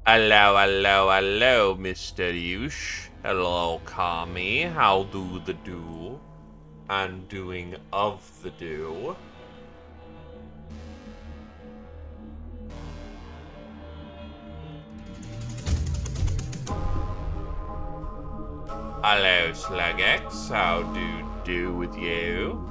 Hello, hello, hello, Mr. Yush. Hello, Kami. How do the do? And doing of the do. Hello, Slugx. How do with you?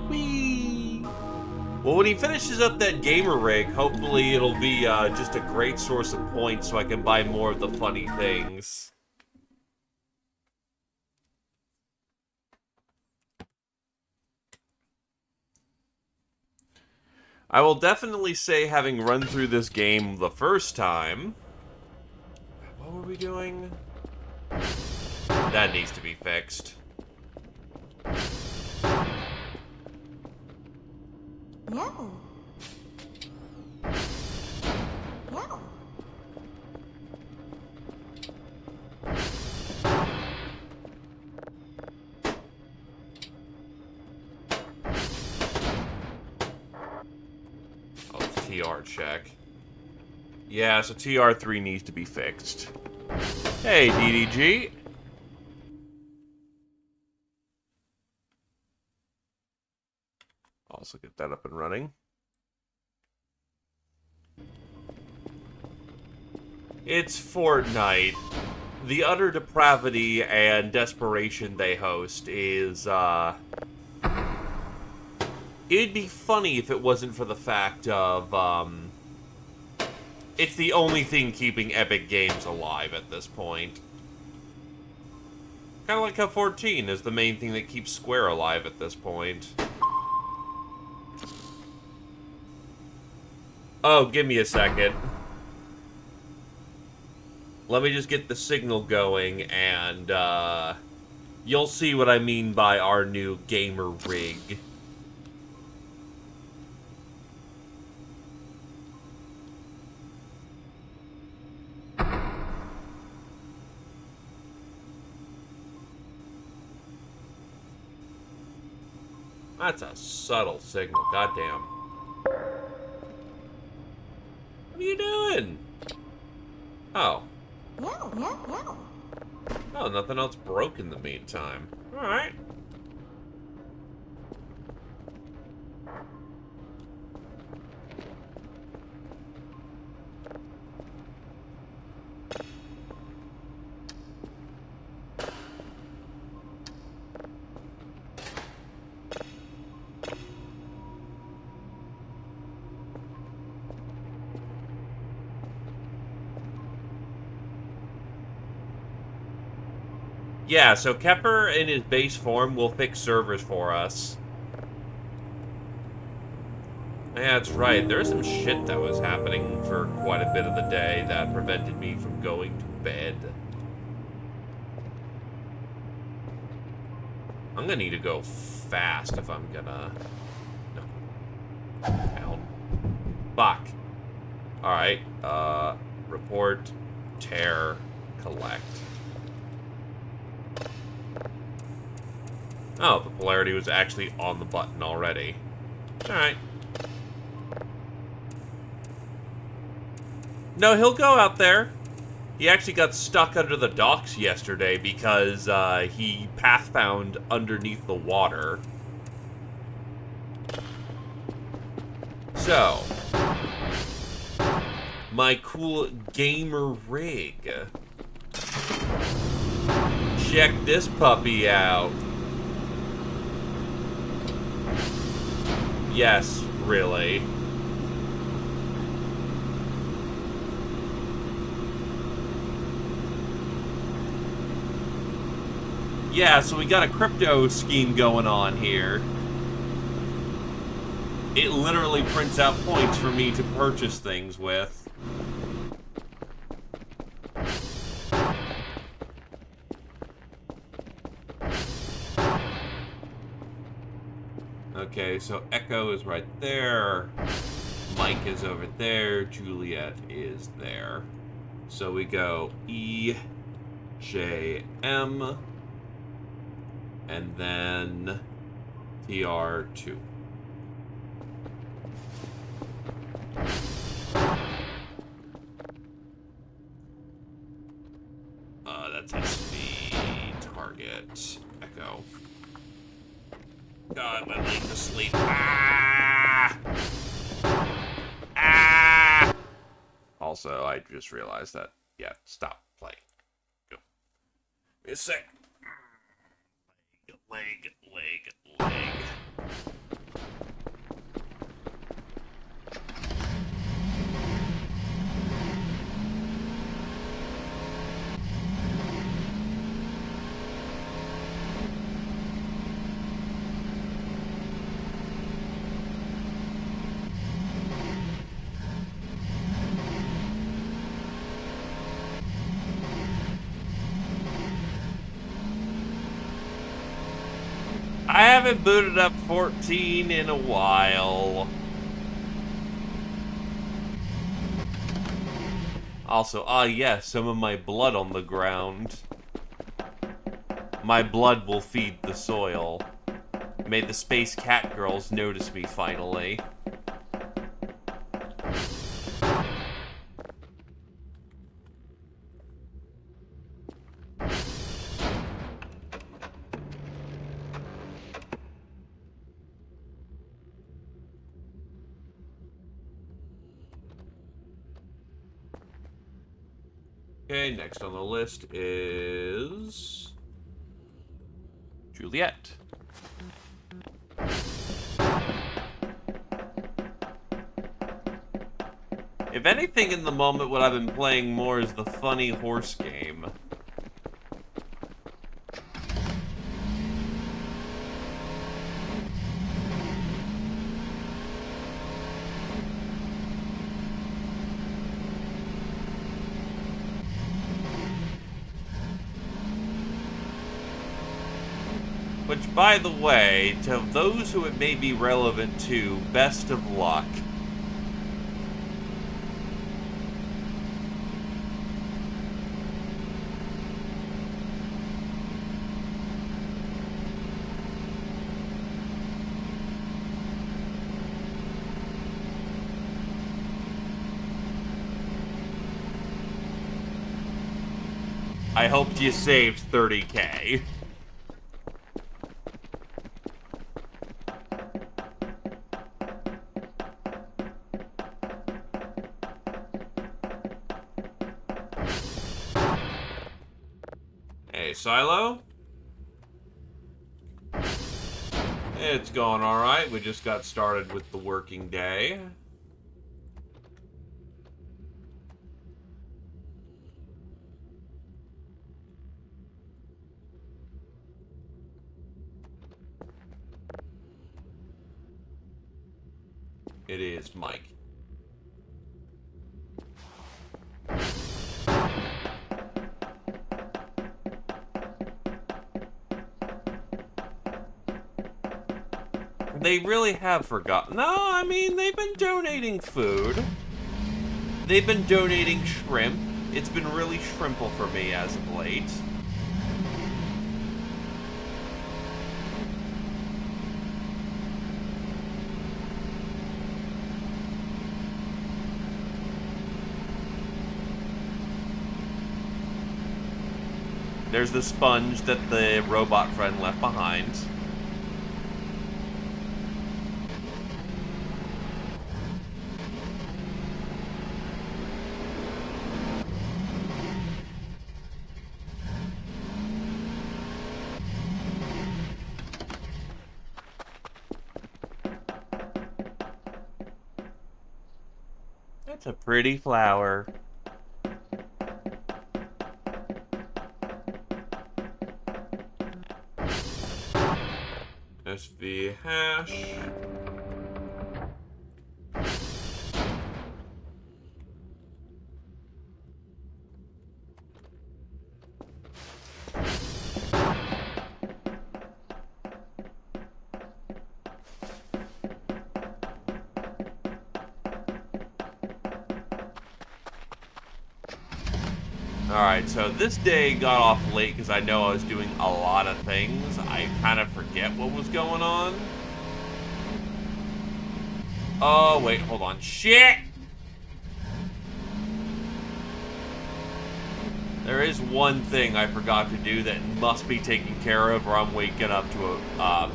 Whee! Well, when he finishes up that gamer rig, hopefully it'll be just a great source of points so I can buy more of the funny things. I will definitely say, having run through this game the first time... What were we doing? That needs to be fixed. No. No. Oh, it's TR check. Yeah, so TR3 needs to be fixed. Hey, DDG. Also get that up and running. It's Fortnite. The utter depravity and desperation they host is, it'd be funny if it wasn't for the fact of, it's the only thing keeping Epic Games alive at this point. Kind of like how 14 is the main thing that keeps Square alive at this point. Oh, give me a second. Let me just get the signal going, and, you'll see what I mean by our new gamer rig. That's a subtle signal, goddamn. What are you doing? Oh. No. No. No. Oh, nothing else broke in the meantime. Alright. Yeah, so Kepper in his base form will fix servers for us. Yeah, that's right. There's some shit that was happening for quite a bit of the day that prevented me from going to bed. I'm gonna need to go fast if I'm gonna... No. Hell. Fuck. Alright, report, tear, collect. Oh, the polarity was actually on the button already. Alright. No, he'll go out there. He actually got stuck under the docks yesterday because he pathfound underneath the water. So, my cool gamer rig. Check this puppy out. Yes, really. Yeah, so we got a crypto scheme going on here. It literally prints out points for me to purchase things with. Okay, so Echo is right there. Mike is over there. Juliet is there. So we go E, J, M, and then TR2. That's SV target. Echo. God, my leg's asleep. Ah! Ah! Also, I just realized that. Yeah, stop playing. Go. Give me a sec. Leg. I haven't booted up 14 in a while. Also, yes, some of my blood on the ground. My blood will feed the soil. May the space cat girls notice me finally. Okay, next on the list is Juliet. If anything in the moment, what I've been playing more is the funny horse game. Which, by the way, to those who it may be relevant to, best of luck. I hoped you saved 30K. Hey, Silo? It's going alright. We just got started with the working day. It is Mike. They really have forgotten. No, I mean, they've been donating food. They've been donating shrimp. It's been really shrimple for me as of late. There's the sponge that the robot friend left behind. That's a pretty flower. SV hash. Alright, so this day got off late because I know I was doing a lot of things. I kind of forget what was going on. Oh, wait, hold on. Shit! There is one thing I forgot to do that must be taken care of, or I'm waking up to a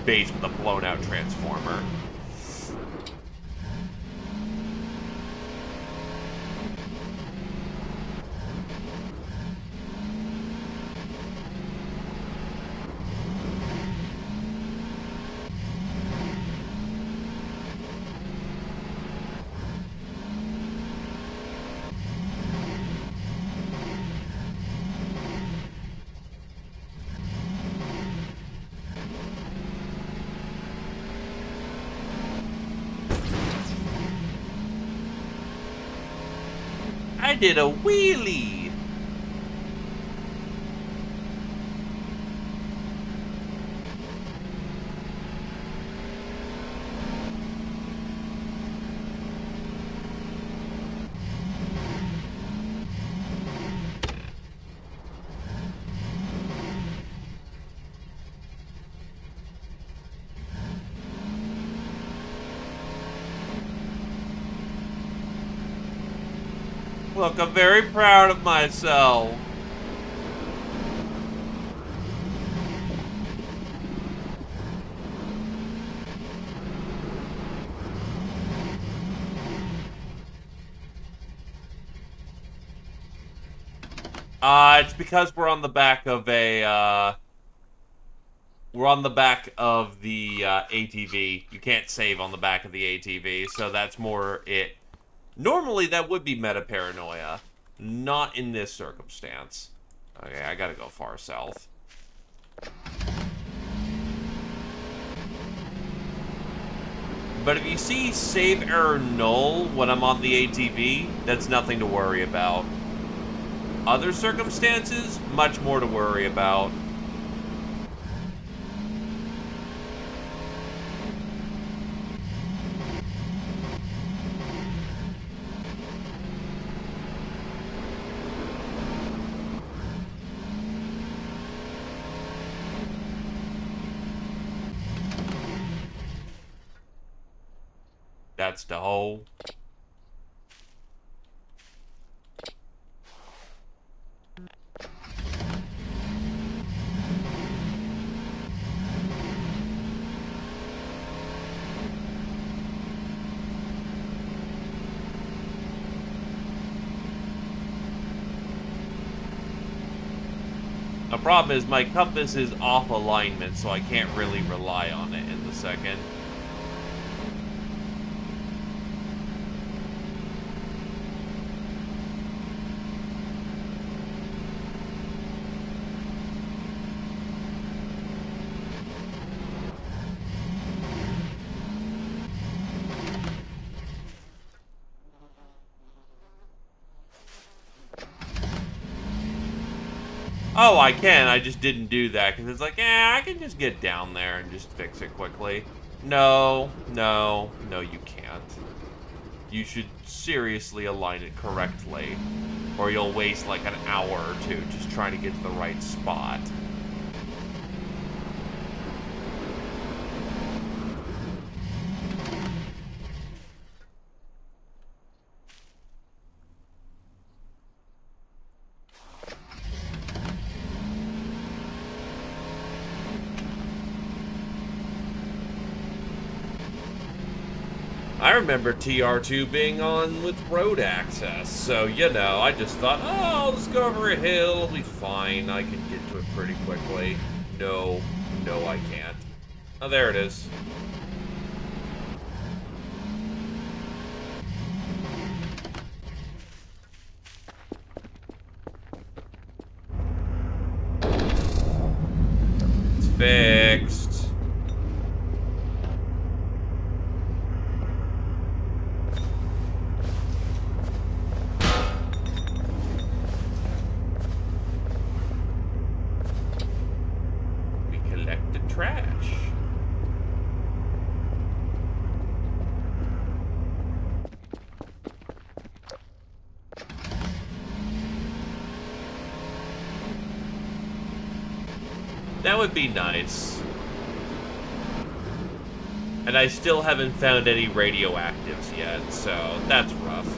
base with a blown out transformer. I did a wheelie! Look, I'm very proud of myself. It's because we're on the back of a, we're on the back of the, ATV. You can't save on the back of the ATV, so that's more it. Normally, that would be meta-paranoia. Not in this circumstance. Okay, I gotta go far south. But if you see save error null when I'm on the ATV, that's nothing to worry about. Other circumstances, much more to worry about. That's the whole. The problem is my compass is off alignment, so I can't really rely on it in the second. Oh, I can. I just didn't do that because it's like, I can just get down there and just fix it quickly. No, no, no, you can't. You should seriously align it correctly, or you'll waste like an hour or two just trying to get to the right spot. I remember TR2 being on with road access, so, you know, I just thought, oh, I'll just go over a hill, it'll be fine, I can get to it pretty quickly. No, no, I can't. Oh, there it is. It's fixed. Trash. That would be nice. And I still haven't found any radioactives yet, so that's rough.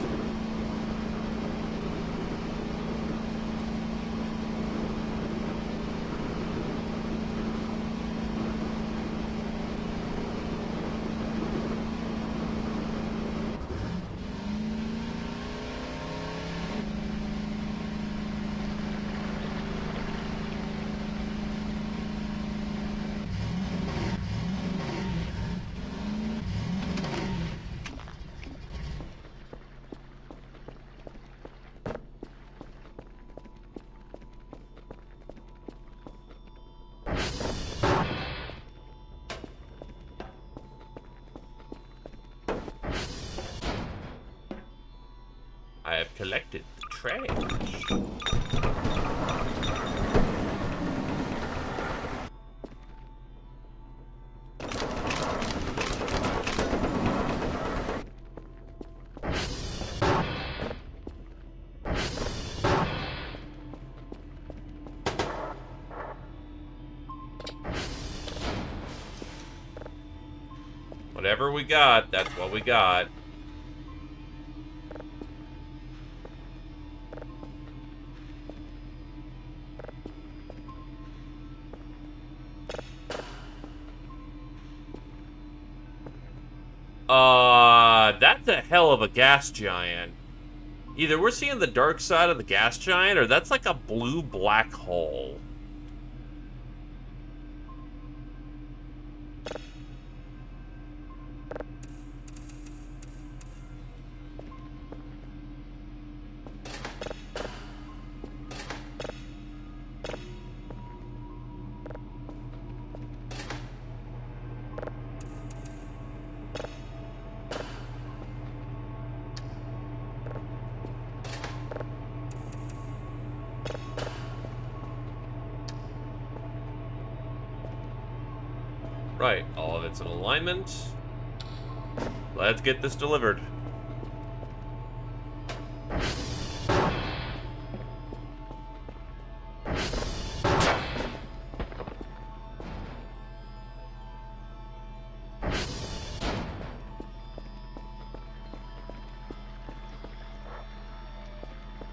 I have collected the trash. Whatever we got, that's what we got. That's a hell of a gas giant. Either we're seeing the dark side of the gas giant, or that's like a blue black hole. Right, all of it's in alignment. Let's get this delivered.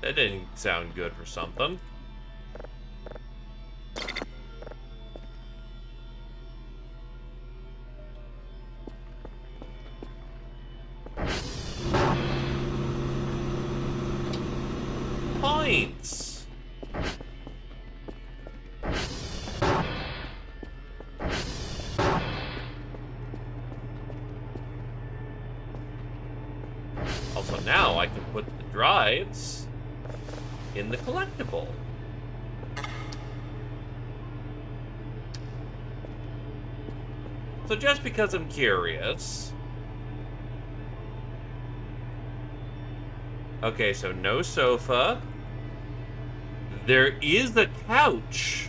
That didn't sound good for something. Points. Also, now I can put the drives in the collectible. So just because I'm curious. Okay, so no sofa. There is a couch.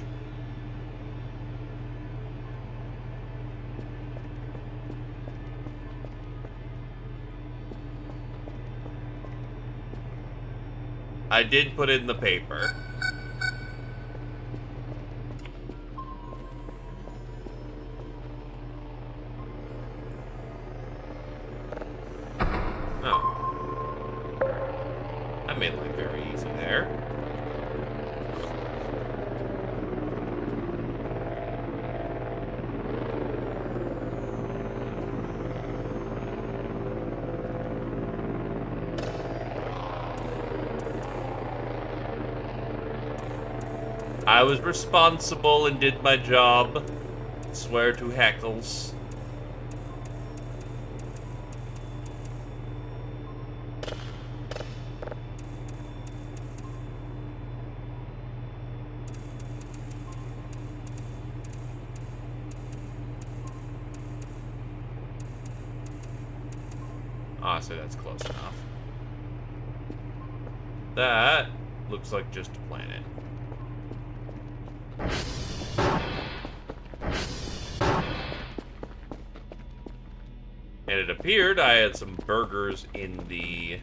I did put it in the paper. Oh. That made life very easy there. I was responsible and did my job. Swear to heckles. Ah, so that's close enough. That looks like just a planet. And it appeared I had some burgers in the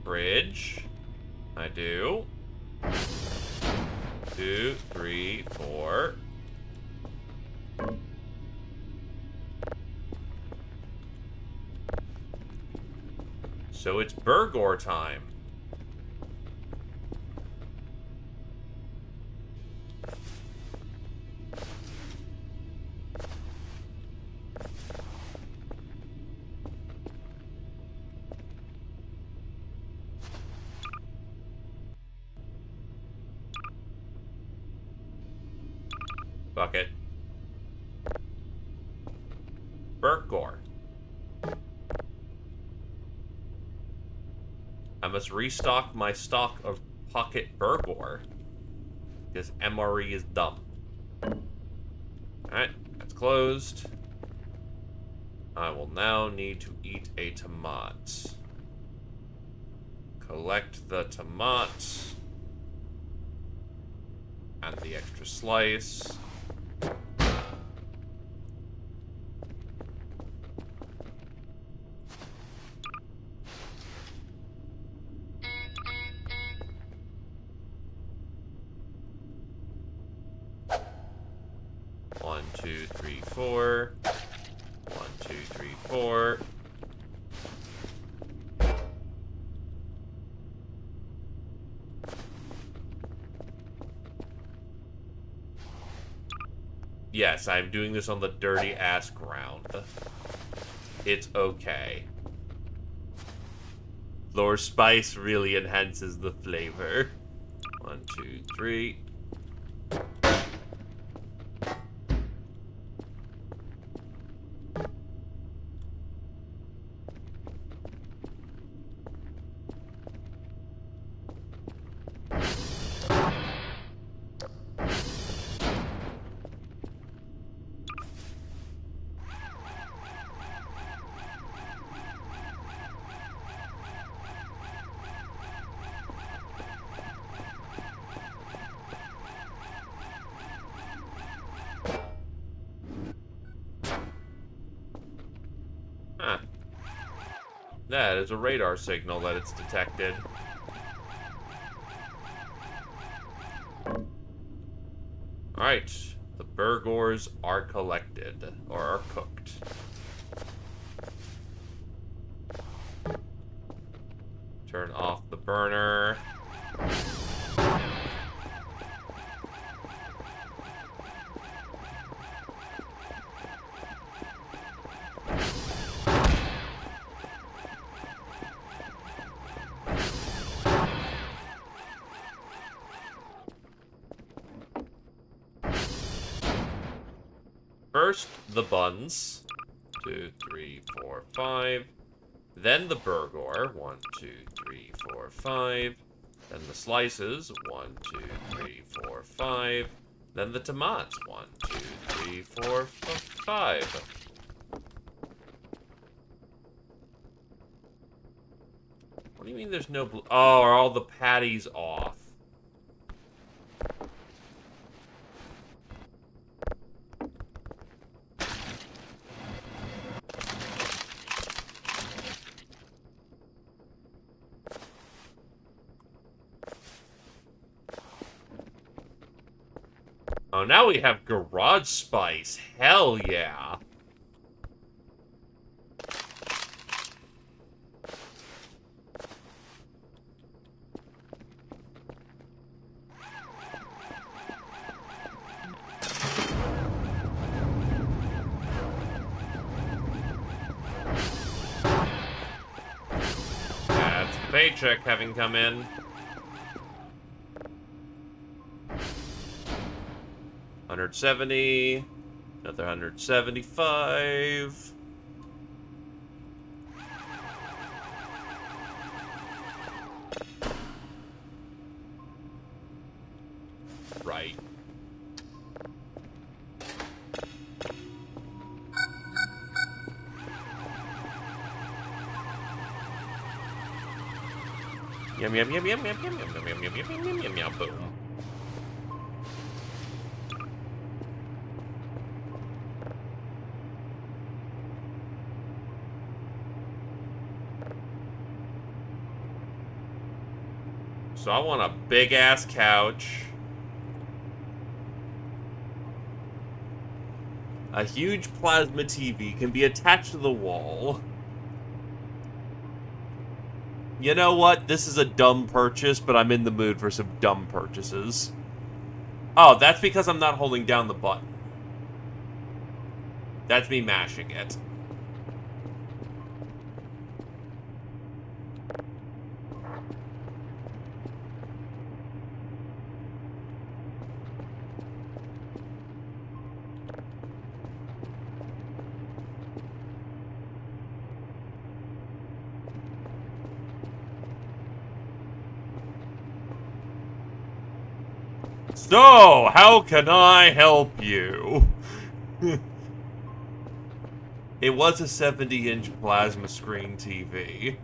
fridge. I do. 2, 3, 4. So it's burger time. Fuck it. Burger. I must restock my stock of pocket burger. Because MRE is dumb. Alright, that's closed. I will now need to eat a tomato. Collect the tomato. And the extra slice. One, two, three, four. 1, 2, 3, 4. Yes, I'm doing this on the dirty-ass ground. It's okay. Lore spice really enhances the flavor. 1, 2, 3. Huh. That is a radar signal that it's detected. Alright. The burgers are collected. Or are cooked. Turn off the burner. First, the buns. 2, 3, 4, 5. Then the burger. 1, 2, 3, 4, 5. Then the slices. 1, 2, 3, 4, 5. Then the tomatoes. 1, 2, 3, 4, 5. What do you mean there's no blue? Oh, are all the patties off? Oh, now we have garage spice. Hell yeah. That's the paycheck having come in. $170. Another $175. Right. Yum yum yum yum yum yum yum yum yum yum yum yum yum yum boom. So I want a big ass couch. A huge plasma TV can be attached to the wall. You know what? This is a dumb purchase, but I'm in the mood for some dumb purchases. Oh, that's because I'm not holding down the button. That's me mashing it. So, how can I help you? It was a 70-inch plasma screen TV.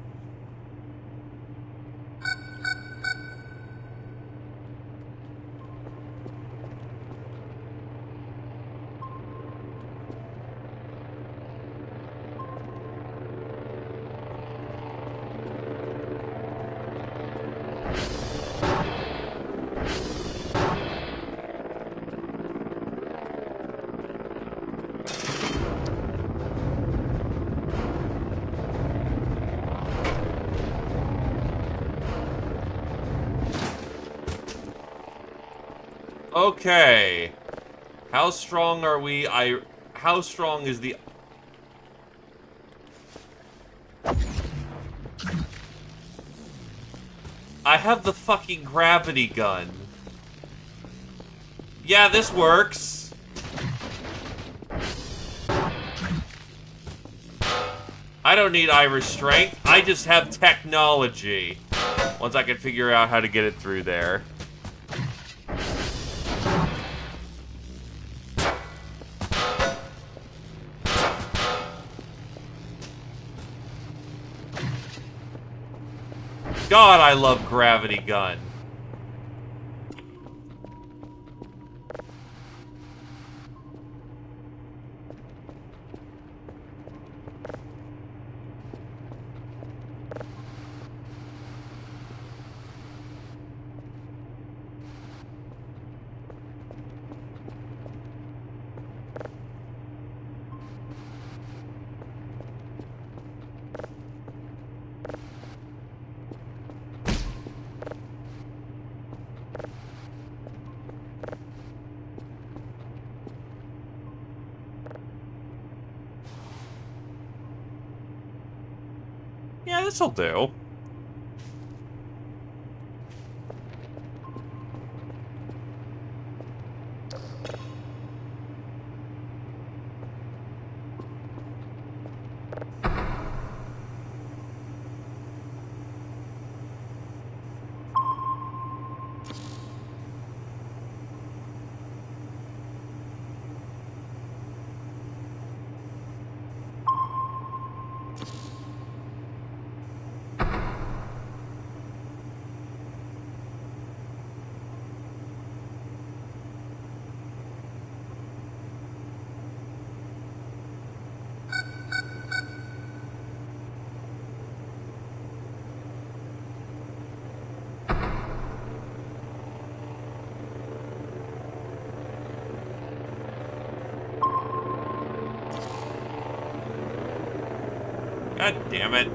Okay. How strong are we? How strong is the... I have the fucking gravity gun. Yeah, this works. I don't need Irish strength. I just have technology. Once I can figure out how to get it through there. God, I love gravity gun. Yeah, this'll do. God damn it.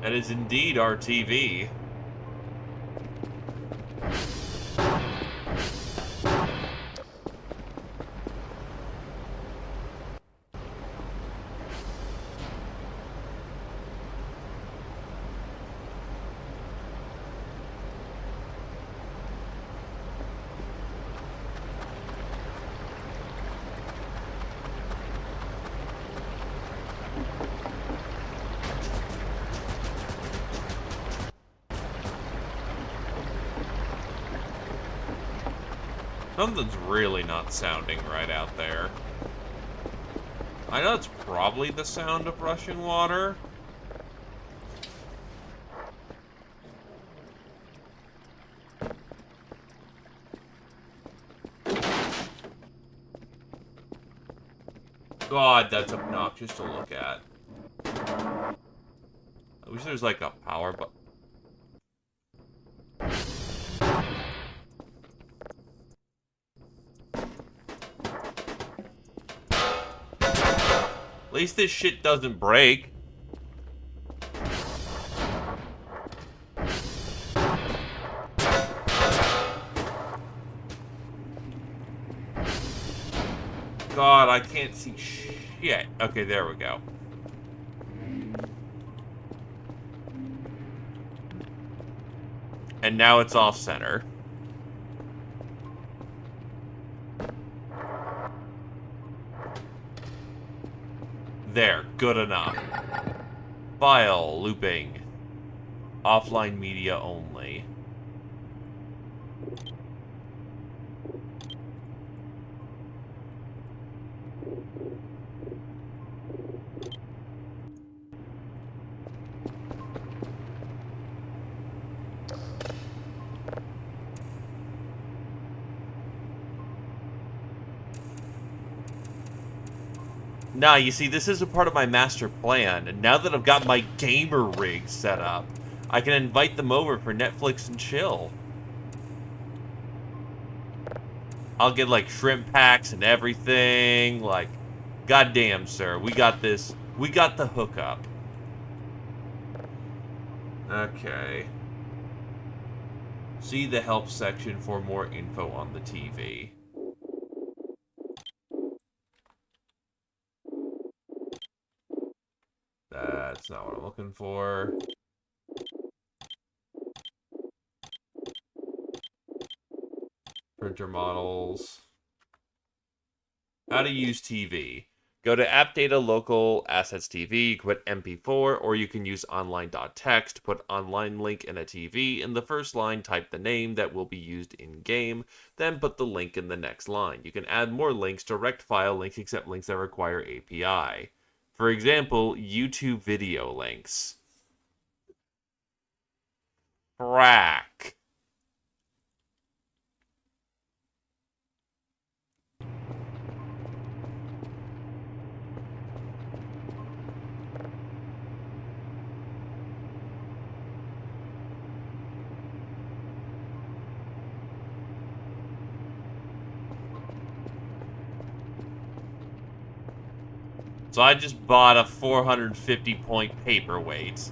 That is indeed our TV. Something's really not sounding right out there. I know it's probably the sound of rushing water. God, that's obnoxious to look at. I wish there's like a power button. At least this shit doesn't break. God, I can't see shit. Okay, there we go. And now it's off center. There, good enough. File, looping. Offline media only. Nah, you see, this is a part of my master plan, and now that I've got my gamer rig set up, I can invite them over for Netflix and chill. I'll get, like, shrimp packs and everything, like, goddamn, sir, we got this. We got the hookup. Okay. See the help section for more info on the TV. That's not what I'm looking for. Printer models. How to use TV. Go to App Data Local Assets TV. You can put MP4, or you can use online.txt. Put online link in a TV. In the first line, type the name that will be used in-game. Then put the link in the next line. You can add more links, direct file links, except links that require API. For example, YouTube video links. Frack. So I just bought a 450 point paperweight.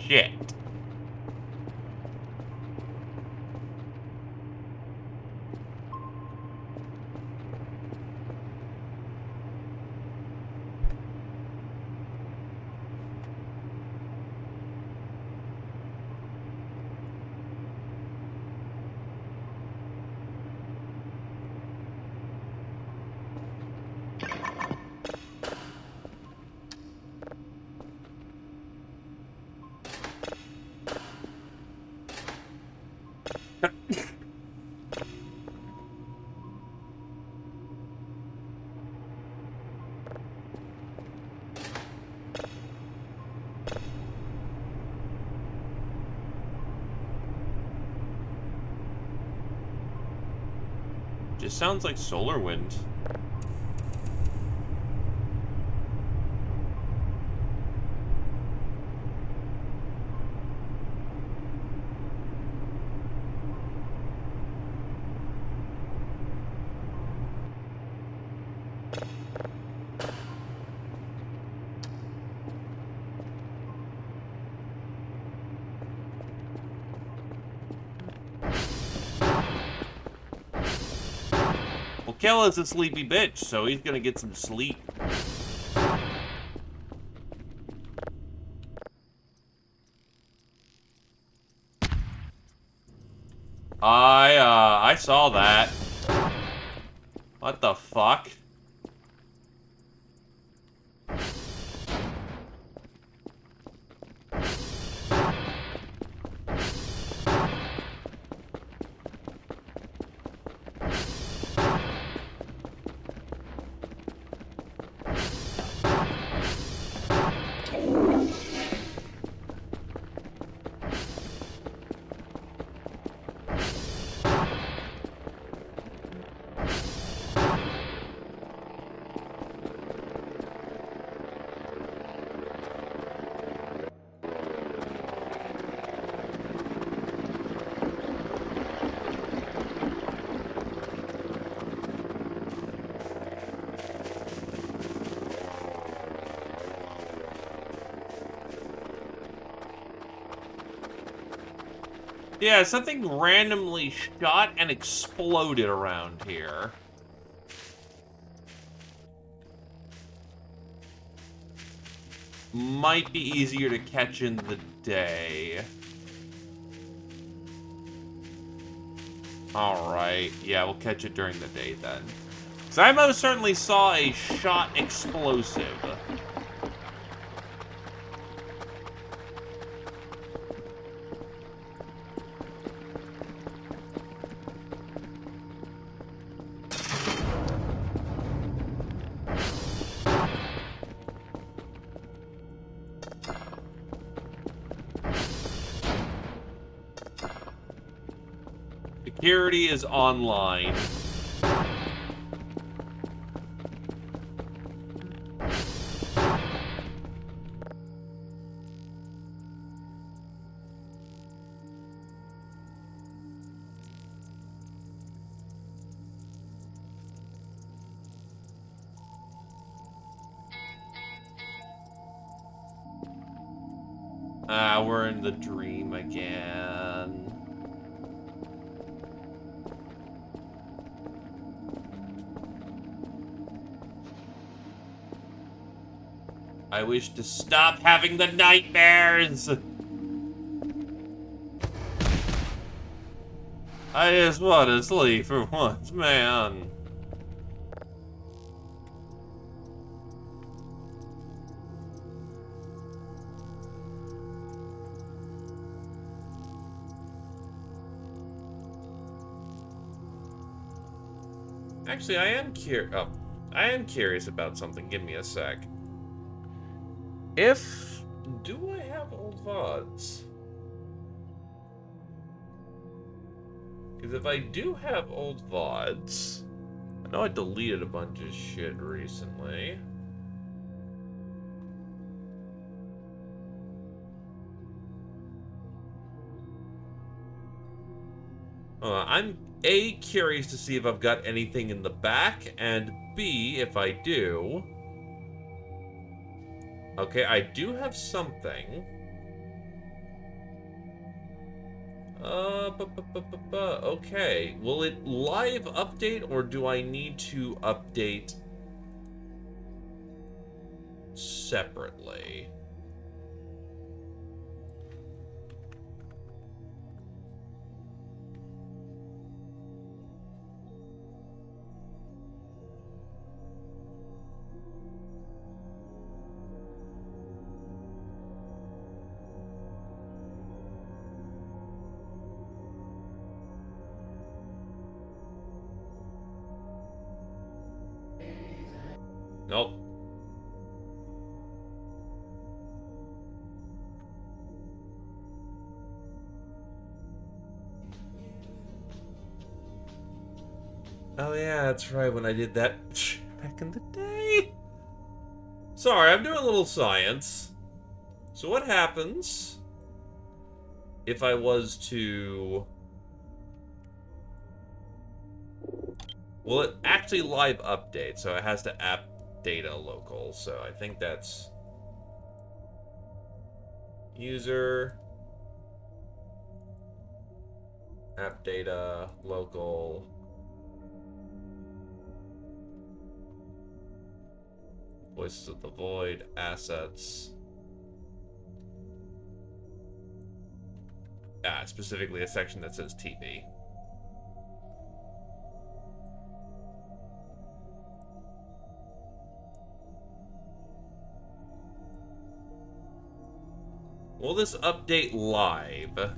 Shit. Just sounds like solar wind. Well, Kel is a sleepy bitch, so he's gonna get some sleep. I saw that. What the fuck? Yeah, something randomly shot and exploded around here. Might be easier to catch in the day. Alright, yeah, we'll catch it during the day then. Because I most certainly saw a shot explosive. Security is online. We're in the dream again. I wish to stop having the nightmares! I just want to sleep for once, man. Actually, I am curious about something. Give me a sec. Do I have old VODs? Because if I do have old VODs, I know I deleted a bunch of shit recently. I'm A, curious to see if I've got anything in the back, and B, if I do. Okay, I do have something. Okay. Will it live update, or do I need to update separately? Nope. Oh yeah, that's right, when I did that back in the day. Sorry, I'm doing a little science. So what happens if I was to... Well, it actually live update, so it has to app data local, so I think that's... User... App data, local... Voices of the Void, assets... specifically a section that says TV. Will this update live?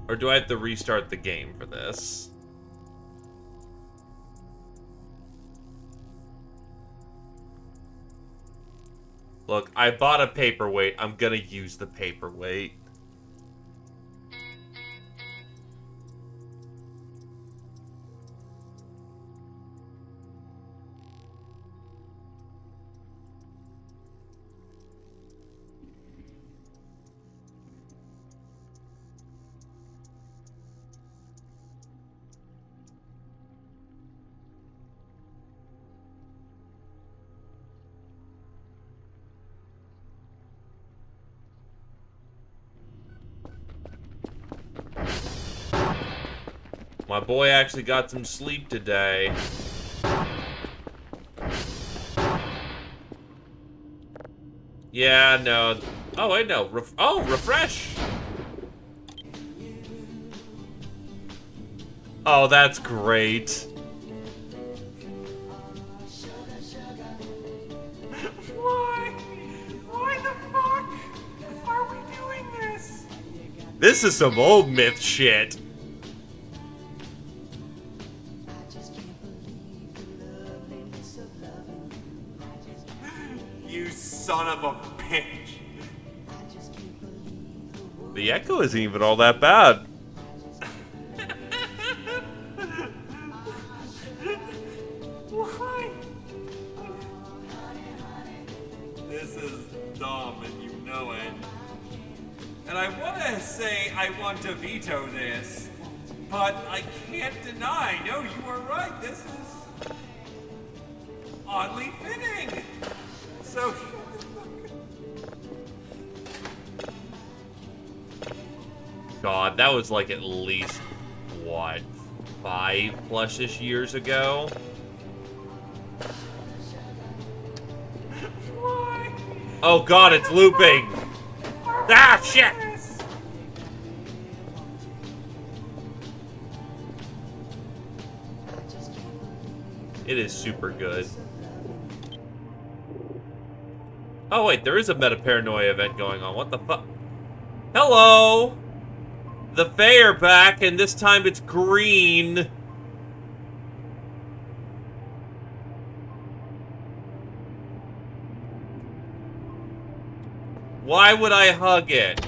Or do I have to restart the game for this? Look, I bought a paperweight. I'm gonna use the paperweight. My boy actually got some sleep today. Yeah, no. Oh, wait, no. Refresh. Oh, that's great. Why? Why the fuck are we doing this? This is some old myth shit. You son of a bitch. The echo isn't even all that bad. Why? This is dumb and you know it. And I want to say I want to veto this, but I can't deny. No, you are right. This is oddly fitting. So... God, that was like at least, what, 5+ years ago? Why? Oh God, it's looping! Ah, shit! It is super good. Oh wait, there is a meta-paranoia event going on. What the fuck? Hello! The Fae are back, and this time it's green. Why would I hug it?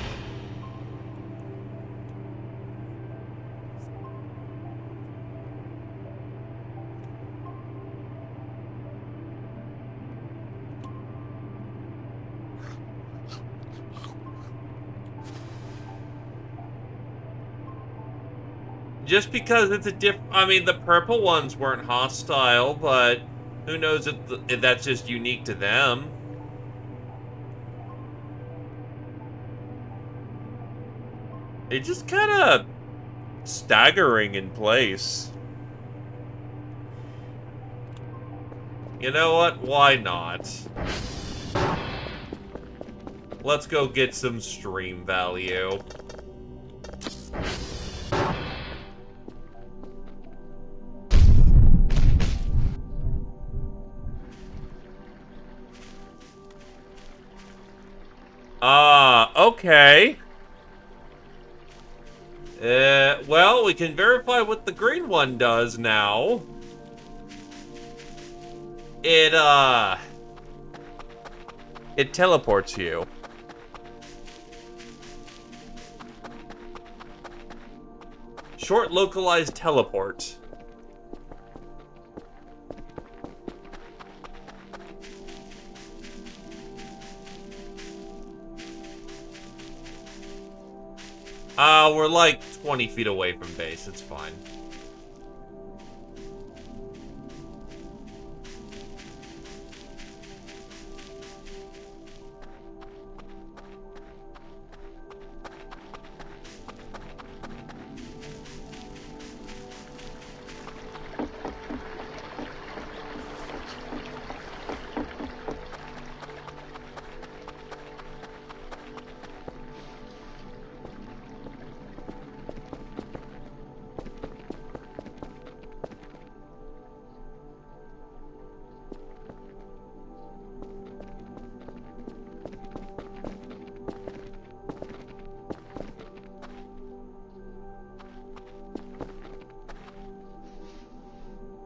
Just because it's a I mean, the purple ones weren't hostile, but who knows if that's just unique to them. It's just kind of staggering in place. You know what? Why not? Let's go get some stream value. Okay. Well, we can verify what the green one does now. It teleports you. Short localized teleport. We're like 20 feet away from base. It's fine.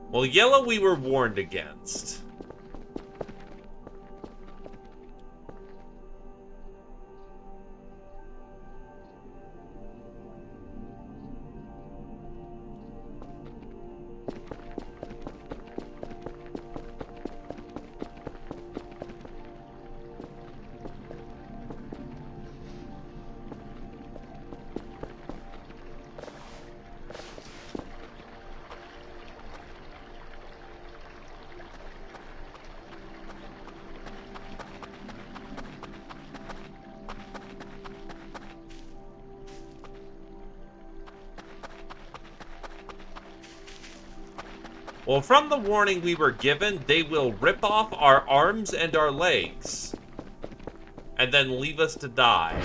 Well, yellow we were warned against. Well, from the warning we were given, they will rip off our arms and our legs. And then leave us to die.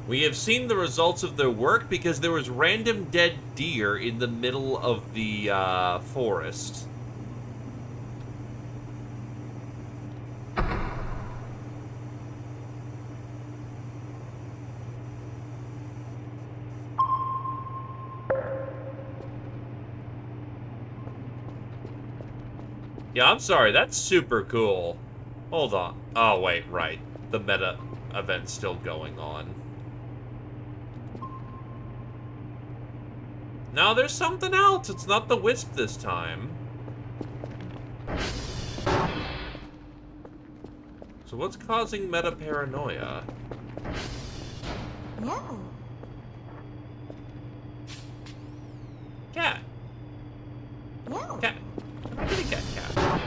We have seen the results of their work because there was random dead deer in the middle of the forest. Yeah, I'm sorry, that's super cool. Hold on. Oh, wait, right. The meta event's still going on. No, there's something else. It's not the wisp this time. So what's causing meta paranoia? No. Cat. No. Cat. Can I get a cat?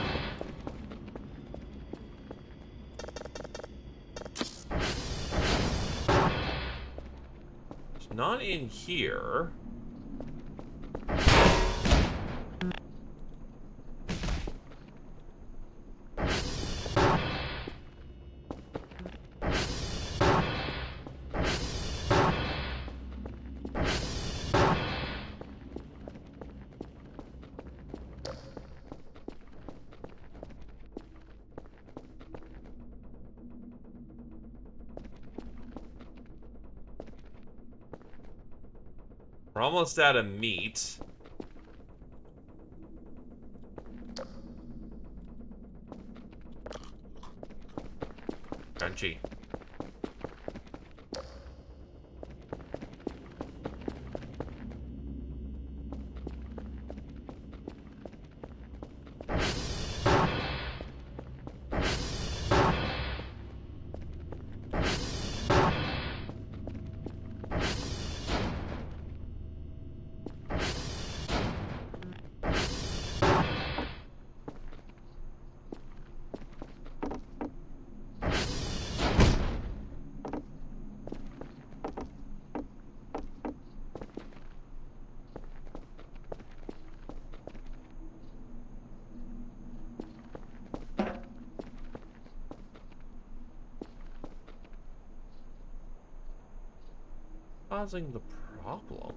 It's not in here. We're almost out of meat. Crunchy. Causing the problem?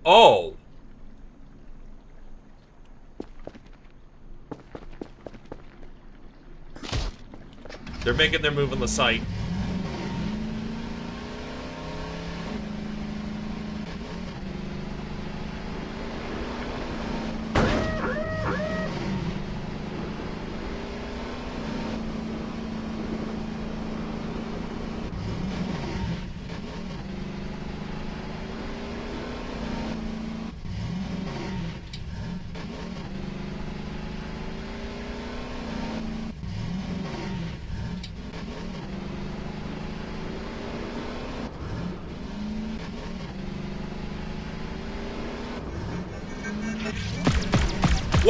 Oh! They're making their move on the site.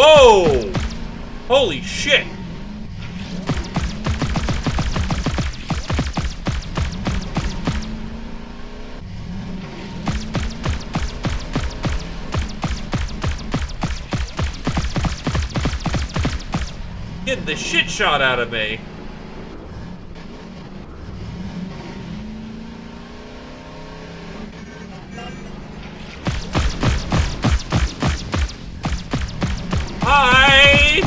Whoa! Holy shit! Getting the shit shot out of me. Hi!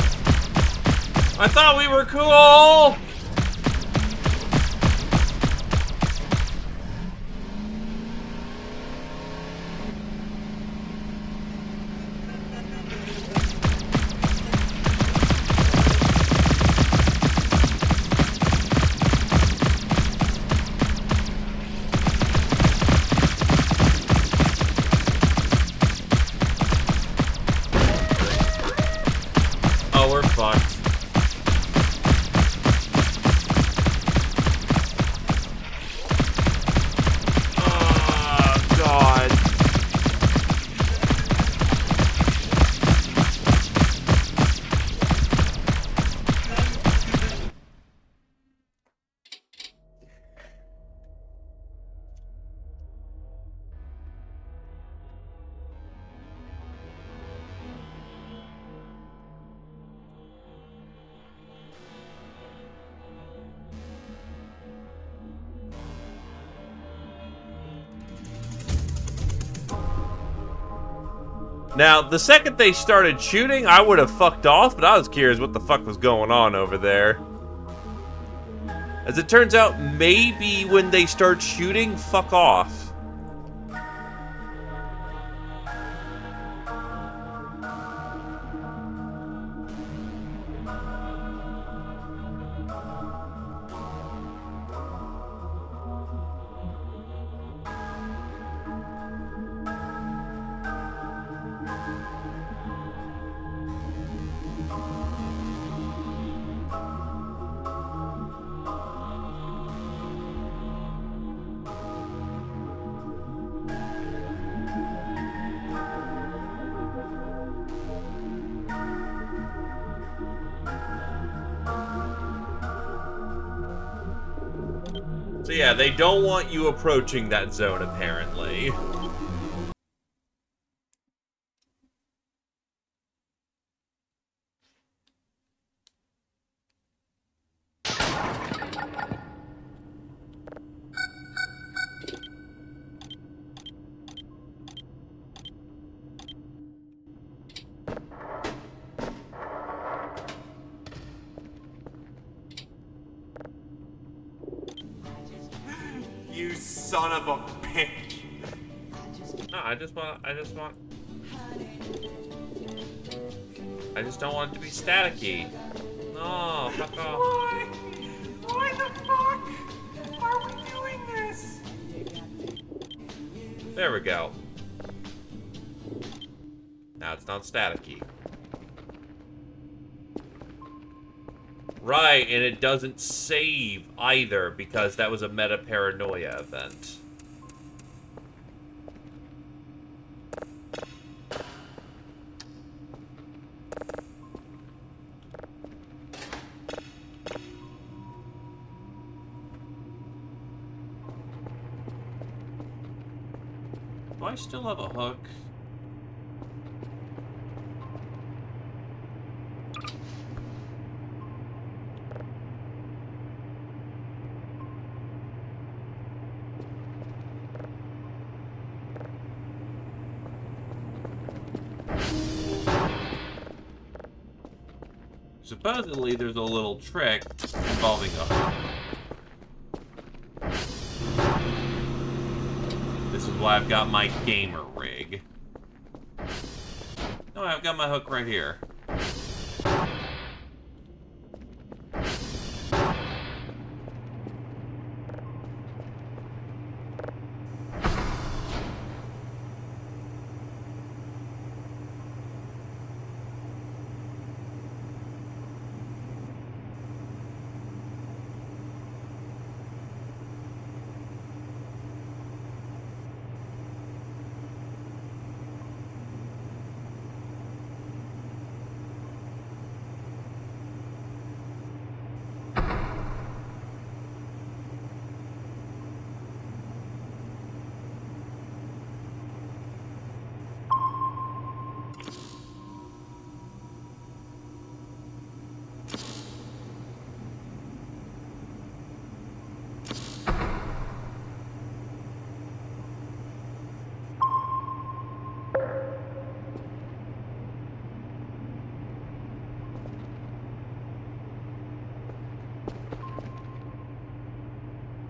I thought we were cool! Now, the second they started shooting, I would have fucked off, but I was curious what the fuck was going on over there. As it turns out, maybe when they start shooting, fuck off. So yeah, they don't want you approaching that zone, apparently. You son of a bitch! No, I just don't want it to be staticky. No, fuck off. Why? Why the fuck are we doing this? There we go. Now it's not staticky. Right, and it doesn't save either because that was a meta paranoia event. Do I still have a hook? Supposedly, there's a little trick involving a hook. This is why I've got my gamer rig. No, I've got my hook right here.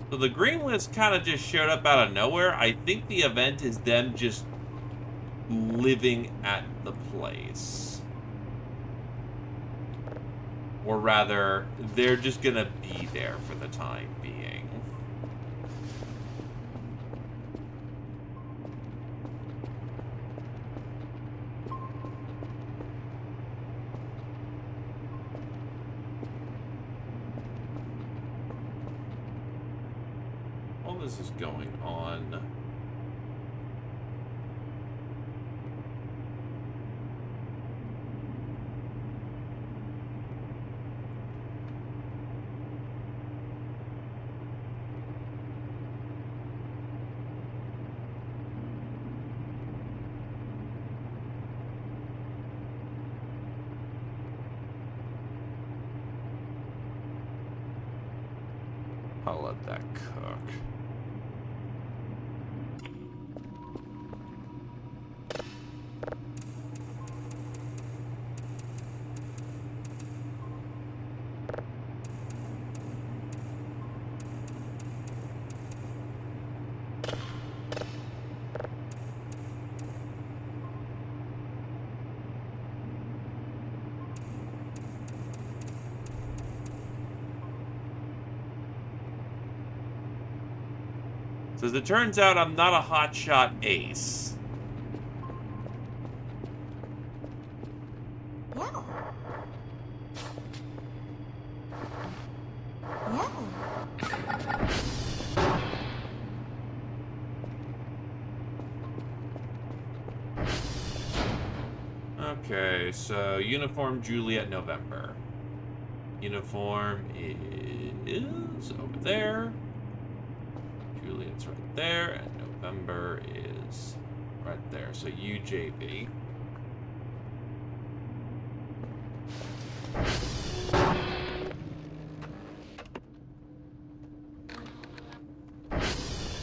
So the green list kind of just showed up out of nowhere. I think the event is them just living at the place. Or rather, they're just gonna be there for the time being. All this is going on. I'll let that cook. So as it turns out, I'm not a hotshot ace. Yeah. Yeah. Okay, so uniform Juliet November. Uniform is over there. Juliet's right there, and November is right there. So UJB.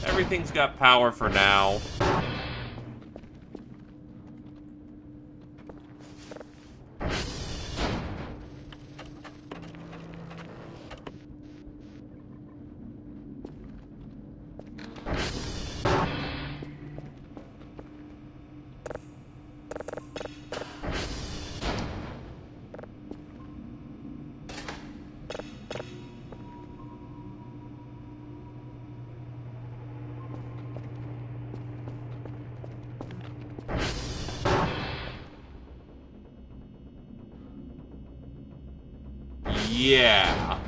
Everything's got power for now. Yeah.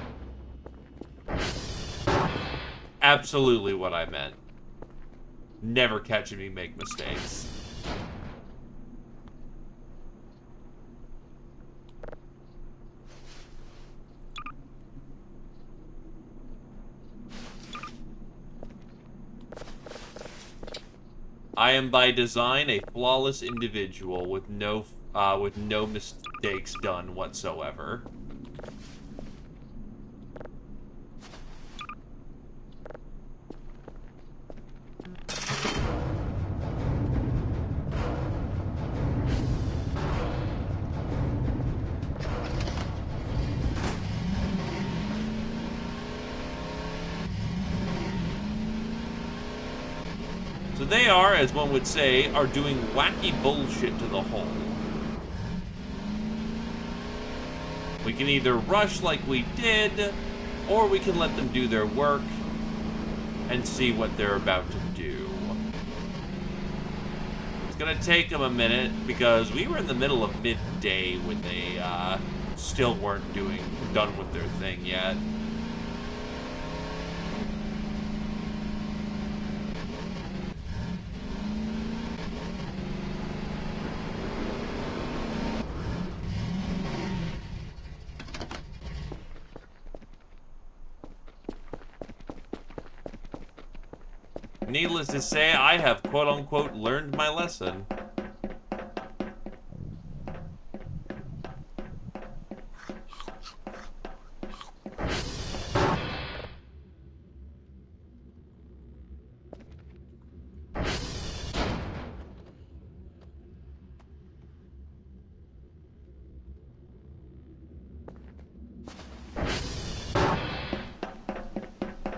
Absolutely what I meant. Never catching me make mistakes. I am by design a flawless individual with no mistakes done whatsoever. So they are, as one would say, are doing wacky bullshit to the hull. We can either rush like we did, or we can let them do their work and see what they're about to do. It's gonna take them a minute, because we were in the middle of midday when they still weren't done with their thing yet. Needless to say, I have quote-unquote learned my lesson.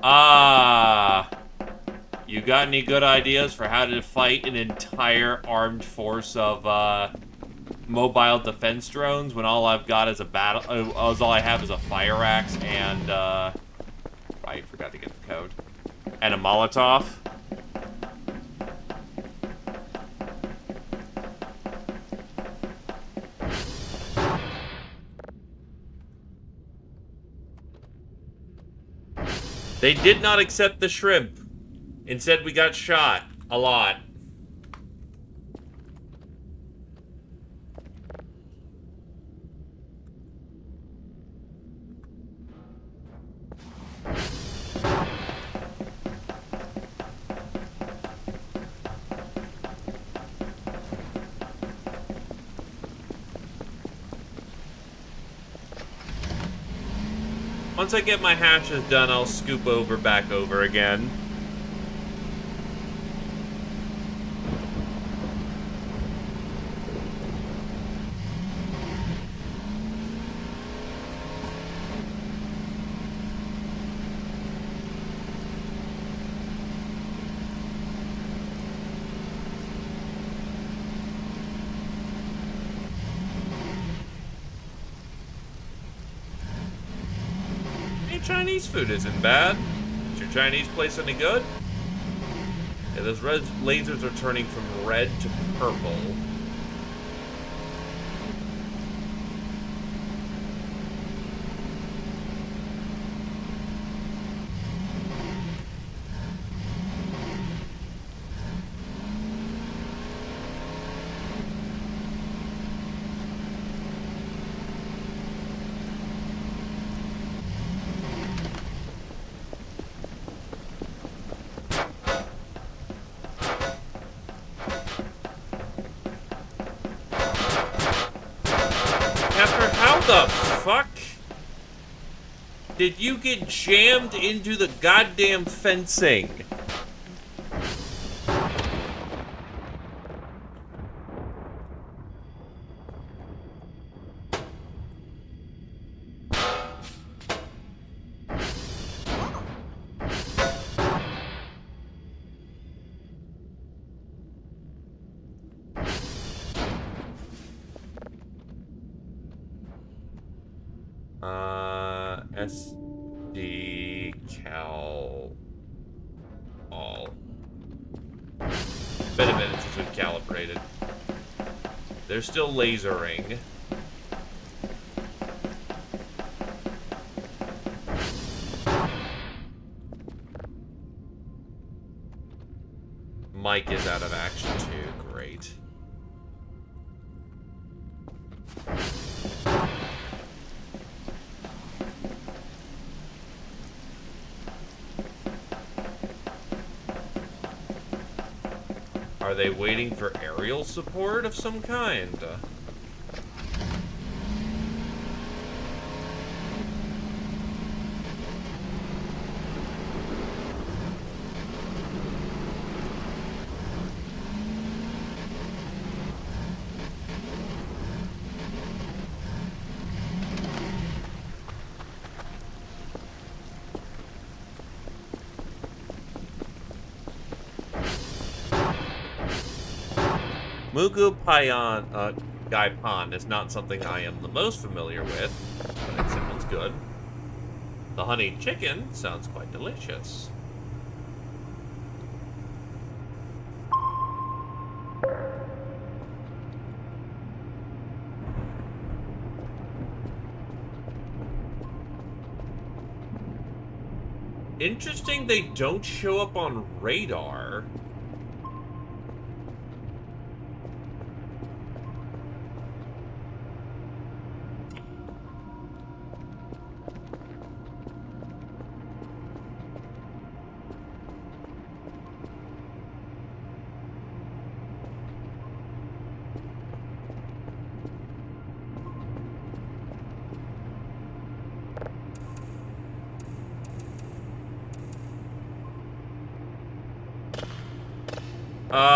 Ah, you got any good ideas for how to fight an entire armed force of mobile defense drones when all I've got is all I have is a fire axe and I forgot to get the code, and a Molotov? They did not accept the shrimp. Instead, we got shot. A lot. Once I get my hatches done, I'll scoop back over again. Chinese food isn't bad. Is your Chinese place any good? Yeah, those red lasers are turning from red to purple. After how the fuck did you get jammed into the goddamn fencing? SD cal all. Been a minute since we've calibrated. They're still lasering. Mike is out of action too. Great. Are they waiting for aerial support of some kind? Mugu Payan, Gaipan is not something I am the most familiar with, but it sounds good. The honey chicken sounds quite delicious. Interesting they don't show up on radar.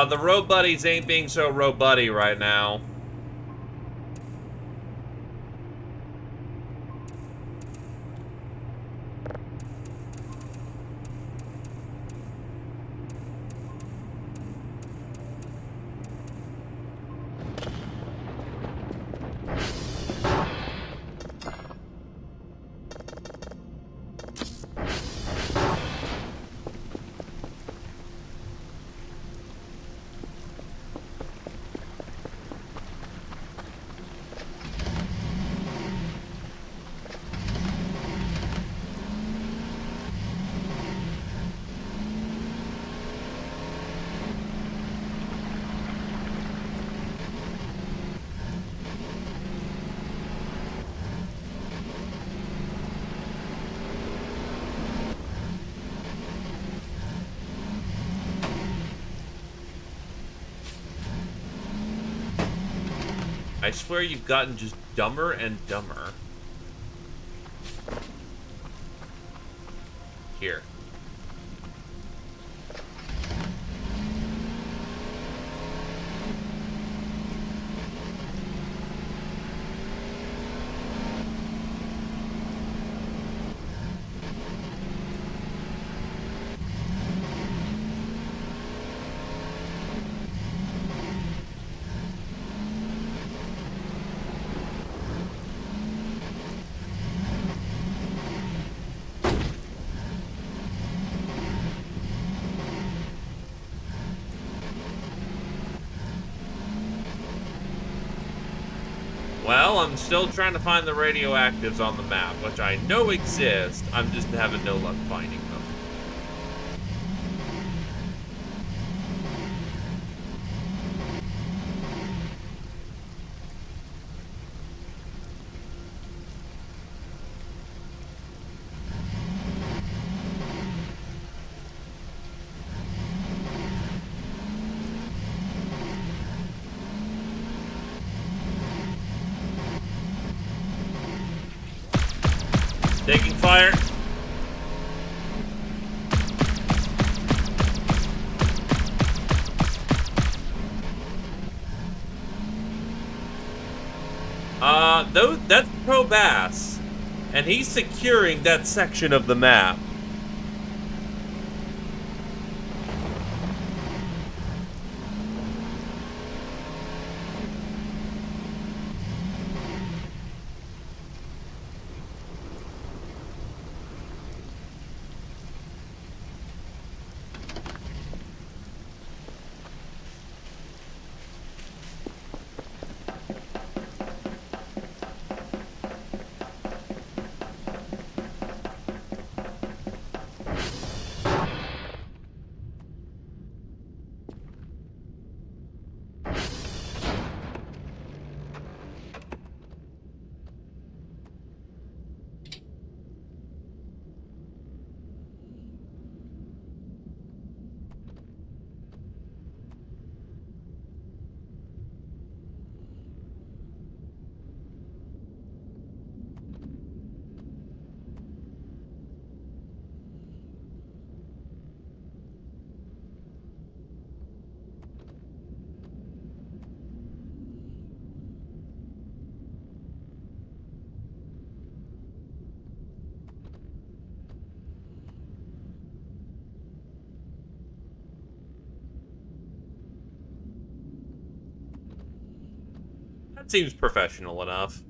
The road buddies ain't being so road buddy right now. I swear you've gotten just dumber and dumber. Here. Well, I'm still trying to find the radioactives on the map, which I know exist. I'm just having no luck finding them. Taking fire. Though that's Pro Bass, and he's securing that section of the map. That seems professional enough.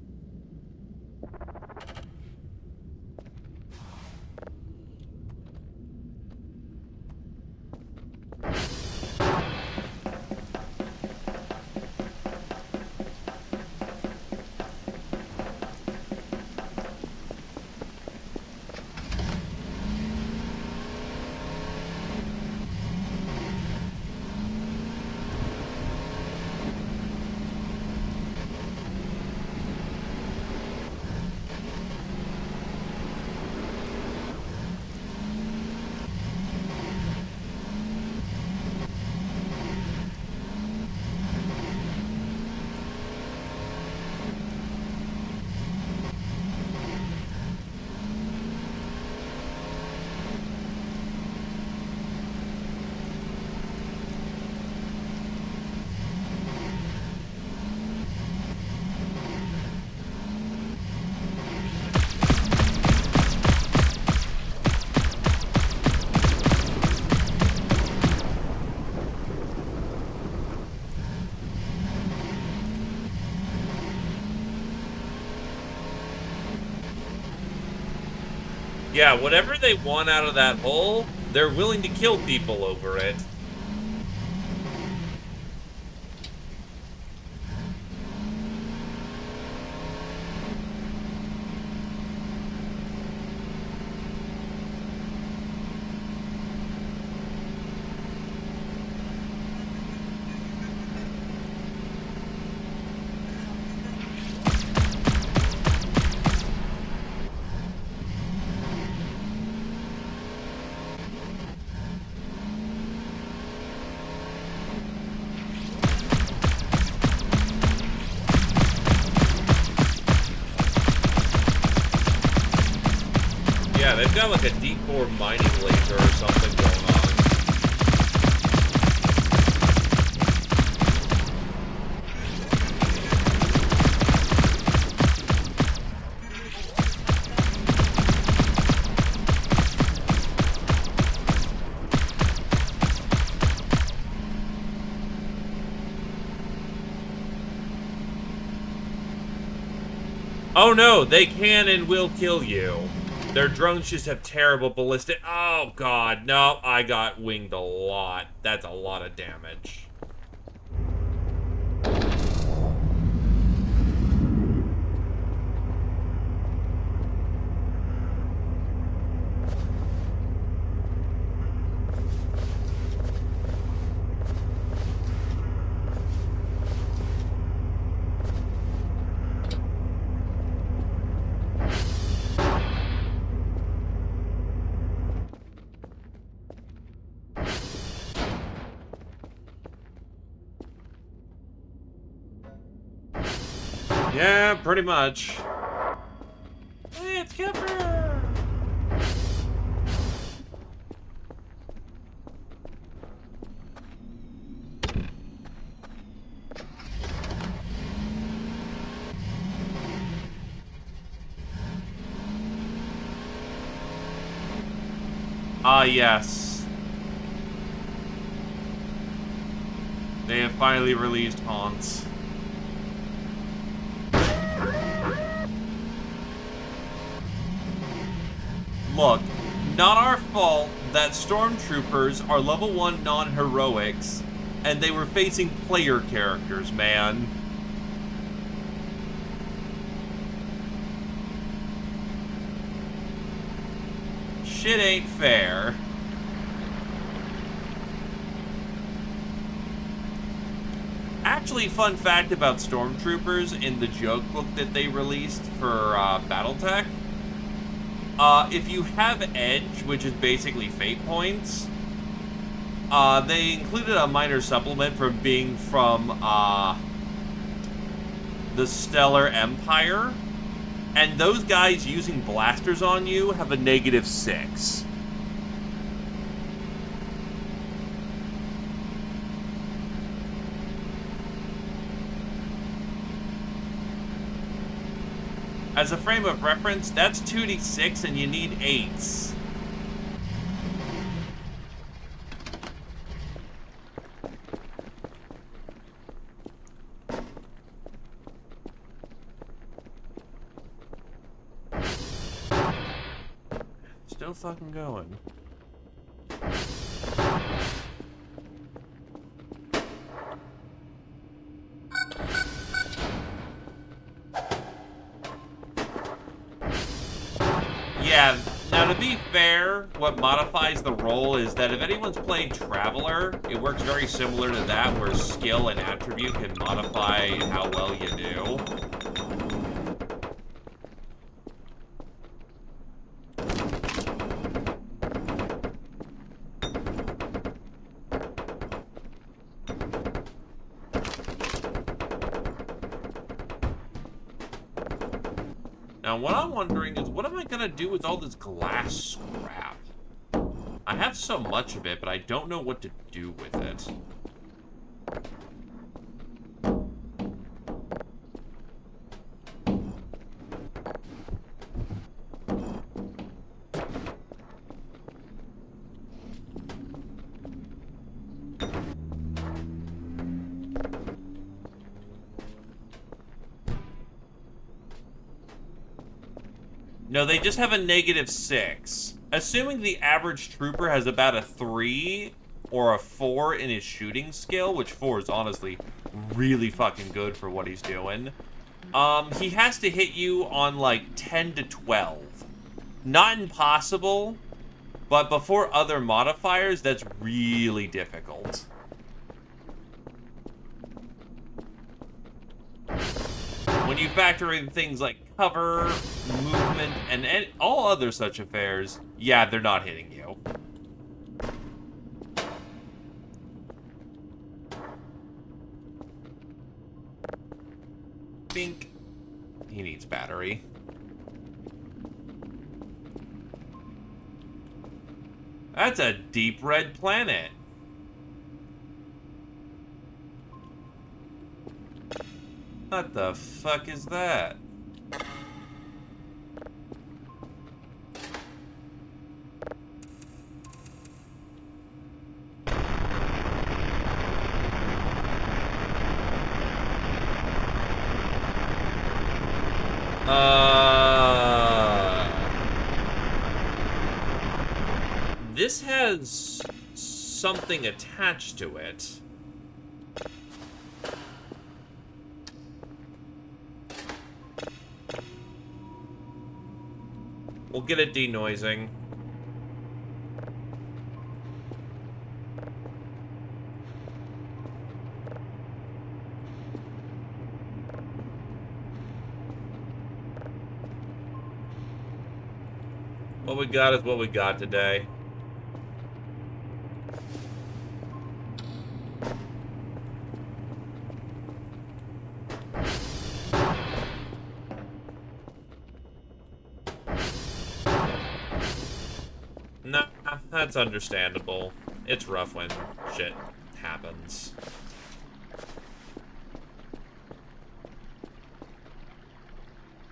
Yeah, whatever they want out of that hole, they're willing to kill people over it. Yeah, they've got like a deep bore mining laser or something going on. Oh no, they can and will kill you. Their drones just have terrible ballistic. Oh god, no, I got winged a lot. That's a lot of damage. Yeah, pretty much. Hey, it's Kipper! Ah, yes. They have finally released Haunts. Look, not our fault that stormtroopers are level 1 non-heroics, and they were facing player characters, man. Shit ain't fair. Actually, fun fact about stormtroopers in the joke book that they released for Battletech. If you have Edge, which is basically fate points, they included a minor supplement from being from the Stellar Empire, and those guys using blasters on you have a -6. As a frame of reference, that's 2d6 and you need 8s. Still fucking going. Yeah, now to be fair, what modifies the role is that if anyone's played Traveler, it works very similar to that, where skill and attribute can modify how well you do. Now, what I'm wondering is, what am I gonna do with all this glass scrap? I have so much of it, but I don't know what to do with it. No, they just have a -6. Assuming the average trooper has about a 3 or a 4 in his shooting skill, which 4 is honestly really fucking good for what he's doing, he has to hit you on like 10 to 12. Not impossible, but before other modifiers, that's really difficult. When you factor in things like cover, movement, and all other such affairs, yeah, they're not hitting you. Bink. He needs battery. That's a deep red planet. What the fuck is that? This has something attached to it. We'll get it denoising. What we got is what we got today. that's understandable. It's rough when shit happens.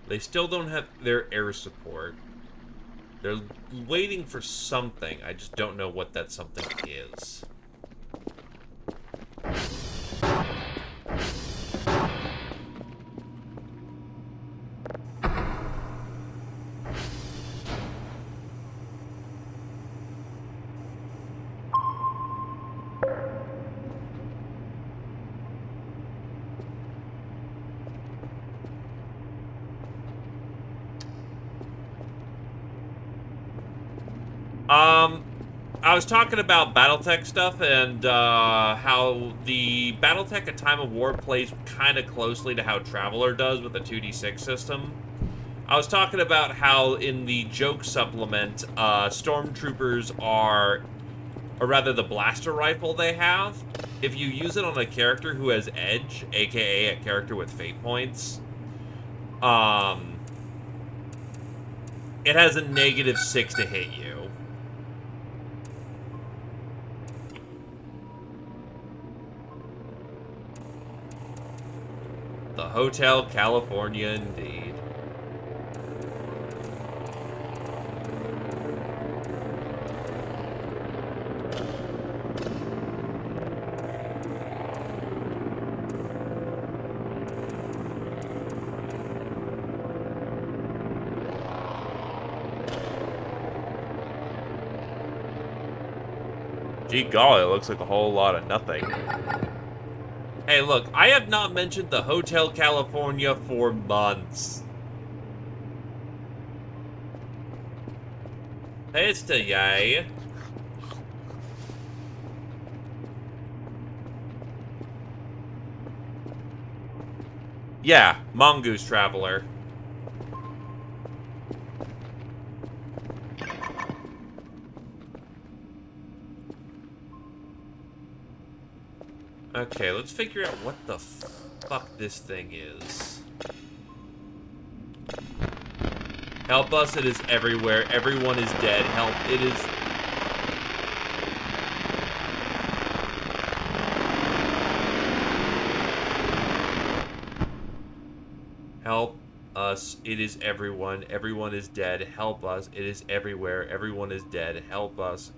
They still don't have their air support. They're waiting for something. I just don't know what that something is. I was talking about Battletech stuff and how the Battletech at Time of War plays kind of closely to how Traveler does with the 2d6 system. I was talking about how in the joke supplement, Stormtroopers are, or rather the blaster rifle they have, if you use it on a character who has edge, aka a character with fate points, it has a -6 to hit you. The Hotel California, indeed. Gee golly, it looks like a whole lot of nothing. Hey, look, I have not mentioned the Hotel California for months. Hey, it's the yay. Yeah, Mongoose Traveler. Okay, let's figure out what the fuck this thing is. Help us, it is everywhere. Everyone is dead. Help, it is... Help us, it is everyone. Everyone is dead. Help us, it is everywhere. Everyone is dead. Help us.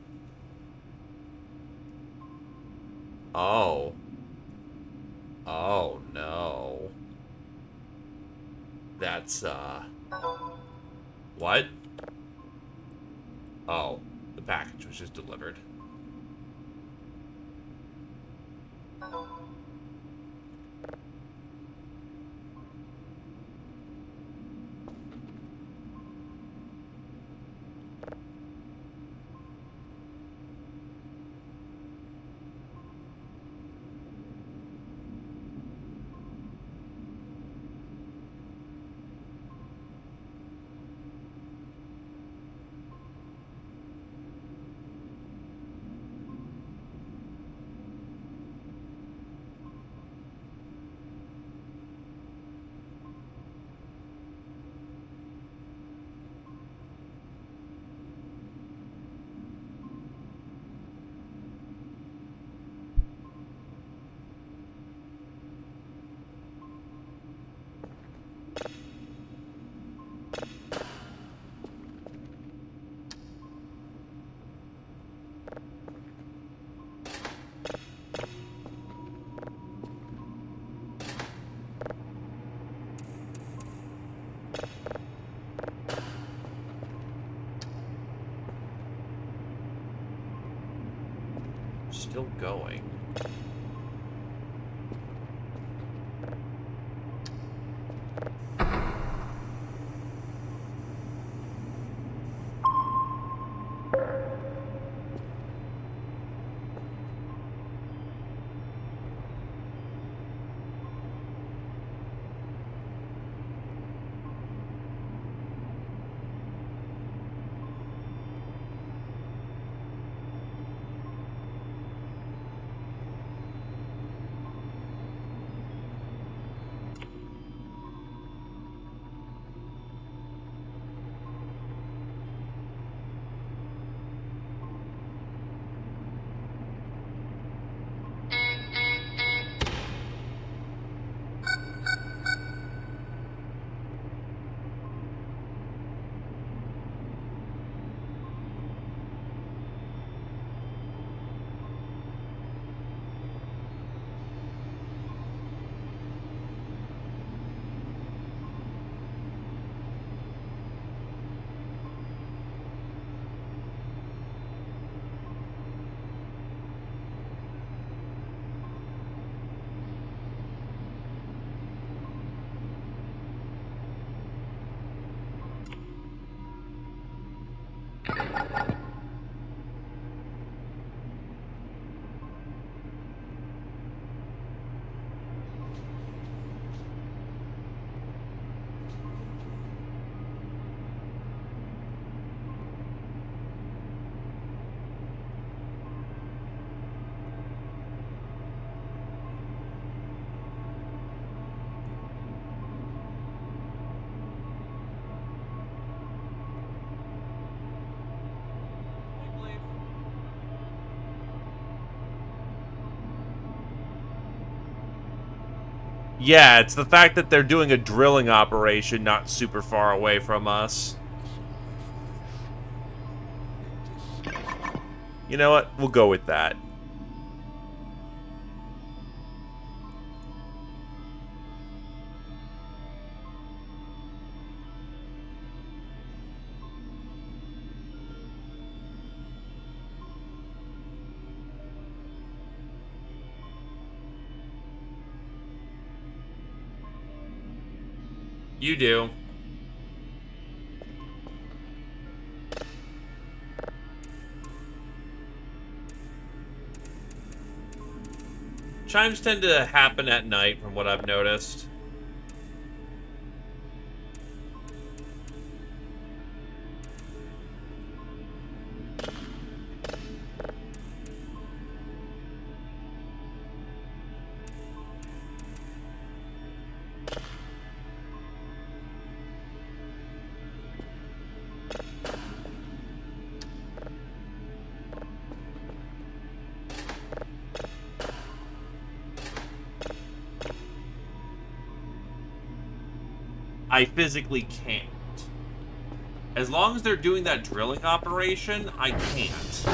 Oh. Oh, no. That's, What? Oh, the package was just delivered. Still going. Yeah, it's the fact that they're doing a drilling operation not super far away from us. You know what? We'll go with that. You do. Chimes tend to happen at night, from what I've noticed. I physically can't. As long as they're doing that drilling operation, I can't.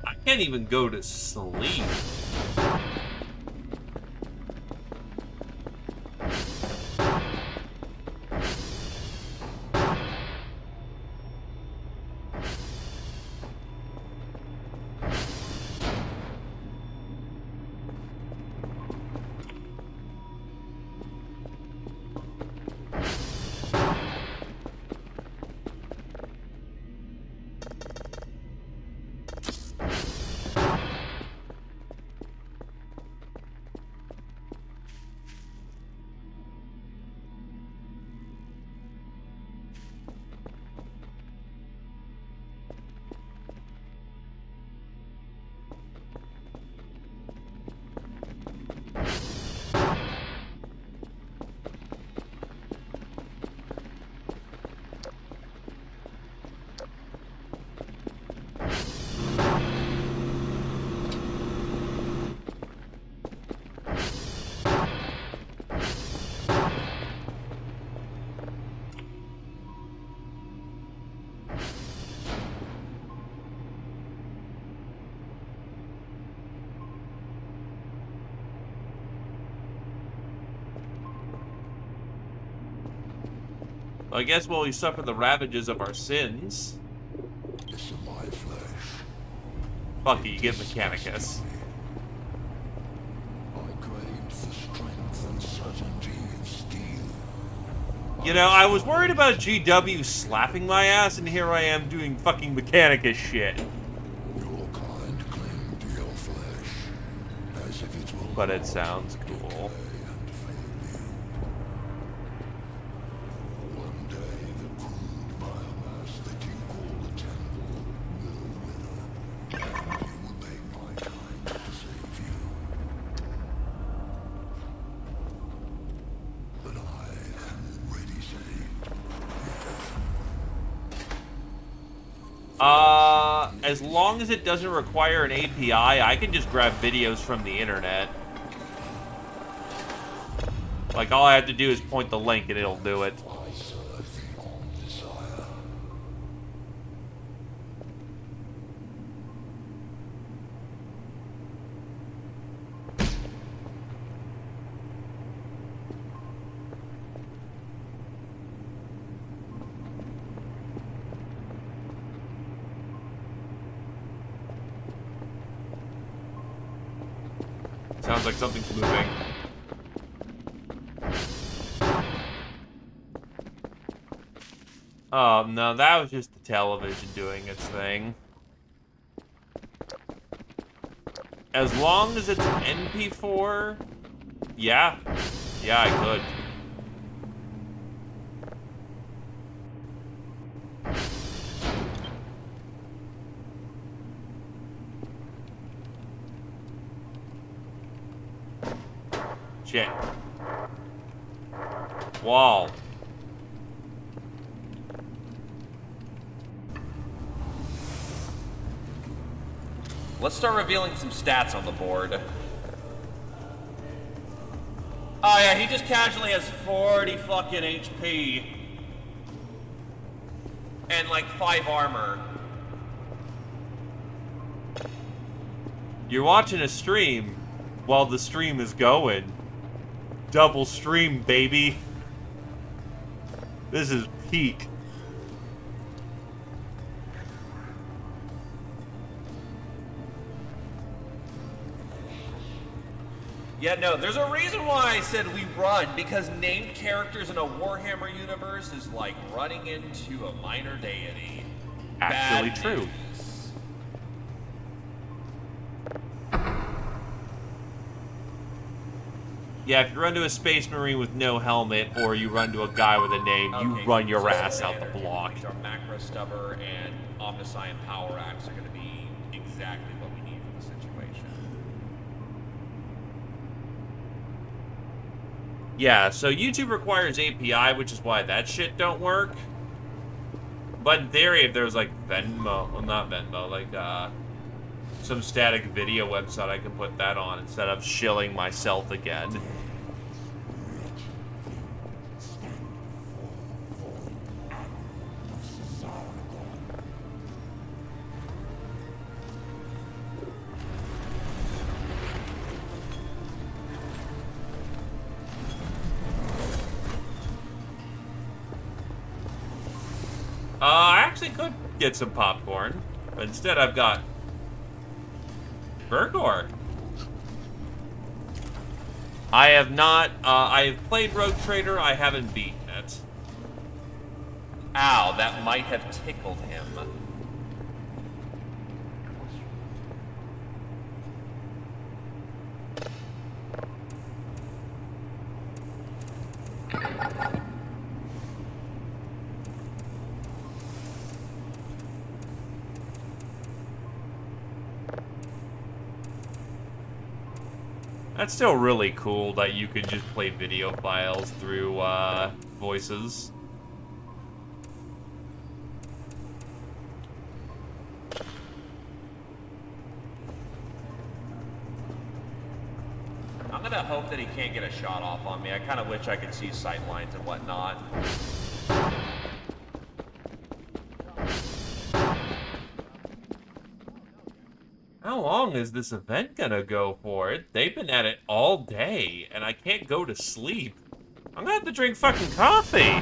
I can't even go to sleep. Well, I guess while we suffer the ravages of our sins. This is my flesh. Fuck it, you get Mechanicus. I crave the strength and certainty of steel. You know, I was worried about GW slapping my ass, and here I am doing fucking Mechanicus shit. Your kind cling to your flesh, as if it will But it sounds cool. decay and fail you. One day the crude biomass that you call the temple will wither, and you will beg my kind to save you. But I am already saved. As long as it doesn't require an API, I can just grab videos from the internet. Like, all I have to do is point the link and it'll do it. I serve the on desire. Sounds like something's moving. Oh, no, that was just the television doing its thing. As long as it's an NP4, yeah. Yeah, I could. Shit. Wall. Let's start revealing some stats on the board. Oh yeah, he just casually has 40 fucking HP. And like 5 armor. You're watching a stream while the stream is going. Double stream, baby. This is peak. Yeah, no, there's a reason why I said we run, because named characters in a Warhammer universe is like running into a minor deity. Actually Bad true. news. Yeah, if you run to a space marine with no helmet, or you run to a guy with a name, you Okay, run your so ass out the energy, block. which Our macro stubber and Omniscient Power Axe are going to be exactly what we need for the situation. Yeah, so YouTube requires API, which is why that shit don't work. But in theory, if there's like Venmo, well not Venmo, like some static video website, I can put that on instead of shilling myself again. I actually could get some popcorn, but instead I've got Burgor. I have not, I've played Rogue Trader, I haven't beaten it. Ow, that might have tickled him. That's still really cool that you could just play video files through, voices. I'm gonna hope that he can't get a shot off on me. I kind of wish I could see sight lines and whatnot. How long is this event gonna go for? They've been at it all day, and I can't go to sleep. I'm gonna have to drink fucking coffee.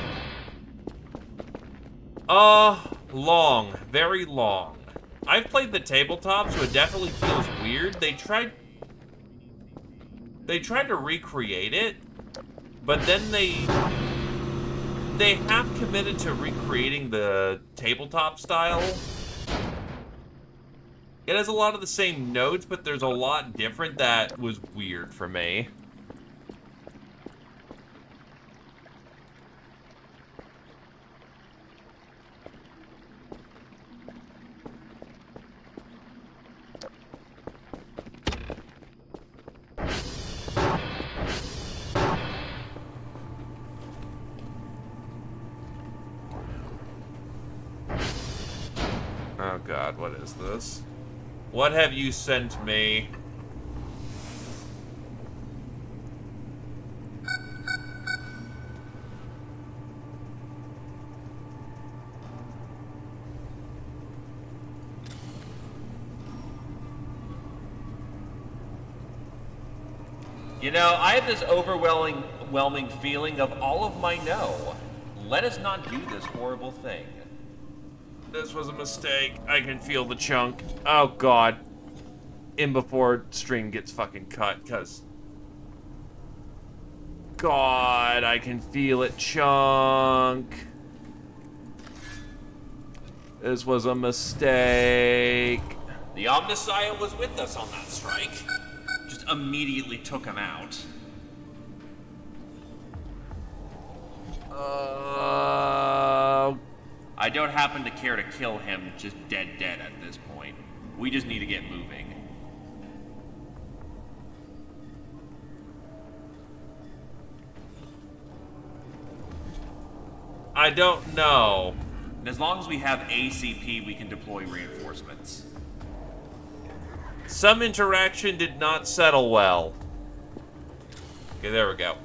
Long. Very long. I've played the tabletop, so it definitely feels weird. They tried to recreate it, but then they have committed to recreating the tabletop style. It has a lot of the same notes, but there's a lot different that was weird for me. Oh god, what is this? What have you sent me? You know, I have this overwhelming feeling of all of my no. Let us not do this horrible thing. This was a mistake. I can feel the chunk. Oh god. In before stream gets fucking cut, cause... God, I can feel it chunk. This was a mistake. The Omniscient was with us on that strike. Just immediately took him out. I don't happen to care to kill him just dead at this point. We just need to get moving. I don't know. And as long as we have ACP, we can deploy reinforcements. Some interaction did not settle well. Okay, there we go.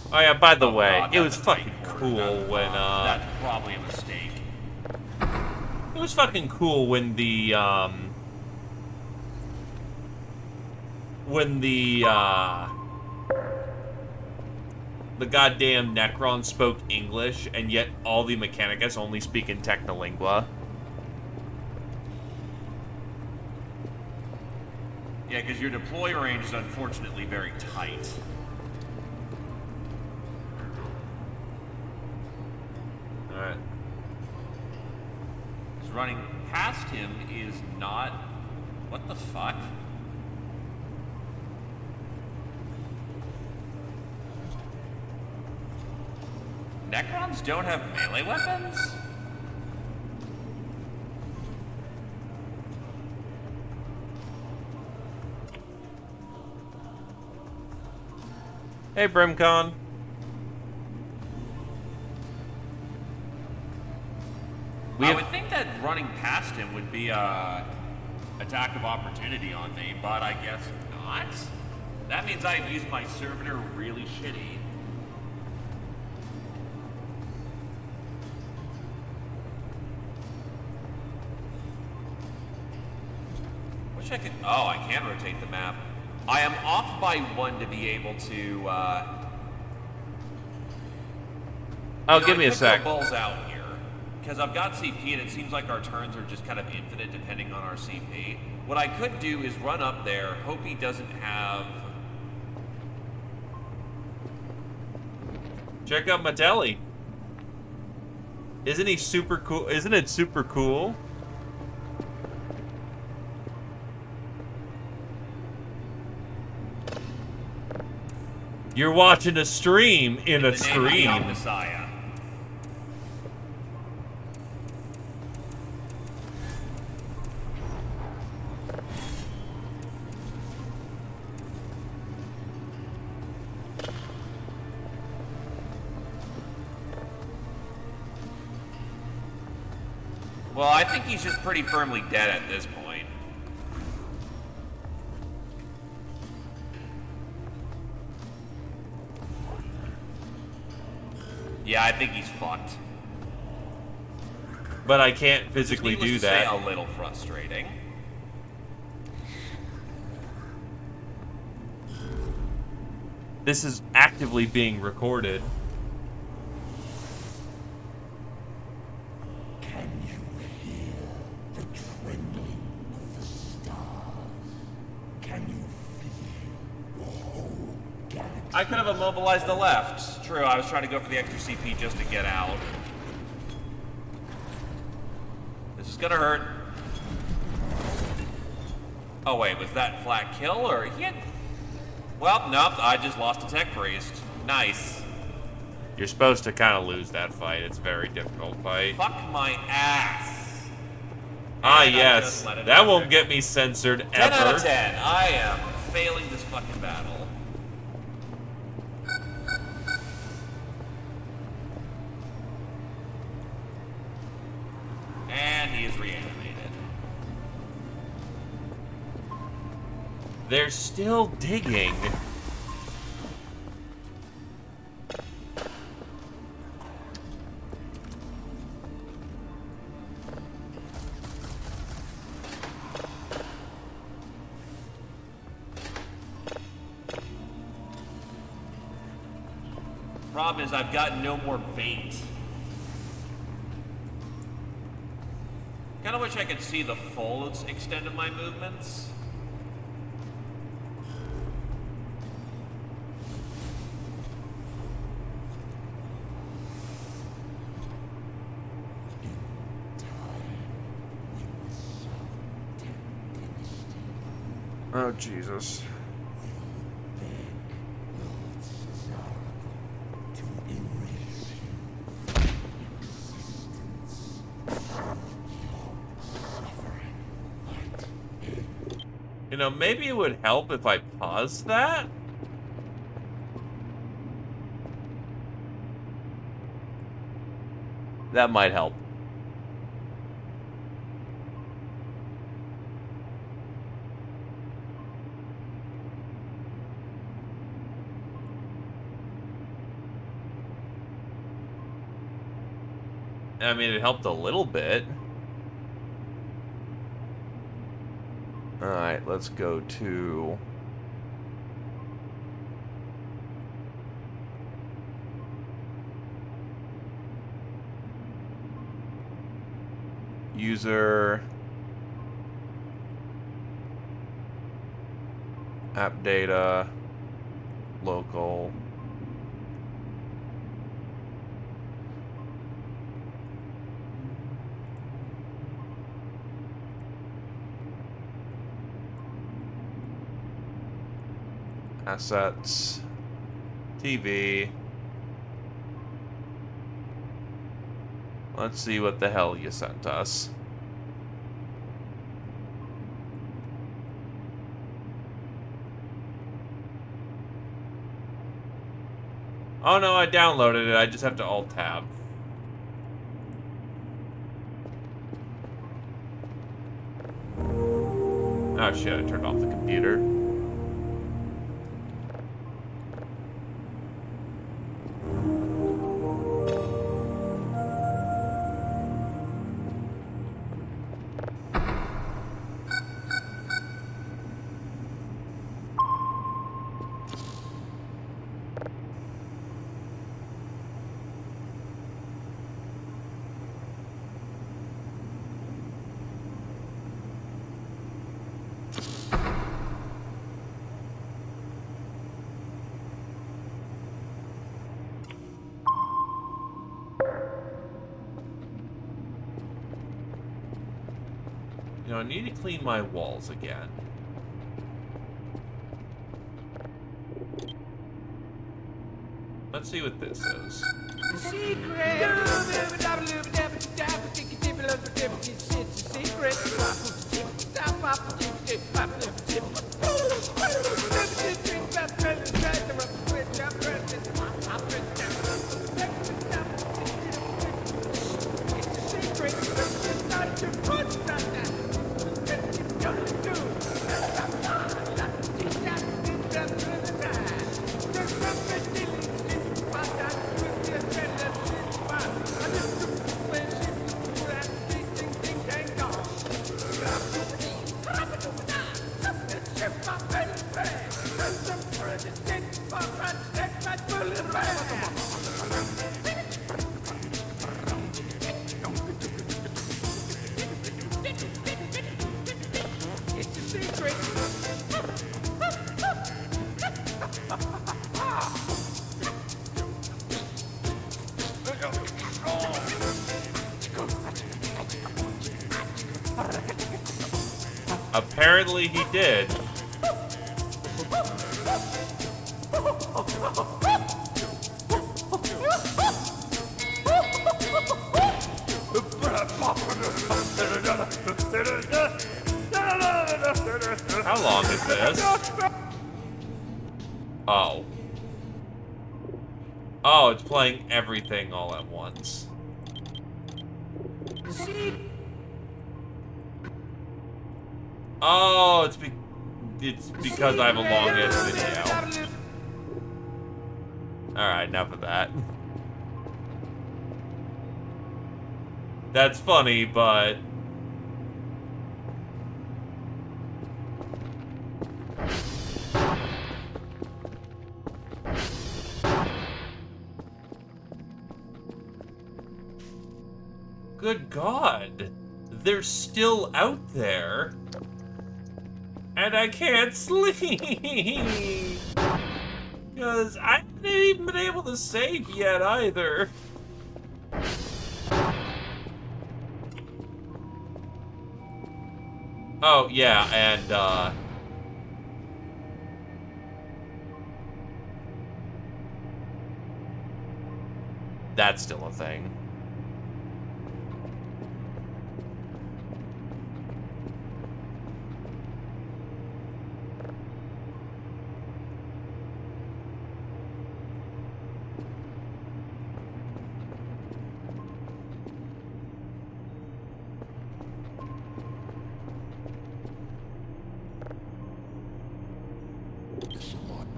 Oh yeah, by the way, God, it was that's a fucking fake word. cool when, That's probably a mistake. it was fucking cool when the goddamn Necron spoke English, and yet all the Mechanicus only speak in Technolingua. Yeah, because your deploy range is unfortunately very tight. Alright. Because running past him is not... What the fuck? Necrons don't have melee weapons? Hey, Brimcon. I would think that running past him would be a attack of opportunity on me, but I guess not. That means I've used my servitor really shitty. Wish I could... Oh, I can rotate the map. I am off by 1 to be able to, Oh, give me a sec. Balls out here, because I've got CP and it seems like our turns are just kind of infinite depending on our CP. What I could do is run up there, hope he doesn't have... Check out Matelli. Isn't he super cool? Isn't it super cool? You're watching a stream in a the name of the stream. Messiah. Well, I think he's just pretty firmly dead at this point. Yeah, I think he's fucked. But I can't physically Needless do to say, that. a little frustrating. This is actively being recorded. Can you hear the trembling of the stars? Can you feel the whole galaxy? I could have immobilized the left. True, I was trying to go for the extra CP just to get out. This is gonna hurt. Oh wait, was that flat kill or he had... Well, nope, I just lost a tech priest. Nice. You're supposed to kind of lose that fight. It's a very difficult fight. Fuck my ass. Ah, And I yes. just let it That happen. won't get me censored 10 out of ever. 10. I am failing this fucking battle. And he is reanimated. They're still digging. Problem is, I've got no more bait. Kind of wish I could see the full extent of my movements. Oh, Jesus. You know, maybe it would help if I paused that? That might help. I mean, it helped a little bit. Alright, let's go to... user... app data... local... assets, TV. Let's see what the hell you sent us. Oh no, I downloaded it. I just have to Alt-Tab. Oh shit, I turned off the computer. You know, I need to clean my walls again. Let's see what this is. Apparently he did. How long is this? Oh. Oh, it's playing everything all at once. Oh, it's because I have a long-ass video. Alright, enough of that. That's funny, but... Good God. they're still out there. And I can't sleep. Because I haven't even been able to save yet either. Oh, yeah, and, that's still a thing.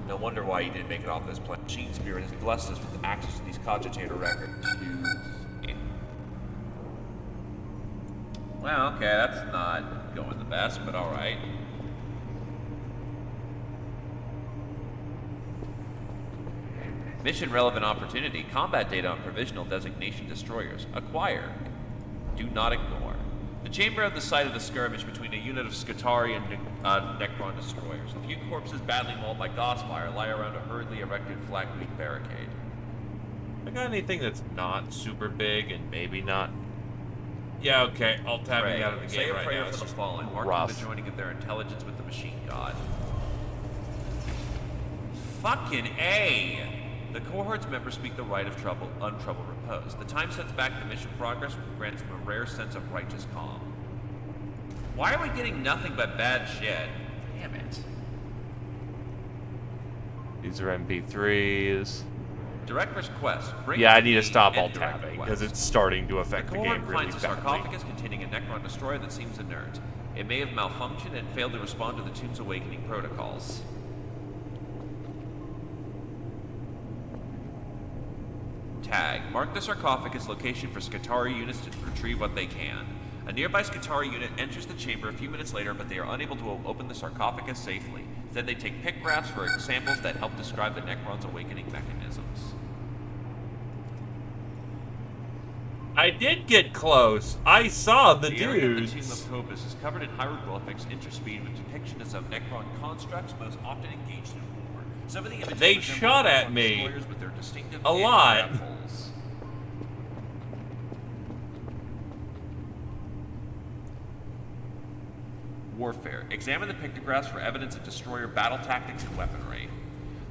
No wonder why he didn't make it off this planet. Machine Spirit has blessed us with access to these cogitator records. Well, okay, that's not going the best, but alright. Mission relevant opportunity. Combat data on provisional designation destroyers. Acquire. Do not ignore. The chamber at the site of the skirmish between a unit of Skitarii and Necron destroyers. A few corpses badly mauled by Gauss fire lie around a hurriedly erected flag wheat barricade. I got anything that's not super big and maybe not... Yeah, okay, I'll tap it out of the game Say a right prayer now. for the fallen, marking the joining of their intelligence with the machine god. Fucking A! The cohort's members speak the right of untroubled repose. The time sets back the mission progress and grants them a rare sense of righteous calm. Why are we getting nothing but bad shit? Damn it. These are MP3s. Director's quest. Yeah, I need to stop all tapping, because it's starting to affect the game cohort really finds a badly. sarcophagus containing a Necron destroyer that seems inert. It may have malfunctioned and failed to respond to the tomb's awakening protocols. Tag. Mark the sarcophagus location for Skitarii units to retrieve what they can. A nearby Skitarii unit enters the chamber a few minutes later, but they are unable to open the sarcophagus safely. Instead, they take pictographs for examples that help describe the Necron's awakening mechanisms. I did get close. I saw the area of the dudes. tomb of Cobus is covered in hieroglyphics interspeed with depictions of Necron constructs most often engaged in war. Some of the images They resemble shot at Necron me destroyers with their distinctive a lot. anti-grav holes. Warfare. Examine the pictographs for evidence of destroyer battle tactics and weaponry.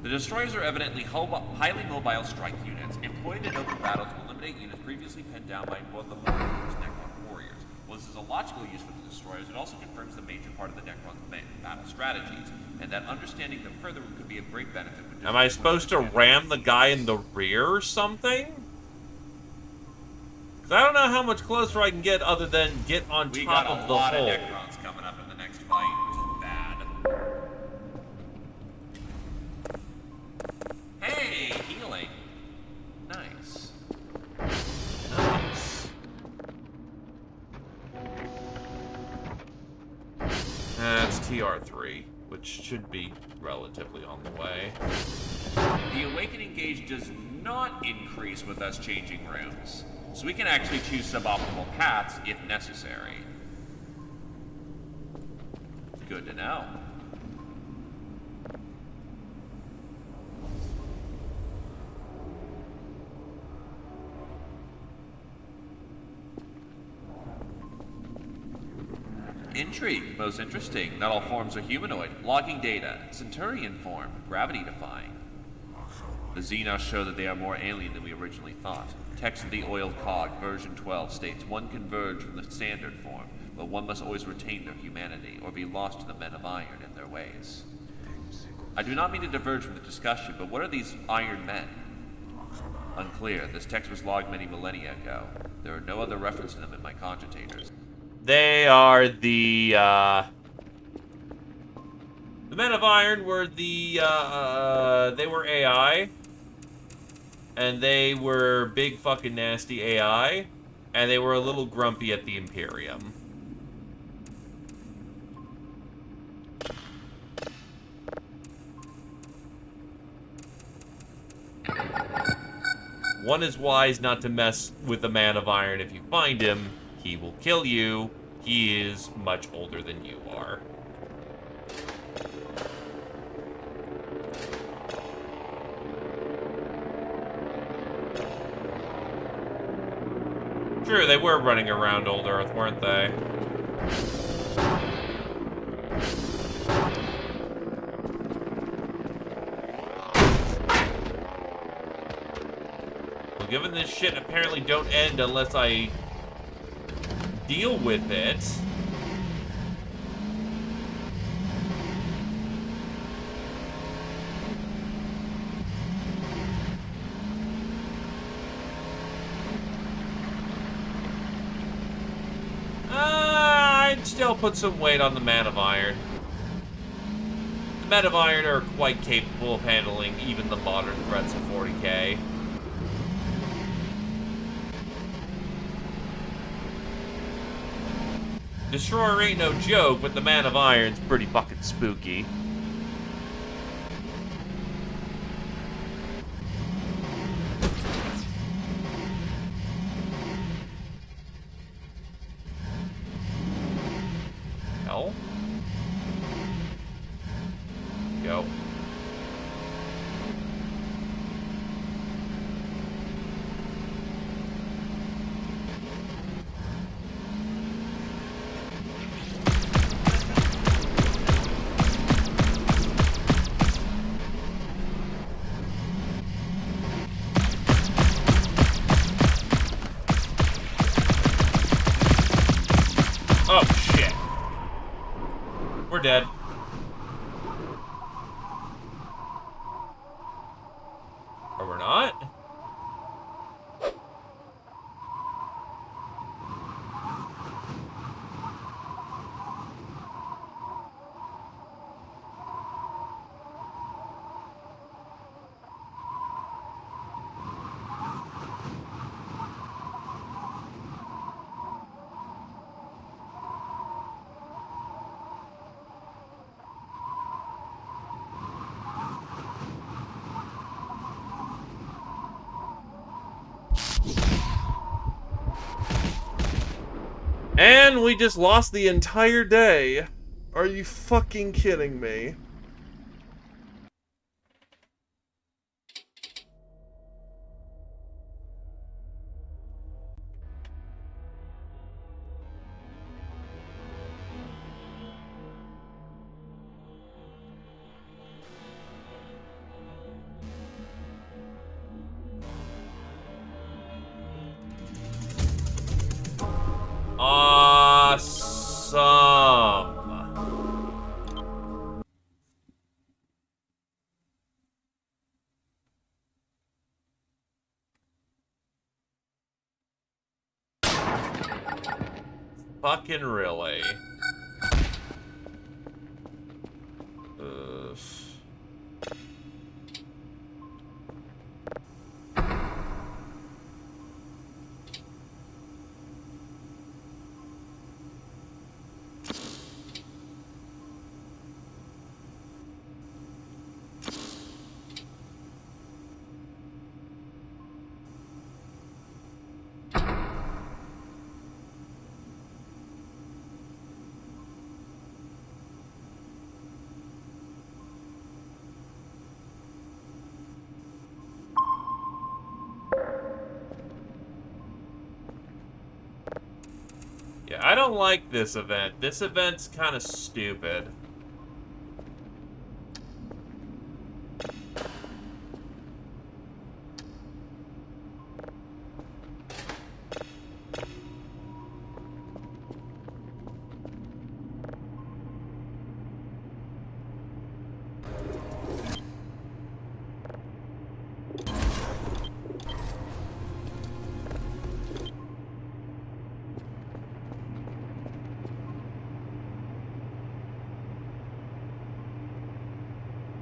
The destroyers are evidently highly mobile strike units. Employed in open battles will eliminate units previously pinned down by both the Necron warriors. While this is a logical use for the destroyers, it also confirms the major part of the Necron's battle strategies, and that understanding them further could be of great benefit. Am I supposed to ram the guy in the rear or something? Because I don't know how much closer I can get other than get on top of the lot hole. of Necrons coming up in the next fight, which is bad. Hey, healing. Nice. Nice. That's TR3, which should be relatively on the way. The awakening gauge does not increase with us changing rooms, so we can actually choose suboptimal paths if necessary. Good to know. Intrigue. Most interesting. Not all forms are humanoid. Logging data. Centurion form. Gravity defying. The Xenos show that they are more alien than we originally thought. Text of the oiled cog, version 12, states, one converge from the standard form, but one must always retain their humanity, or be lost to the men of iron and their ways. I do not mean to diverge from the discussion, but what are these iron men? Unclear. This text was logged many millennia ago. There are no other reference to them in my cogitators. They are the Men of Iron were they were AI. And they were big fucking nasty AI. And they were a little grumpy at the Imperium. One is wise not to mess with the Man of Iron. If you find him, he will kill you. He is much older than you are. Sure, they were running around Old Earth, weren't they? Well, given this shit apparently don't end unless I deal with it. I'd still put some weight on the Man of Iron. The Men of Iron are quite capable of handling even the modern threats of 40k. Destroyer ain't no joke, but the Man of Iron's pretty fucking spooky. Hell? Go. Oh, shit. We're dead. Or we're not? And we just lost the entire day. Are you fucking kidding me? Awesome. Fucking really. Ugh. Yeah, I don't like this event. This event's kind of stupid.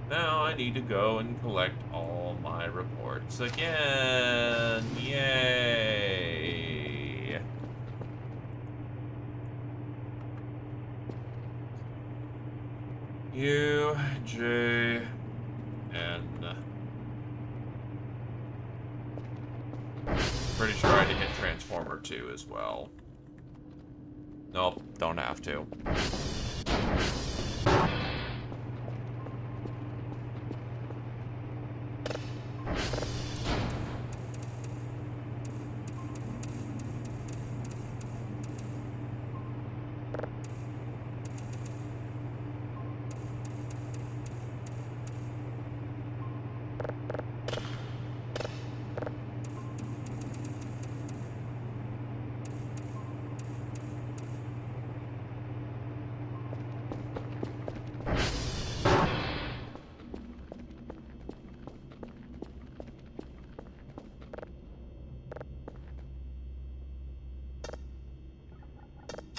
Now I need to go and collect all my reports again. Yay. U, J, N. Pretty sure I had to hit Transformer 2 as well. Nope, don't have to.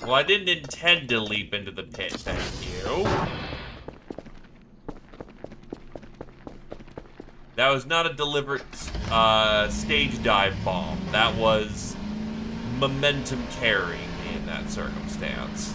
Well, I didn't intend to leap into the pit, thank you. That was not a deliberate stage dive bomb. That was momentum carrying me in that circumstance.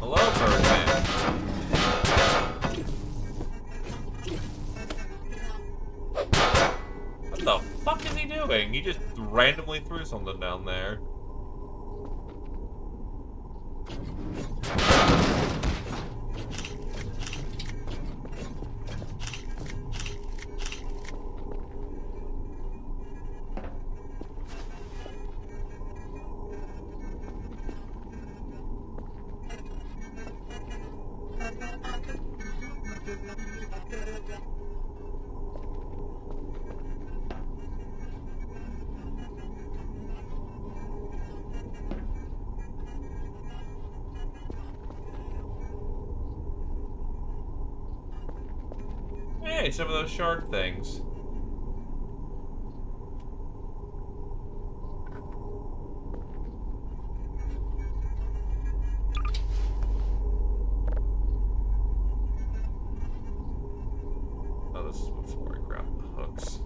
Hello, Birdman. What the fuck is he doing? He just randomly threw something down there. Hey, some of those shark things. Oh, this is before I grab the hooks.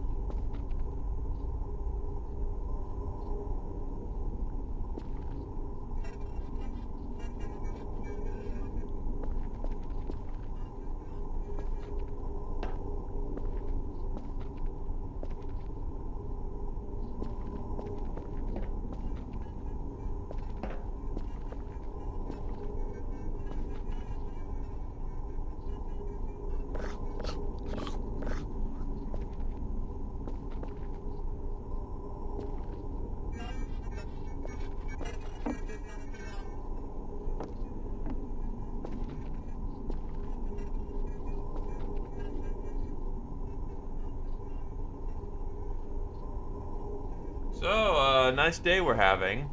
So, nice day we're having.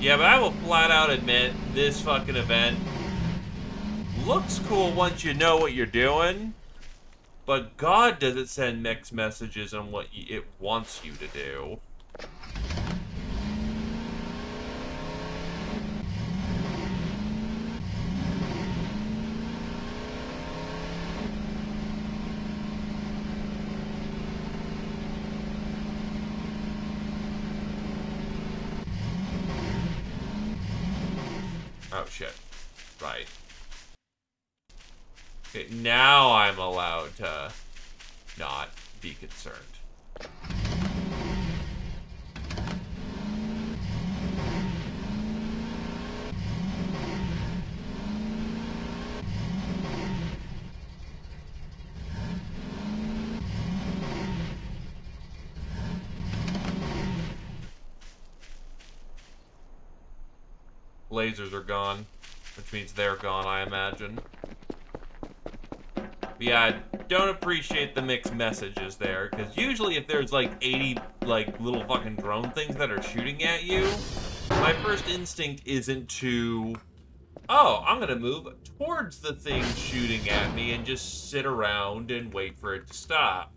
Yeah, but I will flat out admit, this fucking event looks cool once you know what you're doing, but God does it send mixed messages on what it wants you to do. Oh shit. Right. Okay, now I'm allowed to not be concerned. lasers are gone. Which means they're gone, I imagine. But yeah, I don't appreciate the mixed messages there, because usually if there's like 80 like little fucking drone things that are shooting at you, my first instinct isn't to, oh, I'm gonna move towards the thing shooting at me and just sit around and wait for it to stop.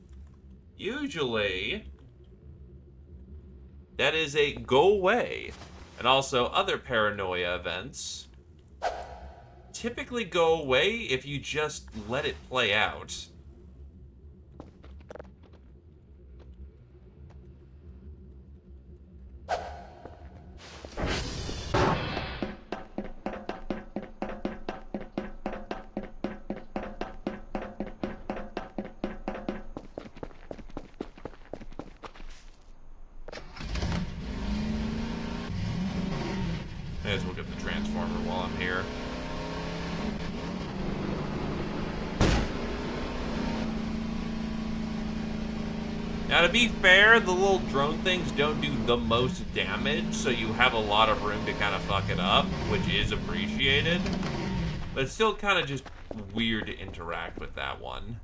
Usually, that is a go away. And also, other paranoia events typically go away if you just let it play out. May as well get the transformer while I'm here. Now, to be fair, the little drone things don't do the most damage, so you have a lot of room to kind of fuck it up, which is appreciated. But it's still kind of just weird to interact with that one.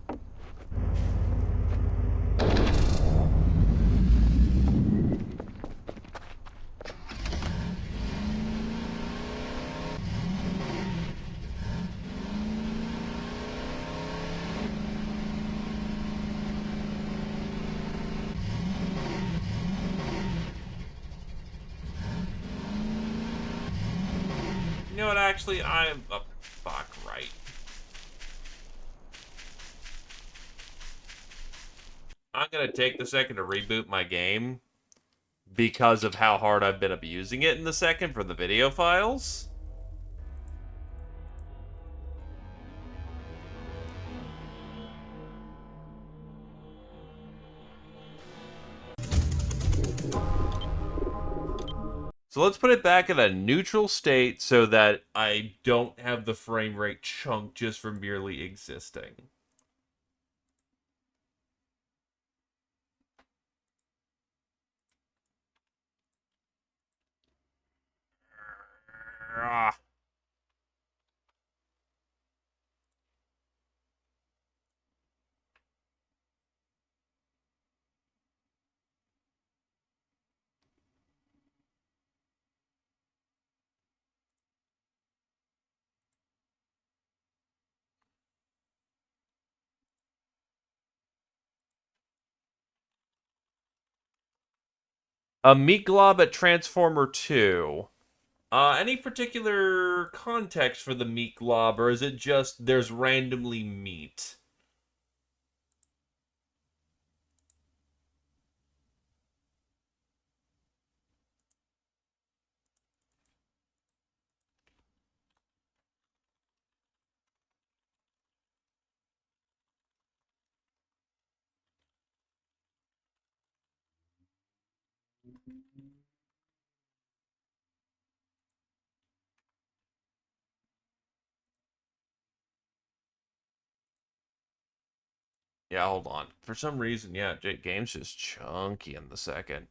You know what, actually, I'm... Oh, fuck, right. I'm gonna take the second to reboot my game because of how hard I've been abusing it in the second for the video files. So let's put it back in a neutral state so that I don't have the frame rate chunk just from merely existing. Ah. A meat glob at Transformer 2. Any particular context for the meat glob, or is it just there's randomly meat? Yeah, hold on. For some reason, yeah, game's just chunky in the second.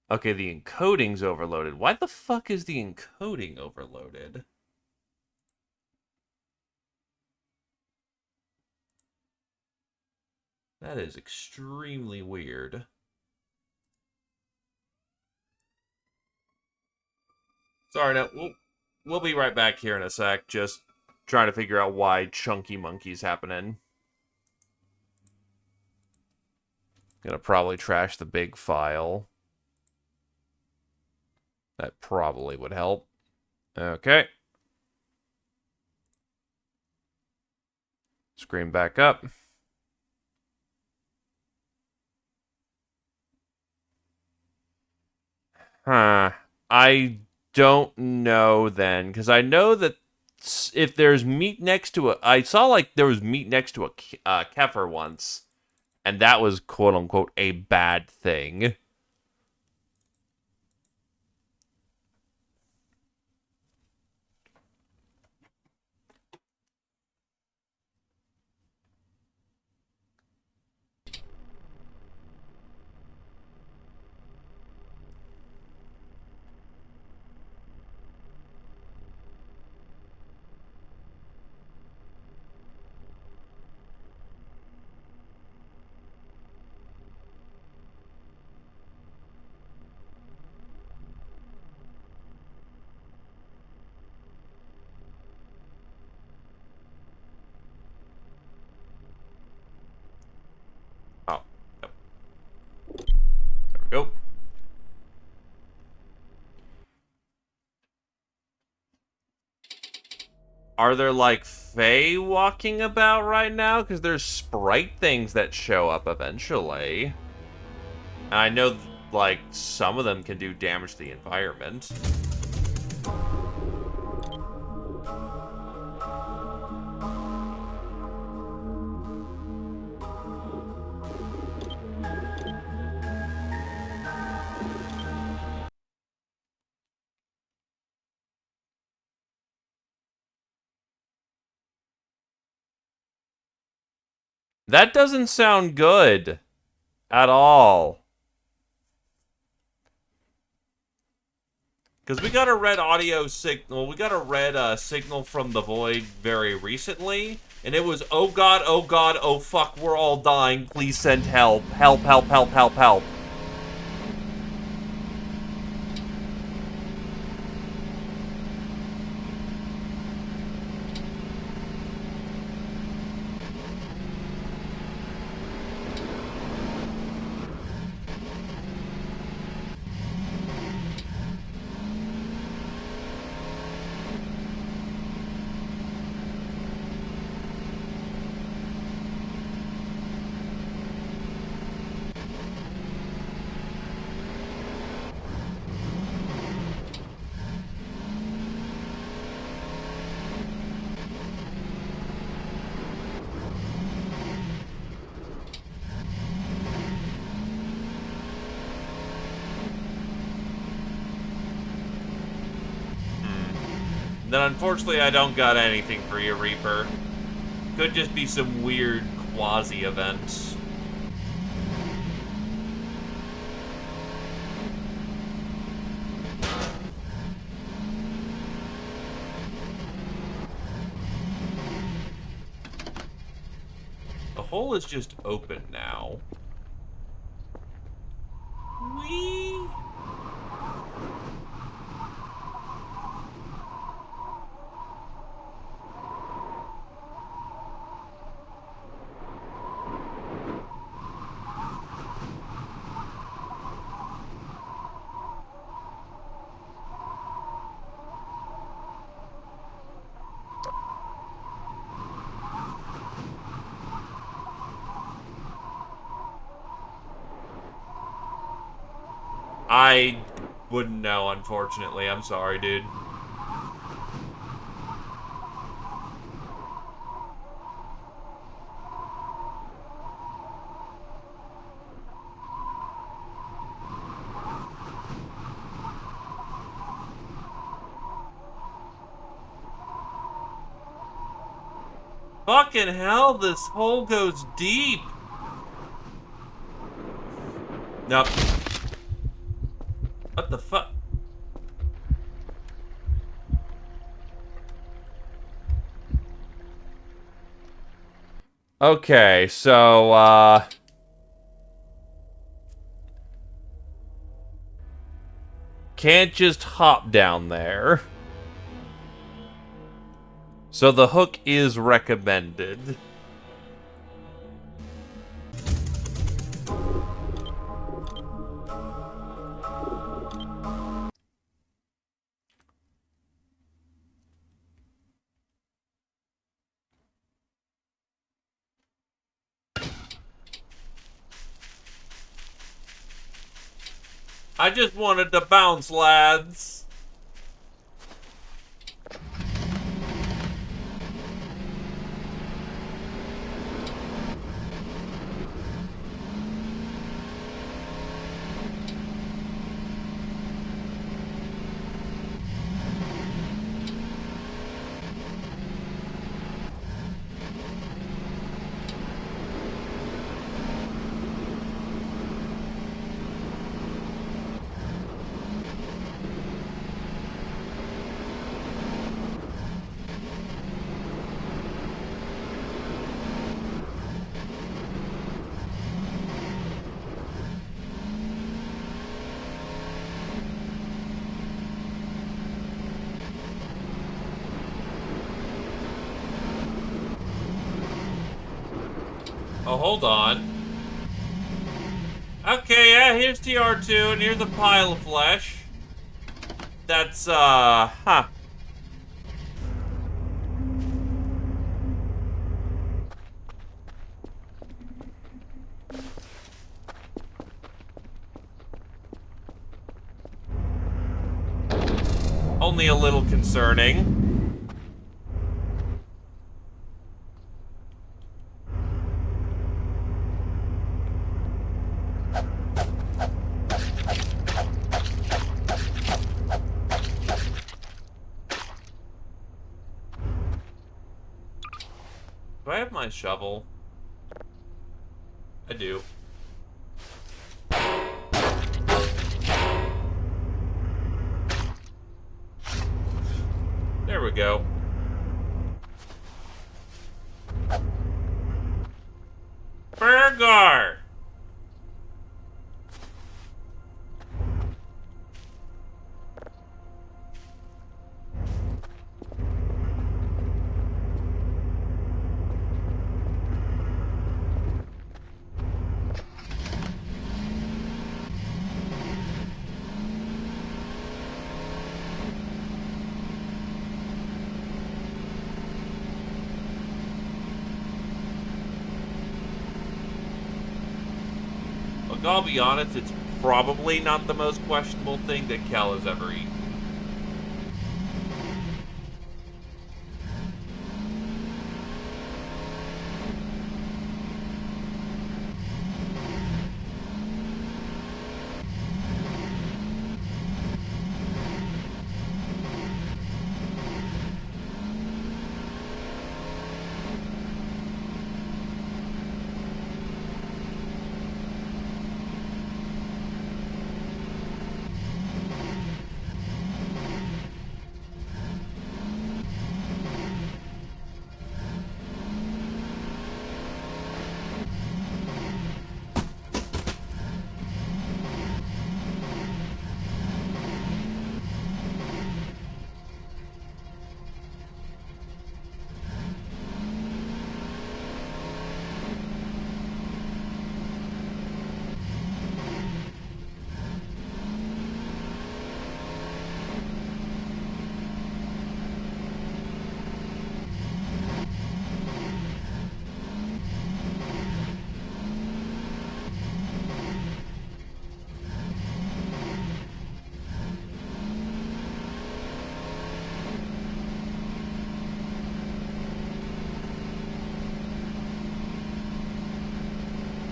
Okay, the encoding's overloaded. Why the fuck is the encoding overloaded? That is extremely weird. Sorry, no, we'll be right back here in a sec. Just trying to figure out why Chunky Monkey's happening. Gonna probably trash the big file. That probably would help. Okay. Screen back up. Huh. I don't know then, because I know that if there's meat next to a... I saw like there was meat next to a kefir once, and that was quote-unquote a bad thing. Are there, like, Fae walking about right now? Because there's sprite things that show up eventually. And I know, like, some of them can do damage to the environment. That doesn't sound good at all. Because we got a red audio signal, we got a red signal from the Void very recently, and it was, oh god, oh fuck, we're all dying, please send help, help, help, help, help, help. Then unfortunately I don't got anything for you, Reaper. Could just be some weird quasi-event. The hole is just open now. Whee! I wouldn't know, unfortunately. I'm sorry, dude. Fucking hell, this hole goes deep. Nope. What the fuck? Okay, so, can't just hop down there. So the hook is recommended. I just wanted to bounce, lads. Oh, hold on. Okay, yeah, here's TR2, and here's a pile of flesh. That's, huh. only a little concerning. Do I have my shovel? I do. There we go. Burger! Look, I'll be honest, it's probably not the most questionable thing that Kel has ever eaten.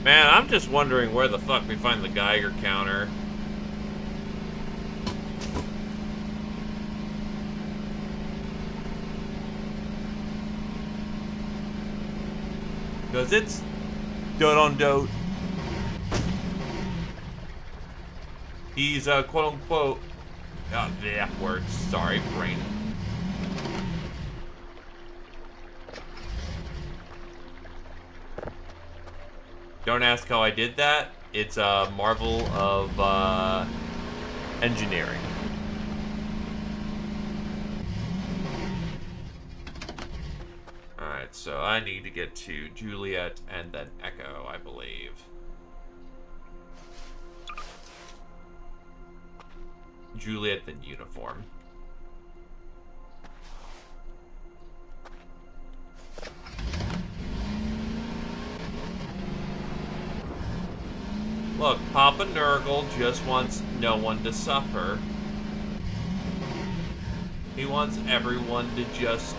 Man, I'm just wondering where the fuck we find the Geiger counter. Because it's dote. He's quote unquote. Oh, yeah, words. Sorry, brain. Don't ask how I did that. It's a marvel of engineering. Alright, so I need to get to Juliet and then Echo, I believe. Juliet, then Uniform. Look, Papa Nurgle just wants no one to suffer. He wants everyone to just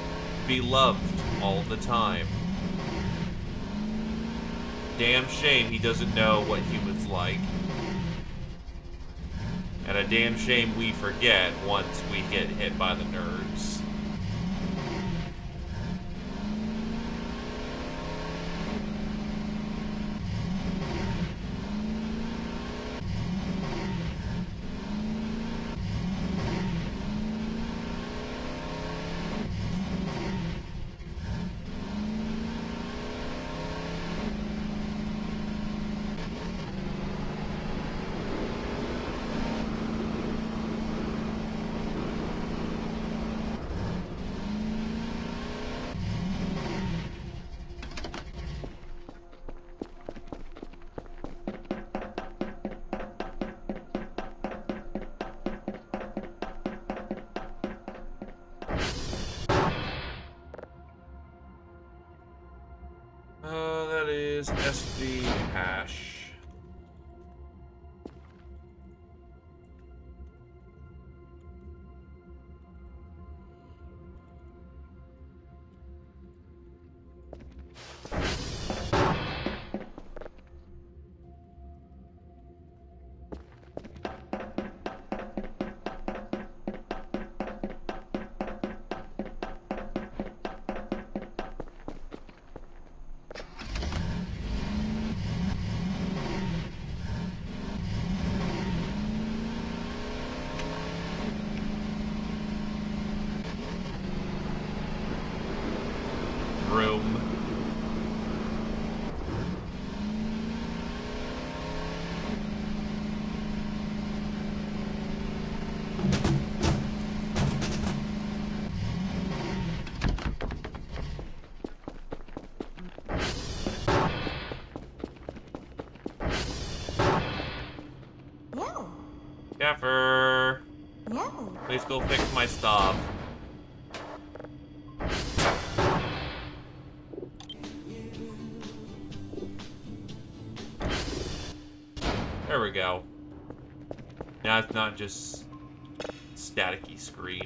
be loved all the time. Damn shame he doesn't know what humans like. And a damn shame we forget once we get hit by the nerds. That is SV hash. Jeffer, No. please go fix my stuff. There we go. Now it's not just staticky screen.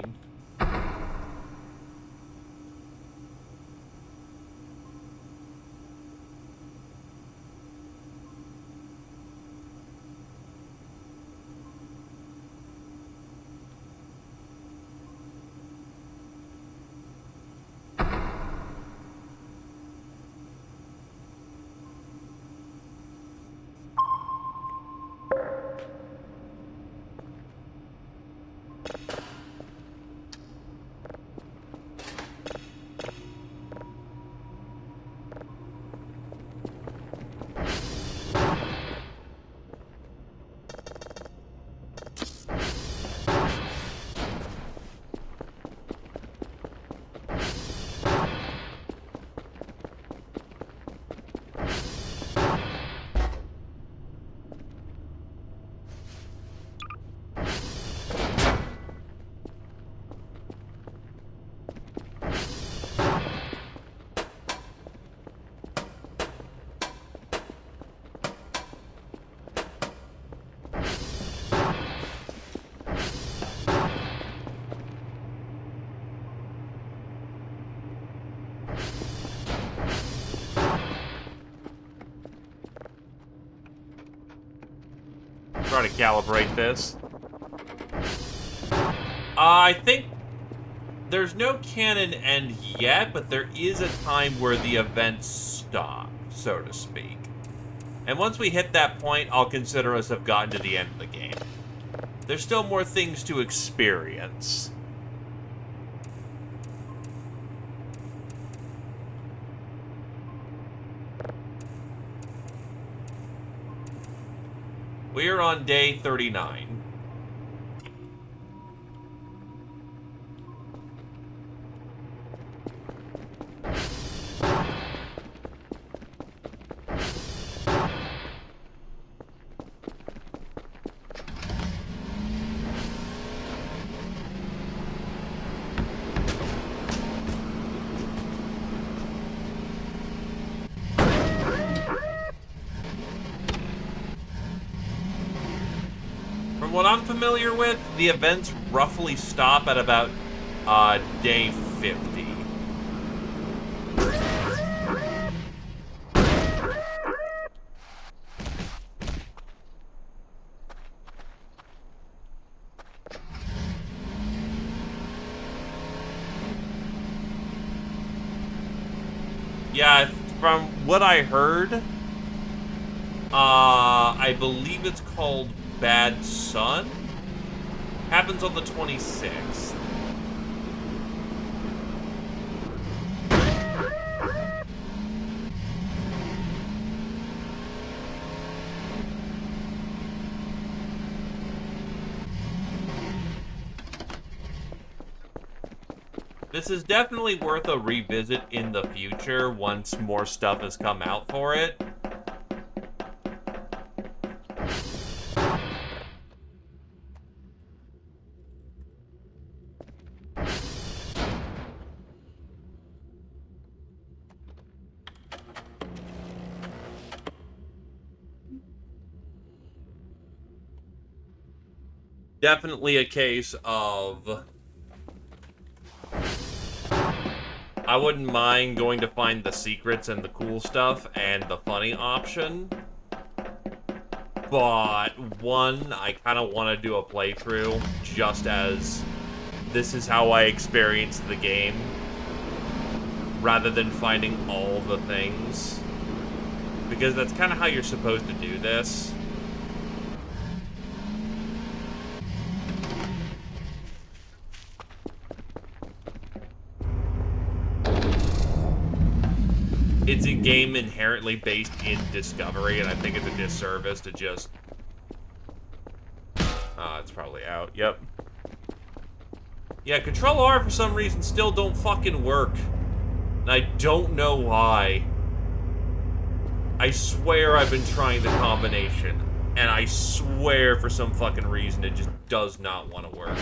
Try to calibrate this. I think there's no canon end yet, but there is a time where the events stop, so to speak. And once we hit that point, I'll consider us have gotten to the end of the game. There's still more things to experience. We are on day 39. From what I'm familiar with, the events roughly stop at about day 50. Yeah, from what I heard, I believe it's called Bad Sun. Happens on the 26th. This is definitely worth a revisit in the future once more stuff has come out for it. Definitely a case of I wouldn't mind going to find the secrets and the cool stuff and the funny option. But one, I kind of want to do a playthrough just as this is how I experienced the game, rather than finding all the things. Because that's kind of how you're supposed to do this. It's a game inherently based in discovery, and I think it's a disservice to just... it's probably out. Yep. Yeah, Control R for some reason still don't fucking work. And I don't know why. I swear I've been trying the combination. And I swear for some fucking reason it just does not want to work.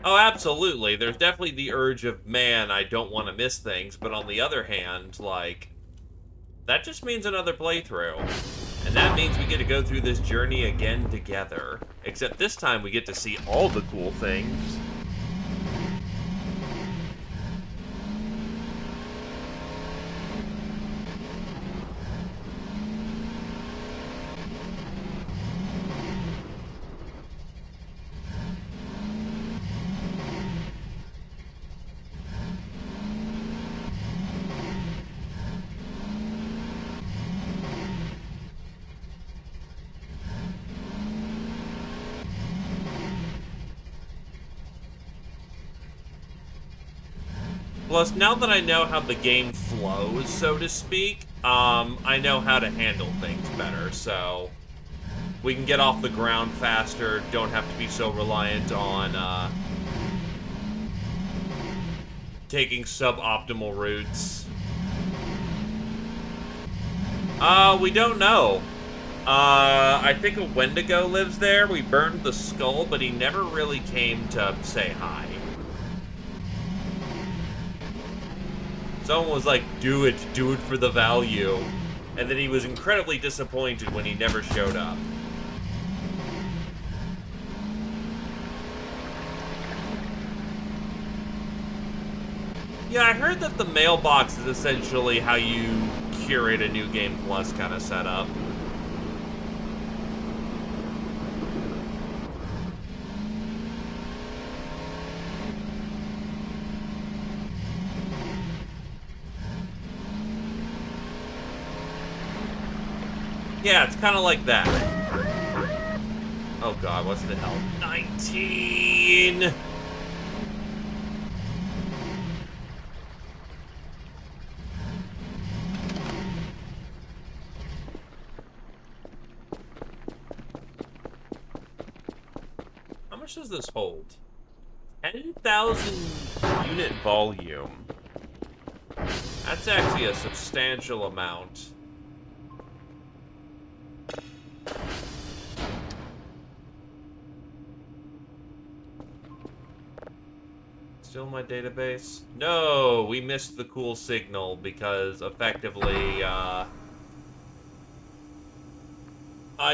Oh, absolutely. There's definitely the urge of, man, I don't want to miss things. But on the other hand, like, that just means another playthrough. And that means we get to go through this journey again together. Except this time we get to see all the cool things. Plus, now that I know how the game flows, so to speak, I know how to handle things better, so we can get off the ground faster, don't have to be so reliant on, taking suboptimal routes. We don't know. I think a Wendigo lives there. We burned the skull, but he never really came to say hi. Someone was like, do it for the value. And then he was incredibly disappointed when he never showed up. Yeah, I heard that the mailbox is essentially how you curate a New Game Plus kind of setup. Yeah, it's kind of like that. Oh god, what's the hell? 19! How much does this hold? 10,000 unit volume. That's actually a substantial amount. Still in my database? No, we missed the cool signal because effectively, I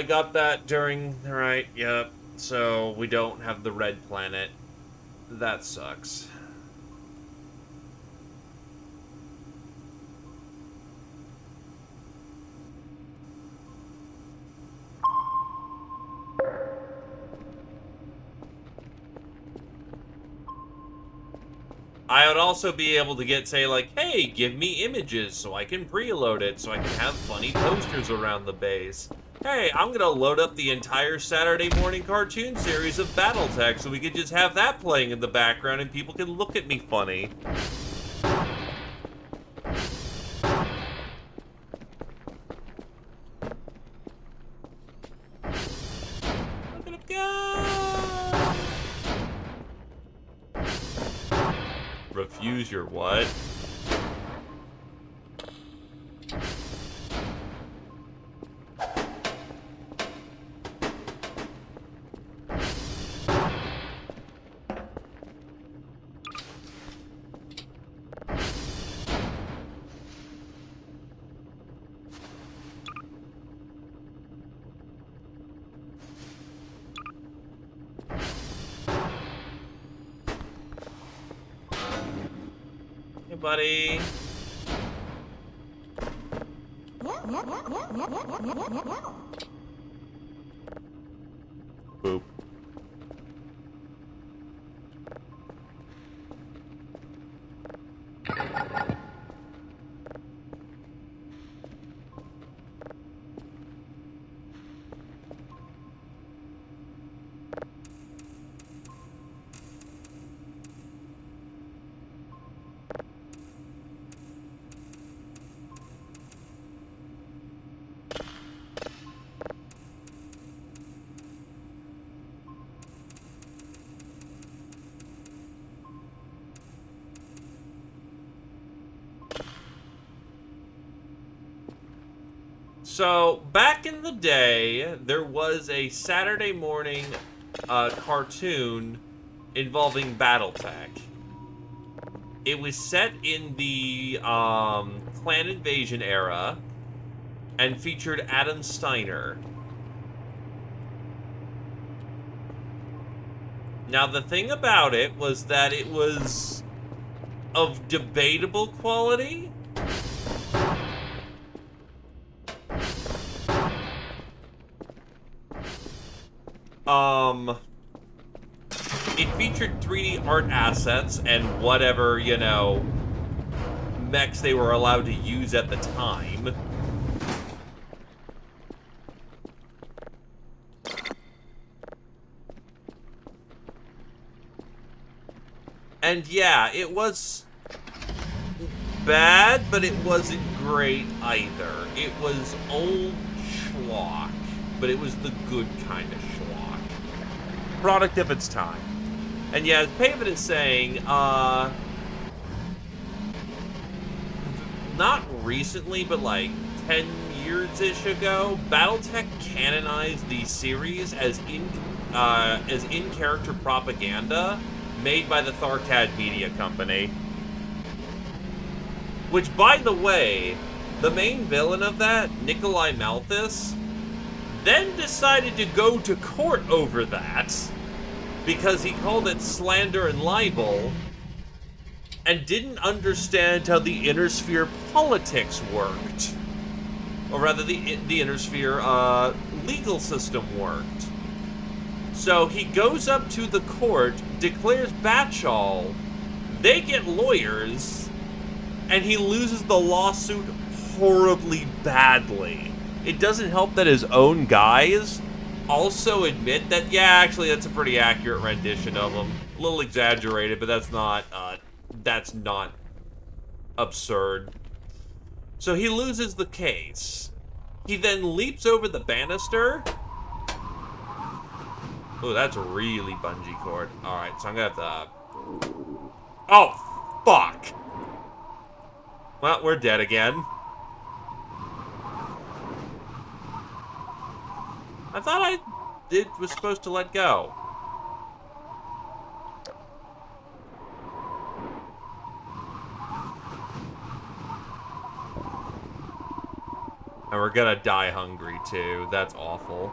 got that during, right, yep. So we don't have the red planet. That sucks. I would also be able to get, say, like, hey, give me images so I can preload it, so I can have funny posters around the base. Hey, I'm gonna load up the entire Saturday morning cartoon series of Battletech so we can just have that playing in the background and people can look at me funny. Look at him go! Refuse your what? Hey, buddy. Boop. So, back in the day, there was a Saturday morning cartoon involving Battletech. It was set in the Clan Invasion era and featured Adam Steiner. Now, the thing about it was that it was of debatable quality. It featured 3D art assets and whatever, you know, mechs they were allowed to use at the time. And yeah, it was bad, but it wasn't great either. It was old schlock, but it was the good kind of schlock. Product of its time. And yeah, as Paven is saying, not recently, but like 10 years-ish ago, Battletech canonized the series as in-character propaganda made by the Tharkad Media Company. Which, by the way, the main villain of that, Nikolai Malthus, then decided to go to court over that because he called it slander and libel and didn't understand how the Inner Sphere politics worked. Or rather, the Inner Sphere legal system worked. So he goes up to the court, declares Batchall, they get lawyers, and he loses the lawsuit horribly badly. It doesn't help that his own guys also admit that, yeah, actually that's a pretty accurate rendition of him. A little exaggerated, but that's not absurd. So he loses the case. He then leaps over the banister. Oh, that's really bungee cord. Alright, so I'm gonna have to... Oh, fuck! Well, we're dead again. I thought it was supposed to let go. And we're gonna die hungry, too. That's awful.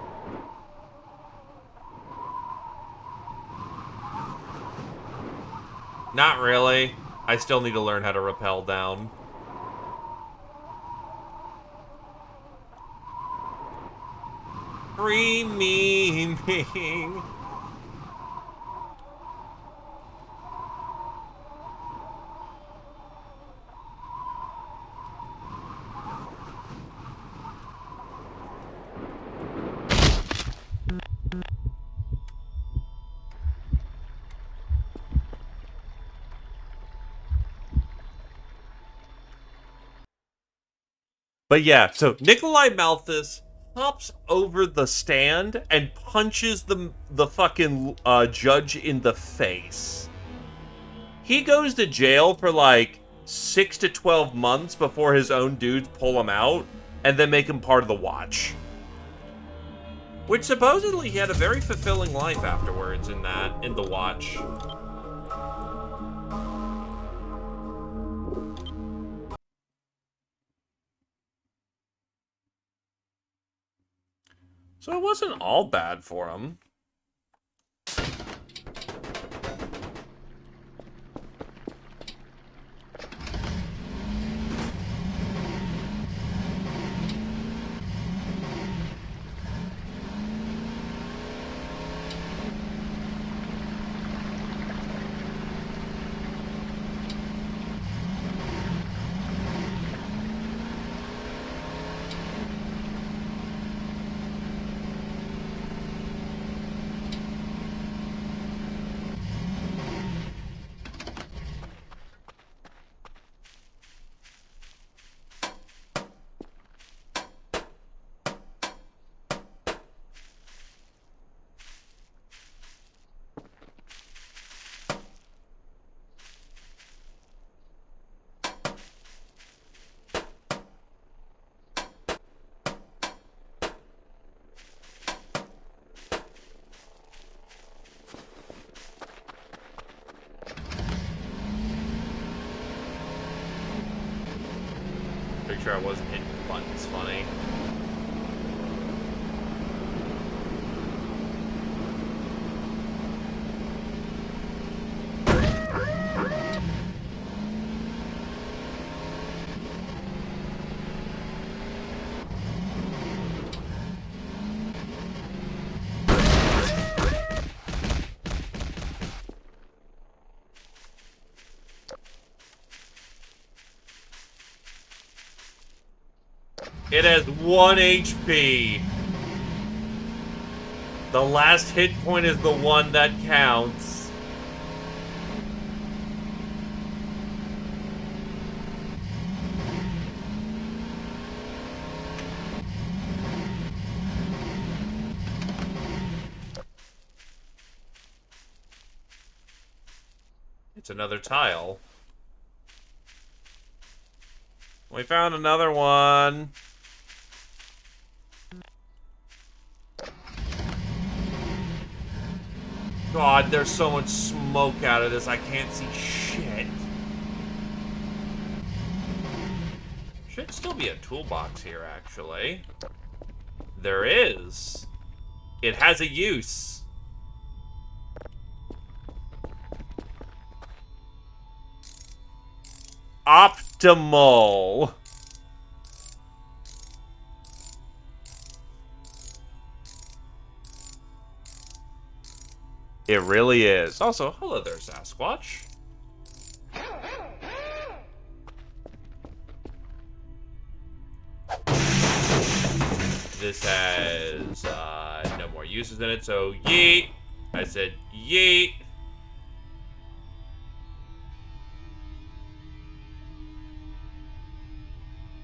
Not really. I still need to learn how to rappel down. Free me, Ming. But yeah, so Nikolai Malthus hops over the stand and punches the fucking judge in the face. He goes to jail for like 6 to 12 months before his own dudes pull him out and then make him part of the Watch. Which supposedly he had a very fulfilling life afterwards in the Watch. So it wasn't all bad for him. sure I wasn't hitting the buttons funny. It has 1 HP. The last hit point is the one that counts. It's another tile. We found another one. God, there's so much smoke out of this, I can't see shit. Should still be a toolbox here, actually. There is. It has a use. Optimal. It really is. Also, hello there, Sasquatch. This has no more uses in it, so yeet. I said yeet.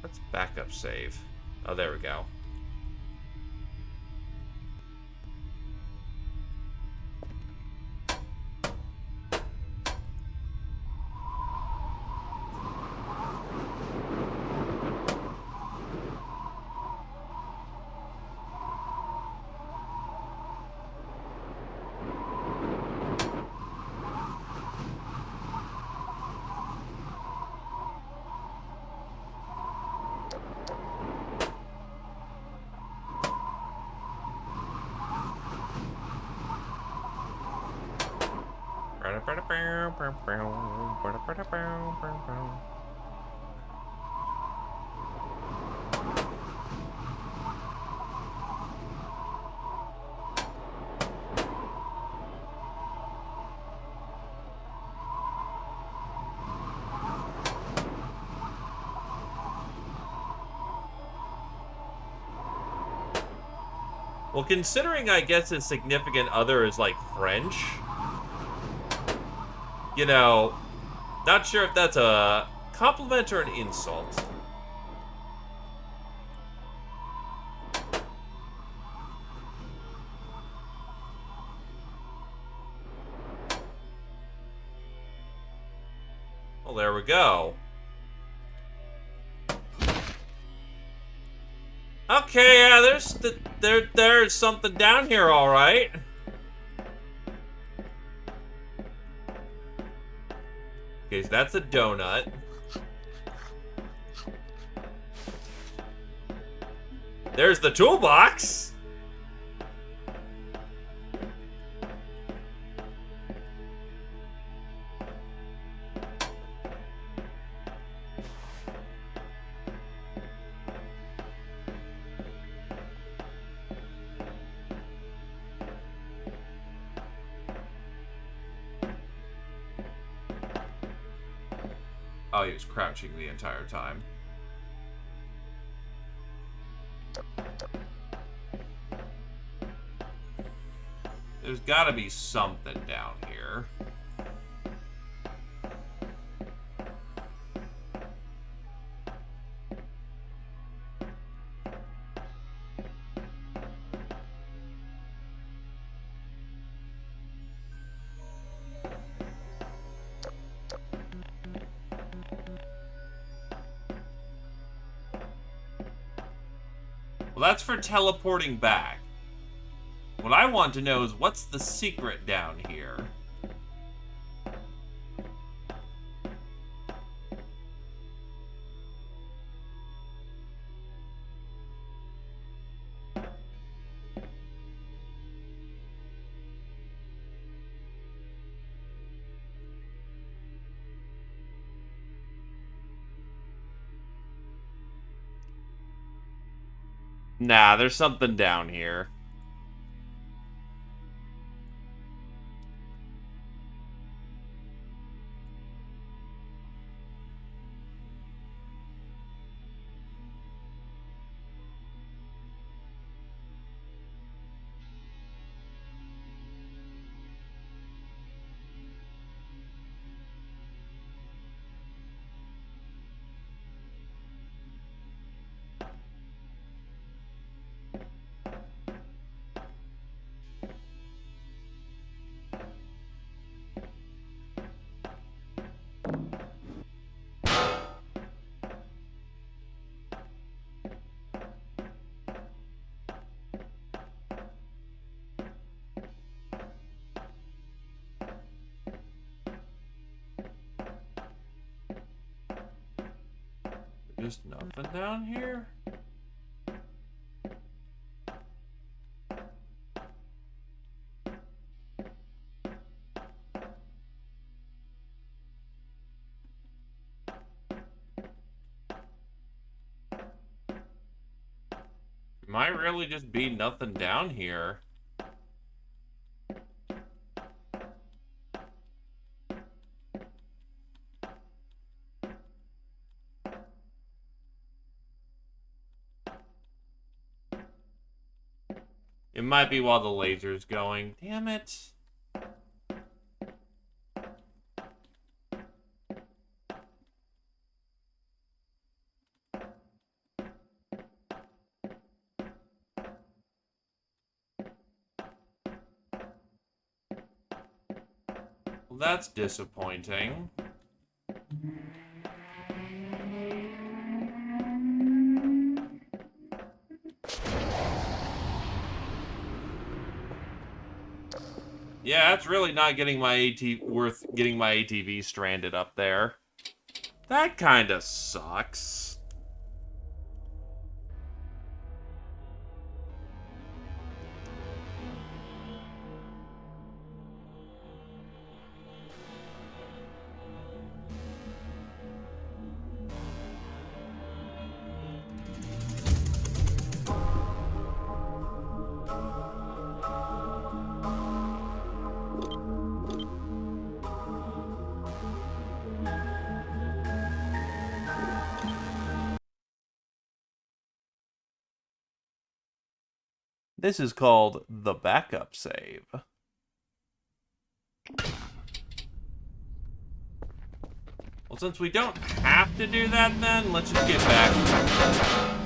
Let's backup save. Oh, there we go. Well, considering I guess his significant other is like French, you know, not sure if that's a compliment or an insult. Well, there we go. Okay, yeah, there's something down here, all right. Okay, so that's a donut. There's the toolbox. Oh, he was crouching the entire time. There's gotta be something down here. Well, that's for teleporting back. What I want to know is what's the secret down here? Nah, there's something down here. Just nothing down here? Might really just be nothing down here. It might be while the laser's going. Damn it. Well, that's disappointing. Yeah, that's really not getting my worth getting my ATV stranded up there. That kind of sucks. This is called the backup save. Well, since we don't have to do that then, let's just get back.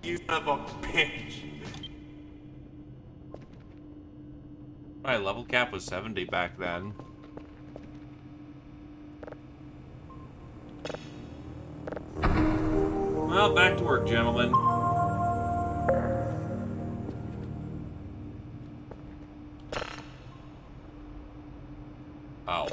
You son of a bitch. My level cap was 70 back then. Well, back to work, gentlemen. Oh.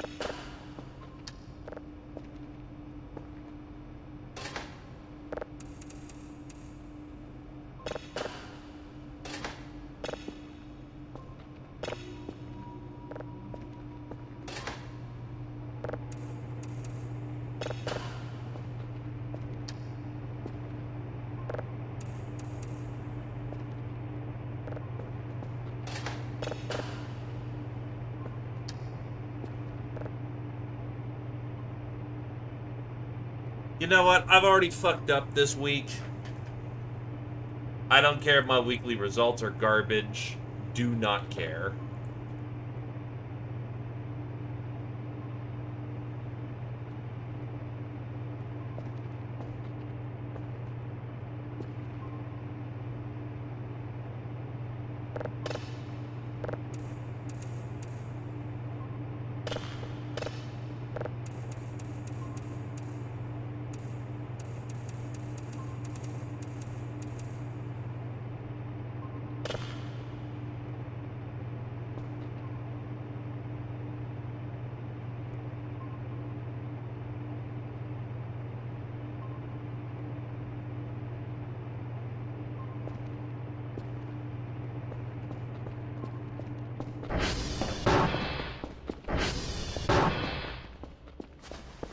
You know what? I've already fucked up this week. I don't care if my weekly results are garbage. Do not care.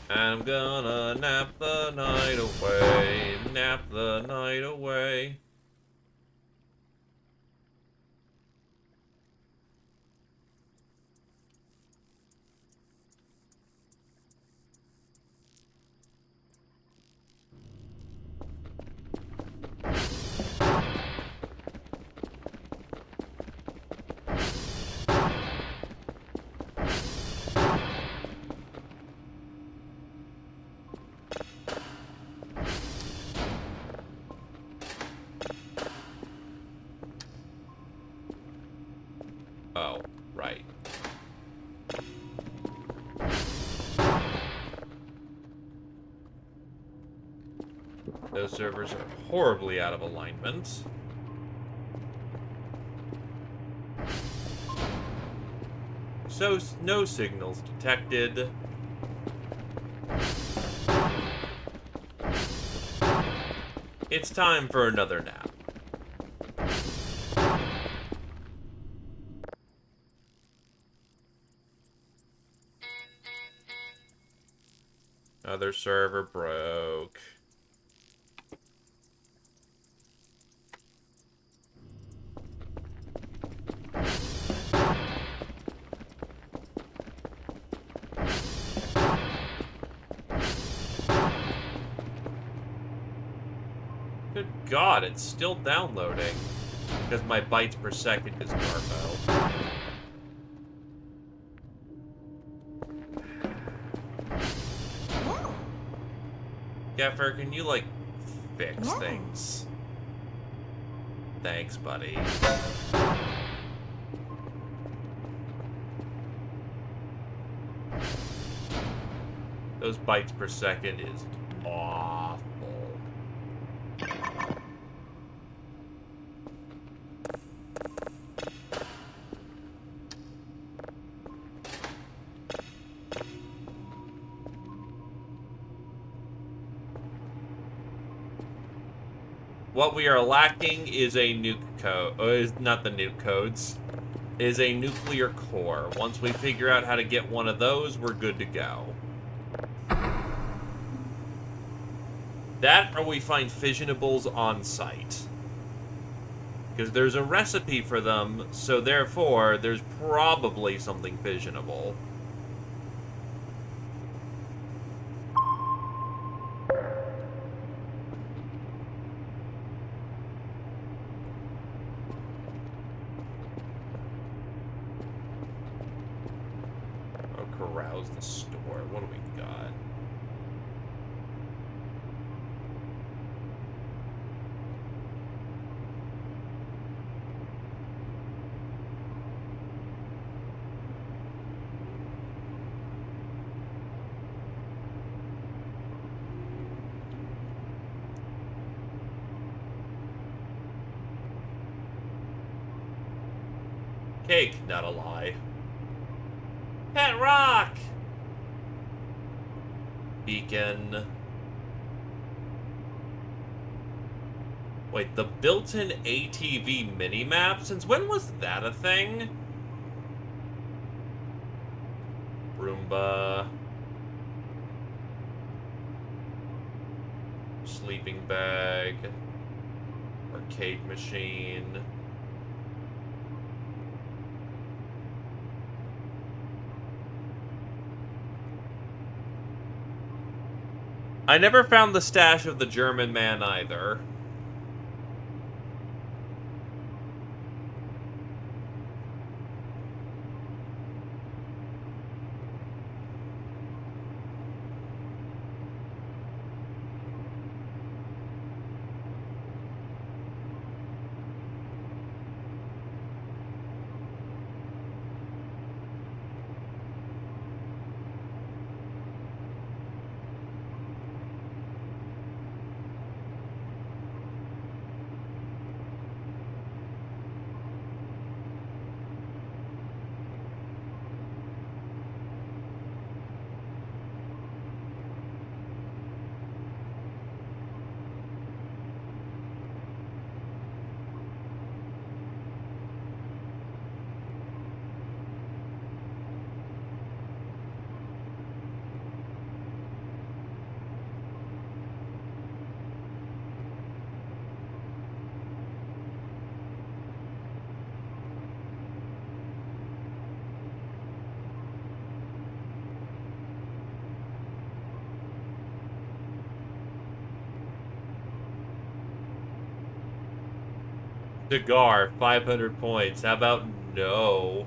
I'm gonna nap the night away, nap the night away. Oh, right. Those servers are horribly out of alignment. So, no signals detected. It's time for another nap. Other server broke. Good God, it's still downloading. Because my bytes per second is Garbo. Yeah. Gaffer, can you, like, fix Yeah. things? Thanks, buddy. Those bytes per second is awful. What we are lacking is a nuke code. Is not the nuke codes. Is a nuclear core. Once we figure out how to get one of those, we're good to go. That or we find fissionables on site. Because there's a recipe for them, so therefore, there's probably something fissionable. Oh, carouse the store. What do we got? Cake, not a lie. Pet rock! Beacon. Wait, the built-in ATV minimap? Since when was that a thing? Roomba. sleeping bag. Arcade machine. I never found the stash of the German man either. Cigar, 500 points. How about no?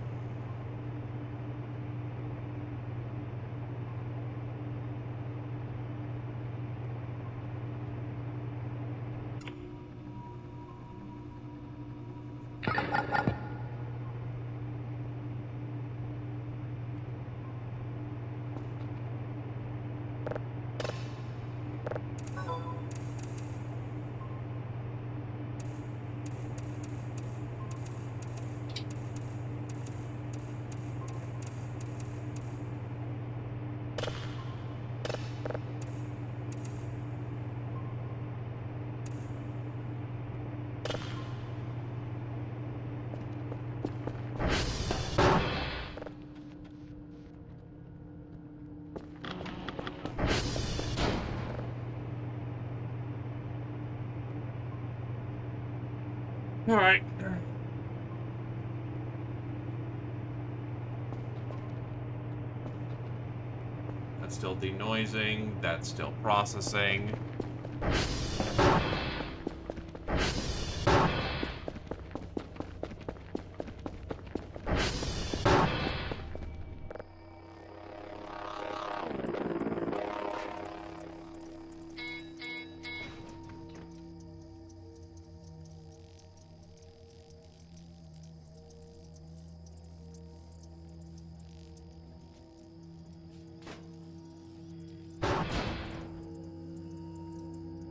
Alright. That's still denoising. That's still processing.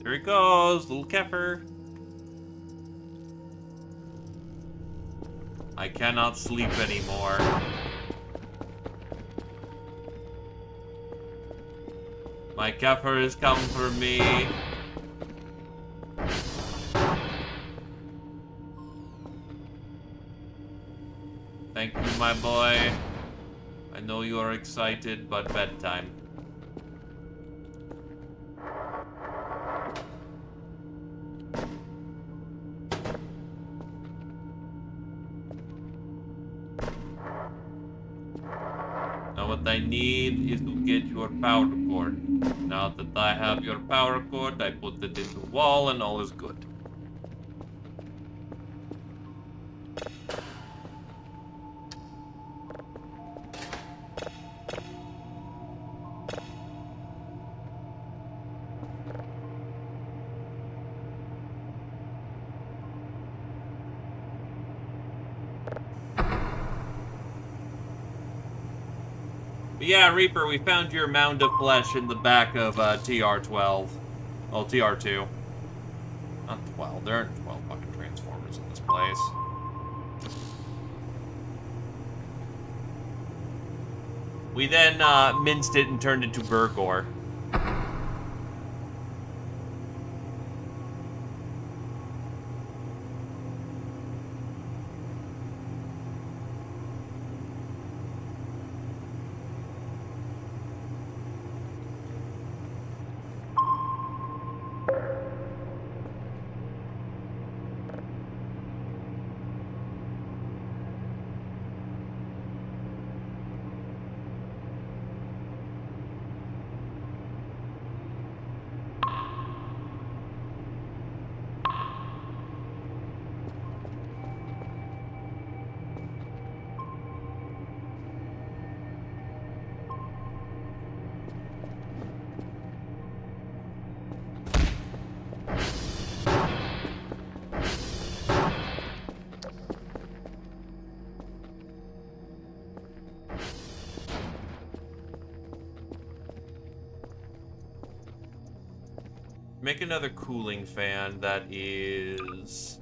There he goes, little Kefir. I cannot sleep anymore. My Kefir is coming for me. Thank you, my boy. I know you are excited, but bedtime. Now what I need is to get your power cord. Now that I have your power cord, I put it into the wall and all is good. But yeah, Reaper, we found your mound of flesh in the back of TR-12. Well, TR-2. Not 12. There aren't 12 fucking Transformers in this place. We then minced it and turned it to Burgor. Make another cooling fan that is...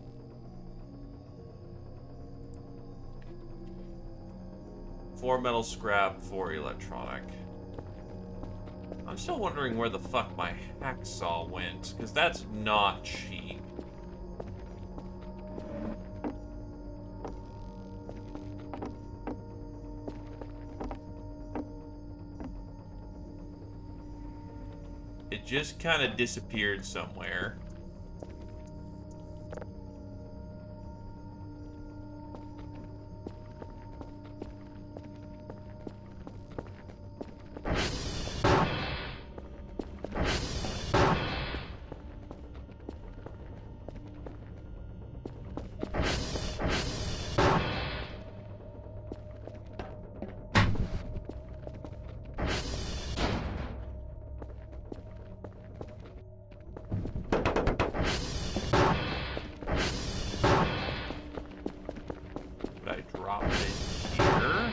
Four metal scrap, 4 electronic. I'm still wondering where the fuck my hacksaw went, because that's not cheap. It just kind of disappeared somewhere. Did I drop it here?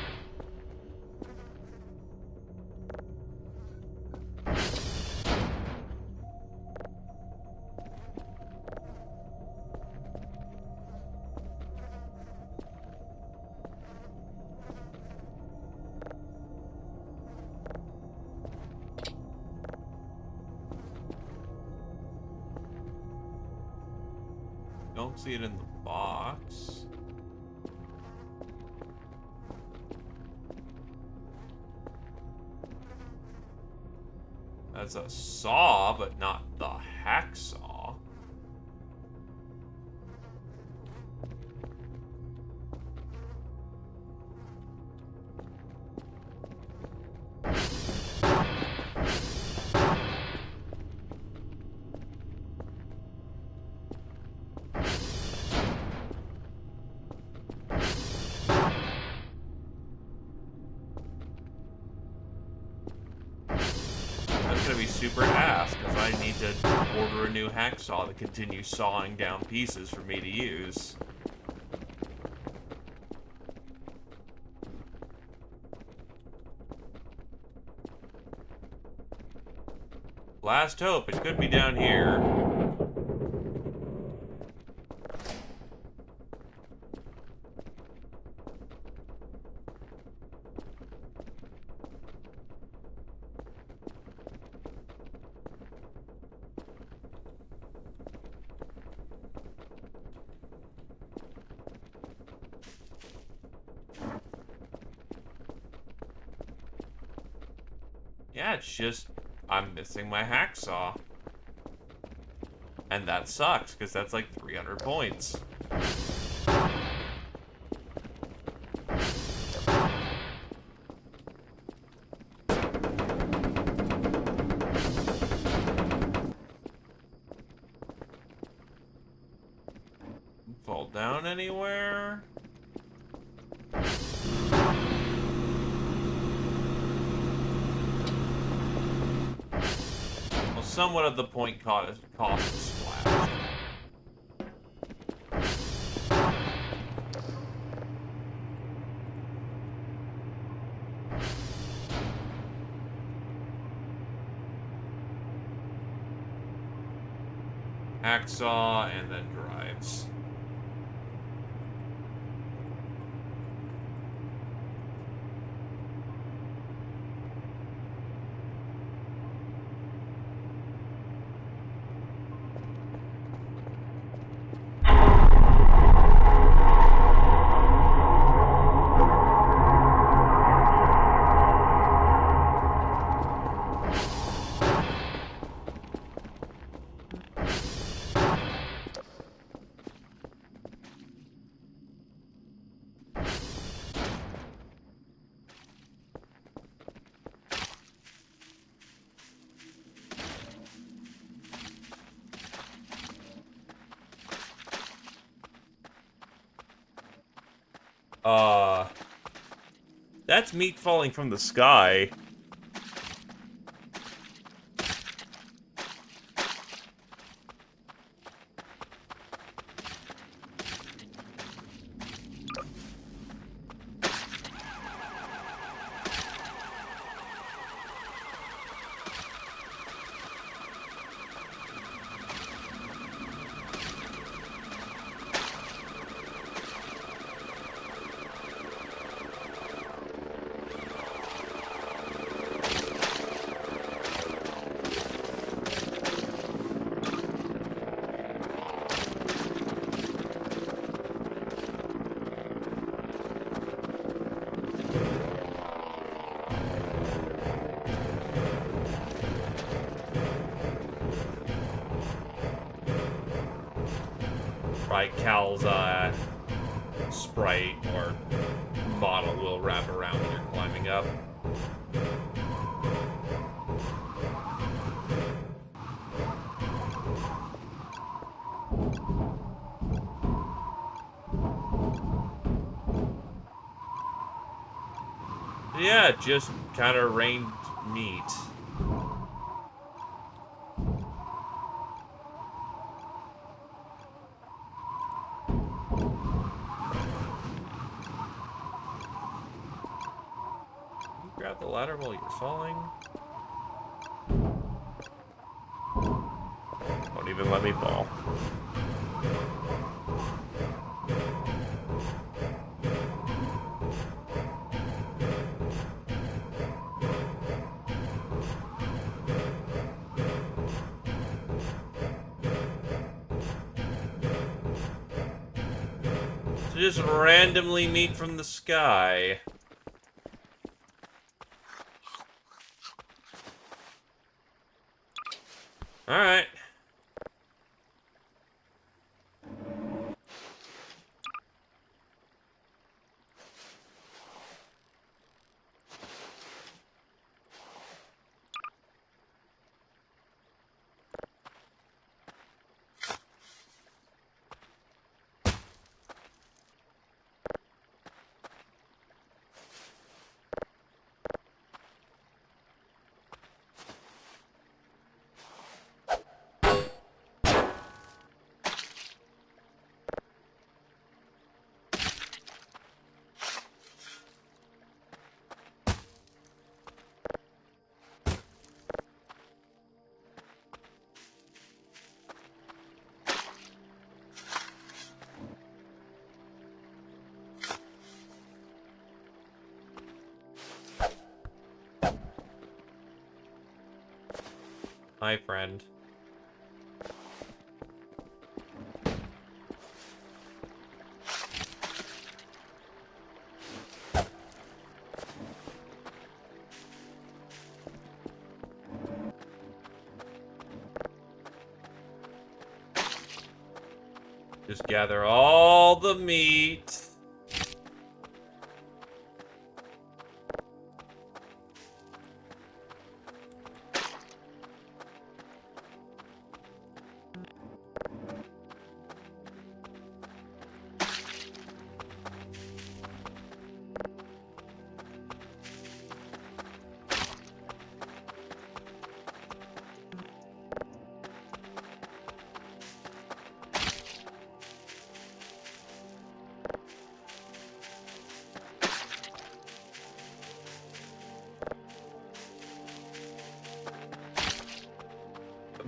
Don't see it in the box. That's a saw, but not the hacksaw. That's gonna be super ass, because I need to order a new hacksaw to continue sawing down pieces for me to use. Last hope, it could be down here. Yeah, it's just, I'm missing my hacksaw. And that sucks, because that's like 300 points. Fall down anywhere? Well, somewhat of the point cost is splashed. Hacksaw and then drives. That's meat falling from the sky. right, Cal's sprite or model will wrap around when you're climbing up. Yeah, it just kind of rained meat. Can you grab the ladder while you're falling? Don't even let me fall. So just randomly meat from the sky. Alright. Hi, friend. Just gather all the meat.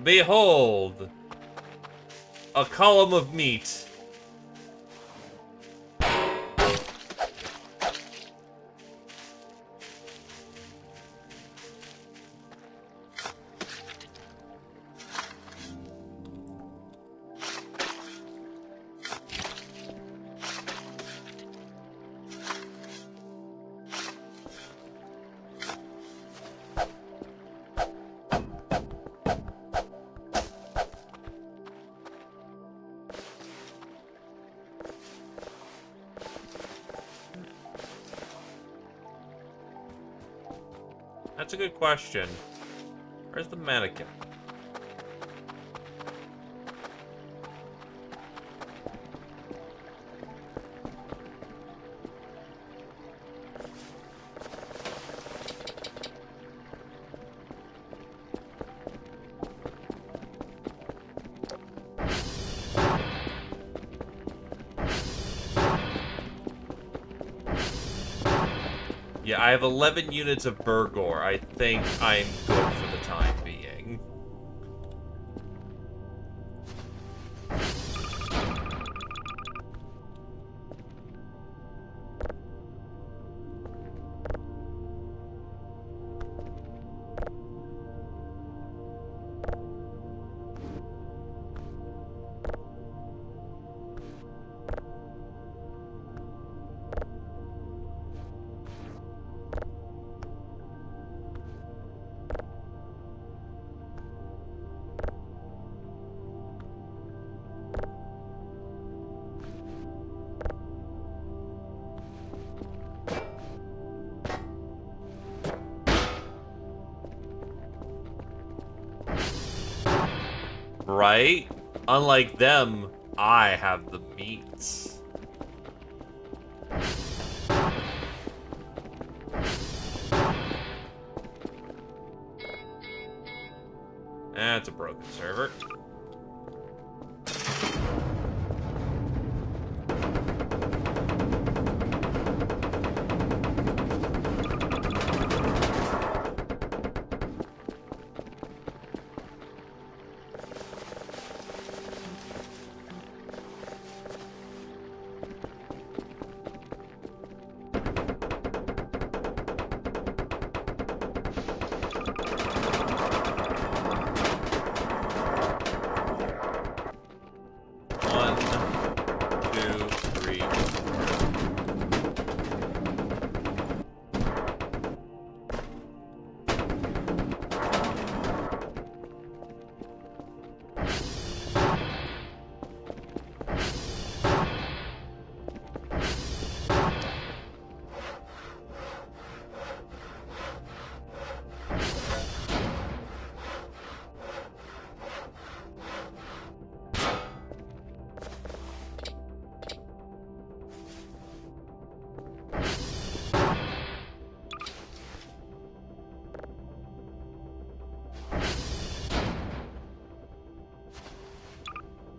Behold! A column of meat. That's a good question. Where's the mannequin? Yeah, I have 11 units of Burgor. I think I'm good for the time being. Right? Unlike them, I have the meats. That's a broken server. One, two, three,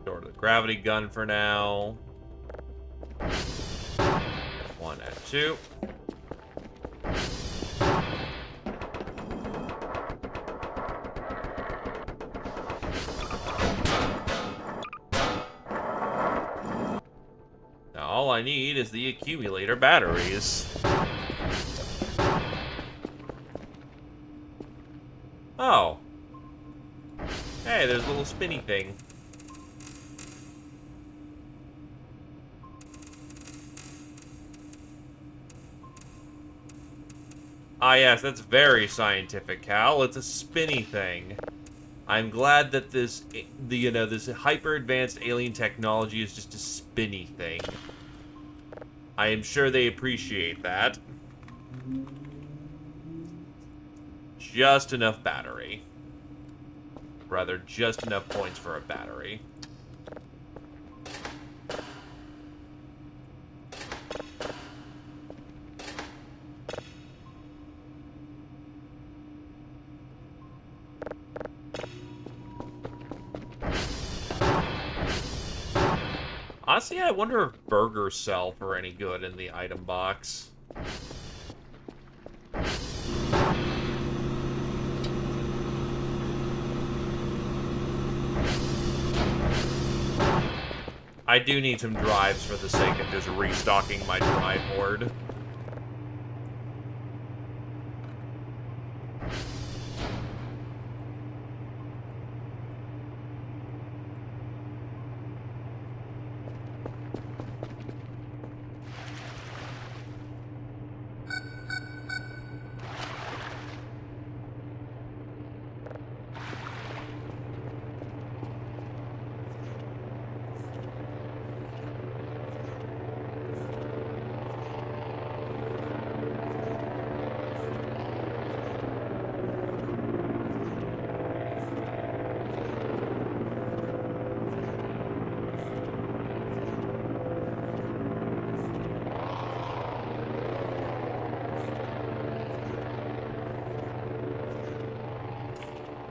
Door to the gravity gun for now. One and two. Now all I need is the accumulator batteries. Oh. Hey, there's a little spinny thing. Ah, yes, that's very scientific, Cal. It's a spinny thing. I'm glad that this hyper-advanced alien technology is just a spinny thing. I am sure they appreciate that. Just enough battery. Rather, just enough points for a battery. Honestly, I wonder if burgers sell for any good in the item box. I do need some drives for the sake of just restocking my drive hoard.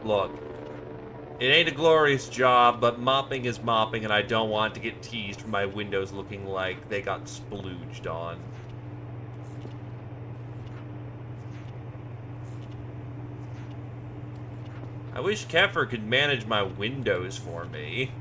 Look, it ain't a glorious job, but mopping is mopping, and I don't want to get teased for my windows looking like they got splooged on. I wish Kefir could manage my windows for me.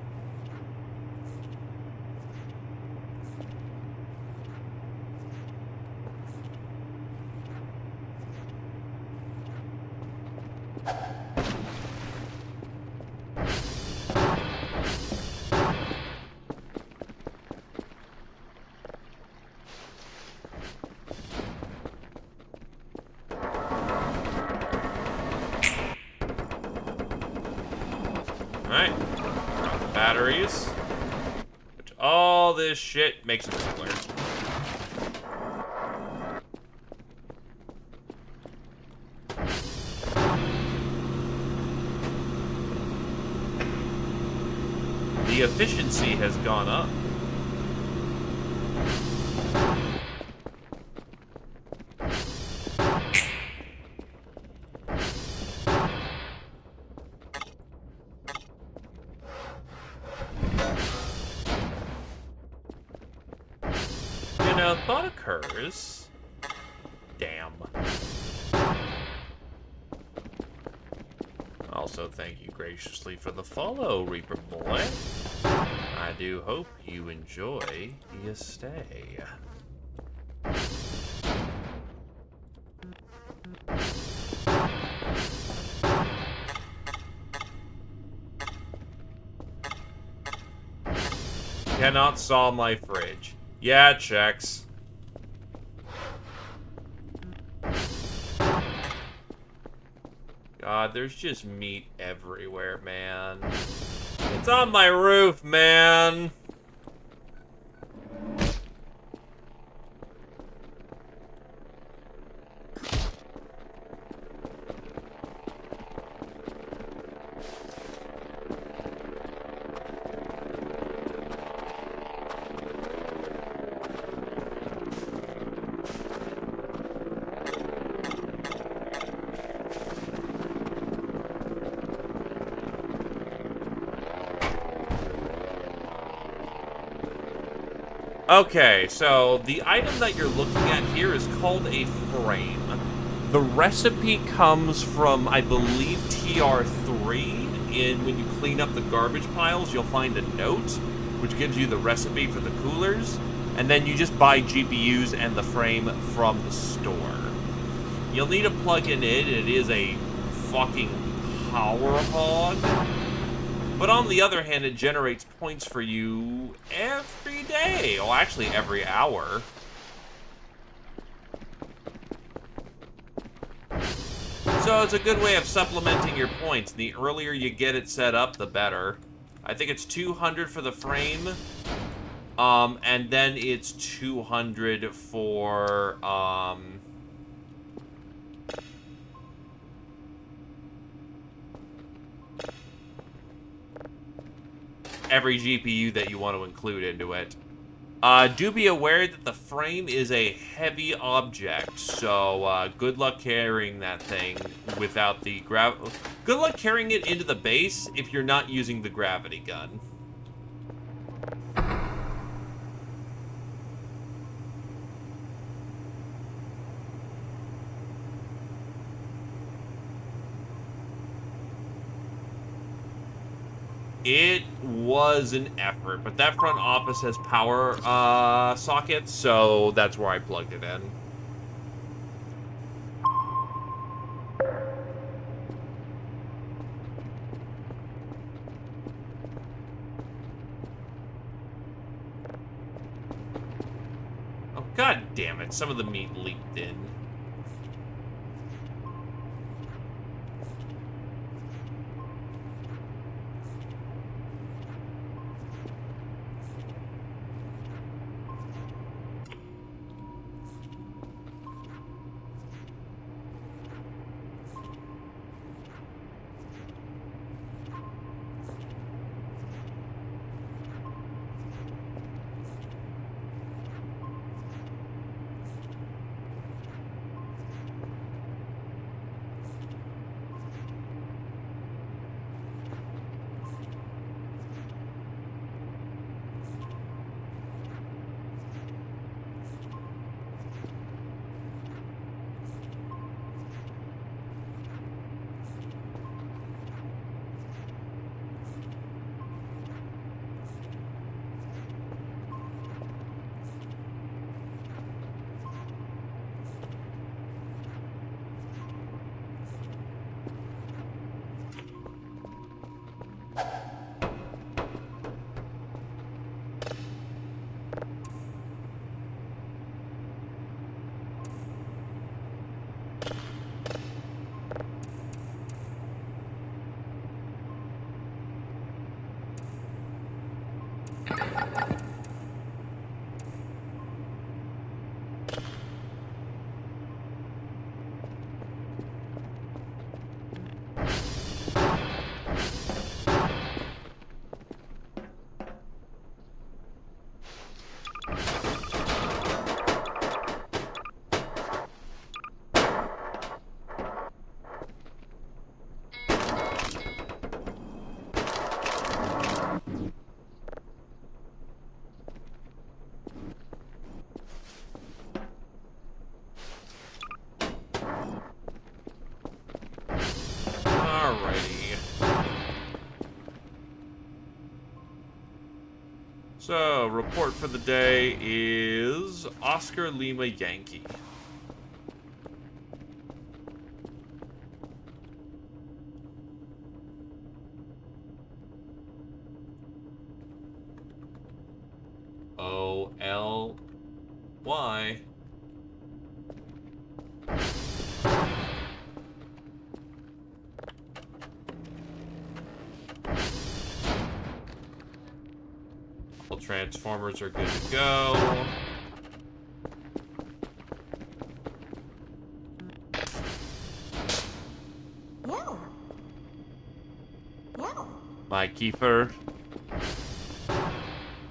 Alright. Drop the batteries. Which all this shit makes it cooler. The efficiency has gone up. You know, thought occurs. Damn. Also, thank you graciously for the follow, Reaper Boy. I do hope you enjoy your stay. Cannot saw my fridge. Yeah, it checks. God, there's just meat everywhere, man. It's on my roof, man. Okay, so the item that you're looking at here is called a frame. The recipe comes from, I believe, TR3. And when you clean up the garbage piles, you'll find a note, which gives you the recipe for the coolers. And then you just buy GPUs and the frame from the store. You'll need to plug it in. It is a fucking power hog. But on the other hand, it generates points for you every day. Well, actually, every hour. So it's a good way of supplementing your points. The earlier you get it set up, the better. I think it's 200 for the frame. And then it's 200 for, every GPU that you want to include into it. Do be aware that the frame is a heavy object, so good luck carrying that thing without the good luck carrying it into the base if you're not using the gravity gun. It was an effort, but that front office has power sockets, so that's where I plugged it in. Oh, god damn it, some of the meat leaked in. So, report for the day is Oscar Lima Yankee. O-L-Y. All transformers are good to go. No. No. My Kiefer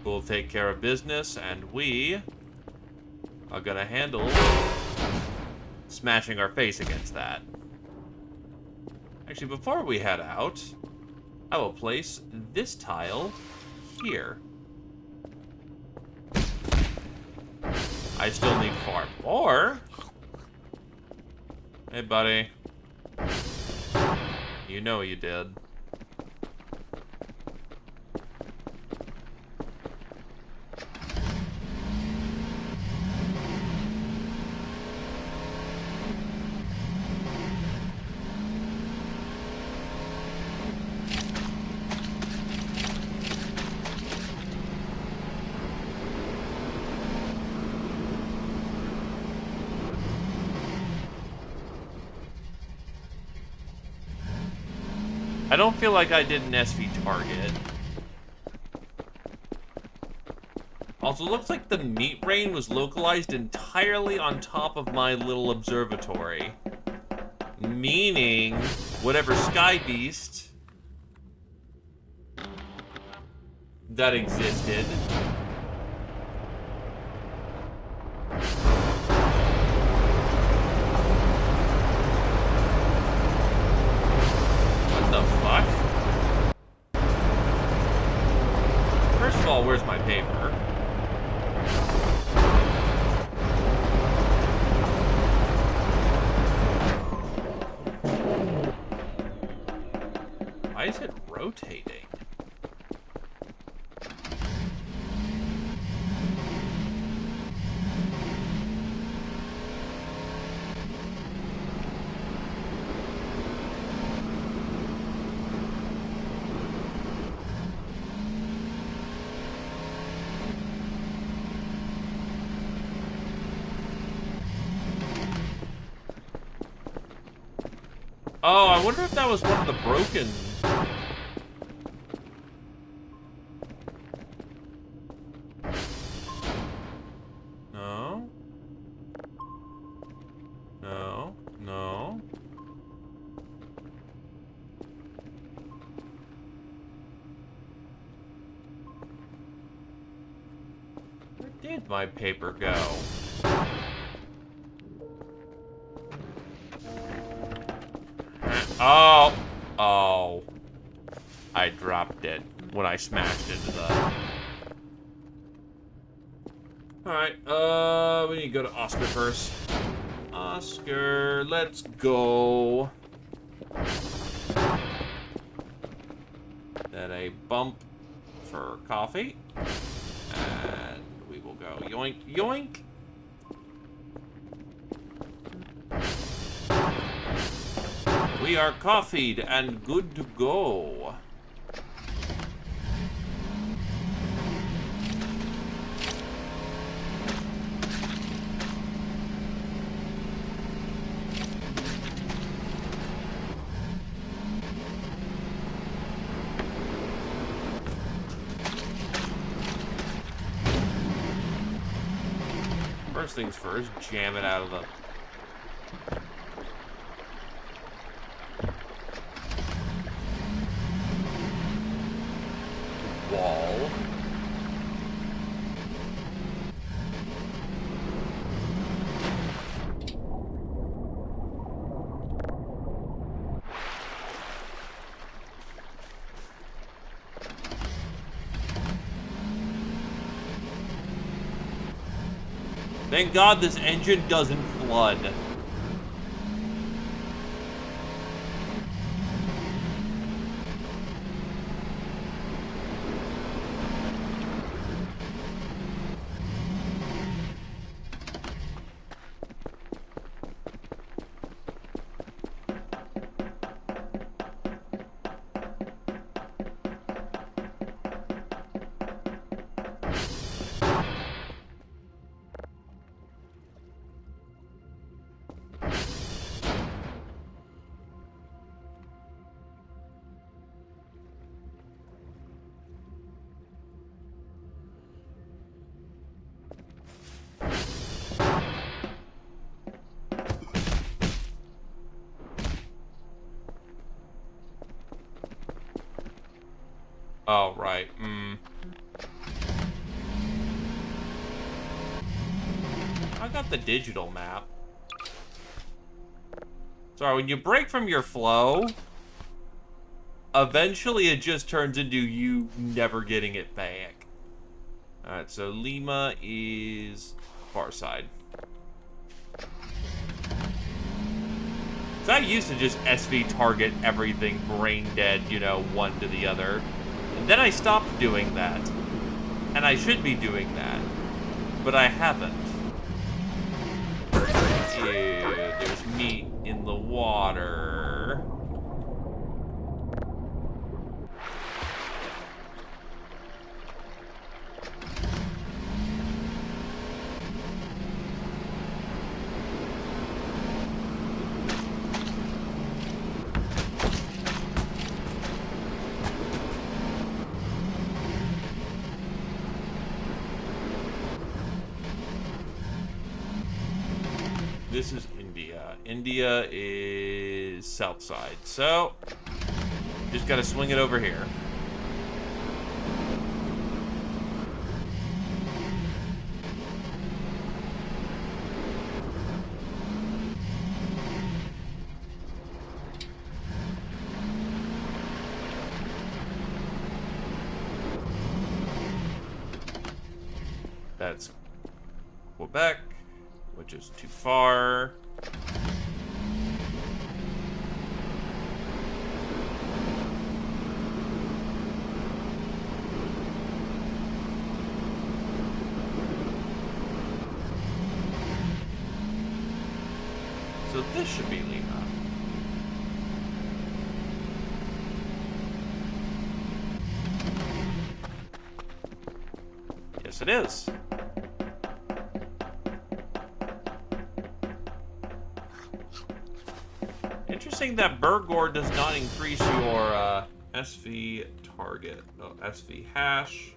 will take care of business, and we are gonna handle smashing our face against that. Actually, before we head out, I will place this tile here. I still need far more. Hey, buddy. You know you did. I don't feel like I did an SV target. Also, looks like the meat rain was localized entirely on top of my little observatory. Meaning, whatever sky beast that existed First of all, where's my paper? Why is it rotating? Oh, I wonder if that was one of the broken... No. No. No. Where did my paper go? Oh. Oh. I dropped it when I smashed into the... Alright, we need to go to Oscar first. Oscar, let's go. Then a bump for coffee. And we will go yoink, yoink. We are coffeeed and good to go. First things first, jam it out of the... wall. Thank God this engine doesn't flood. Oh, right. I got the digital map. Sorry, when you break from your flow, eventually it just turns into you never getting it back. Alright, so Lima is far side. So I used to just SV target everything brain dead, you know, one to the other. And then I stopped doing that. And I should be doing that. But I haven't. Ew, there's meat in the water. This is India. India is south side. So, just gotta swing it over here. That's Quebec, which is too far. So this should be Lima. Yes, it is. Interesting that Burgor does not increase your SV target. Oh, SV hash.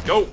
Go!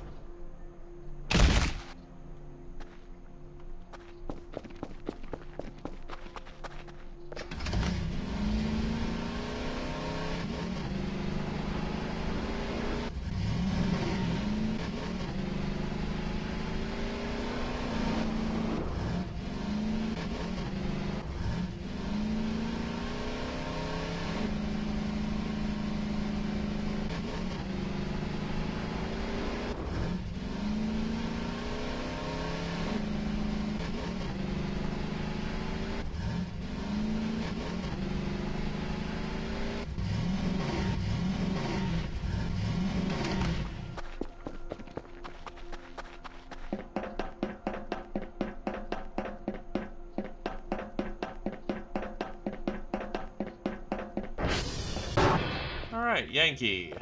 Alright, Yankee.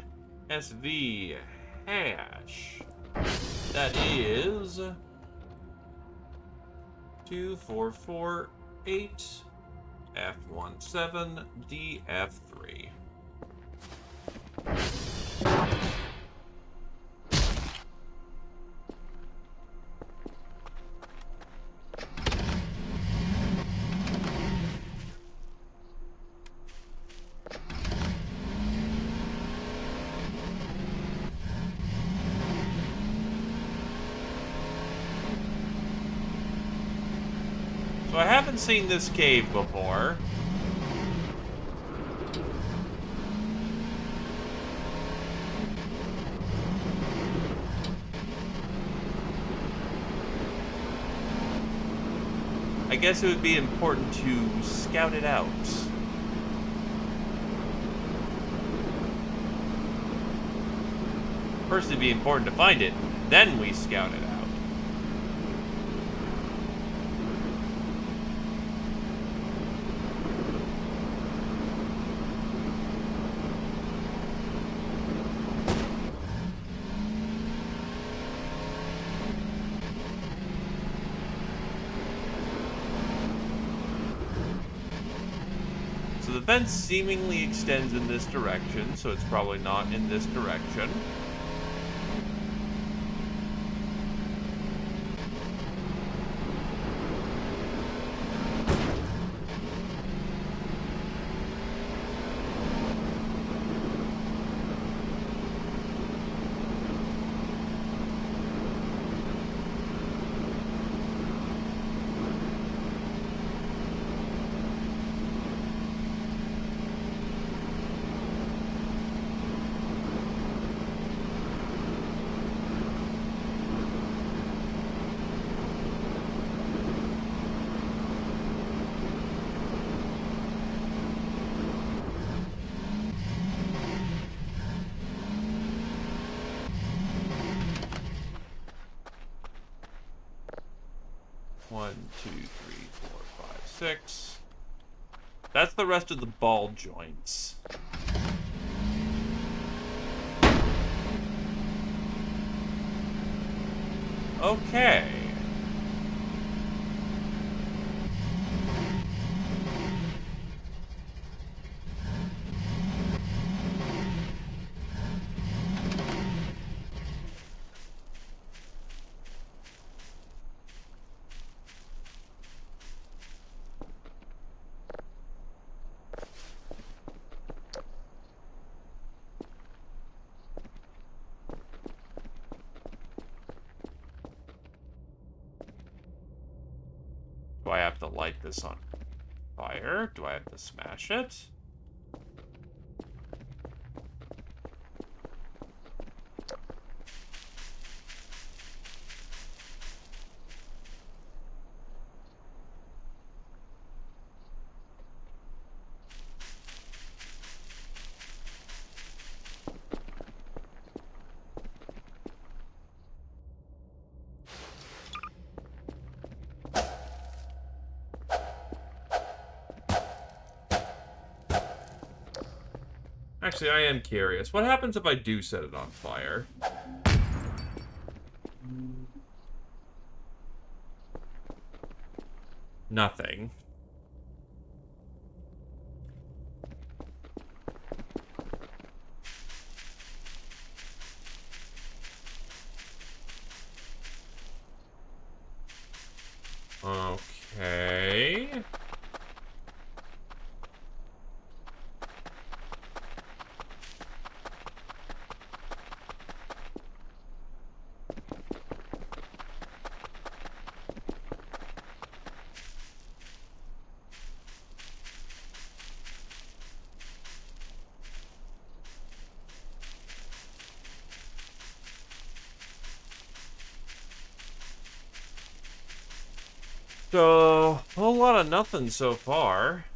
SV hash. That is 2448 F17 DF3. So I haven't seen this cave before. I guess it would be important to scout it out. First it'd be important to find it, then we scout it out. fence seemingly extends in this direction, so it's probably not in this direction. One, two, three, four, five, six. That's the rest of the ball joints. Okay. Do I have to light this on fire? Do I have to smash it? Actually, I am curious. What happens if I do set it on fire? Nothing. Okay. So, a whole lot of nothing so far.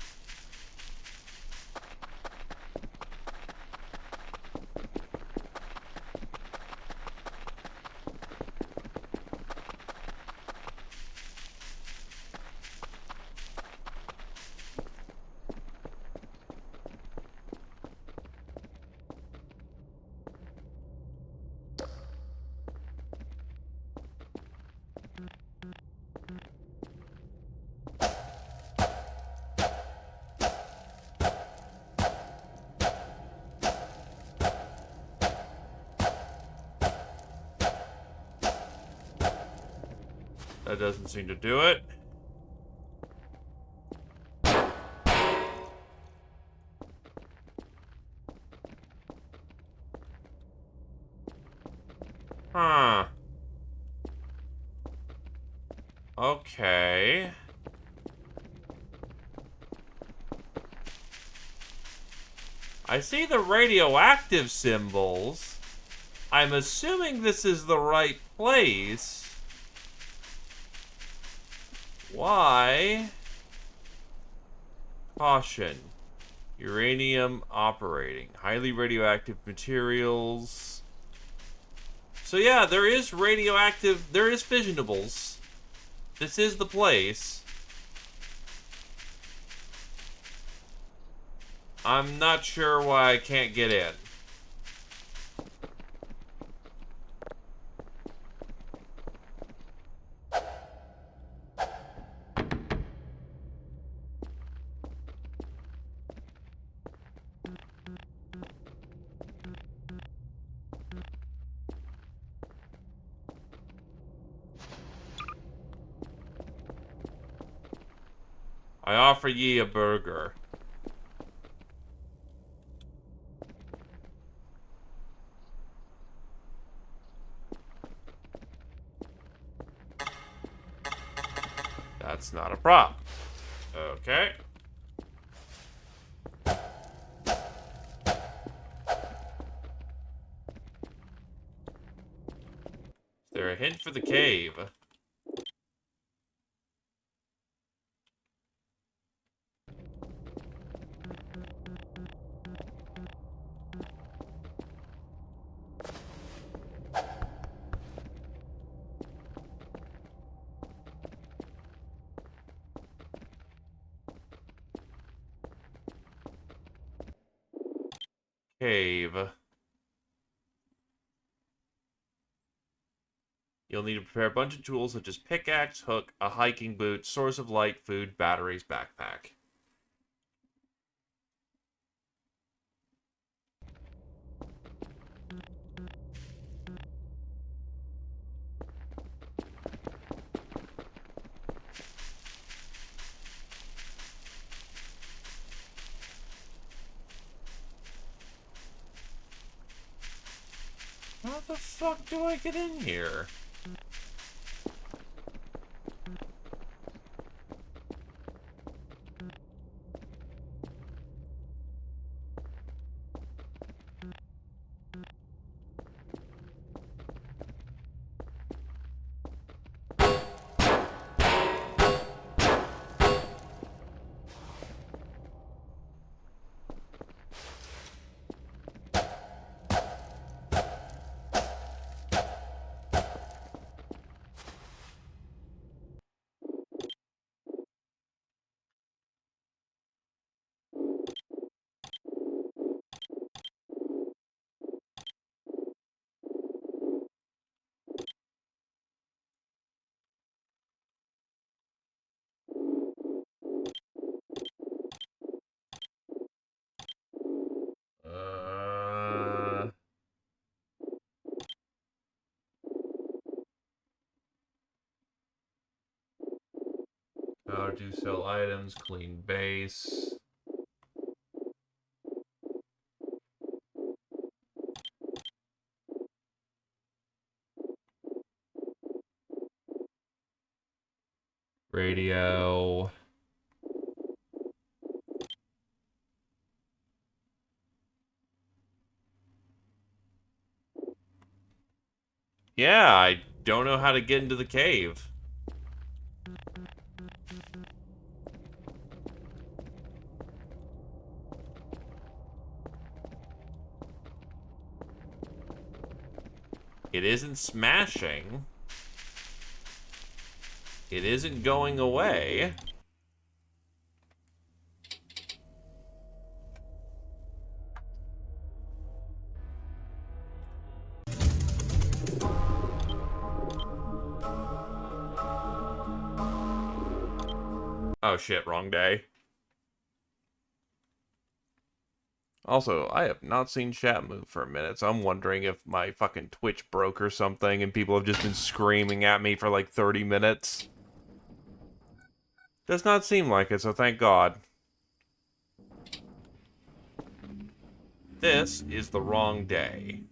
That doesn't seem to do it. Huh. Okay. I see the radioactive symbols. I'm assuming this is the right place. Why? Caution. Uranium operating. Highly radioactive materials. So yeah, there is fissionables. This is the place. I'm not sure why I can't get in. I offer ye a burger. That's not a prop. Okay. Is there a hint for the cave? Cave. You'll need to prepare a bunch of tools such as pickaxe, hook, a hiking boot, source of light, food, batteries, backpack. How the fuck do I get in here? How to sell items, clean base. Radio. Yeah, I don't know how to get into the cave. It isn't smashing. It isn't going away. Oh shit, wrong day. Also, I have not seen chat move for a minute, so I'm wondering if my fucking Twitch broke or something and people have just been screaming at me for like 30 minutes. Does not seem like it, so thank God. This is the wrong day.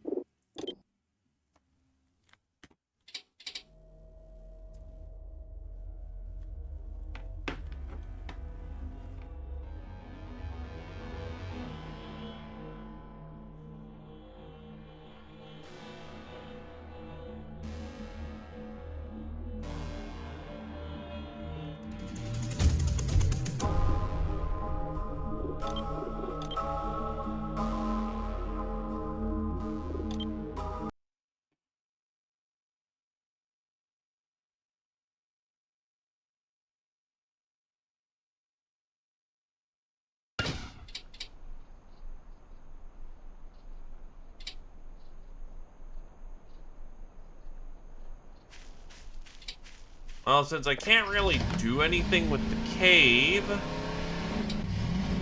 Well, since I can't really do anything with the cave...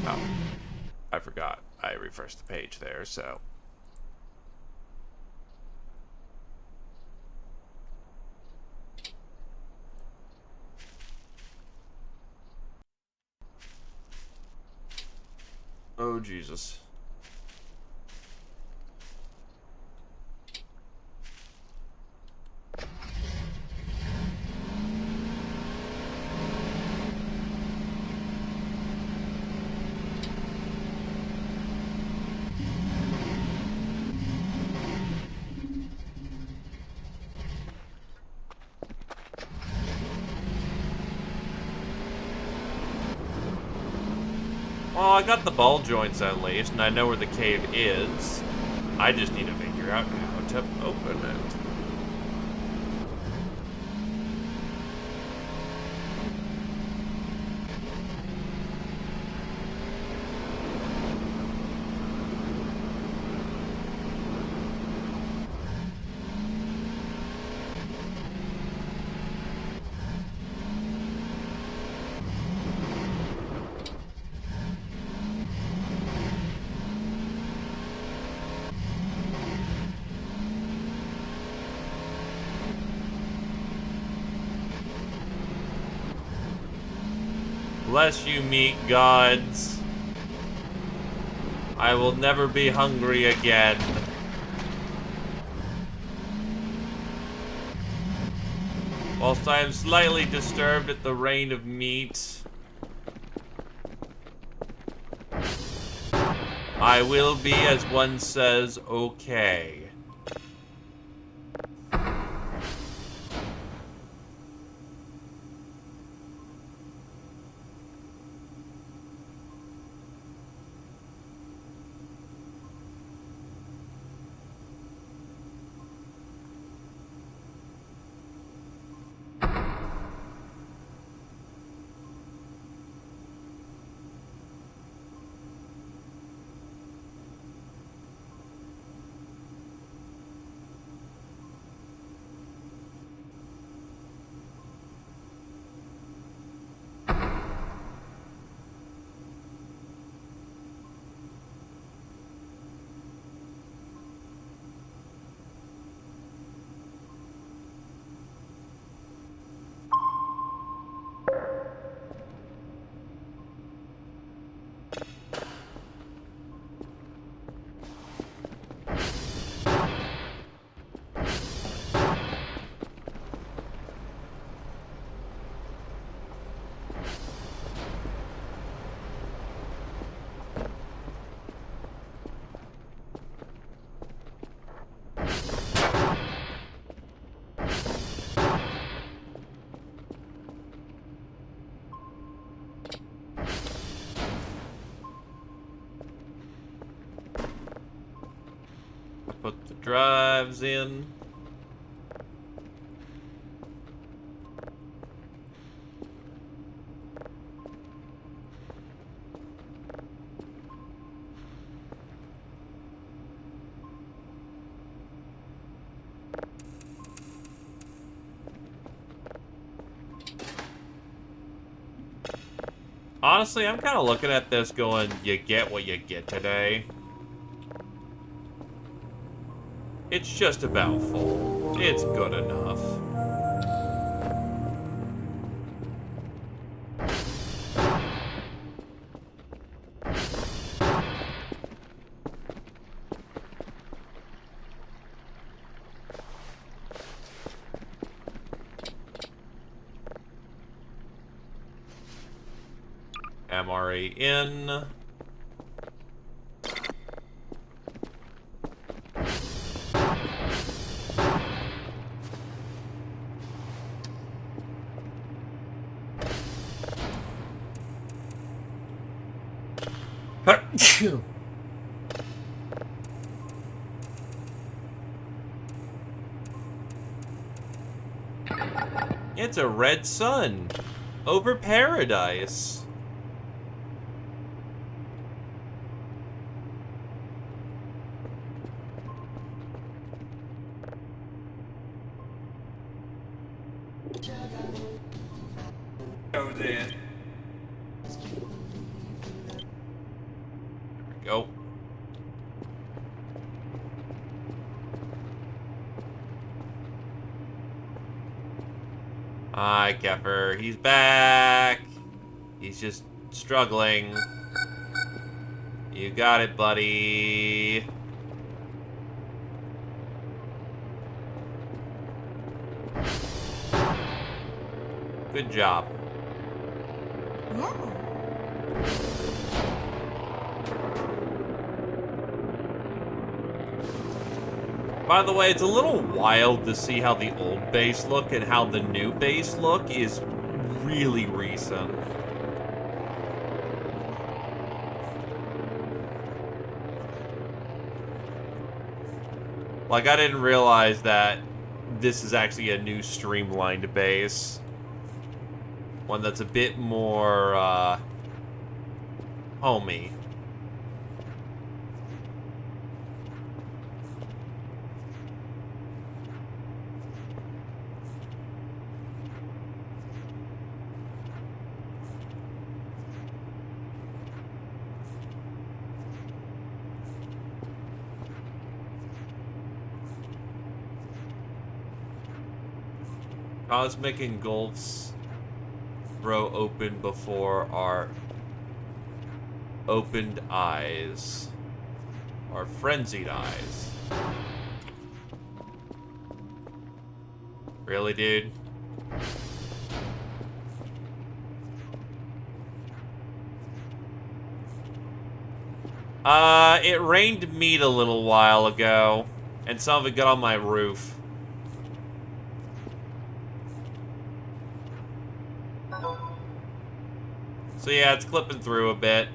Oh, I forgot. I refreshed the page there, so... Oh, Jesus. Well, I got the ball joints at least, and I know where the cave is. I just need to figure out how to open it. Bless you, meat gods. I will never be hungry again. Whilst I am slightly disturbed at the reign of meat, I will be, as one says, okay. Put the drives in. Honestly, I'm kind of looking at this going, you get what you get today. It's just about full. It's good enough. MRE in. It's a red sun over paradise. Oh, dear. Go. Hi, Kefir. He's back. He's just struggling. You got it, buddy. Good job. Whoa. By the way, it's a little wild to see how the old base look and how the new base look is really recent. Like, I didn't realize that this is actually a new streamlined base. One that's a bit more, homey. Cosmic engulfs throw open before our opened eyes. Our frenzied eyes. Really, dude? It rained meat a little while ago, and some of it got on my roof. So yeah, it's clipping through a bit.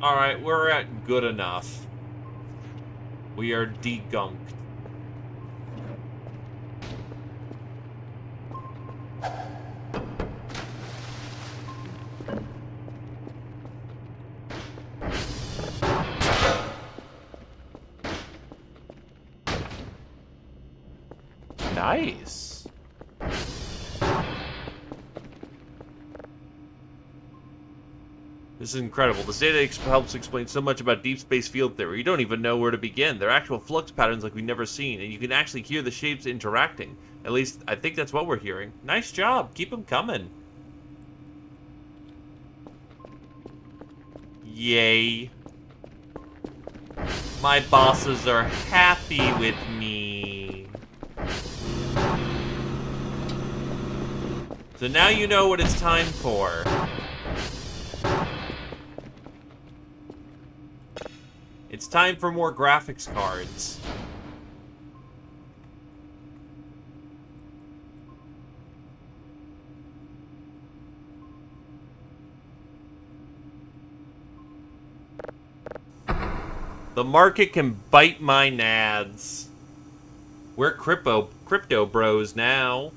Alright, we're at good enough. We are degunked. Nice. This is incredible. This data helps explain so much about deep space field theory. You don't even know where to begin. They're actual flux patterns like we've never seen, and you can actually hear the shapes interacting. At least, I think that's what we're hearing. Nice job. Keep them coming. Yay. My bosses are happy with me. So now you know what it's time for. It's time for more graphics cards. The market can bite my nads. We're crypto bros now.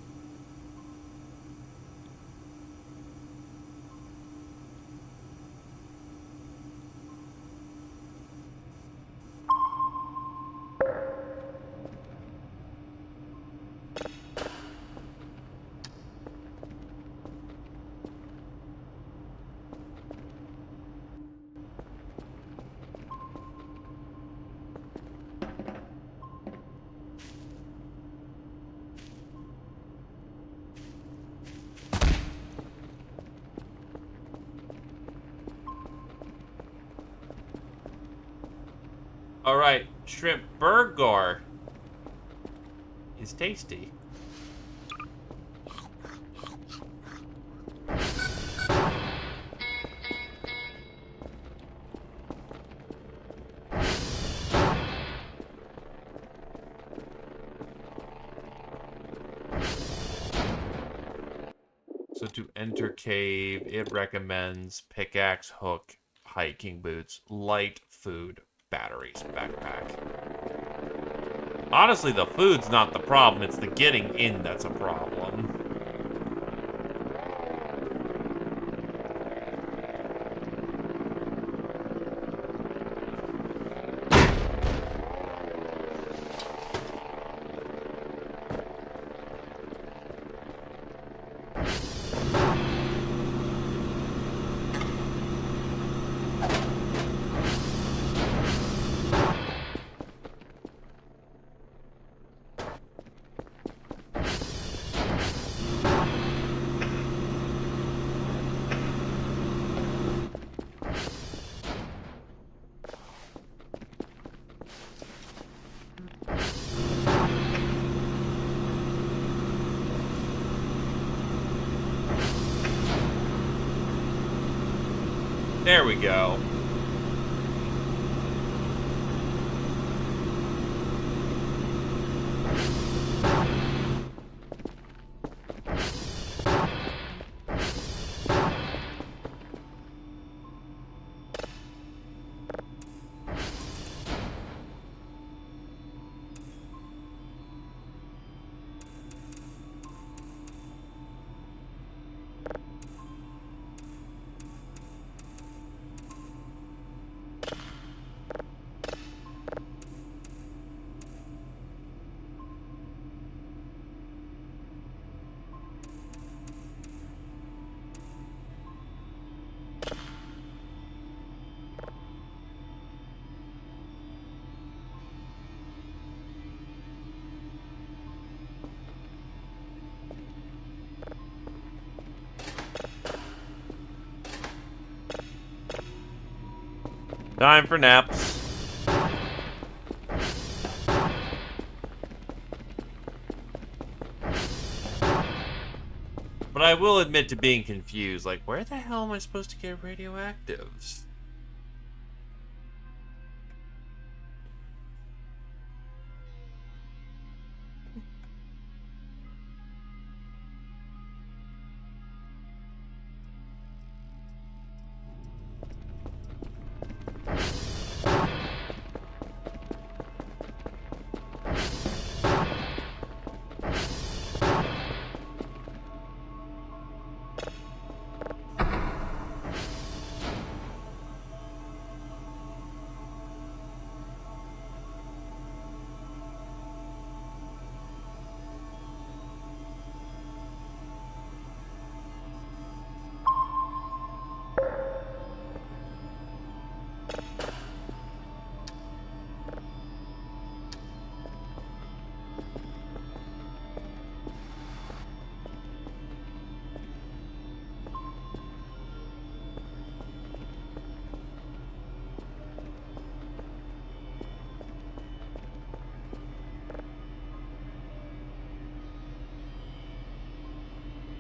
Alright, shrimp burger is tasty. So to enter cave, it recommends pickaxe, hook, hiking boots, light food, batteries, backpack. Honestly, the food's not the problem. It's the getting in that's a problem. There we go. Time for naps. But I will admit to being confused. Like, where the hell am I supposed to get radioactives?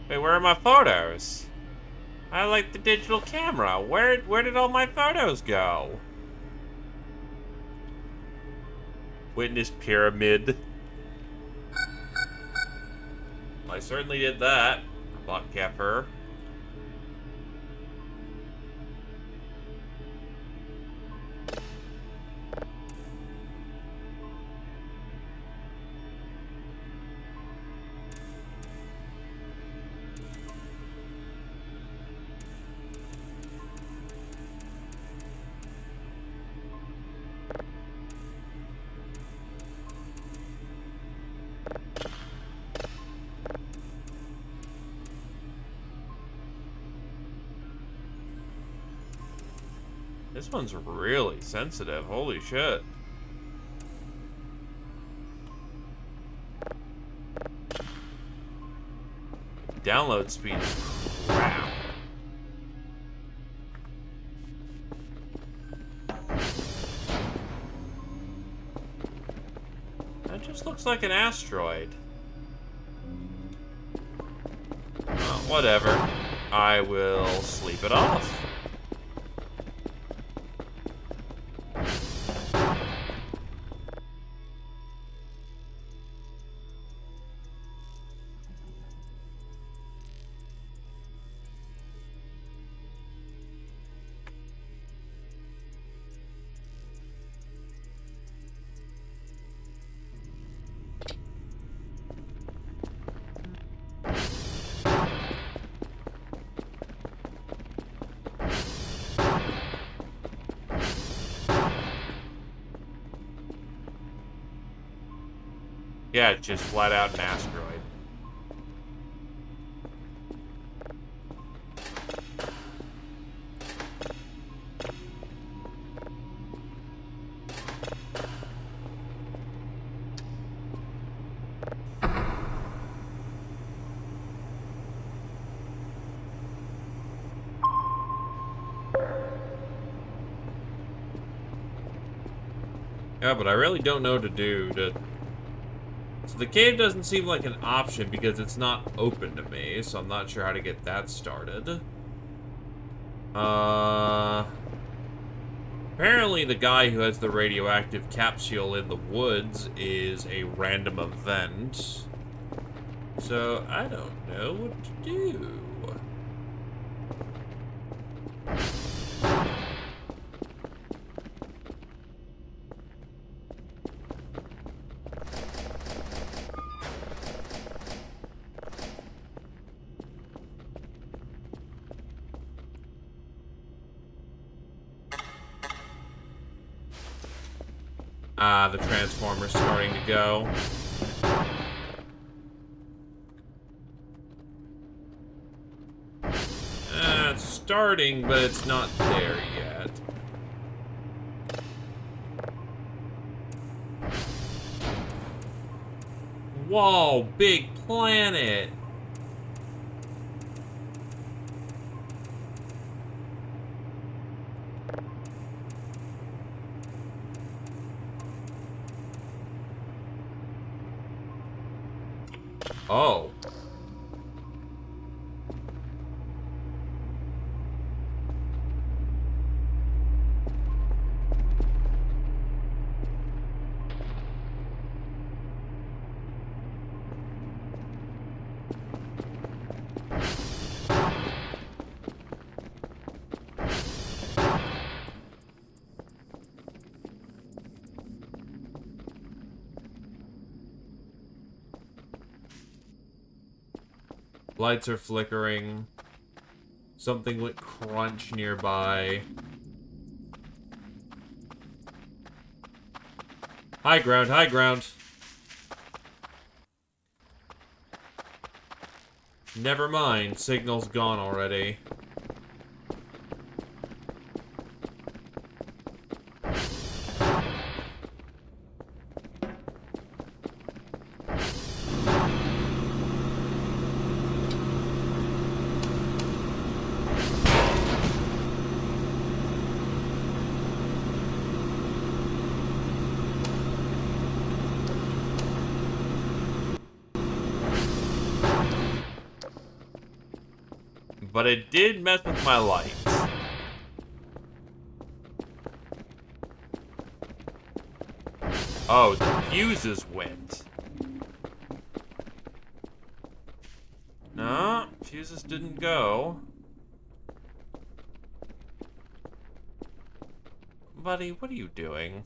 Wait, where are my photos? I like the digital camera. Where did all my photos go? Witness pyramid. I certainly did that. Bought Kefir. This one's really sensitive. Holy shit. Download speed is crap. That just looks like an asteroid. Whatever. I will sleep it off. Yeah, it's just flat out an asteroid. Yeah, but I really don't know what to do to... So the cave doesn't seem like an option because it's not open to me, so I'm not sure how to get that started. Apparently the guy who has the radioactive capsule in the woods is a random event. So I don't know what to do. Ah, the transformer's starting to go. It's starting, but it's not there yet. Whoa, big planet! Oh. Lights are flickering. Something went crunch nearby. High ground, high ground. Never mind, signal's gone already. But it did mess with my lights. Oh, the fuses went. No, fuses didn't go. Buddy, what are you doing?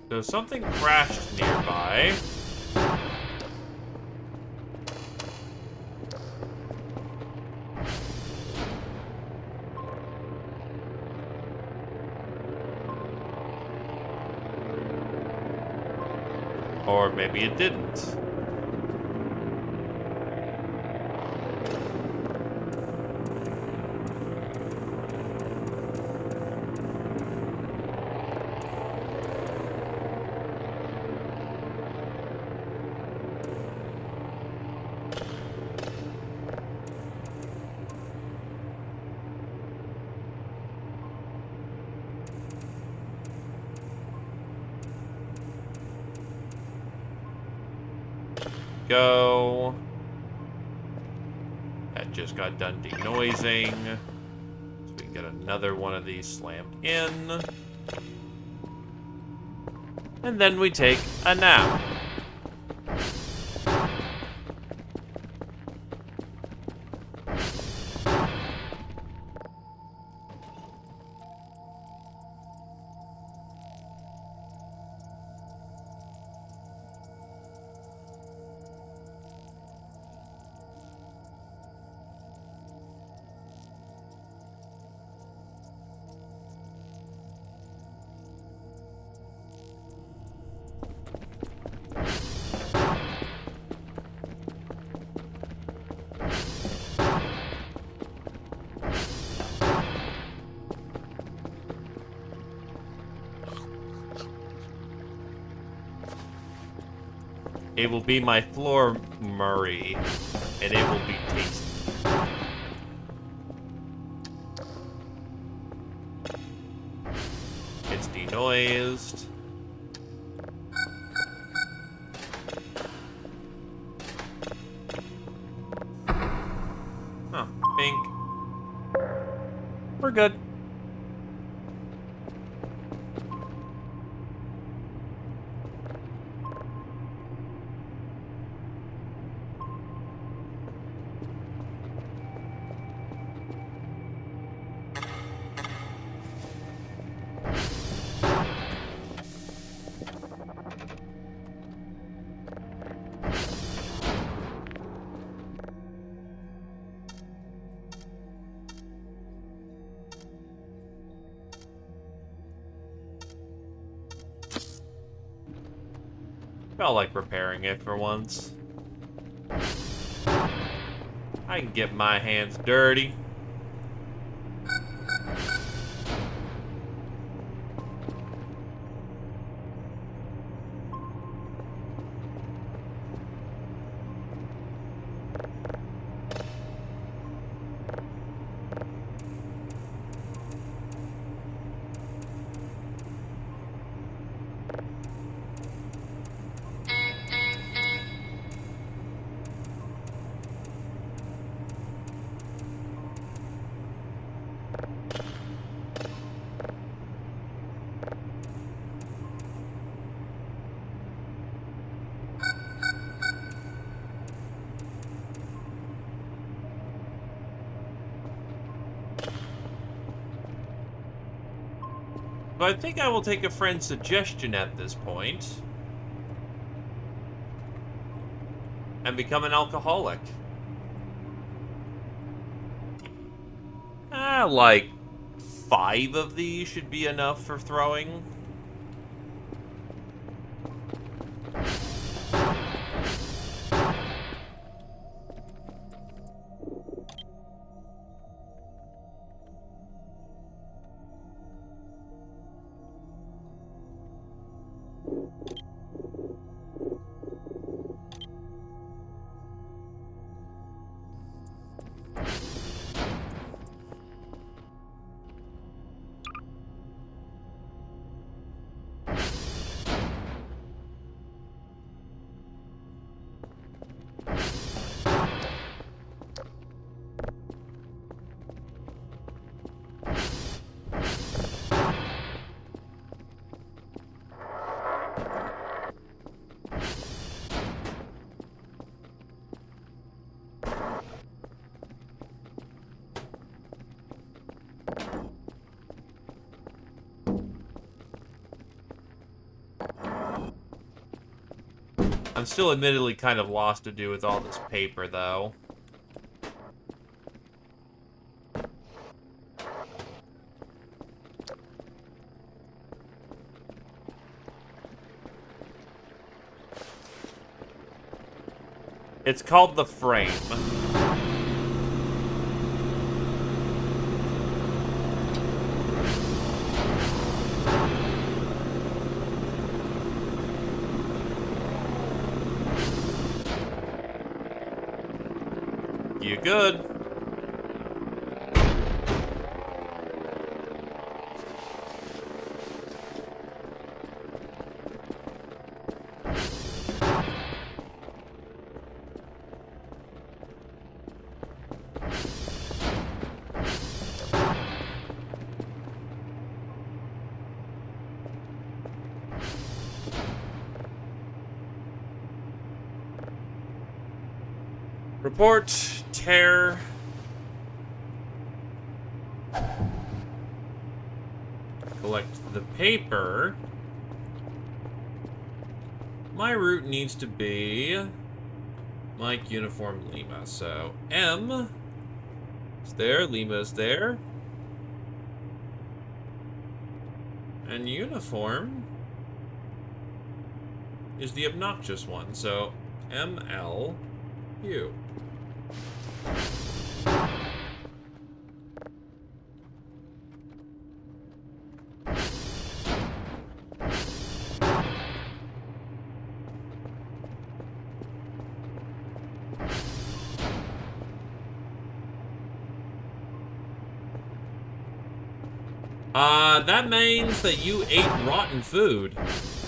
So something crashed nearby. Or maybe it didn't. Go. That just got done denoising. So we can get another one of these slammed in. And then we take a nap. It will be my floor Murray, and it will be tasty. It's denoised. Huh, pink. We're good. Felt like repairing it for once. I can get my hands dirty. So I think I will take a friend's suggestion at this point and become an alcoholic. Like 5 of these should be enough for throwing. I'm still admittedly kind of lost to do with all this paper, though. It's called the frame. You good? Report, tear. Collect the paper. My route needs to be Mike, Uniform, Lima. So M is there, Lima is there. And Uniform is the obnoxious one. So ML U. That means that you ate rotten food.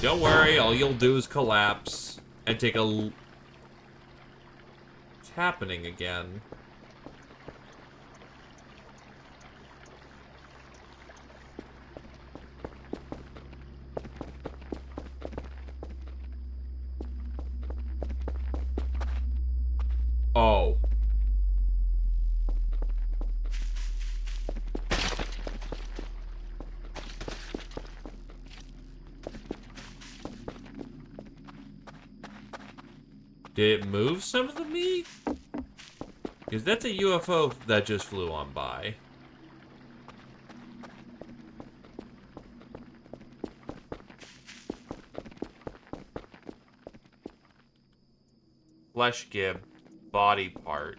Don't worry, all you'll do is collapse and take a... It's happening again. Oh. Did it move some of the meat? Because that's a UFO that just flew on by. Flesh gib, body part.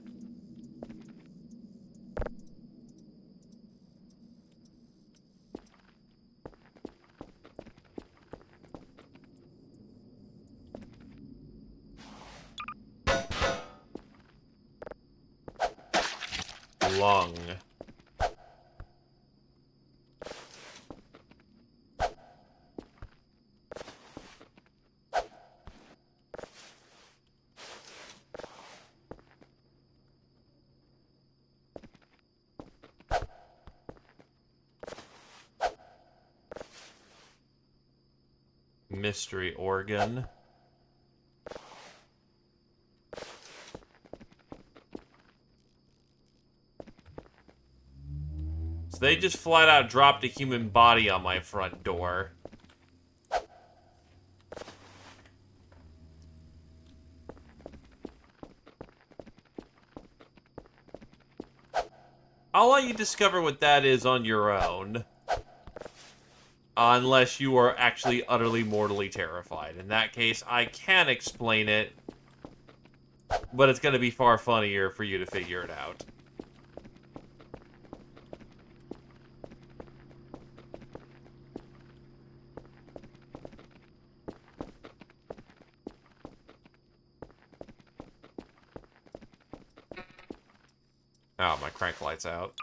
Lung. Mystery organ. So they just flat out dropped a human body on my front door. I'll let you discover what that is on your own. Unless you are actually utterly mortally terrified. In that case, I can explain it. But it's going to be far funnier for you to figure it out. Oh, my crank light's out.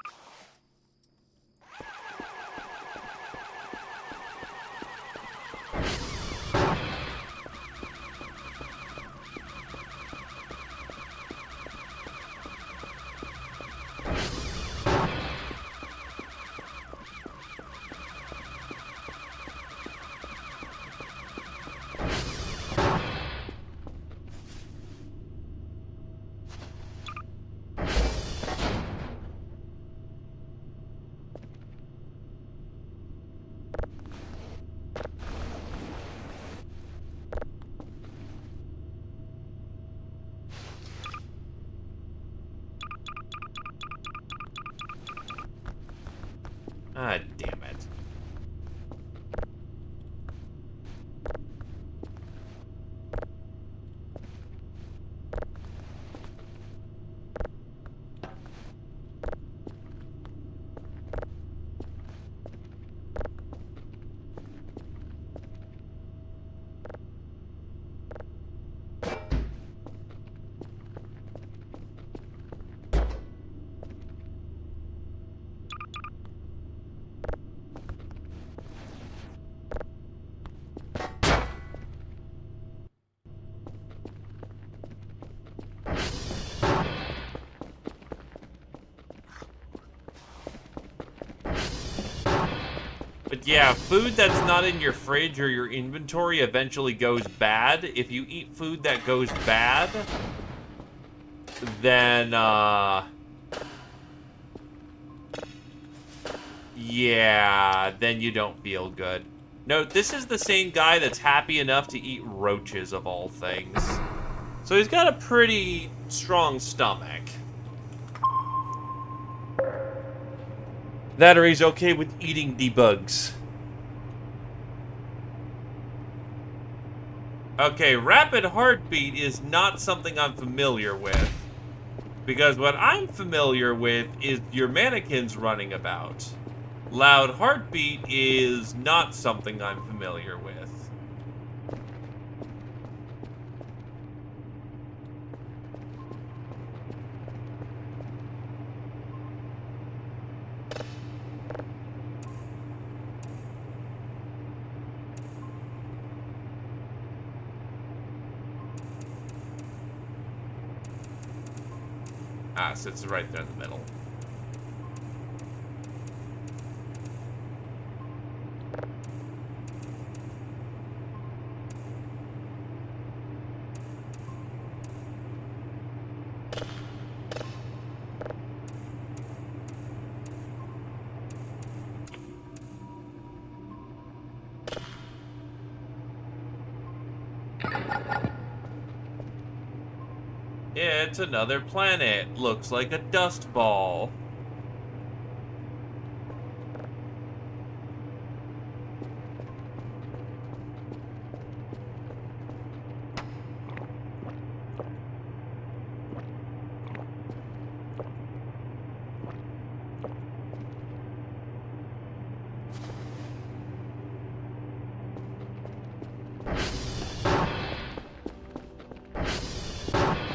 Ah, damn it. But yeah, food that's not in your fridge or your inventory eventually goes bad. If you eat food that goes bad, then, yeah, then you don't feel good. No, this is the same guy that's happy enough to eat roaches, of all things. So he's got a pretty strong stomach. That or he's okay with eating debugs. Okay, rapid heartbeat is not something I'm familiar with. Because what I'm familiar with is your mannequins running about. Loud heartbeat is not something I'm familiar with. Ah, so it's right there in the middle. Yeah, it's another planet. Looks like a dust ball.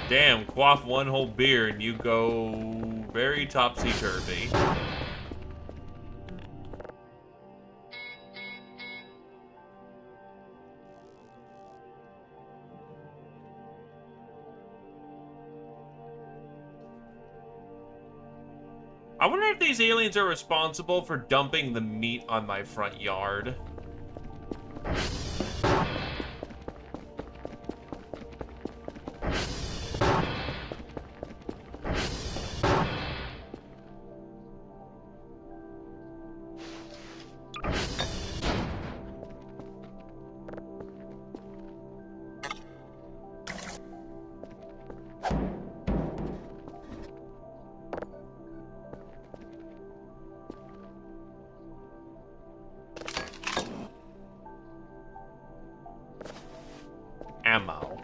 Damn, quaff one whole beer and you go very topsy-turvy. I wonder if these aliens are responsible for dumping the meat on my front yard. Ammo.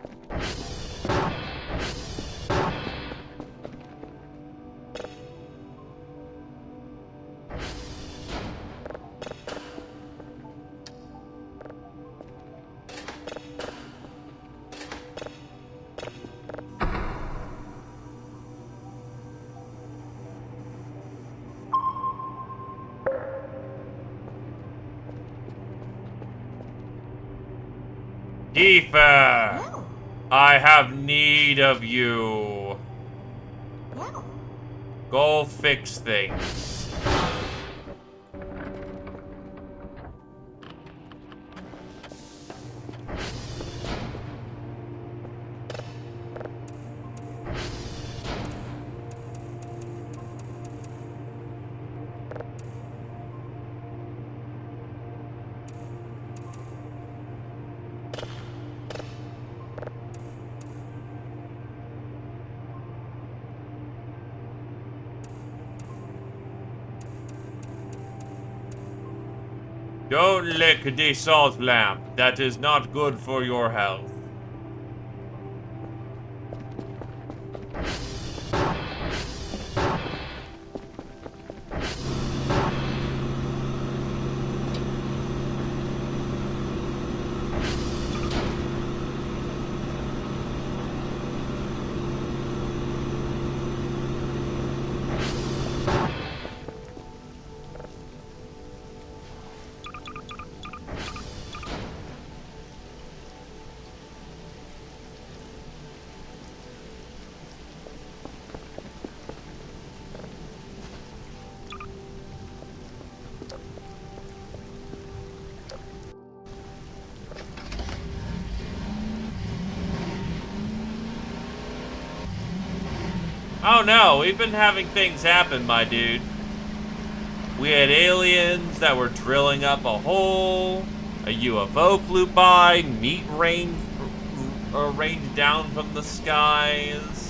Kiefer! Oh. I have need of you. Oh. Go fix things. Don't lick the salt lamp. That is not good for your health. Oh no, we've been having things happen, my dude. We had aliens that were drilling up a hole. A UFO flew by. Meat rained down from the skies.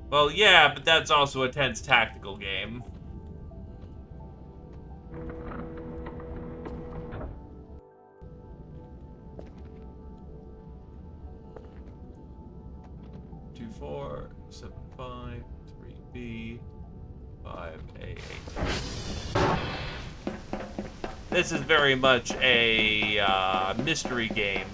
Well, yeah, but that's also a tense tactical game. Two, 4, 7, 5, 3B, 5A, 8. This is very much a mystery game.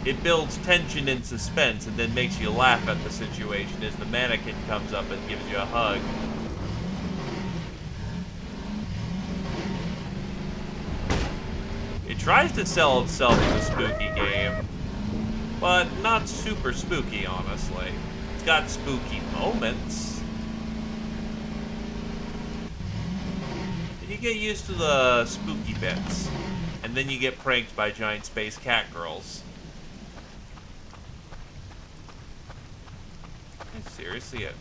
It builds tension and suspense and then makes you laugh at the situation as the mannequin comes up and gives you a hug. It tries to sell itself as a spooky game, but not super spooky, honestly. It's got spooky moments. You get used to the spooky bits, and then you get pranked by giant space cat girls. Am I seriously a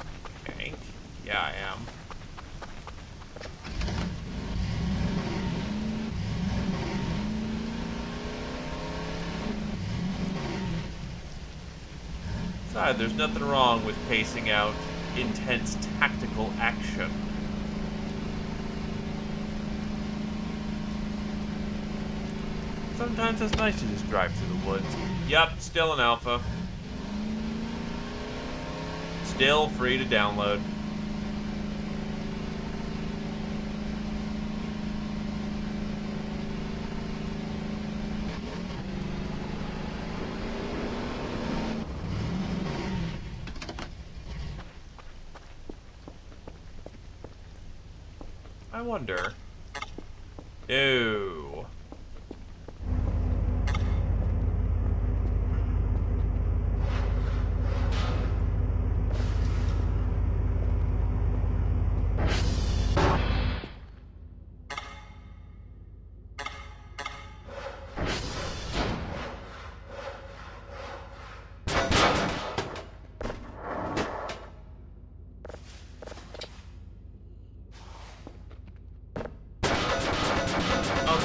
tank? Yeah, I am. Besides, there's nothing wrong with pacing out intense tactical action. Sometimes it's nice to just drive through the woods. Yup, still an alpha. Still free to download. I wonder. No.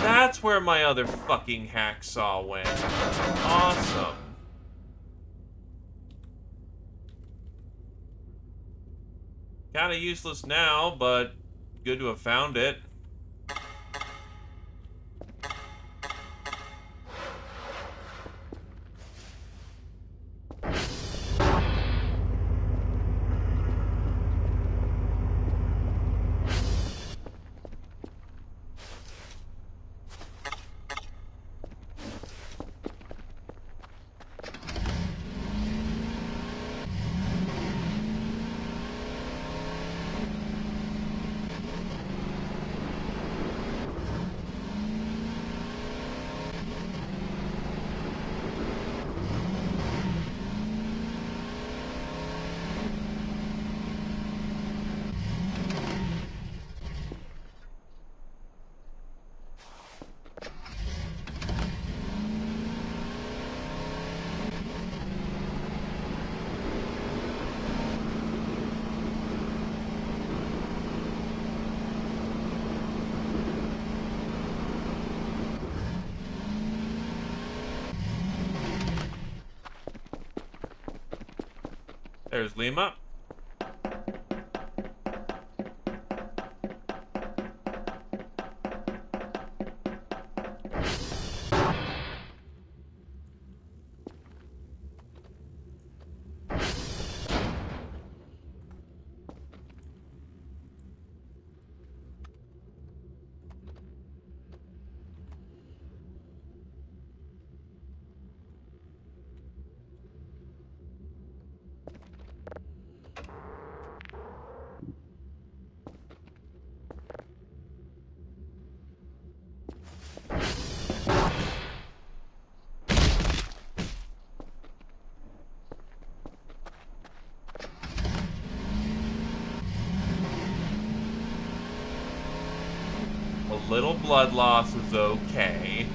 That's where my other fucking hacksaw went. Awesome. Kinda useless now, but good to have found it. There's Lima. A little blood loss is okay.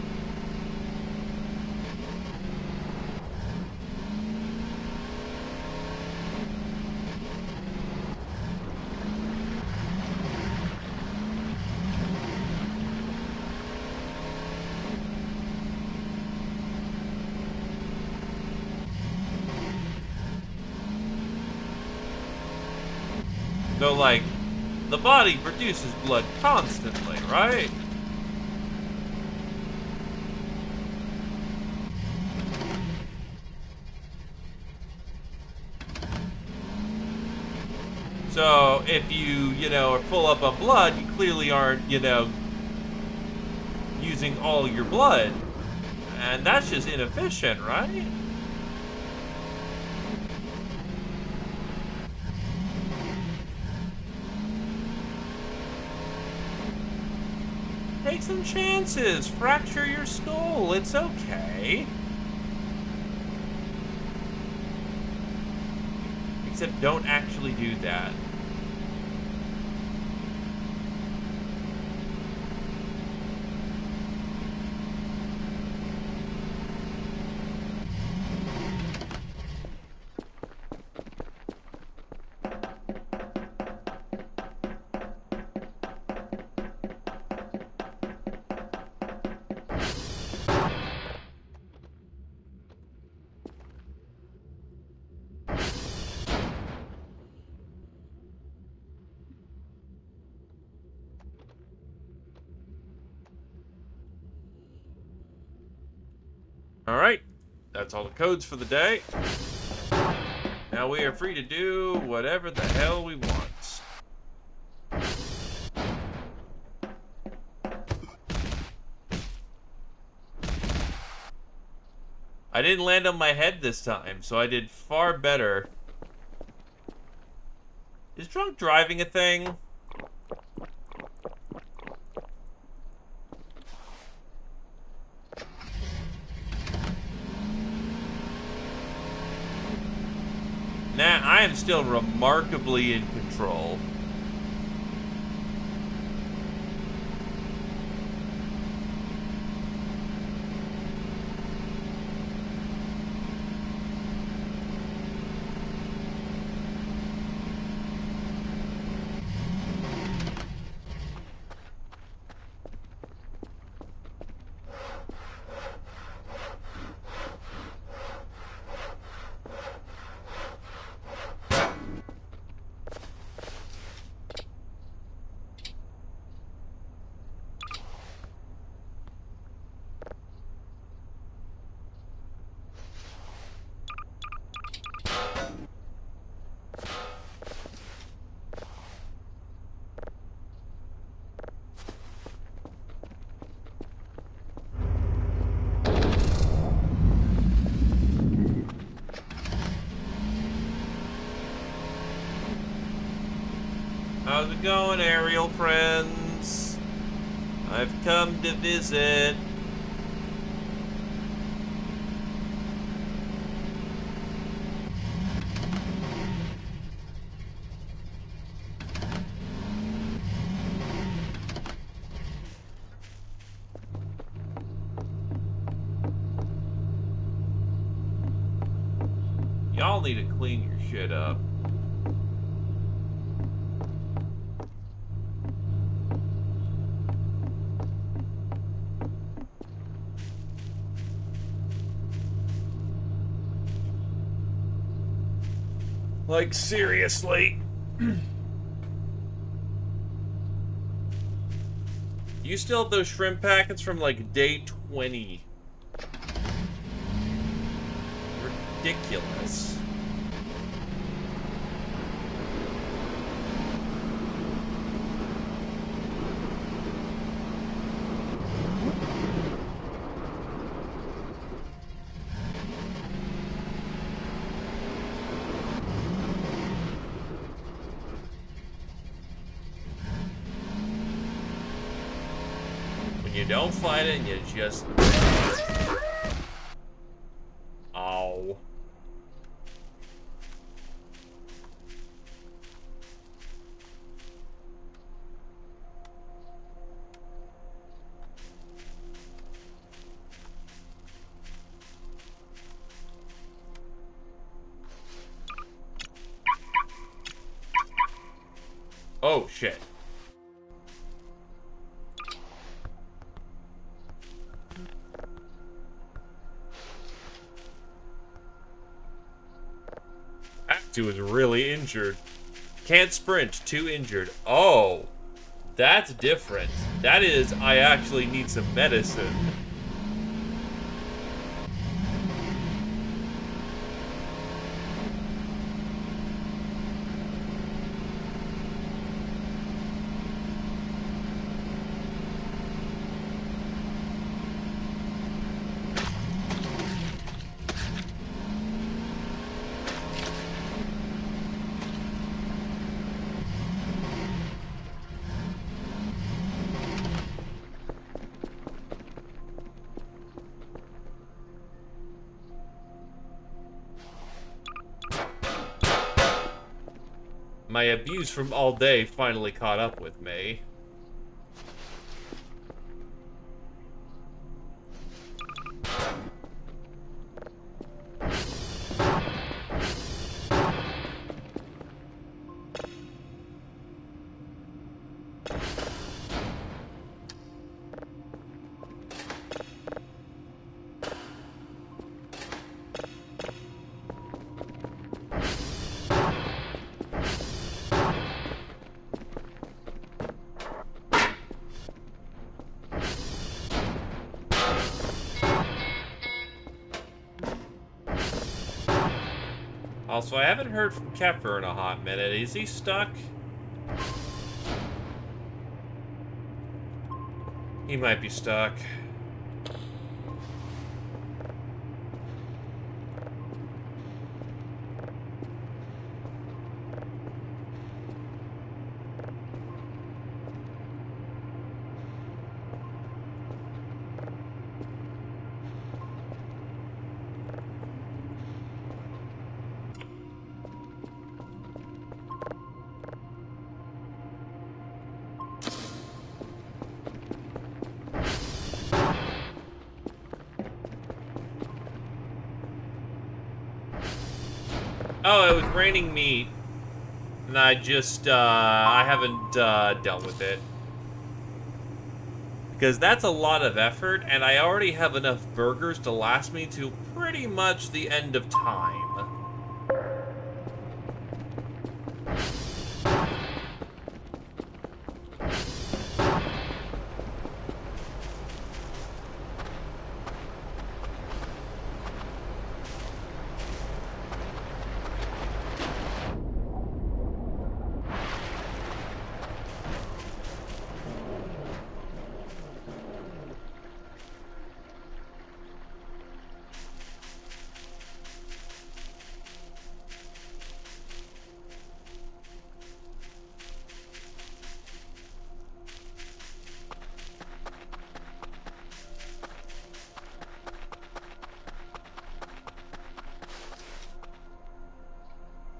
So, like, the body produces blood constantly, right? So, if you know, are full up on blood, you clearly aren't, using all your blood. And that's just inefficient, right? Take some chances. Fracture your skull. It's okay. Except don't actually do that. Alright, that's all the codes for the day. Now we are free to do whatever the hell we want. I didn't land on my head this time, so I did far better. Is drunk driving a thing? Nah, I am still remarkably in control. How's it going, aerial friends? I've come to visit. Y'all need to clean your shit up. Like, seriously. You still have those shrimp packets from, like, day 20. Ridiculous. When you don't fight it, you just... Ow. Oh, shit. Actu is really injured. Can't sprint, too injured. Oh, that's different. That is, I actually need some medicine. My abuse from all day finally caught up with me. Also, I haven't heard from Kefir in a hot minute. Is he stuck? He might be stuck. Oh, it was raining meat. And I just, I haven't, dealt with it. Because that's a lot of effort, and I already have enough burgers to last me to pretty much the end of time.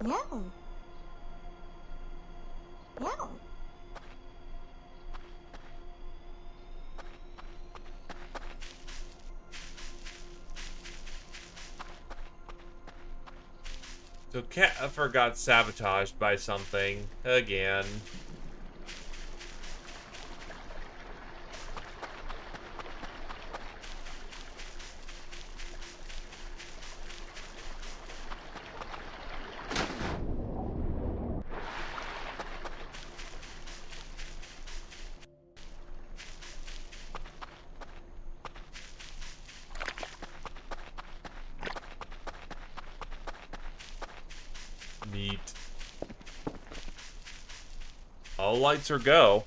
No. No. So Kefir got sabotaged by something again. Neat. All lights are go.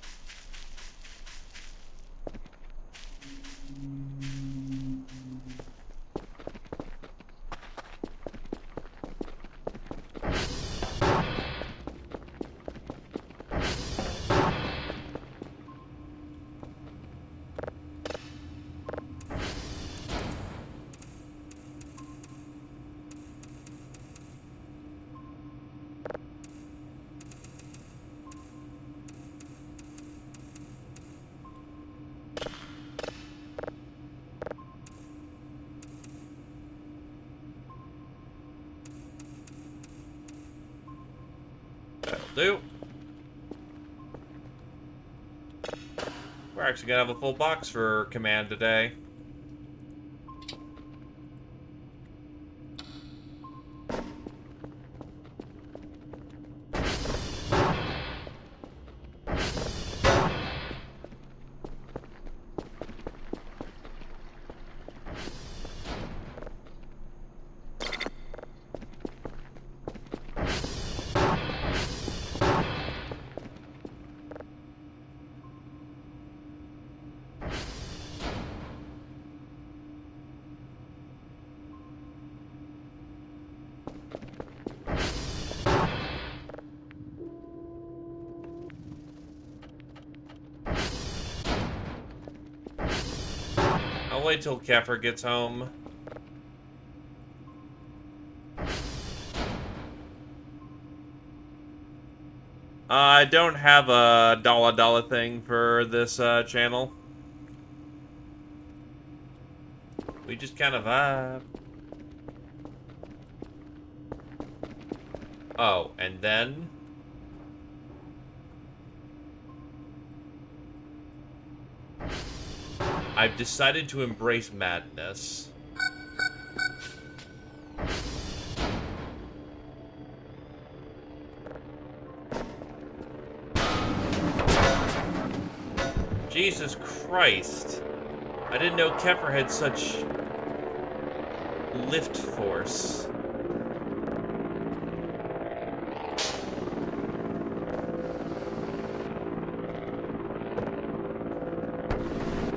We're actually gonna have a full box for command today. I'll wait till Kefir gets home. I don't have a dollar thing for this channel. We just kind of vibe. Oh, and then... I've decided to embrace madness. Jesus Christ. I didn't know Kefir had such lift force.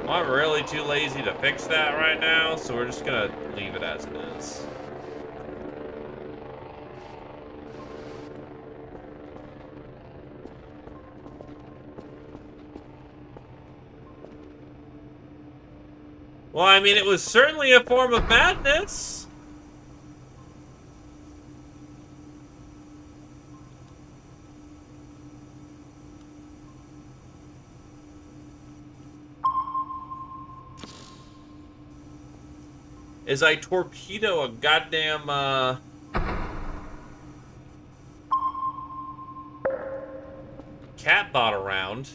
I'm really too lazy to fix that right now, so we're just gonna leave it as it is. Well, I mean, it was certainly a form of madness. As I torpedo a goddamn, catbot around.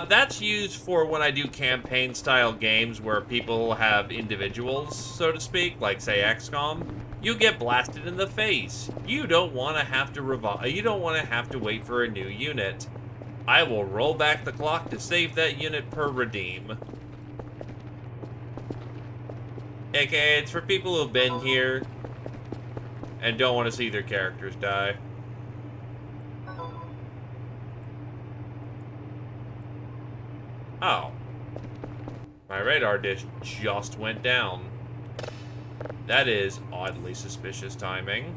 That's used for when I do campaign-style games where people have individuals, so to speak, like, say, XCOM. You get blasted in the face. You don't want to have to revive. You don't want to have to wait for a new unit. I will roll back the clock to save that unit per redeem. AKA, it's for people who've been here and don't want to see their characters die. Oh. My radar dish just went down. That is oddly suspicious timing.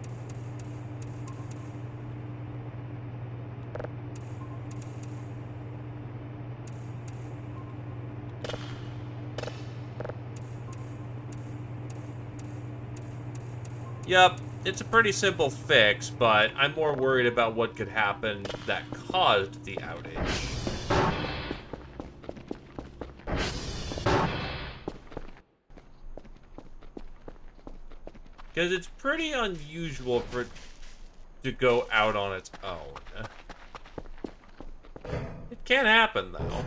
Yup, it's a pretty simple fix, but I'm more worried about what could happen that caused the outage. Because it's pretty unusual for it to go out on its own. It can happen, though.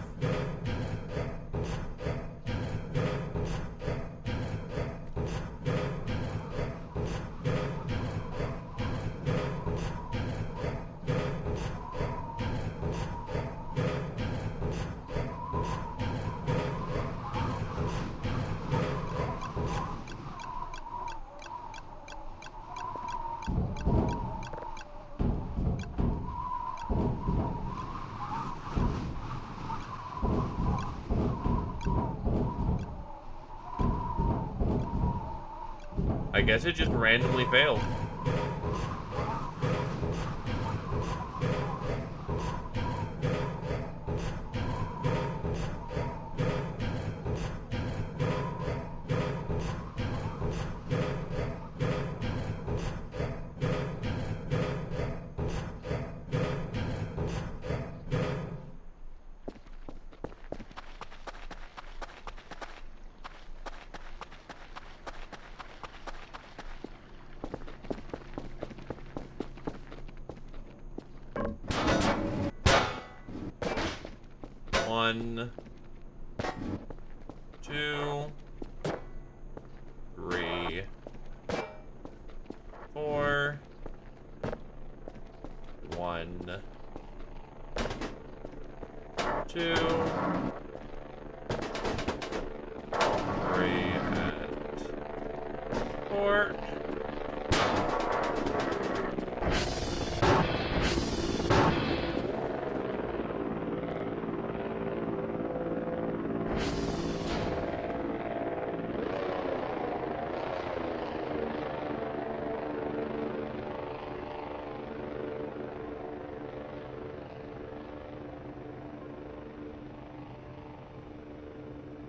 I guess it just randomly failed. 1, 2, 3, 4, 1, 2, 3, and 4.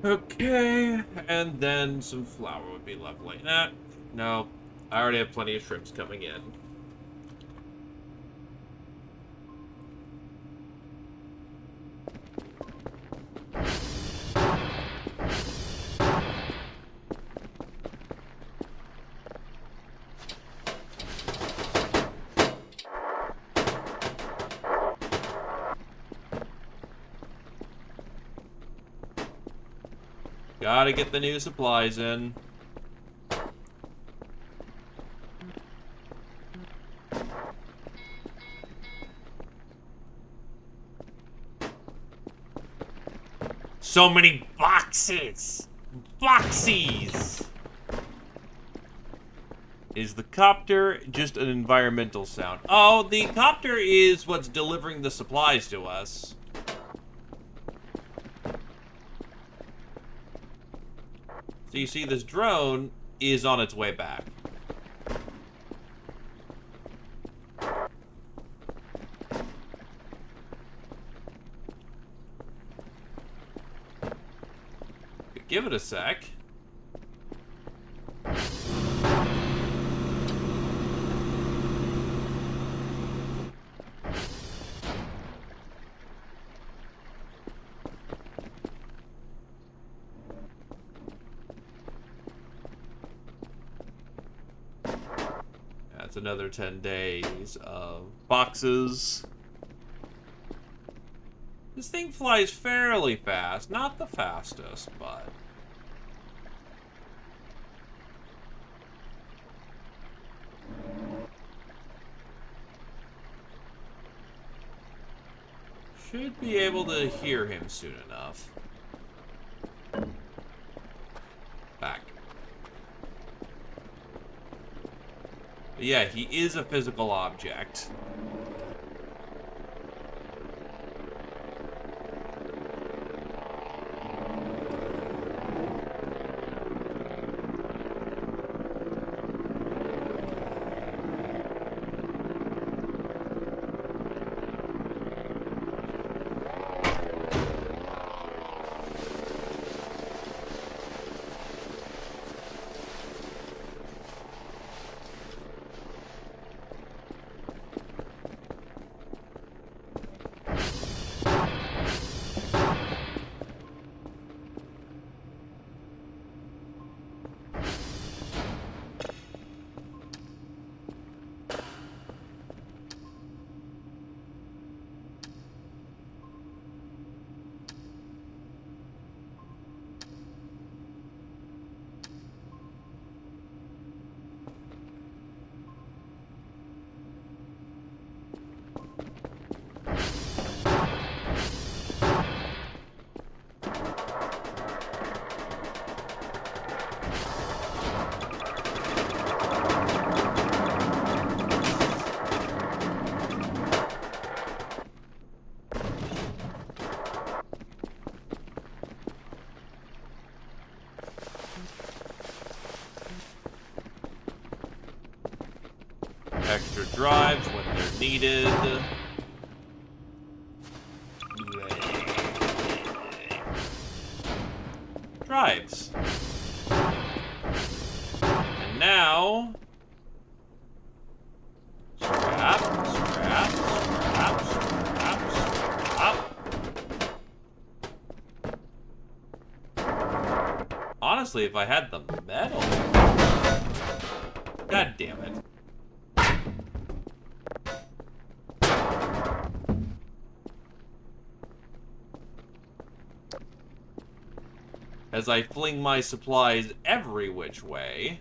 Okay, and then some flour would be lovely. Nah, no, I already have plenty of shrimps coming in. Gotta get the new supplies in. So many boxes! Boxies! Is the copter just an environmental sound? Oh, the copter is what's delivering the supplies to us. So you see, this drone is on its way back. Give it a sec. That's another 10 days of boxes. This thing flies fairly fast. Not the fastest, but... should be able to hear him soon enough. Back. But yeah, he is a physical object. Extra drives when they're needed. Drives. And now... scrap, scrap, scrap, scrap, scrap. Honestly, if I had the metal... God damn it. as I fling my supplies every which way.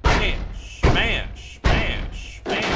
Smash, smash, smash, smash.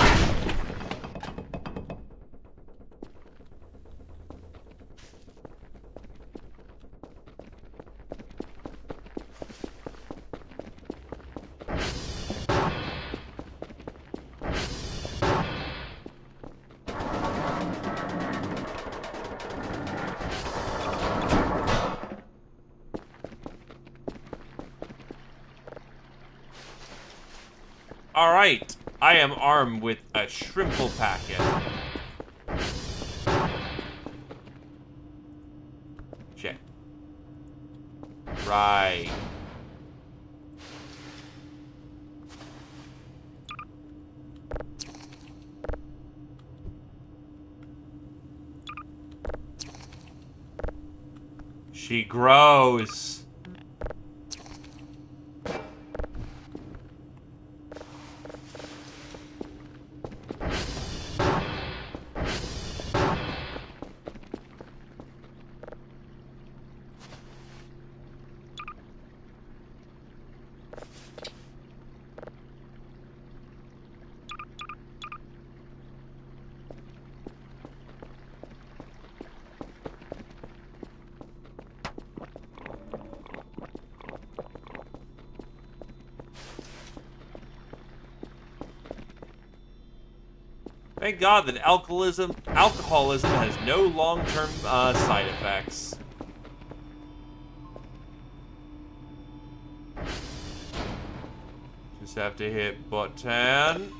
Alright, I am armed with a shrimple packet. Check. Right. She grows. Thank God that alcoholism has no long-term side effects. Just have to hit button.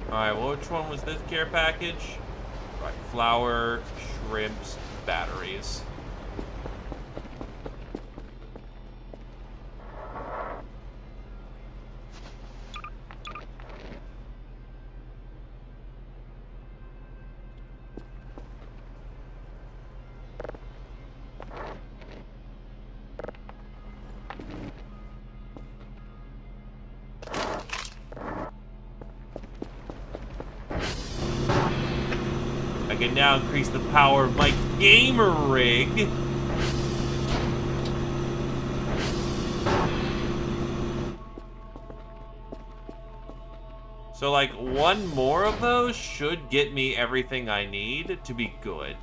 Alright, well, which one was this care package? Right, flour, shrimps, batteries. I can now increase the power of my gamer rig. So, like, one more of those should get me everything I need to be good.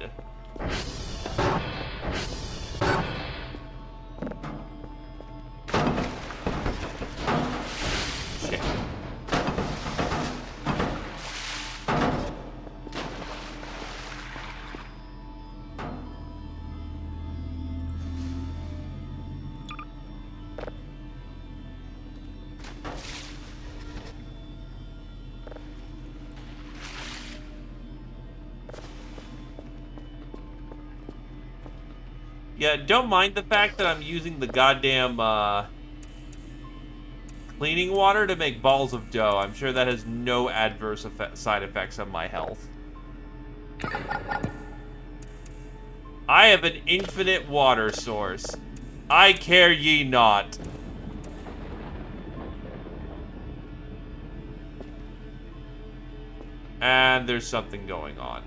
Shit. Yeah, don't mind the fact that I'm using the goddamn, cleaning water to make balls of dough. I'm sure that has no adverse side effects on my health. I have an infinite water source. I care ye not. And there's something going on.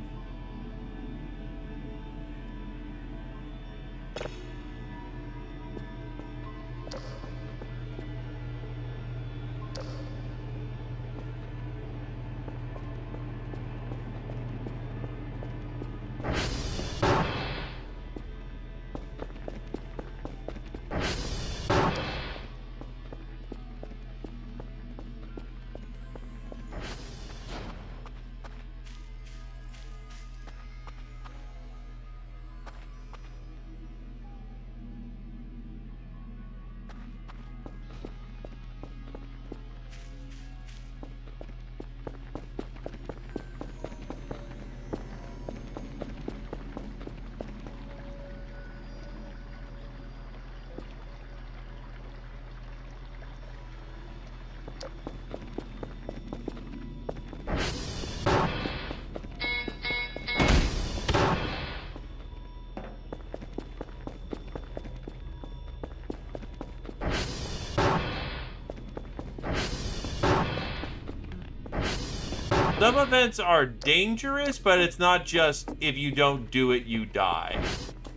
Some events are dangerous, but it's not just if you don't do it, you die.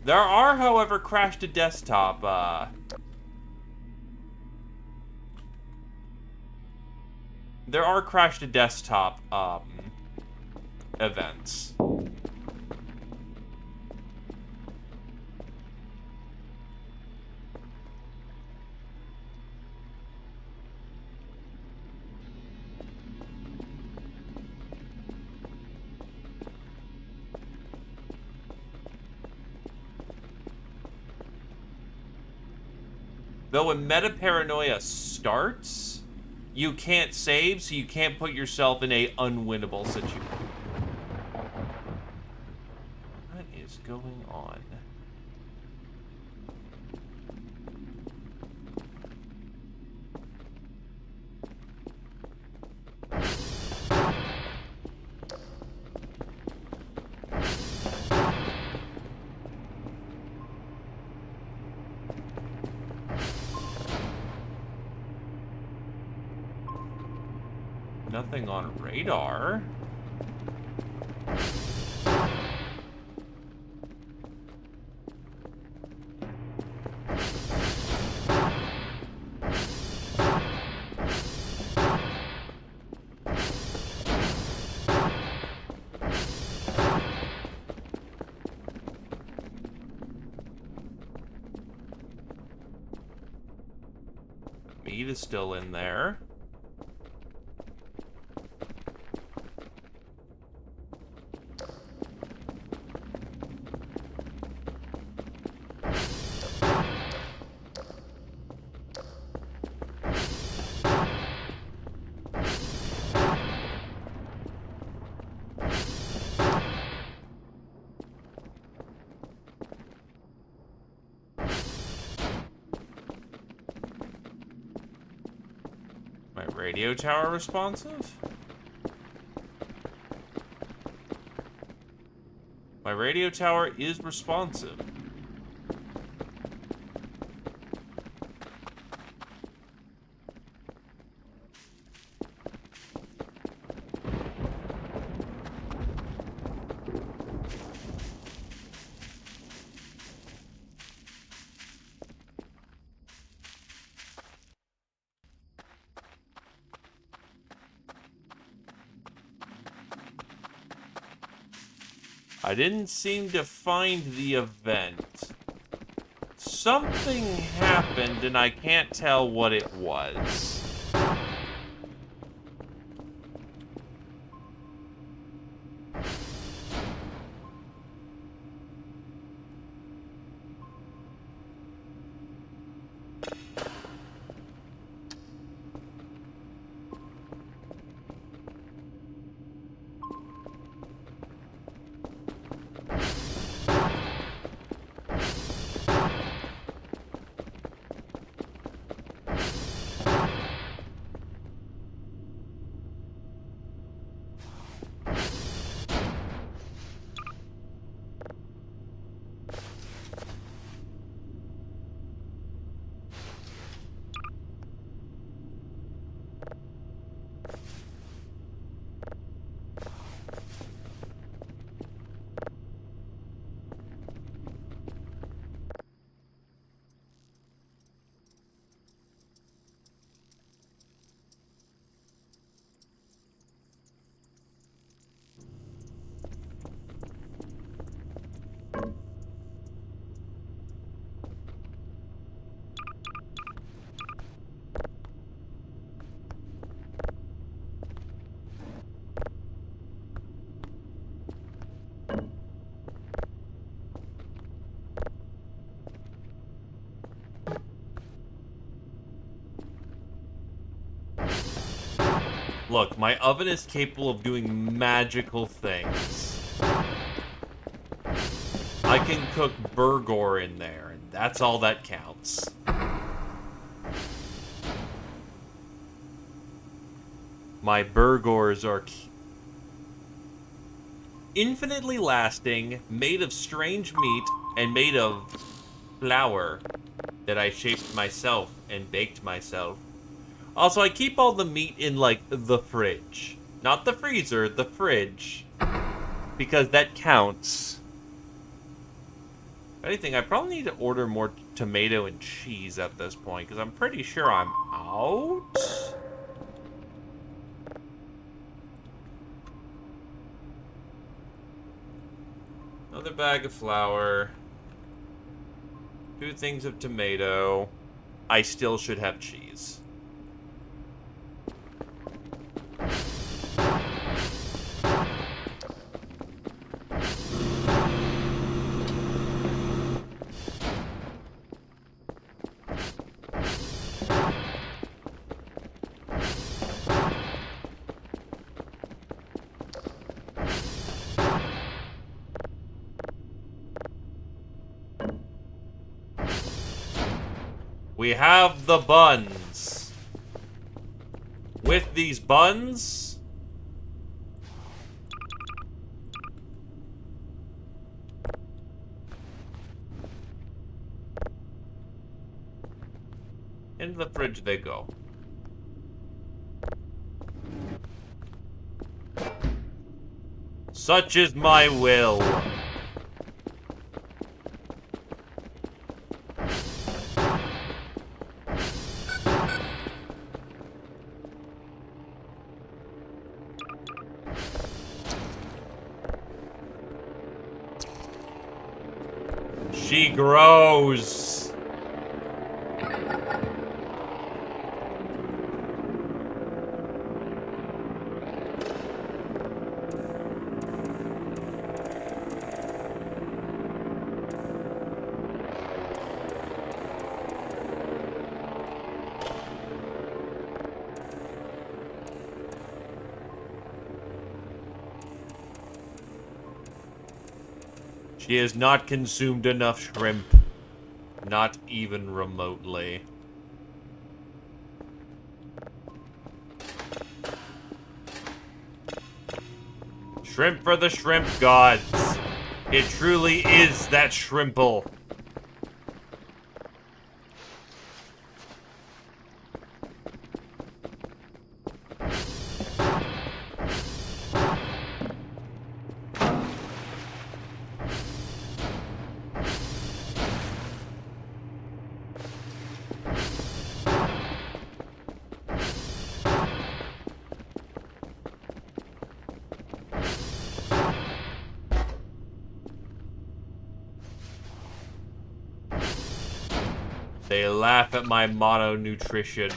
There are, however, crash to desktop, there are crash to desktop, events. Though when meta-paranoia starts, you can't save, so you can't put yourself in a unwinnable situation. What is going on? Nothing on radar. Meat is still in there. My radio tower responsive? My radio tower is responsive. I didn't seem to find the event. Something happened and I can't tell what it was. Look, my oven is capable of doing magical things. I can cook burgor in there, and that's all that counts. My burgors are infinitely lasting, made of strange meat, and made of flour that I shaped myself and baked myself. Also, I keep all the meat in, like, the fridge. Not the freezer, the fridge. Because that counts. If anything, I probably need to order more tomato and cheese at this point, because I'm pretty sure I'm out. Another bag of flour. 2 things of tomato. I still should have cheese. We have the buns. With these buns, into the fridge they go. Such is my will. She grows. She has not consumed enough shrimp. Not even remotely. Shrimp for the shrimp gods. It truly is that shrimple. They laugh at my mono-nutrition.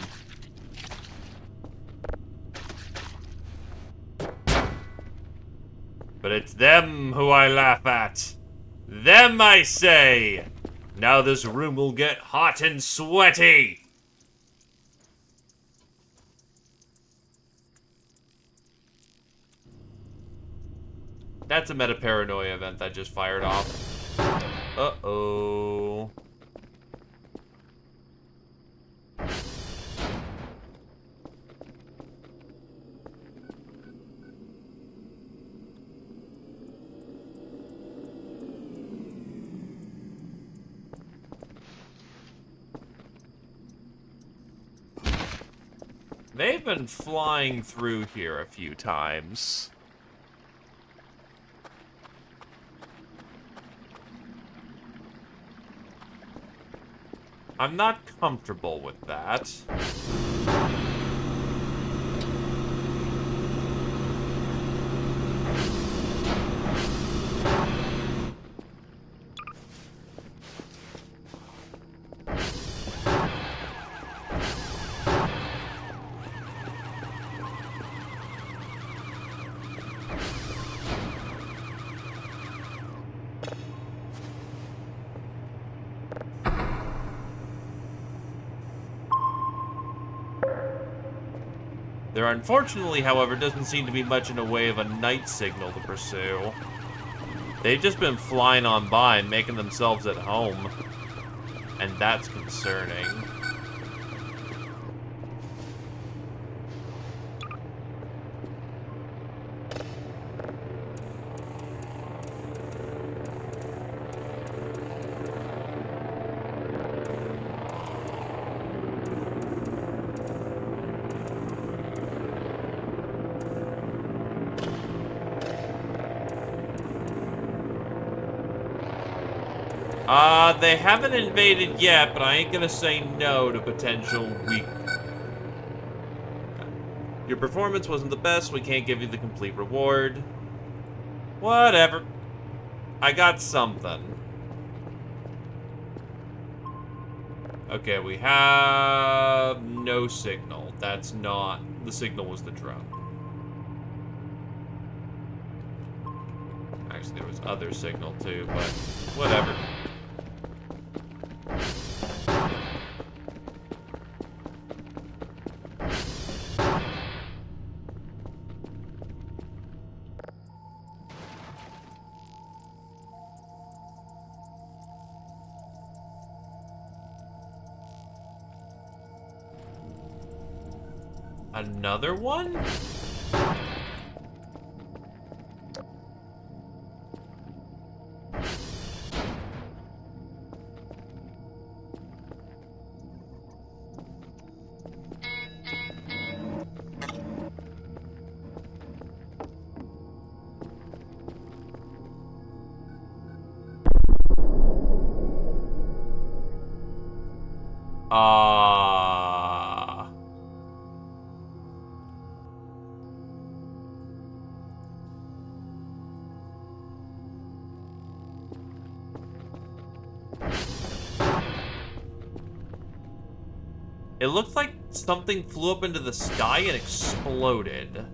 But it's them who I laugh at. Them, I say! Now this room will get hot and sweaty! That's a meta-paranoia event that just fired off. Uh-oh. They've been flying through here a few times. I'm not comfortable with that. There unfortunately, however, doesn't seem to be much in the way of a night signal to pursue. They've just been flying on by and making themselves at home. And that's concerning. They haven't invaded yet, but I ain't gonna say no to potential weak. Your performance wasn't the best, we can't give you the complete reward. Whatever. I got something. Okay, we have no signal. That's not... The signal was the drone. Actually, there was other signal too, but whatever. Another one? It looks like something flew up into the sky and exploded.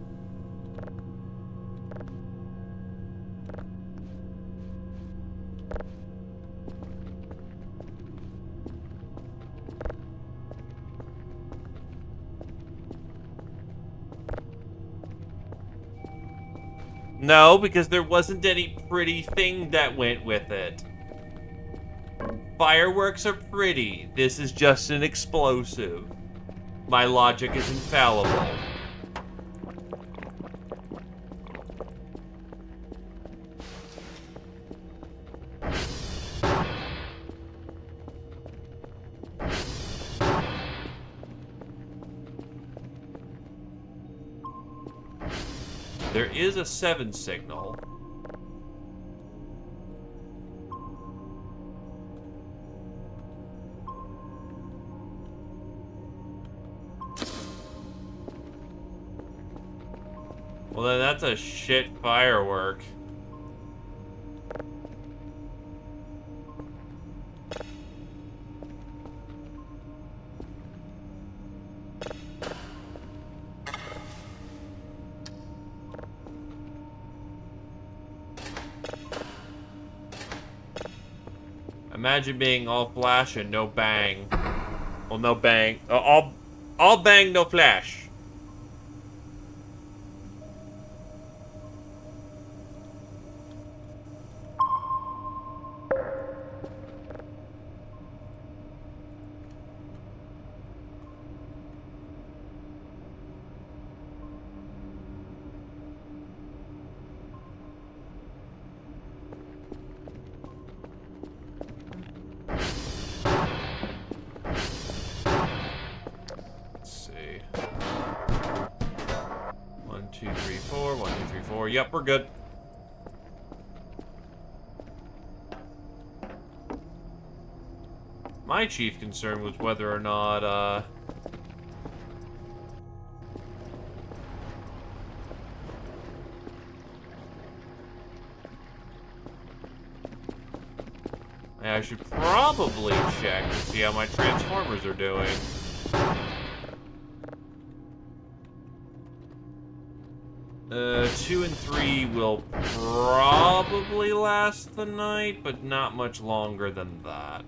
No, because there wasn't any pretty thing that went with it. Fireworks are pretty. This is just an explosive. My logic is infallible. There is a 7 signal. Well, then that's a shit firework. Imagine being all flash and no bang. Well, no bang. All bang, no flash. Yep, we're good. My chief concern was whether or not, I should probably check to see how my transformers are doing. 2 and 3 will probably last the night, but not much longer than that.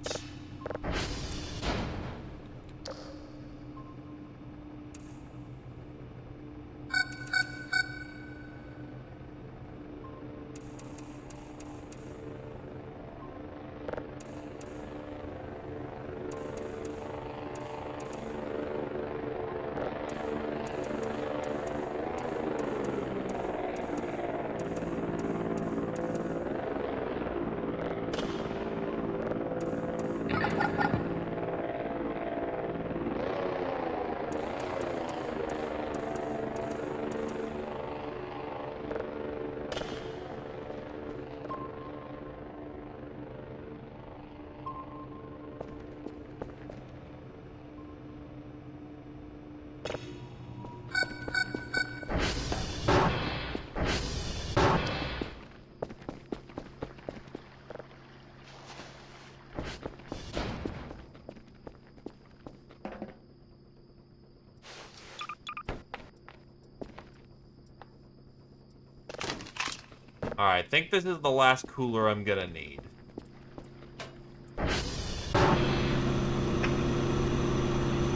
Alright, I think this is the last cooler I'm gonna need.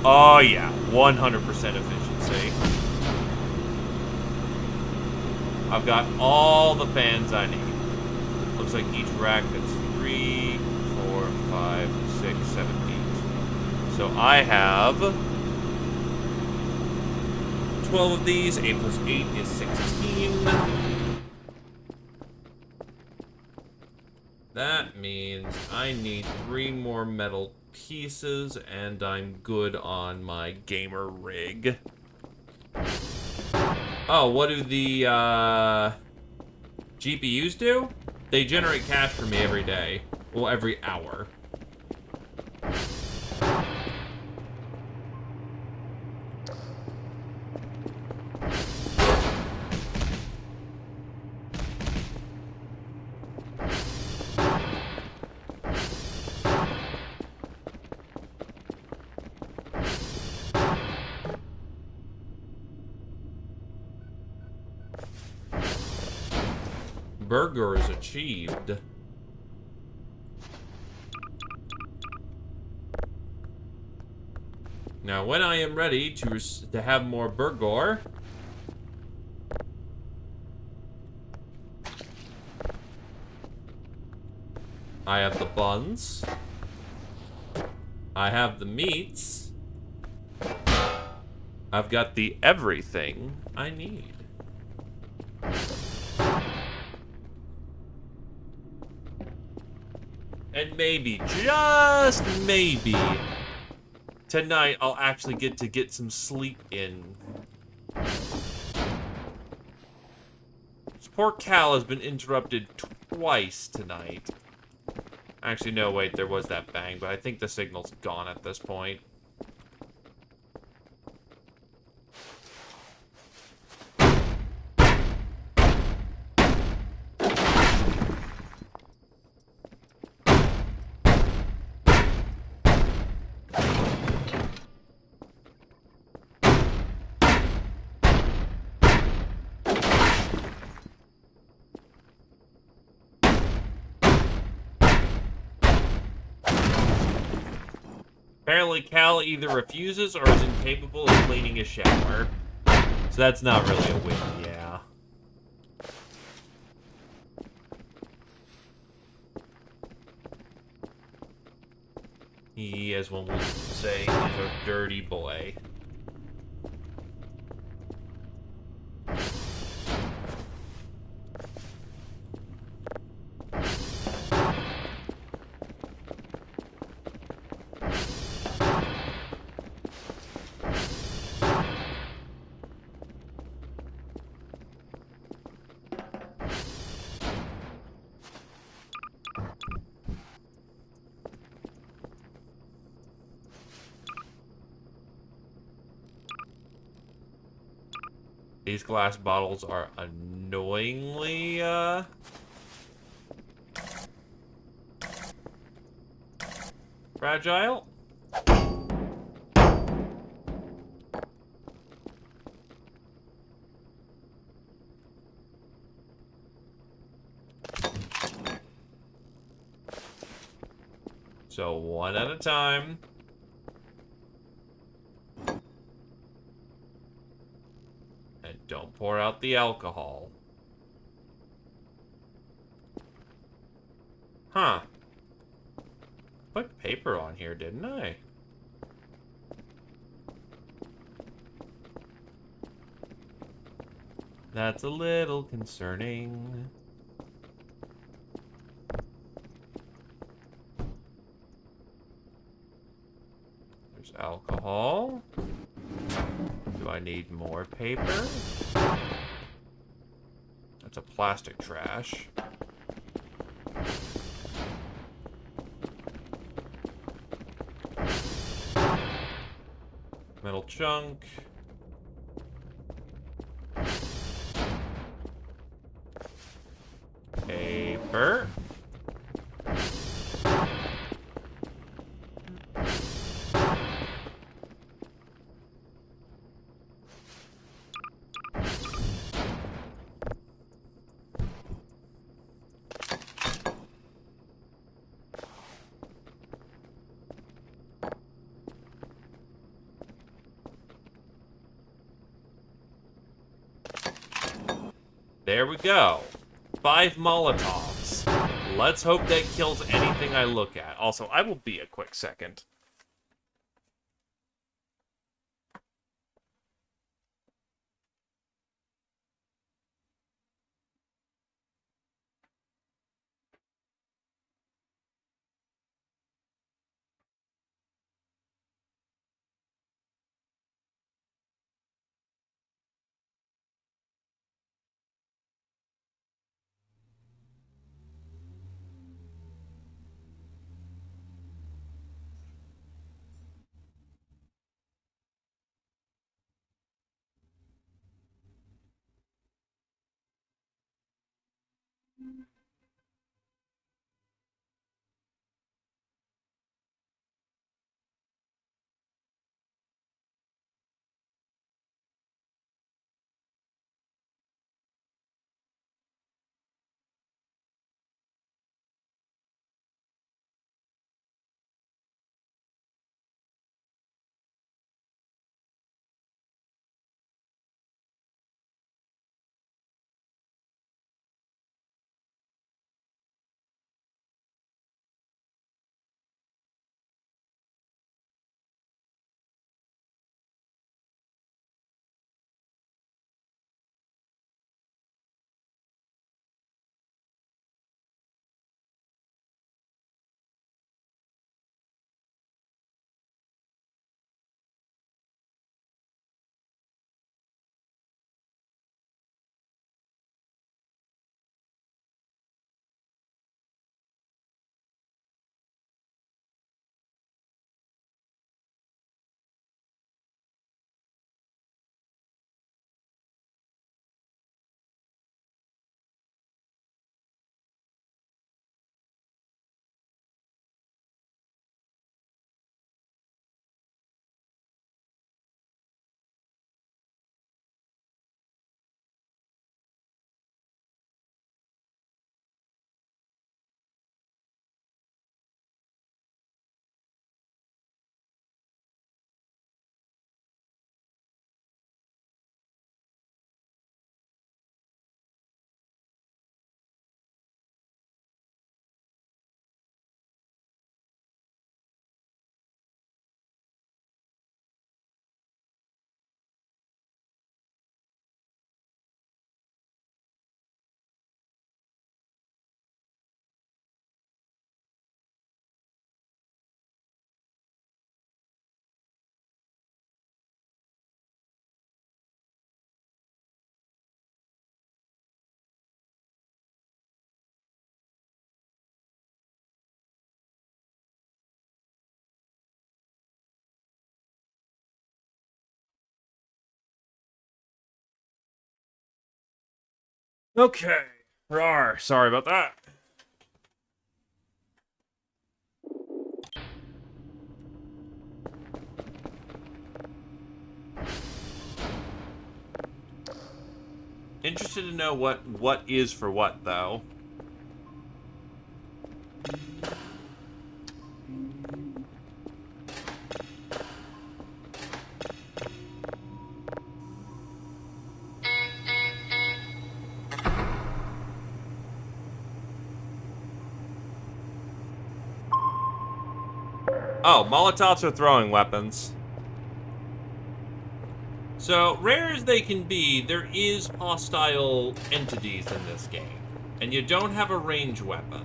Oh yeah, 100% efficiency. I've got all the fans I need. Looks like each rack that's 3, 4, 5, 6, 7, 8. So I have 12 of these. 8 plus 8 is 16. That means I need 3 more metal pieces, and I'm good on my gamer rig. Oh, what do the GPUs do? They generate cash for me every day. Well, every hour. Burger is achieved. Now, when I am ready to have more burger, I have the buns. I have the meats. I've got the everything I need. And maybe, just maybe, tonight I'll actually get some sleep in. This poor Cal has been interrupted twice tonight. Actually, no, wait, there was that bang, but I think the signal's gone at this point. Apparently, Cal either refuses or is incapable of cleaning his shower. So that's not really a win, yeah. He, as one would say, is a dirty boy. These glass bottles are annoyingly, fragile. So one at a time. And don't pour out the alcohol. Huh. Put paper on here, didn't I? That's a little concerning. There's alcohol. Do I need more paper? That's a plastic trash. Metal chunk. Paper. There we go. 5 Molotovs. Let's hope that kills anything I look at. Also, I will be a quick second. Okay. Rawr. Sorry about that. Interested to know what is for what, though. Oh, Molotovs are throwing weapons. So, rare as they can be, there is hostile entities in this game. And you don't have a range weapon.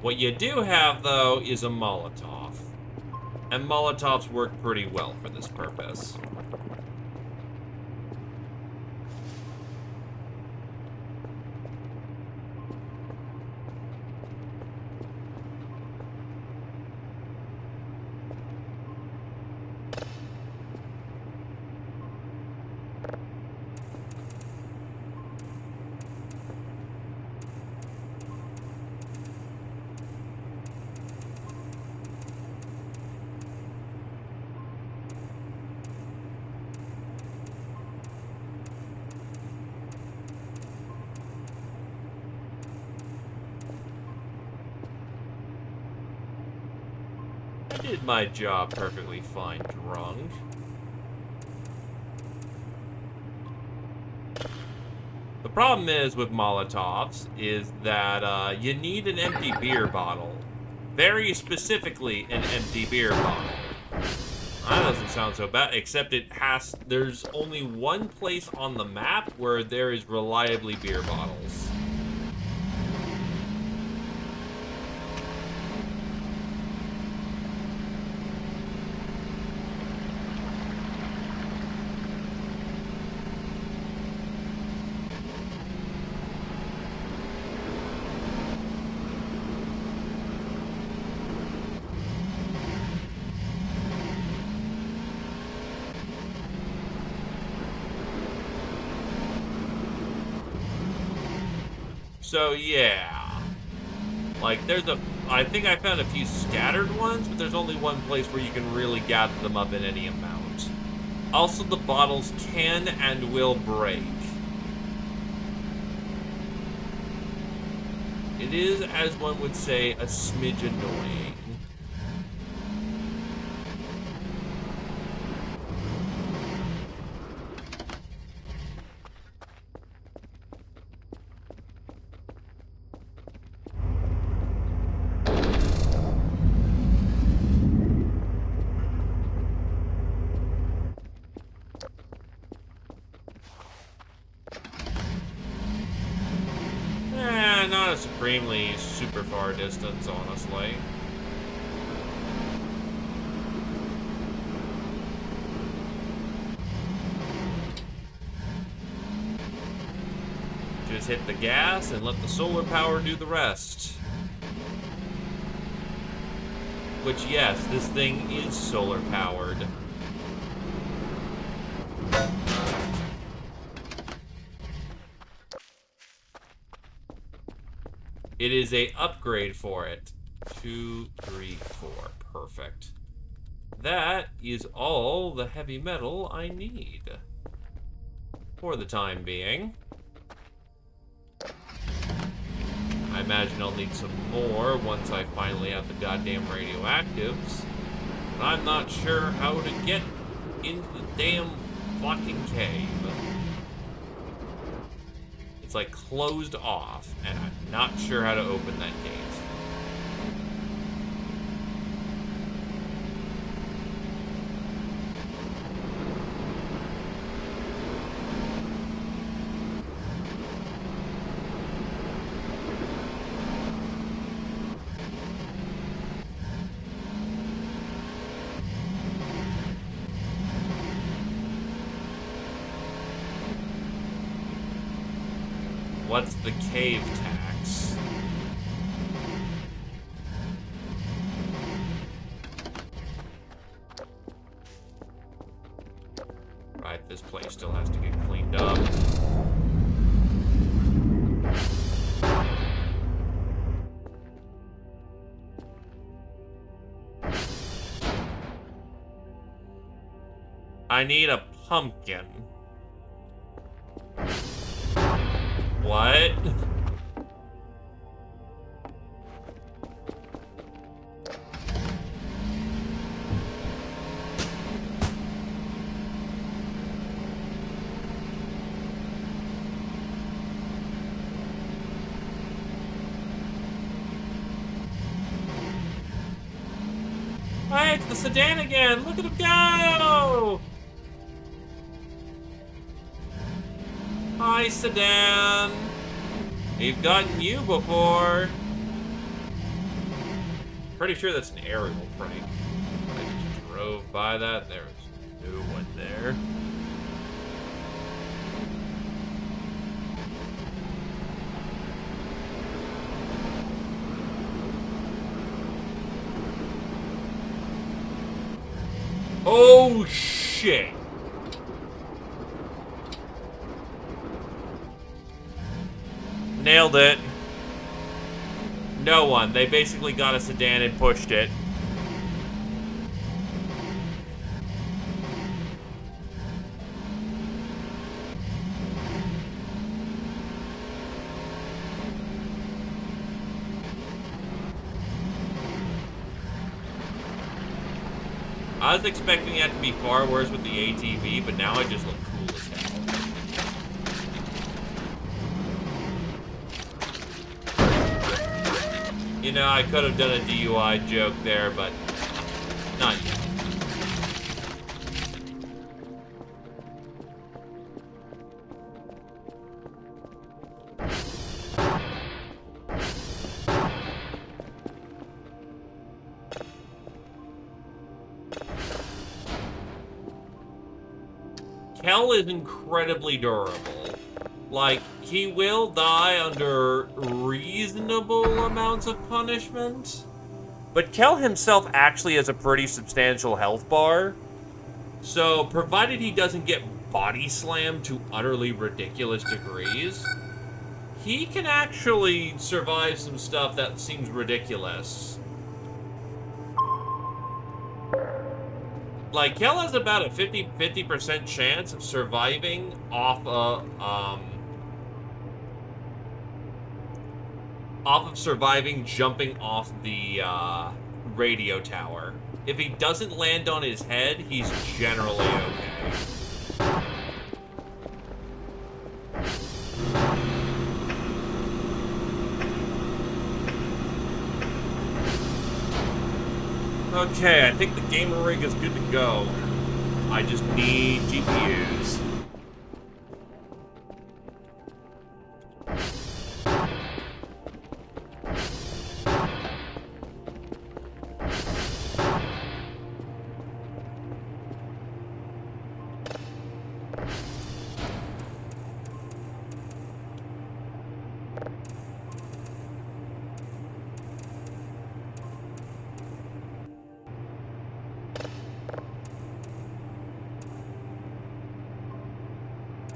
What you do have, though, is a Molotov. And Molotovs work pretty well for this purpose. I did my job perfectly fine, drunk. The problem is with Molotovs is that you need an empty beer bottle. Very specifically, an empty beer bottle. That doesn't sound so bad, except there's only one place on the map where there is reliably beer bottles. So yeah, like I think I found a few scattered ones, but there's only one place where you can really gather them up in any amount. Also, the bottles can and will break. It is, as one would say, a smidge annoying. Not a supremely super far distance, honestly. Just hit the gas and let the solar power do the rest. Which, yes, this thing is solar powered. It is a upgrade for it. 2, 3, 4. Perfect. That is all the heavy metal I need. For the time being. I imagine I'll need some more once I finally have the goddamn radioactives. But I'm not sure how to get into the damn fucking cave. It's like closed off, and I'm not sure how to open that gate. What's the cave tax? Right, this place still has to get cleaned up. I need a pumpkin. What? Hey, it's the sedan again! Look at him go! Hi, sedan. We've gotten you before. Pretty sure that's an aerial prank. I just drove by that. There was no one there. Oh, shit. Nailed it. No one. They basically got a sedan and pushed it. I was expecting that to be far worse with the ATV, but now I just look cool as hell. You know, I could have done a DUI joke there, but not yet. Kel is incredibly durable. Like, he will die under reasonable amounts of punishment. But Kel himself actually has a pretty substantial health bar. So, provided he doesn't get body slammed to utterly ridiculous degrees, he can actually survive some stuff that seems ridiculous. Like, Kel has about a 50% chance of surviving off of surviving jumping off the radio tower. If he doesn't land on his head, he's generally okay. Okay, I think the gamer rig is good to go. I just need GPUs.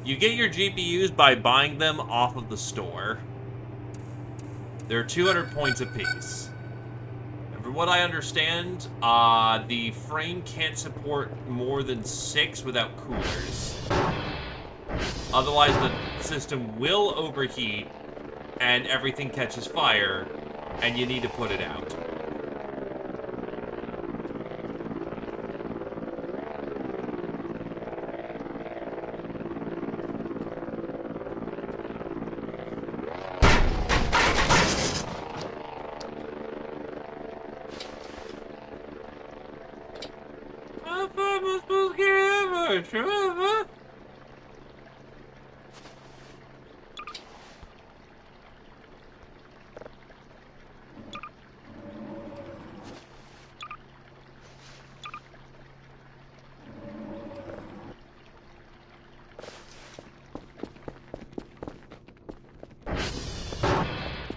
You get your GPUs by buying them off of the store. They're 200 points apiece. And from what I understand, the frame can't support more than 6 without coolers. Otherwise, the system will overheat, and everything catches fire, and you need to put it out.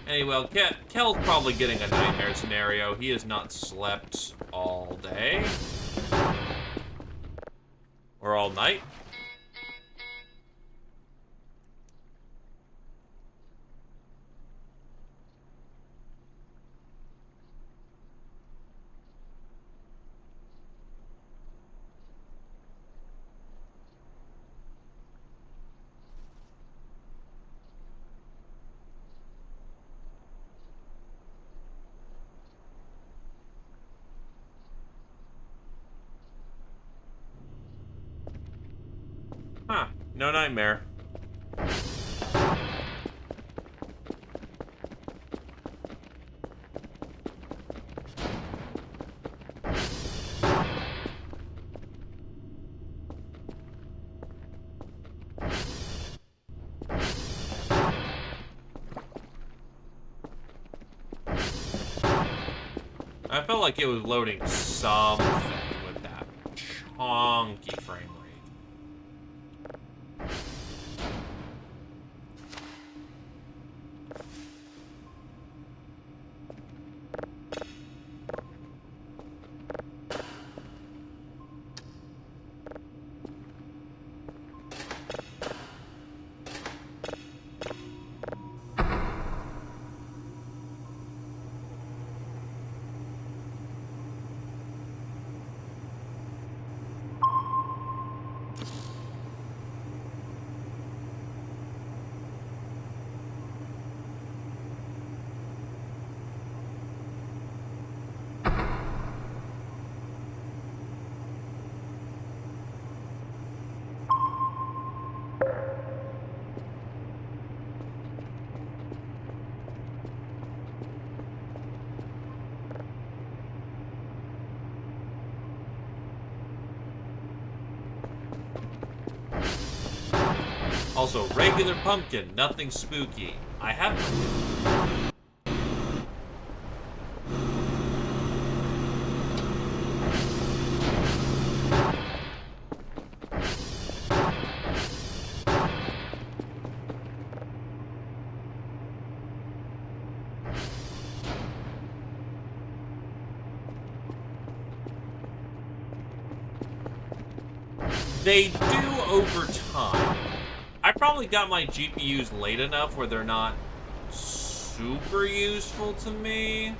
Anyway, Kel's probably getting a nightmare scenario. He has not slept all day. Or all night. Huh, no nightmare. I felt like it was loading something with that chonky frame rate. Also, regular pumpkin, nothing spooky. I have pumpkin. They do over time. I probably got my GPUs late enough where they're not super useful to me.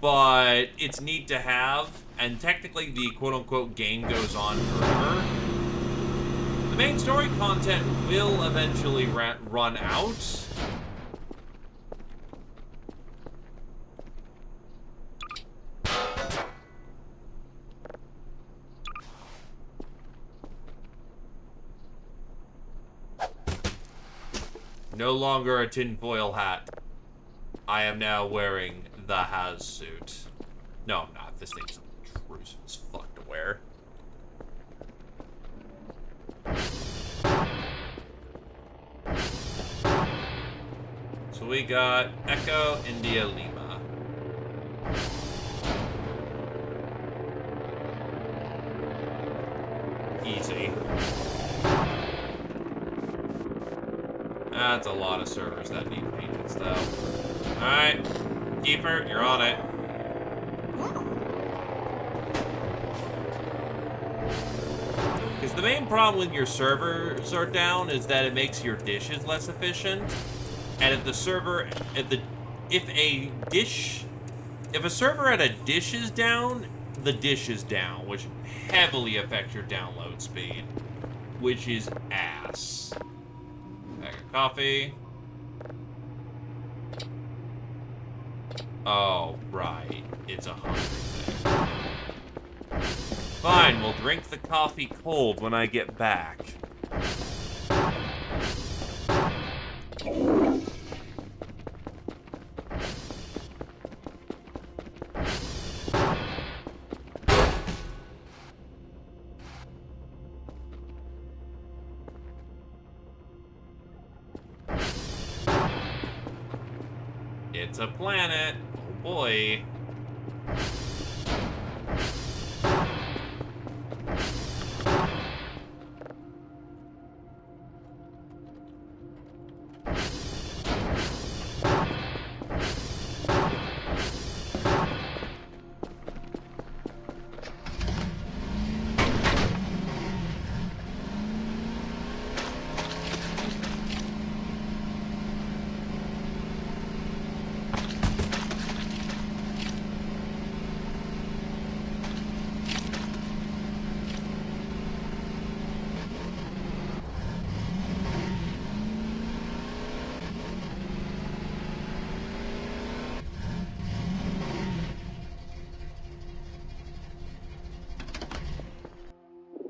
But it's neat to have, and technically the quote-unquote game goes on forever. The main story content will eventually run out. No longer a tinfoil hat. I am now wearing the Haz suit. No, I'm not. This thing's intrusive as fuck to wear. So we got Echo, India, Lima. Easy. That's a lot of servers that need maintenance, though. Alright. Kiefer, you're on it. Because the main problem with your servers are down is that it makes your dishes less efficient. And if the server, if a server at a dish is down, the dish is down, which heavily affects your download speed, which is ass. Bag of coffee. Oh, right. It's a hunger thing. Fine, we'll drink the coffee cold when I get back. It's a planet. Oh boy.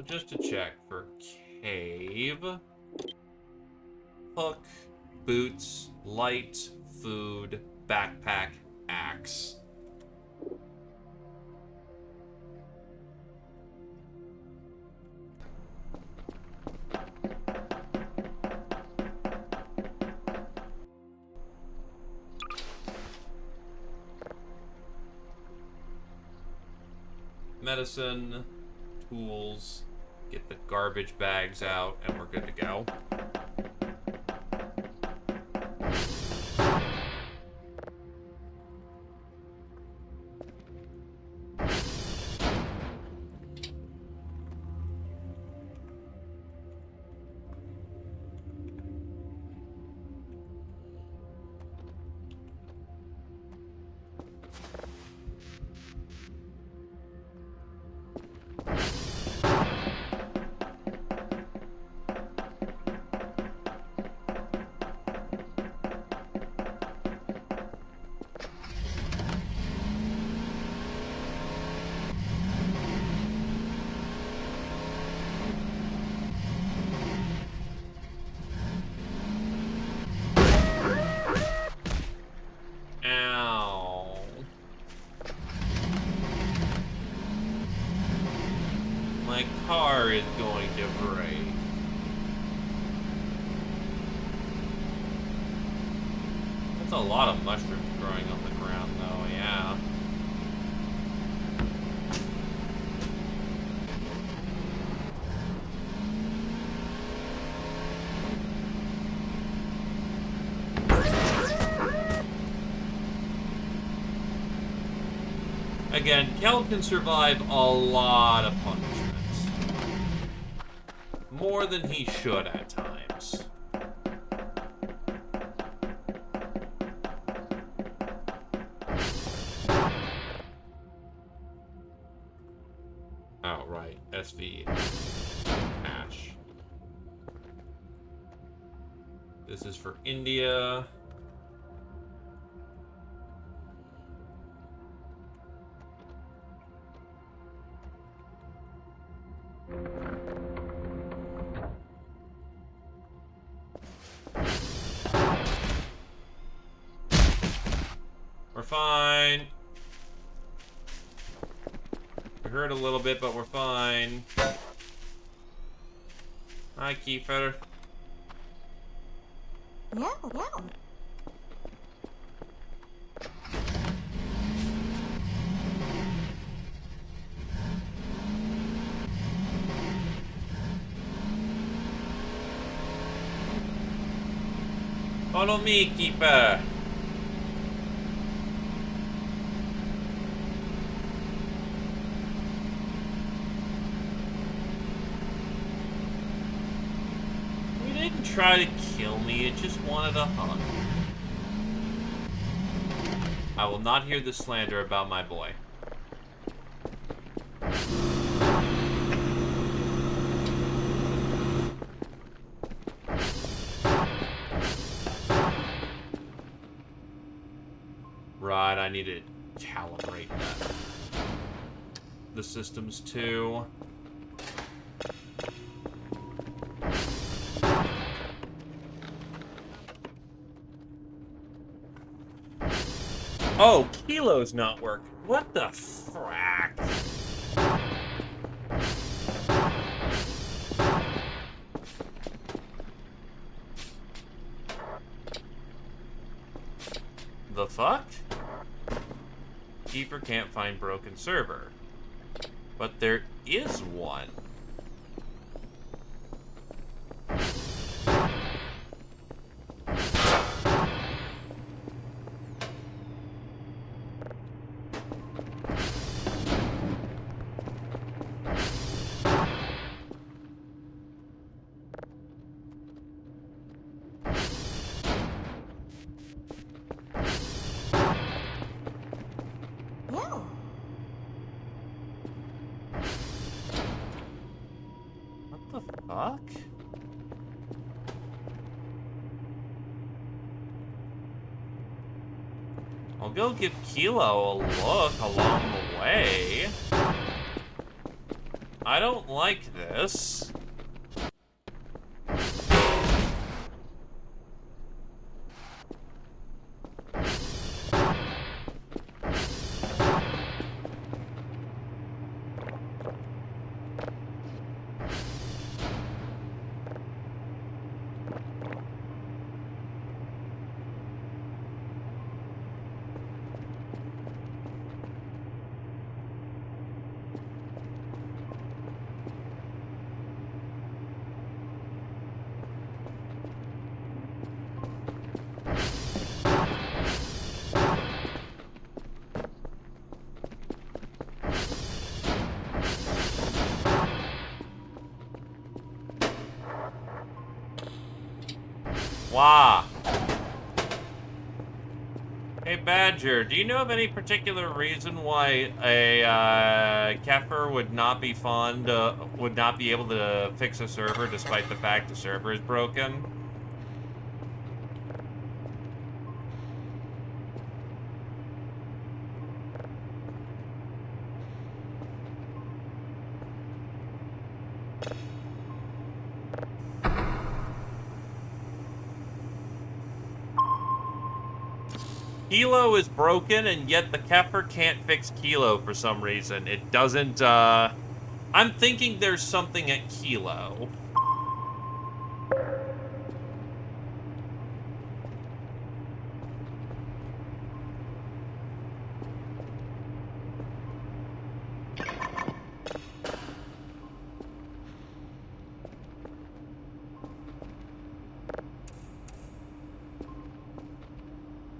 Just to check for cave, hook, boots, light, food, backpack, axe. Medicine, tools. Get the garbage bags out, and we're good to go. My car is going to break. That's a lot of mushrooms growing on the ground, though, yeah. Again, Kel can survive a lot of punishments. More than he should at times. Oh, right. SV. Ash. This is for India. We're fine. We hurt a little bit, but we're fine. Hi, Kiefer. Meow, meow. Follow me, Keeper. You didn't try to kill me, it just wanted a hug. I will not hear the slander about my boy. Right, I need to calibrate that. The systems too. Oh, Kilo's not working. What the frack? The fuck? Keeper can't find broken server. But there is one. Meow. What the fuck? I'll go give Kilo a look along the way. I don't like this. Wow. Hey Badger, do you know of any particular reason why a Kefir would not be would not be able to fix a server despite the fact the server is broken? Kilo is broken, and yet the Kefir can't fix Kilo for some reason. It doesn't I'm thinking there's something at Kilo.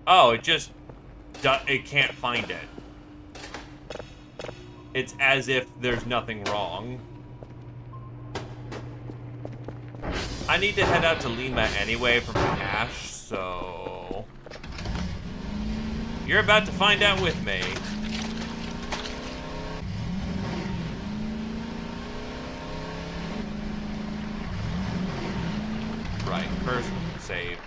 Oh, it can't find it. It's as if there's nothing wrong. I need to head out to Lima anyway for my hash, so... You're about to find out with me. Right, first save.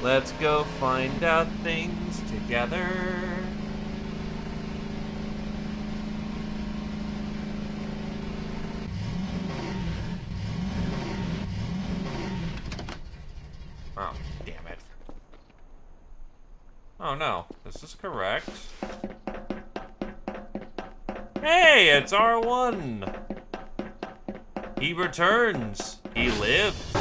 Let's go find out things together. Oh, damn it. Oh no, this is correct. Hey, it's R1! He returns. He lives.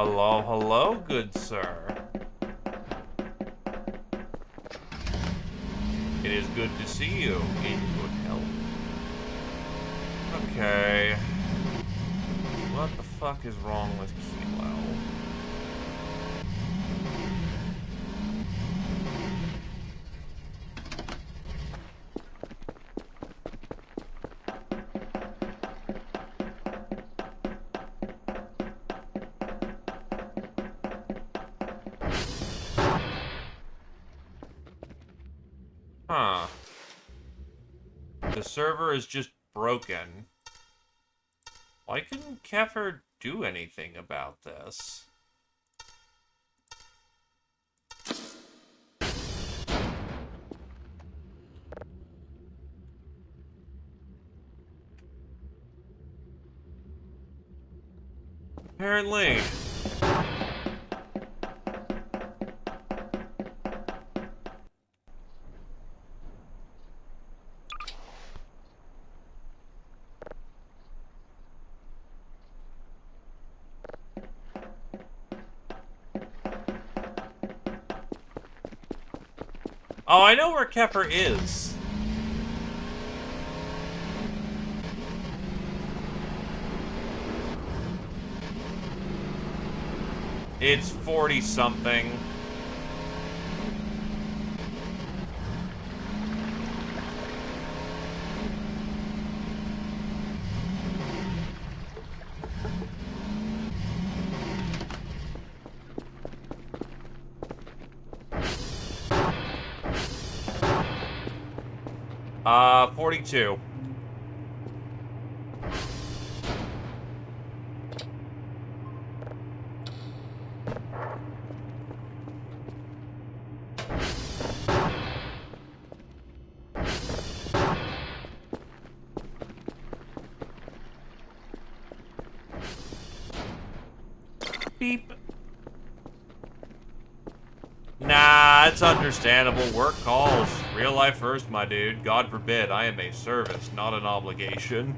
Hello, hello, good sir. It is good to see you in good health. Okay. What the fuck is wrong with Kilo? Huh. The server is just broken. Why couldn't Kefir do anything about this? Apparently. Oh, I know where Kefir is. It's 40-something. Uh, 42. Beep. Nah, it's understandable. Work calls. Real life first, my dude. God forbid, I am a service, not an obligation.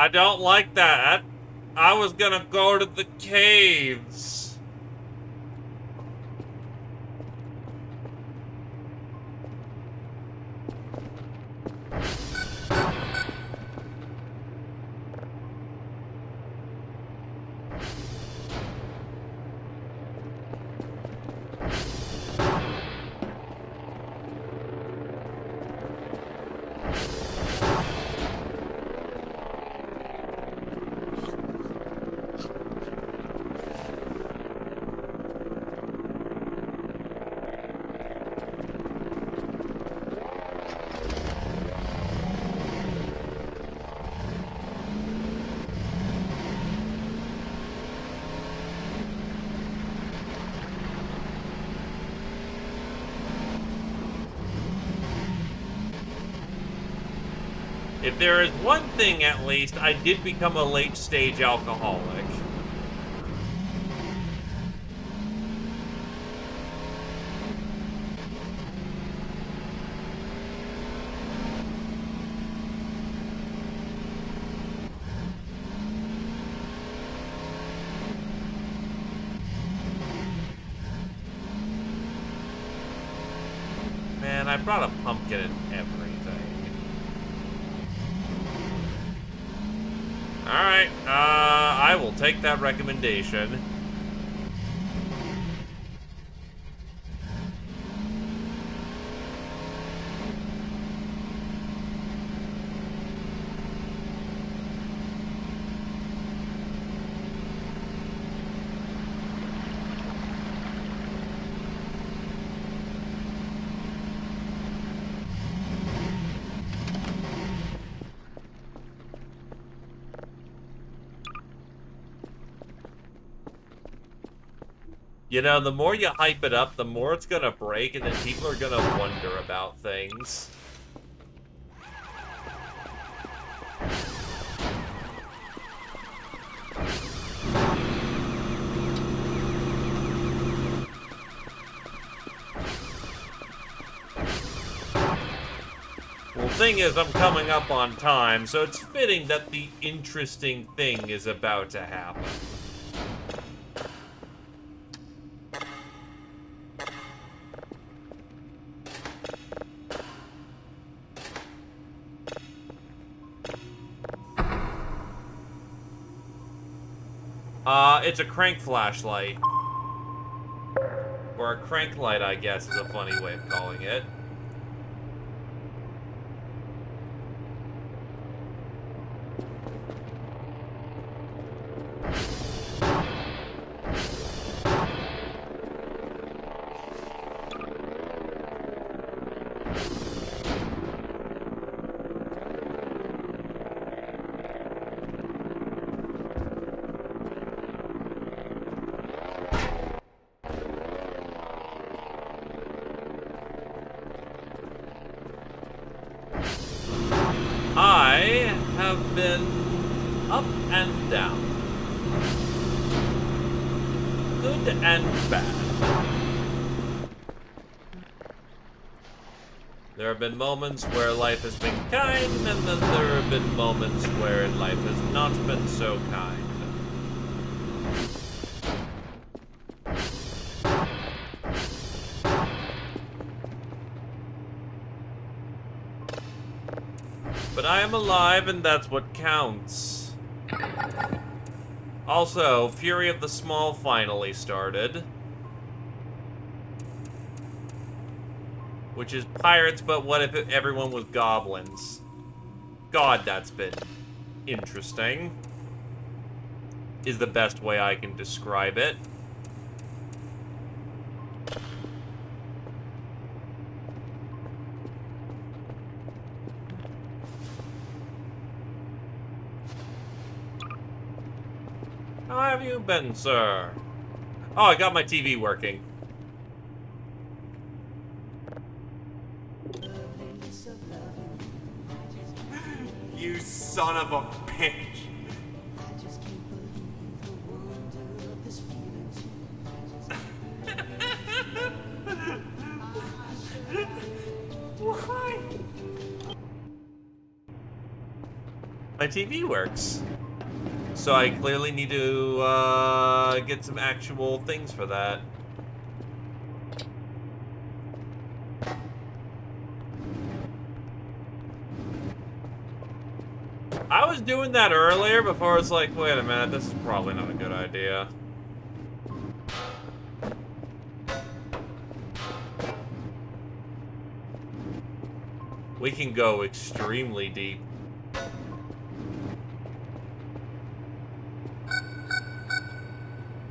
I don't like that. I was gonna go to the caves. If there is one thing, at least, I did become a late-stage alcoholic. Man, I brought a pumpkin and everything. Alright, I will take that recommendation. You know, the more you hype it up, the more it's gonna break, and then people are gonna wonder about things. Well, thing is, I'm coming up on time, so it's fitting that the interesting thing is about to happen. It's a crank flashlight. Or a crank light, I guess, is a funny way of calling it. I have been up and down. Good and bad. There have been moments where life has been kind, and then there have been moments where life has not been so kind. But I am alive, and that's what counts. Also, Fury of the Small finally started. Which is pirates, but what if everyone was goblins? God, that's been interesting. Is the best way I can describe it. How have you been, sir? Oh, I got my TV working. You son of a bitch. Why? My TV works. So I clearly need to get some actual things for that. I was doing that earlier before I was like, wait a minute, this is probably not a good idea. We can go extremely deep.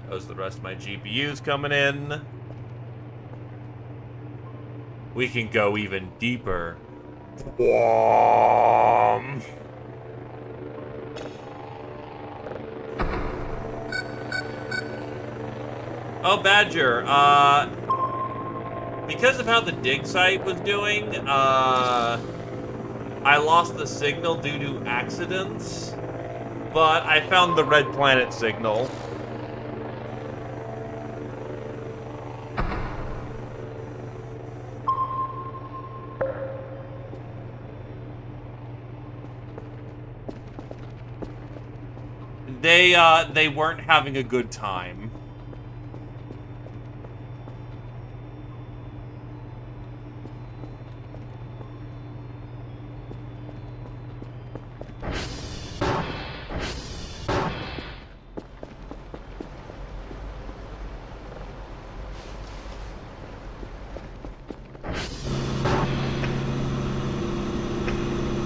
Those are the rest of my GPUs coming in. We can go even deeper. Oh, Badger, because of how the dig site was doing, I lost the signal due to accidents, but I found the red planet signal. They weren't having a good time.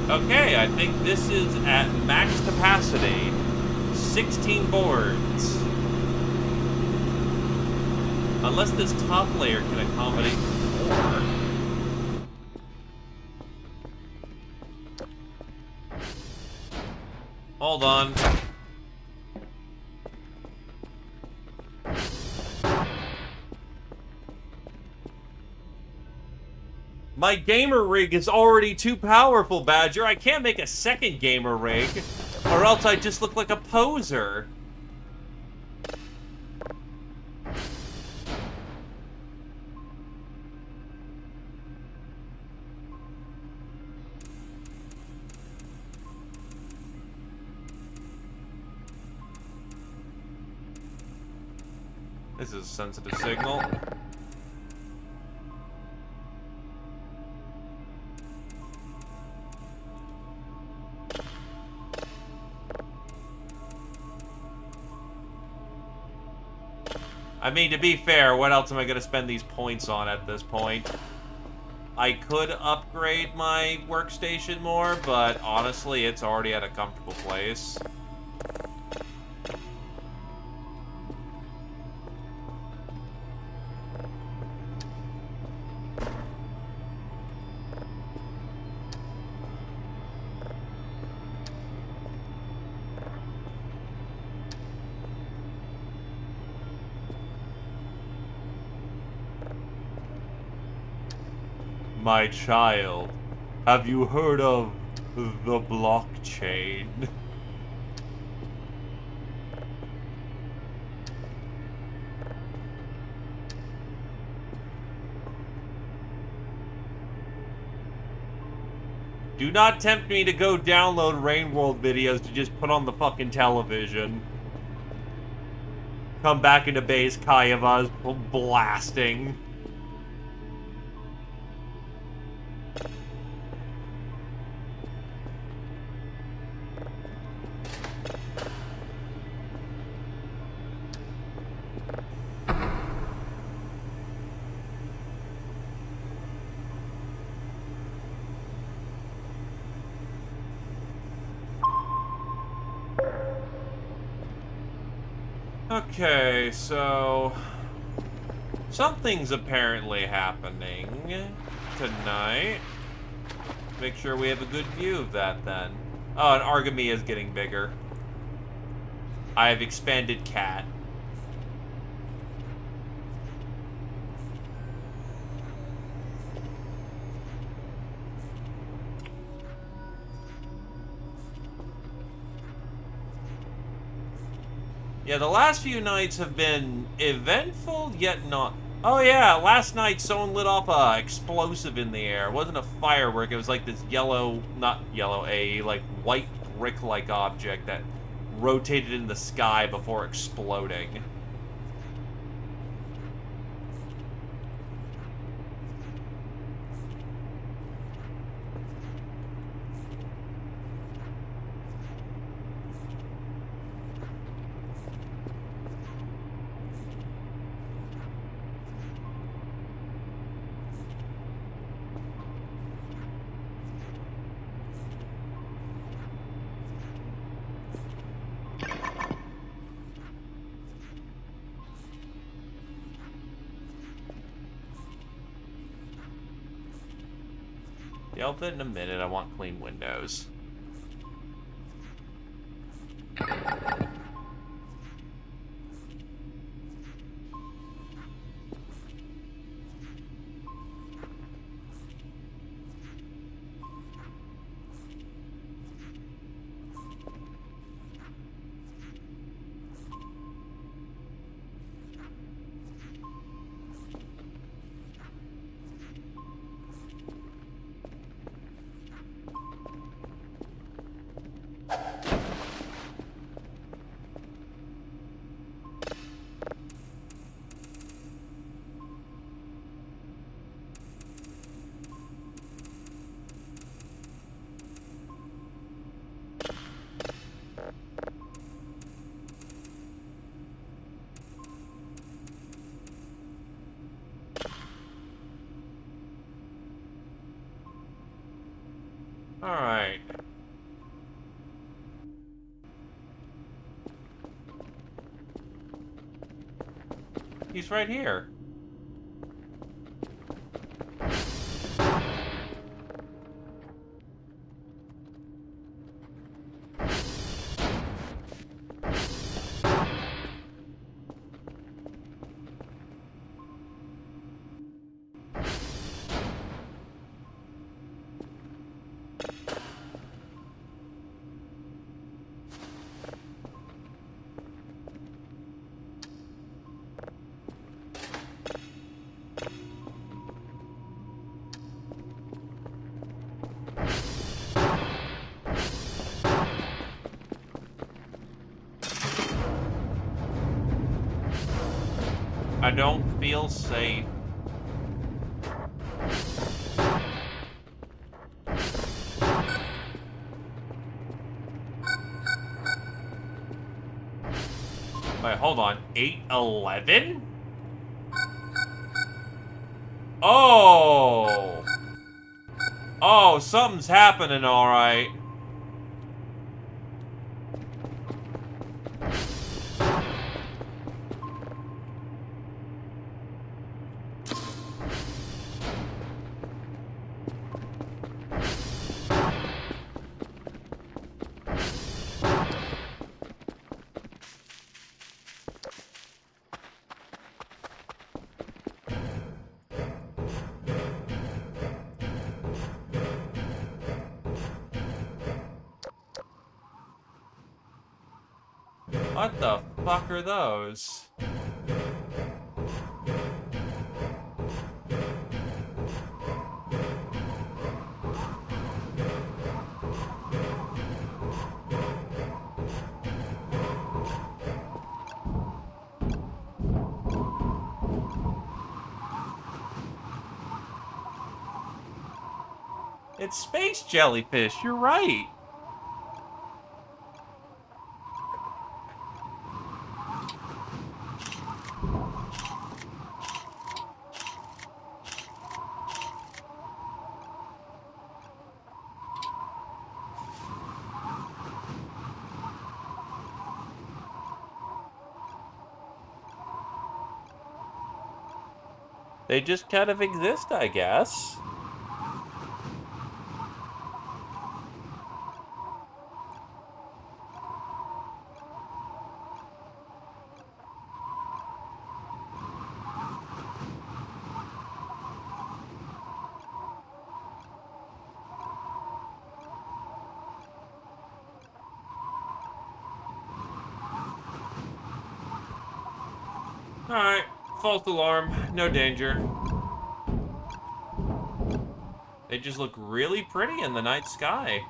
Okay, I think this is at max capacity. 16 boards. Unless this top layer can accommodate more. Hold on. My gamer rig is already too powerful, Badger. I can't make a second gamer rig, or else I just look like a poser. This is a sensitive signal. I mean, to be fair, what else am I going to spend these points on at this point? I could upgrade my workstation more, but honestly, it's already at a comfortable place. My child, have you heard of the blockchain? Do not tempt me to go download Rainworld videos to just put on the fucking television. Come back into base, Kaeva's blasting. Okay, so something's apparently happening tonight. Make sure we have a good view of that then. Oh, and Argami is getting bigger. I have expanded cat. Yeah, the last few nights have been eventful, yet not. Oh yeah, last night someone lit off a explosive in the air. It wasn't a firework, it was like this yellow, not yellow, like white brick-like object that rotated in the sky before exploding. Yeah, I'll fit in a minute. I want clean windows. Alright. He's right here. I don't feel safe. Wait, hold on. 811? Oh! Oh, something's happening, alright. What the fuck are those? It's space jellyfish, you're right. They just kind of exist, I guess. Alright, false alarm, no danger. They just look really pretty in the night sky.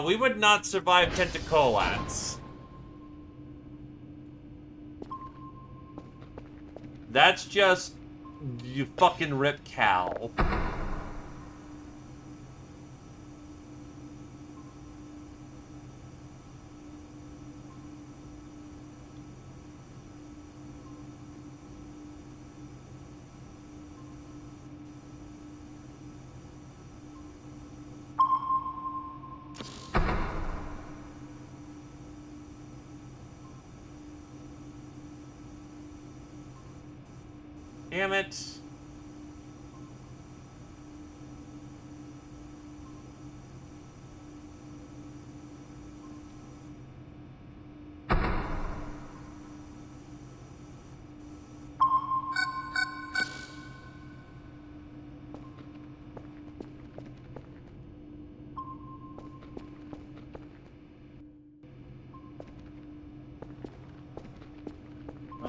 We would not survive tentacolats. That's just... you fucking rip Cal. Damn it.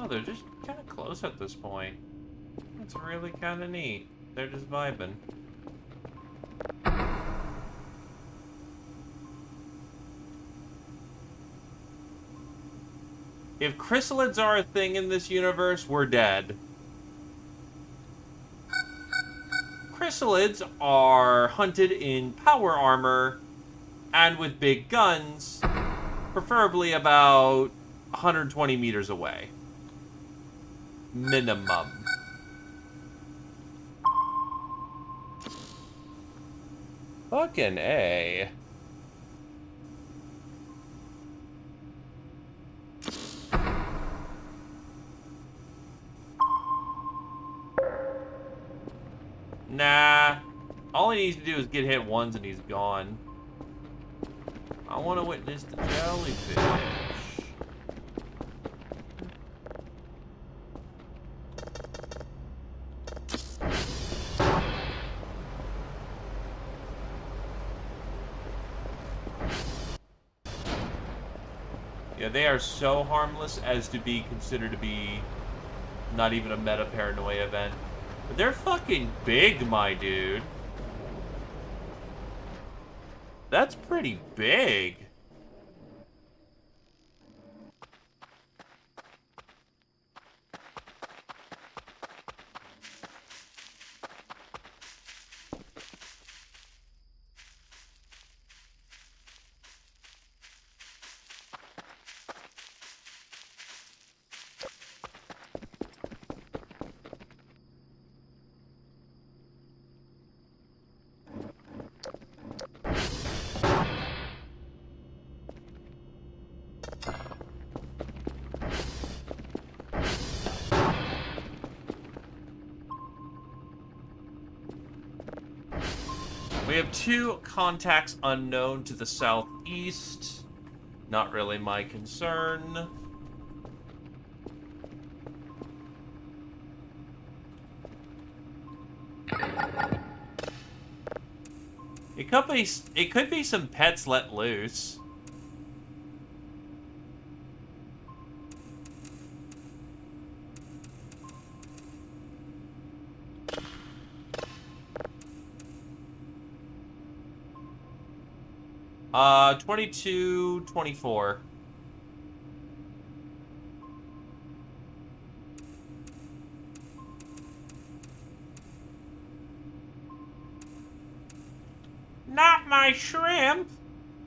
Oh, they're just kind of close at this point. It's really kind of neat. They're just vibing. If chrysalids are a thing in this universe, we're dead. Chrysalids are hunted in power armor and with big guns, preferably about 120 meters away. Minimum. Fucking A. Nah. All he needs to do is get hit once and he's gone. I want to witness the jellyfish. Yeah, they are so harmless as to be considered to be not even a meta paranoia event. But they're fucking big, my dude. That's pretty big. We have 2 contacts unknown to the southeast. Not really my concern. It could be some pets let loose. Uh, 22, 24. Not my shrimp.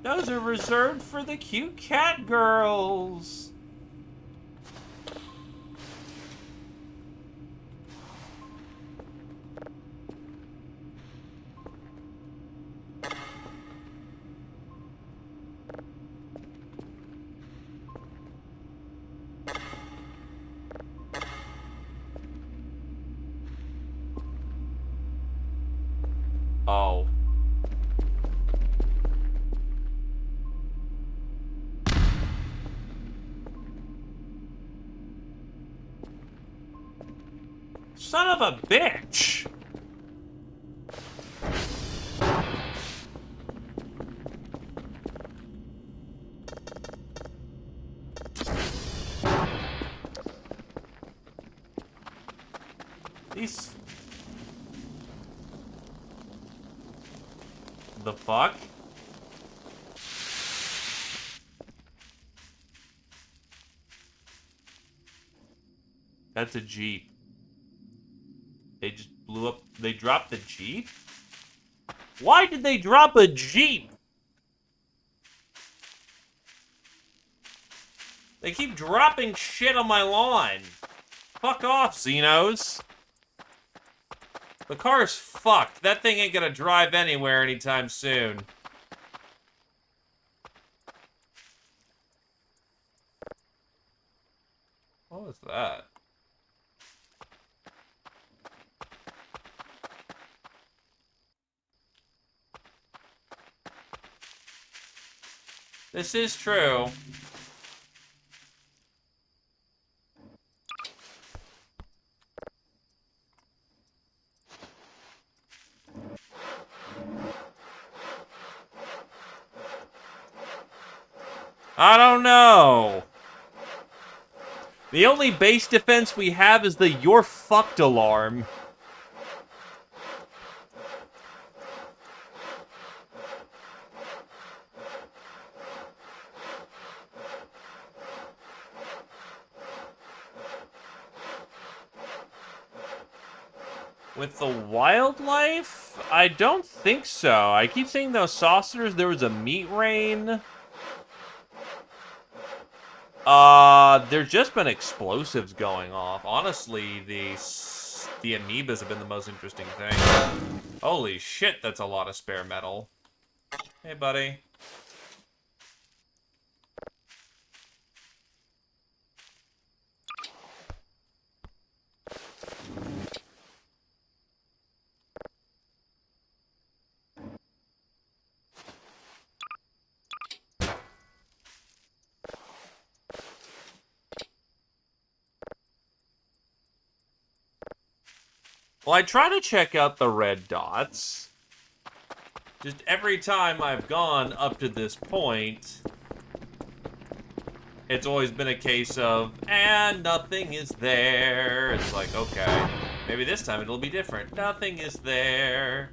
Those are reserved for the cute cat girls. Oh. Son of a bitch! These... The fuck? That's a Jeep. They just blew up... They dropped the Jeep? Why did they drop a Jeep? They keep dropping shit on my lawn. Fuck off, Xenos. The car's fucked. That thing ain't gonna drive anywhere anytime soon. What was that? This is true. I don't know. The only base defense we have is the "you're fucked" alarm. With the wildlife? I don't think so. I keep seeing those saucers. There was a meat rain. There's just been explosives going off. Honestly, the amoebas have been the most interesting thing. Holy shit, that's a lot of spare metal. Hey, buddy. Well, I try to check out the red dots. Just every time I've gone up to this point, it's always been a case of, and nothing is there. It's like, okay, maybe this time it'll be different. Nothing is there.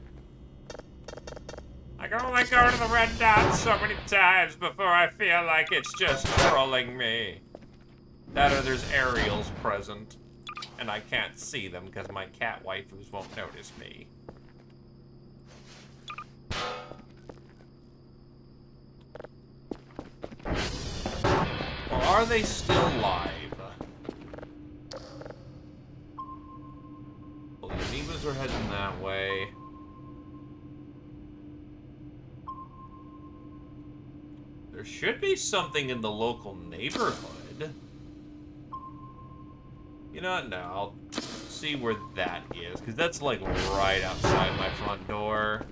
I can only go to the red dots so many times before I feel like it's just trolling me. That or there's aerials present, and I can't see them because my cat waifus won't notice me. Or are they still live? Well, the amoebas are heading that way. There should be something in the local neighborhood. You know what? No, I'll see where that is, because that's like right outside my front door.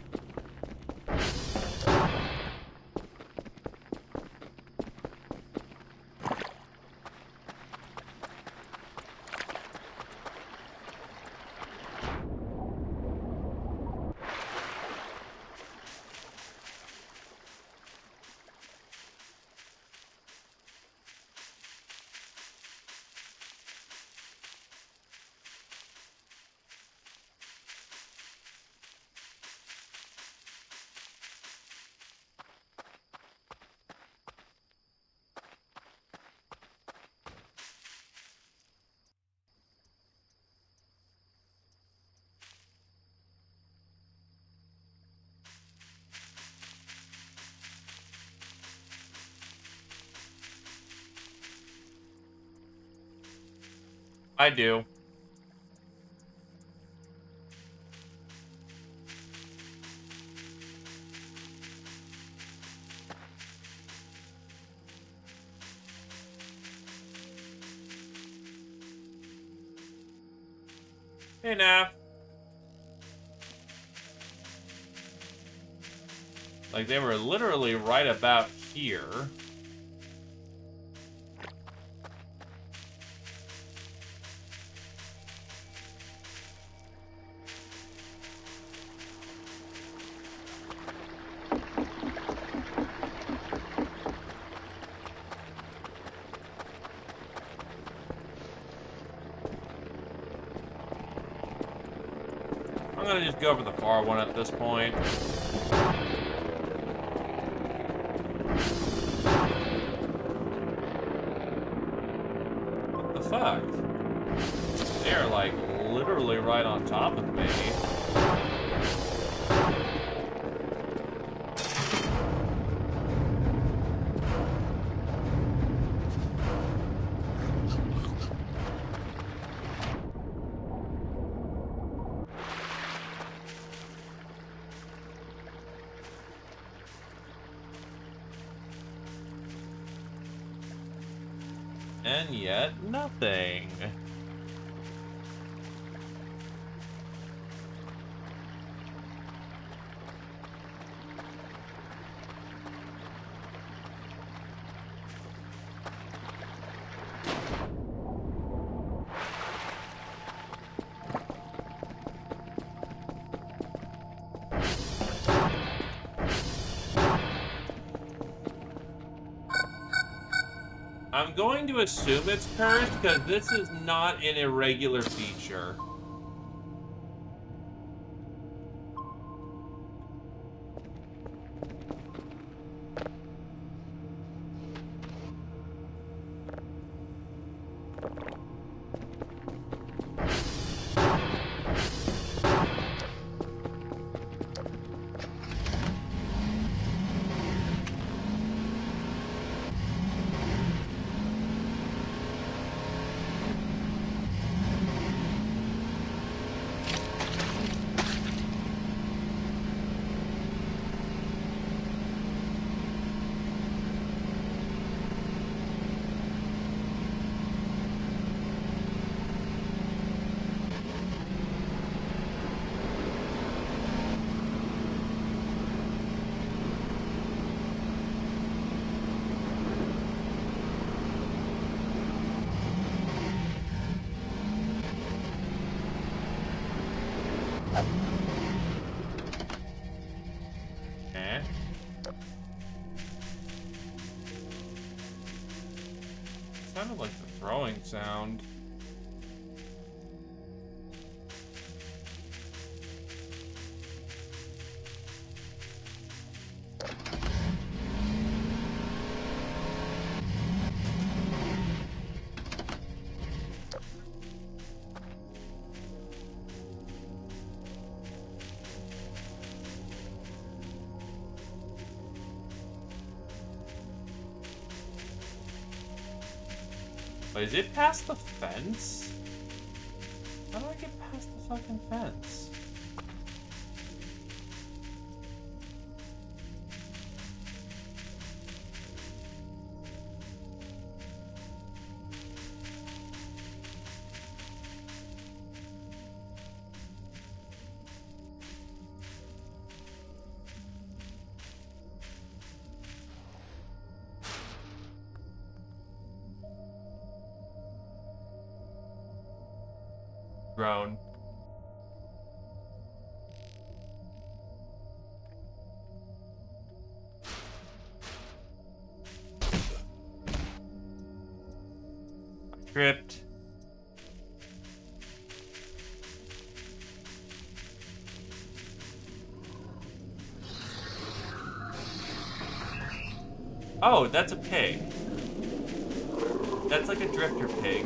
I do. Hey, Nav. Like, they were literally right about here. I'm gonna just go for the far one at this point. What the fuck? They're like literally right on top of me. And yet, nothing. I'm going to assume it's cursed because this is not an irregular feature. Eh? Sounded like the throwing sound. But is it past the fence? How do I get past the fucking fence? Drone. Tripped. Oh, that's a pig. That's like a drifter pig.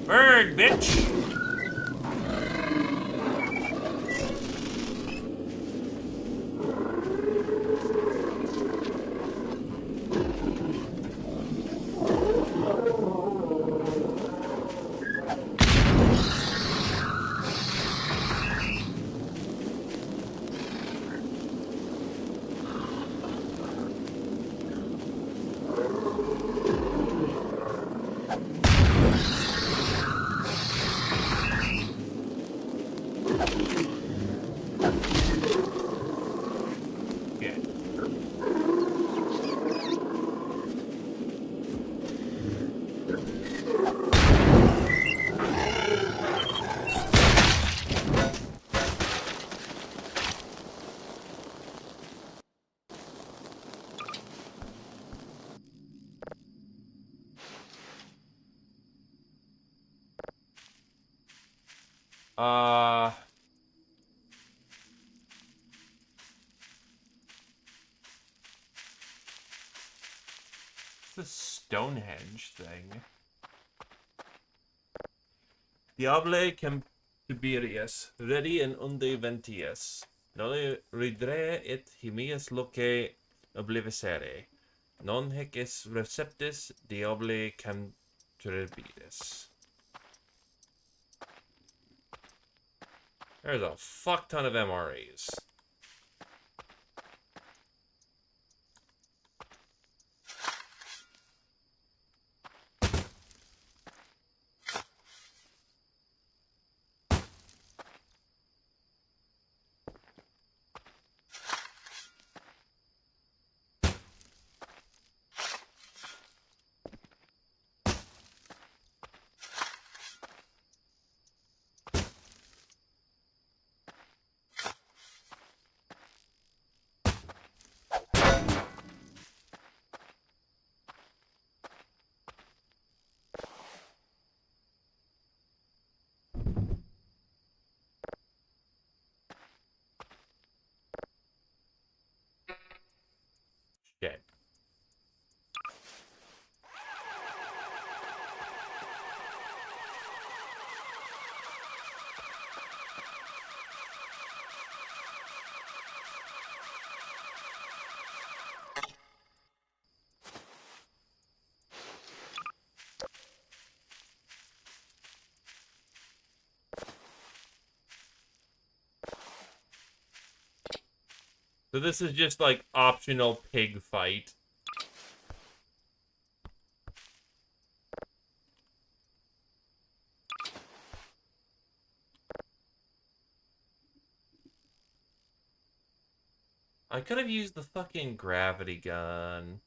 Bird, bitch! Yeah. Uh... It's the Stonehenge thing. Diable Tiberius, ready and unde ventius. Noli redre et himius loce oblivisere. Non hic is receptis diable cantribidis. There's a fuck ton of MREs. So this is just like optional pig fight. I could have used the fucking gravity gun.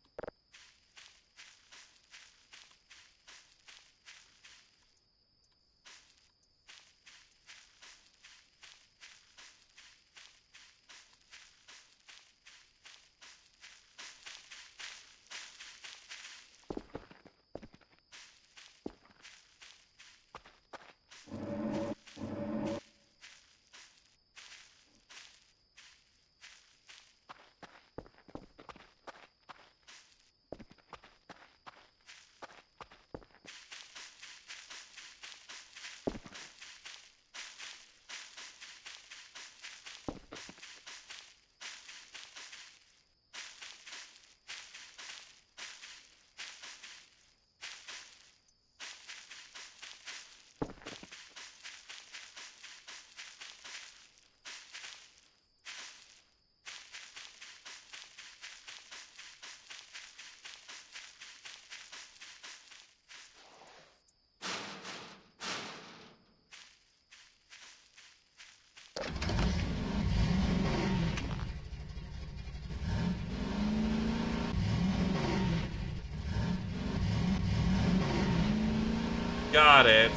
Got it.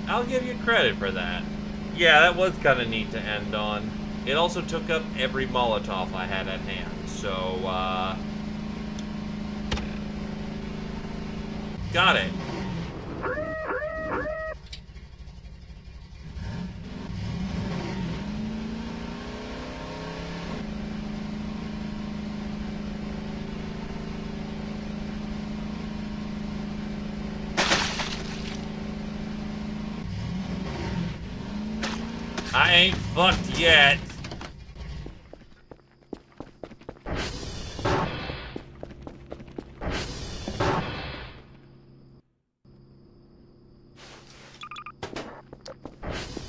I'll give you credit for that. Yeah, that was kind of neat to end on. It also took up every Molotov I had at hand, so, got it. I ain't fucked yet.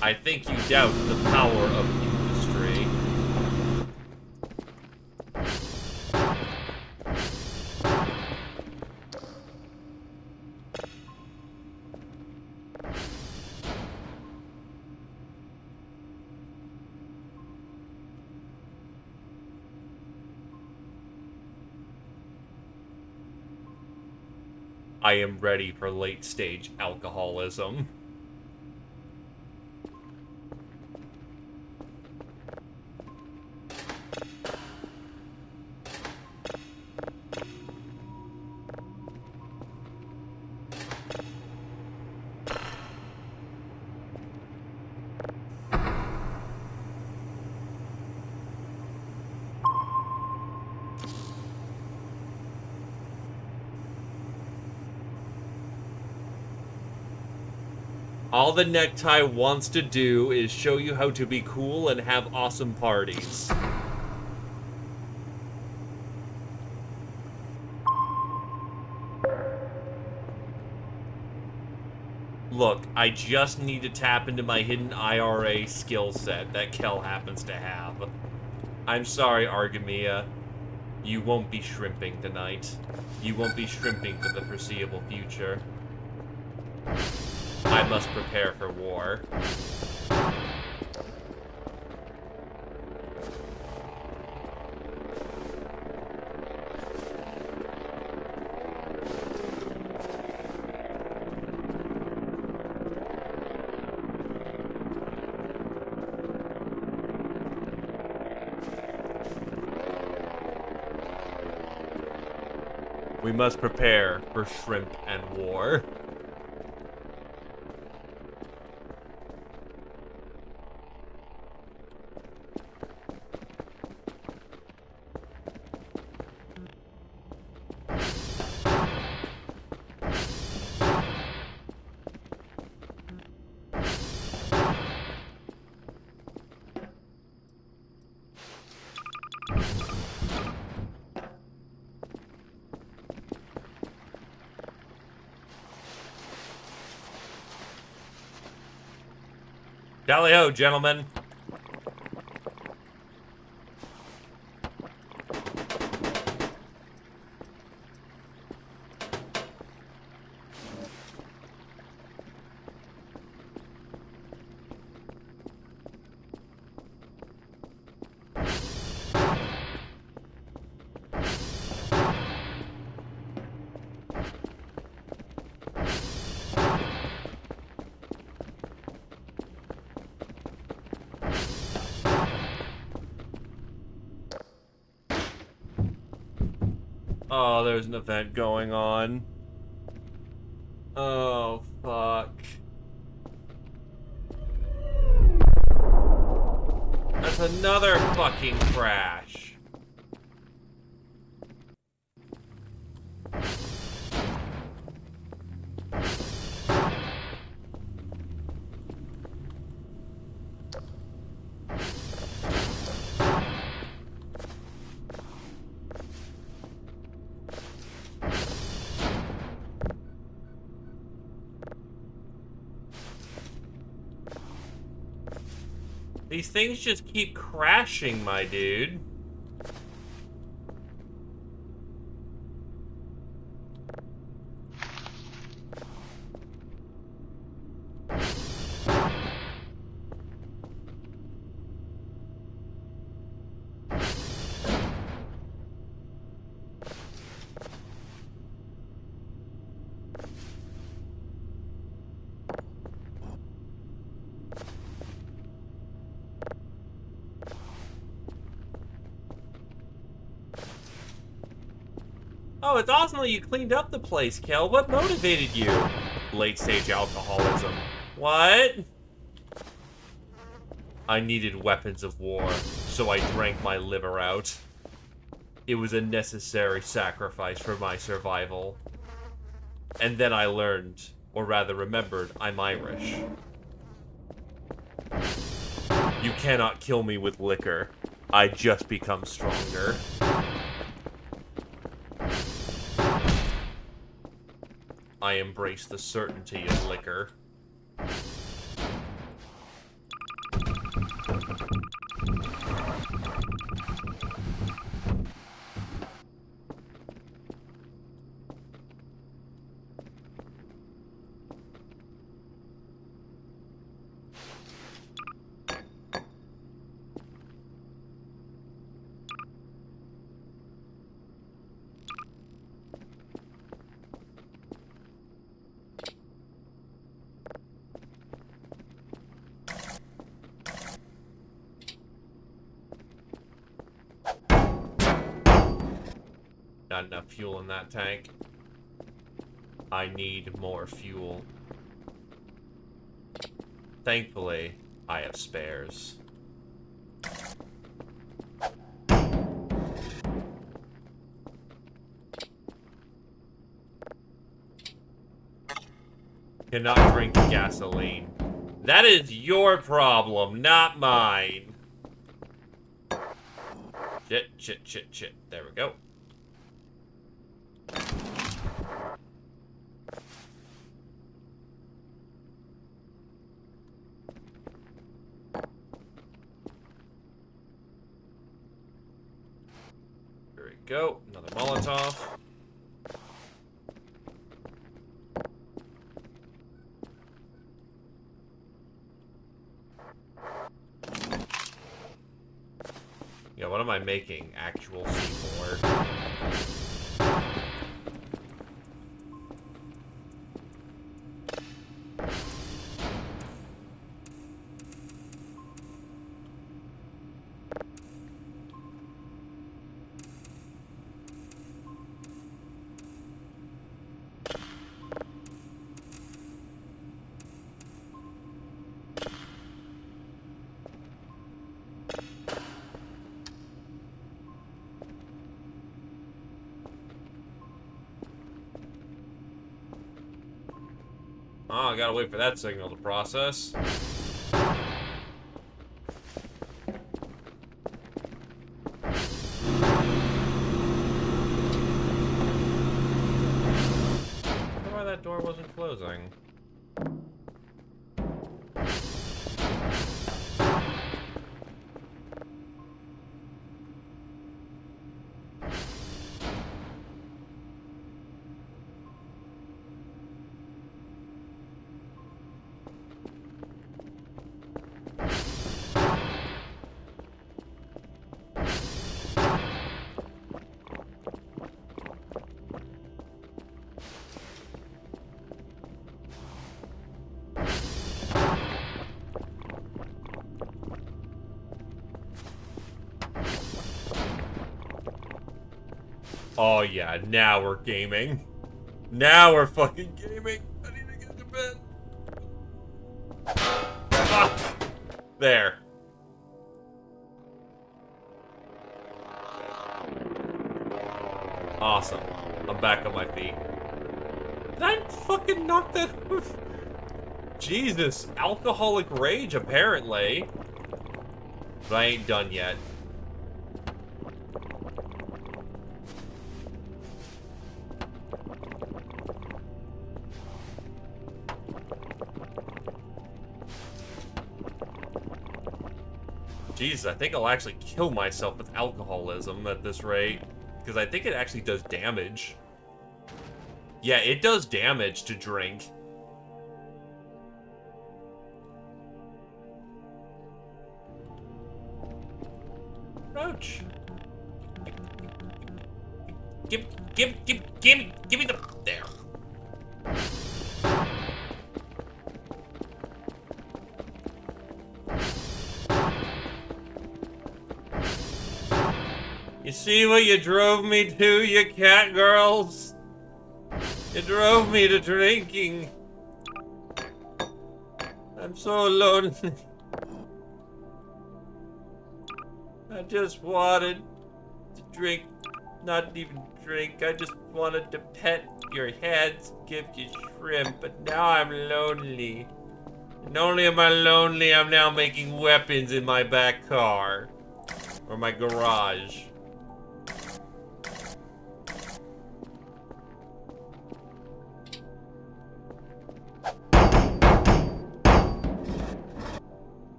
I think you doubt the power of industry. I am ready for late-stage alcoholism. All the necktie wants to do is show you how to be cool and have awesome parties. Look, I just need to tap into my hidden IRA skill set that Kel happens to have. I'm sorry, Argamia. You won't be shrimping tonight. You won't be shrimping for the foreseeable future. I must prepare for war. We must prepare for shrimp and war. Tally-ho, gentlemen. Oh, there's an event going on. Oh, fuck. That's another fucking crash. These things just keep crashing, my dude. Oh, it's awesome that you cleaned up the place, Kel. What motivated you? Late-stage alcoholism. What? I needed weapons of war, so I drank my liver out. It was a necessary sacrifice for my survival. And then I learned, or rather remembered, I'm Irish. You cannot kill me with liquor. I just become stronger. I embrace the certainty of liquor. Not enough fuel in that tank. I need more fuel. Thankfully, I have spares. Cannot drink gasoline. That is your problem, not mine. Shit. There we go. There we go. Another Molotov. Yeah, what am I making? Actual C4. Oh, I gotta wait for that signal to process. I wonder why that door wasn't closing. Oh yeah, now we're gaming. Now we're fucking gaming. I need to get to bed. Fuck. There. Awesome. I'm back on my feet. Did I fucking knock that off? Jesus. Alcoholic rage, apparently. But I ain't done yet. Jesus, I think I'll actually kill myself with alcoholism at this rate. Because I think it actually does damage. Yeah, it does damage to drink. Roach. Give me the... There. You see what you drove me to, you cat girls? You drove me to drinking. I'm so lonely. I just wanted to drink, not even drink. I just wanted to pet your heads, give you shrimp, but now I'm lonely. And only am I lonely, I'm now making weapons in my back car. Or my garage.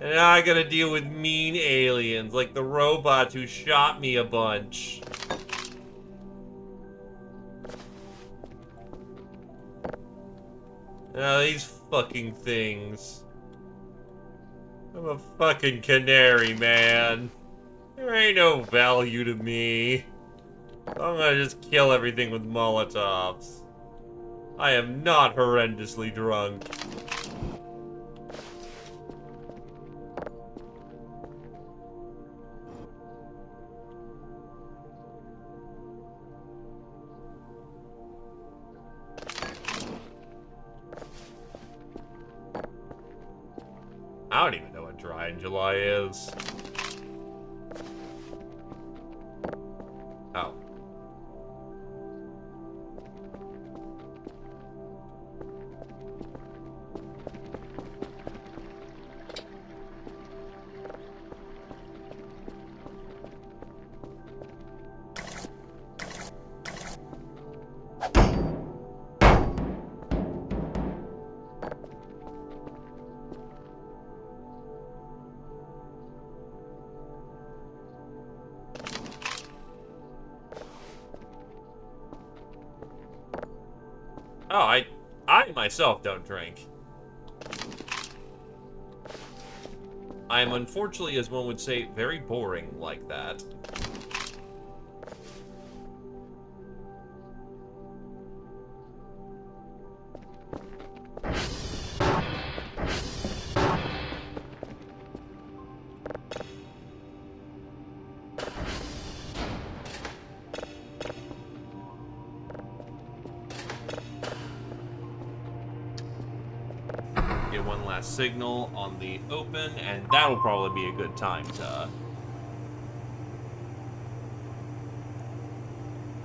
And now I gotta deal with mean aliens, like the robots who shot me a bunch. Now these fucking things. I'm a fucking canary, man. There ain't no value to me. I'm gonna just kill everything with Molotovs. I am not horrendously drunk. I don't even know what Dry in July is. Oh. Oh, I myself don't drink. I am unfortunately, as one would say, very boring like that. Get one last signal on the open, and that'll probably be a good time to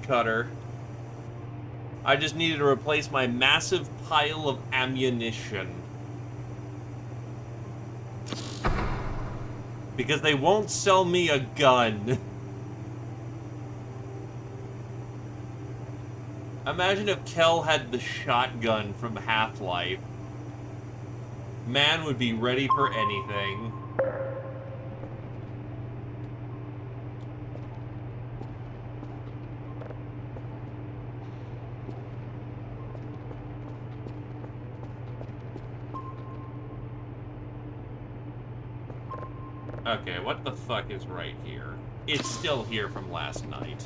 cut her. I just needed to replace my massive pile of ammunition. Because they won't sell me a gun. Imagine if Kel had the shotgun from Half-Life. Man would be ready for anything. Okay, what the fuck is right here? It's still here from last night.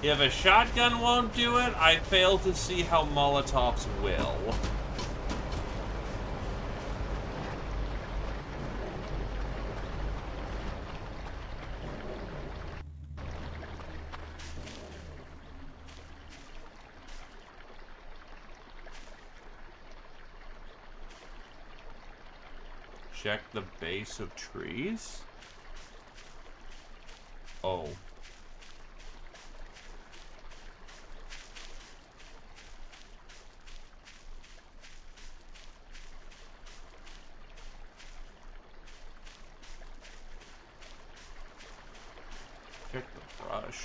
If a shotgun won't do it, I fail to see how Molotovs will. Check the base of trees? Oh. Check the brush.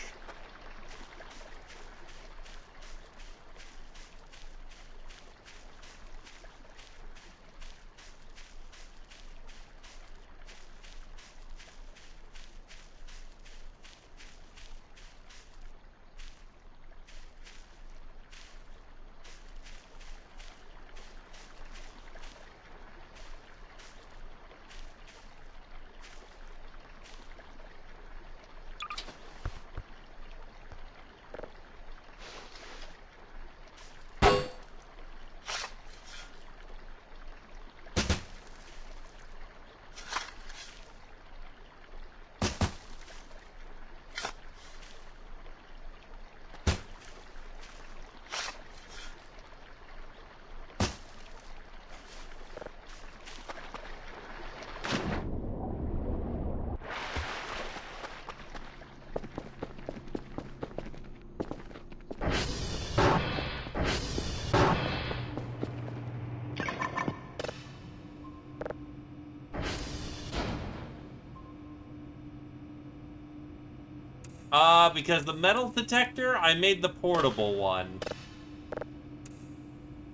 Because the metal detector, I made the portable one.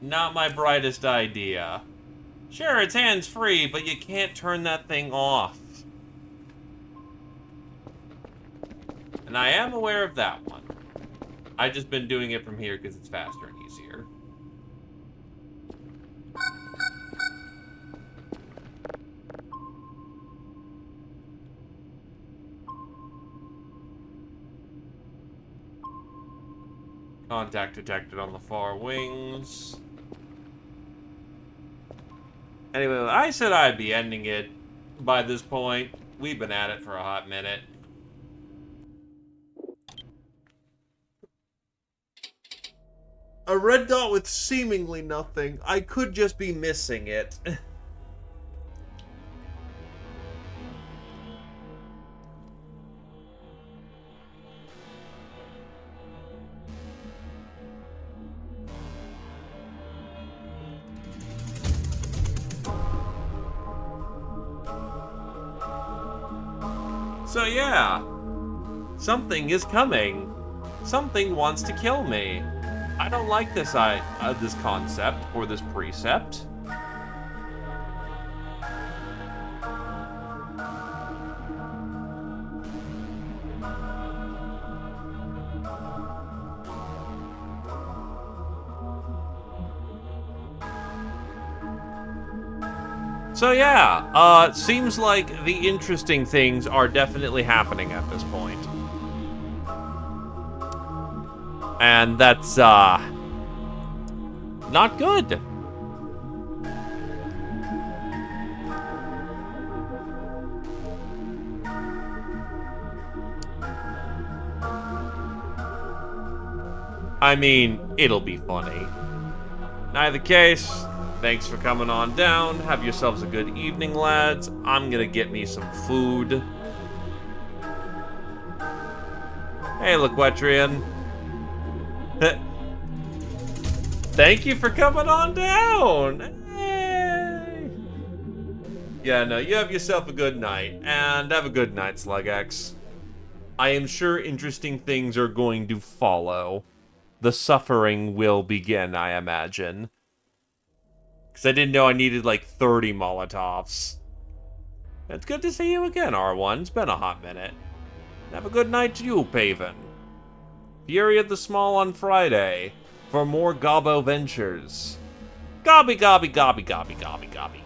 Not my brightest idea. Sure, it's hands-free, but you can't turn that thing off. And I am aware of that one. I've just been doing it from here because it's faster and easier. Contact detected on the far wings. Anyway, I said I'd be ending it by this point. We've been at it for a hot minute. A red dot with seemingly nothing. I could just be missing it. So yeah, something is coming. Something wants to kill me. I don't like this this concept or this precept. So yeah, seems like the interesting things are definitely happening at this point. And that's, not good. I mean, it'll be funny. Neither case, thanks for coming on down. Have yourselves a good evening, lads. I'm gonna get me some food. Hey, Laquetrian. Thank you for coming on down. Hey. Yeah, no, you have yourself a good night. And have a good night, Slugex. I am sure interesting things are going to follow. The suffering will begin, I imagine. Because I didn't know I needed like 30 Molotovs. It's good to see you again, R1. It's been a hot minute. Have a good night to you, Paven. Fury of the Small on Friday for more Gobbo Ventures. Gobby, gobby, gobby, gobby, gobby, gobby.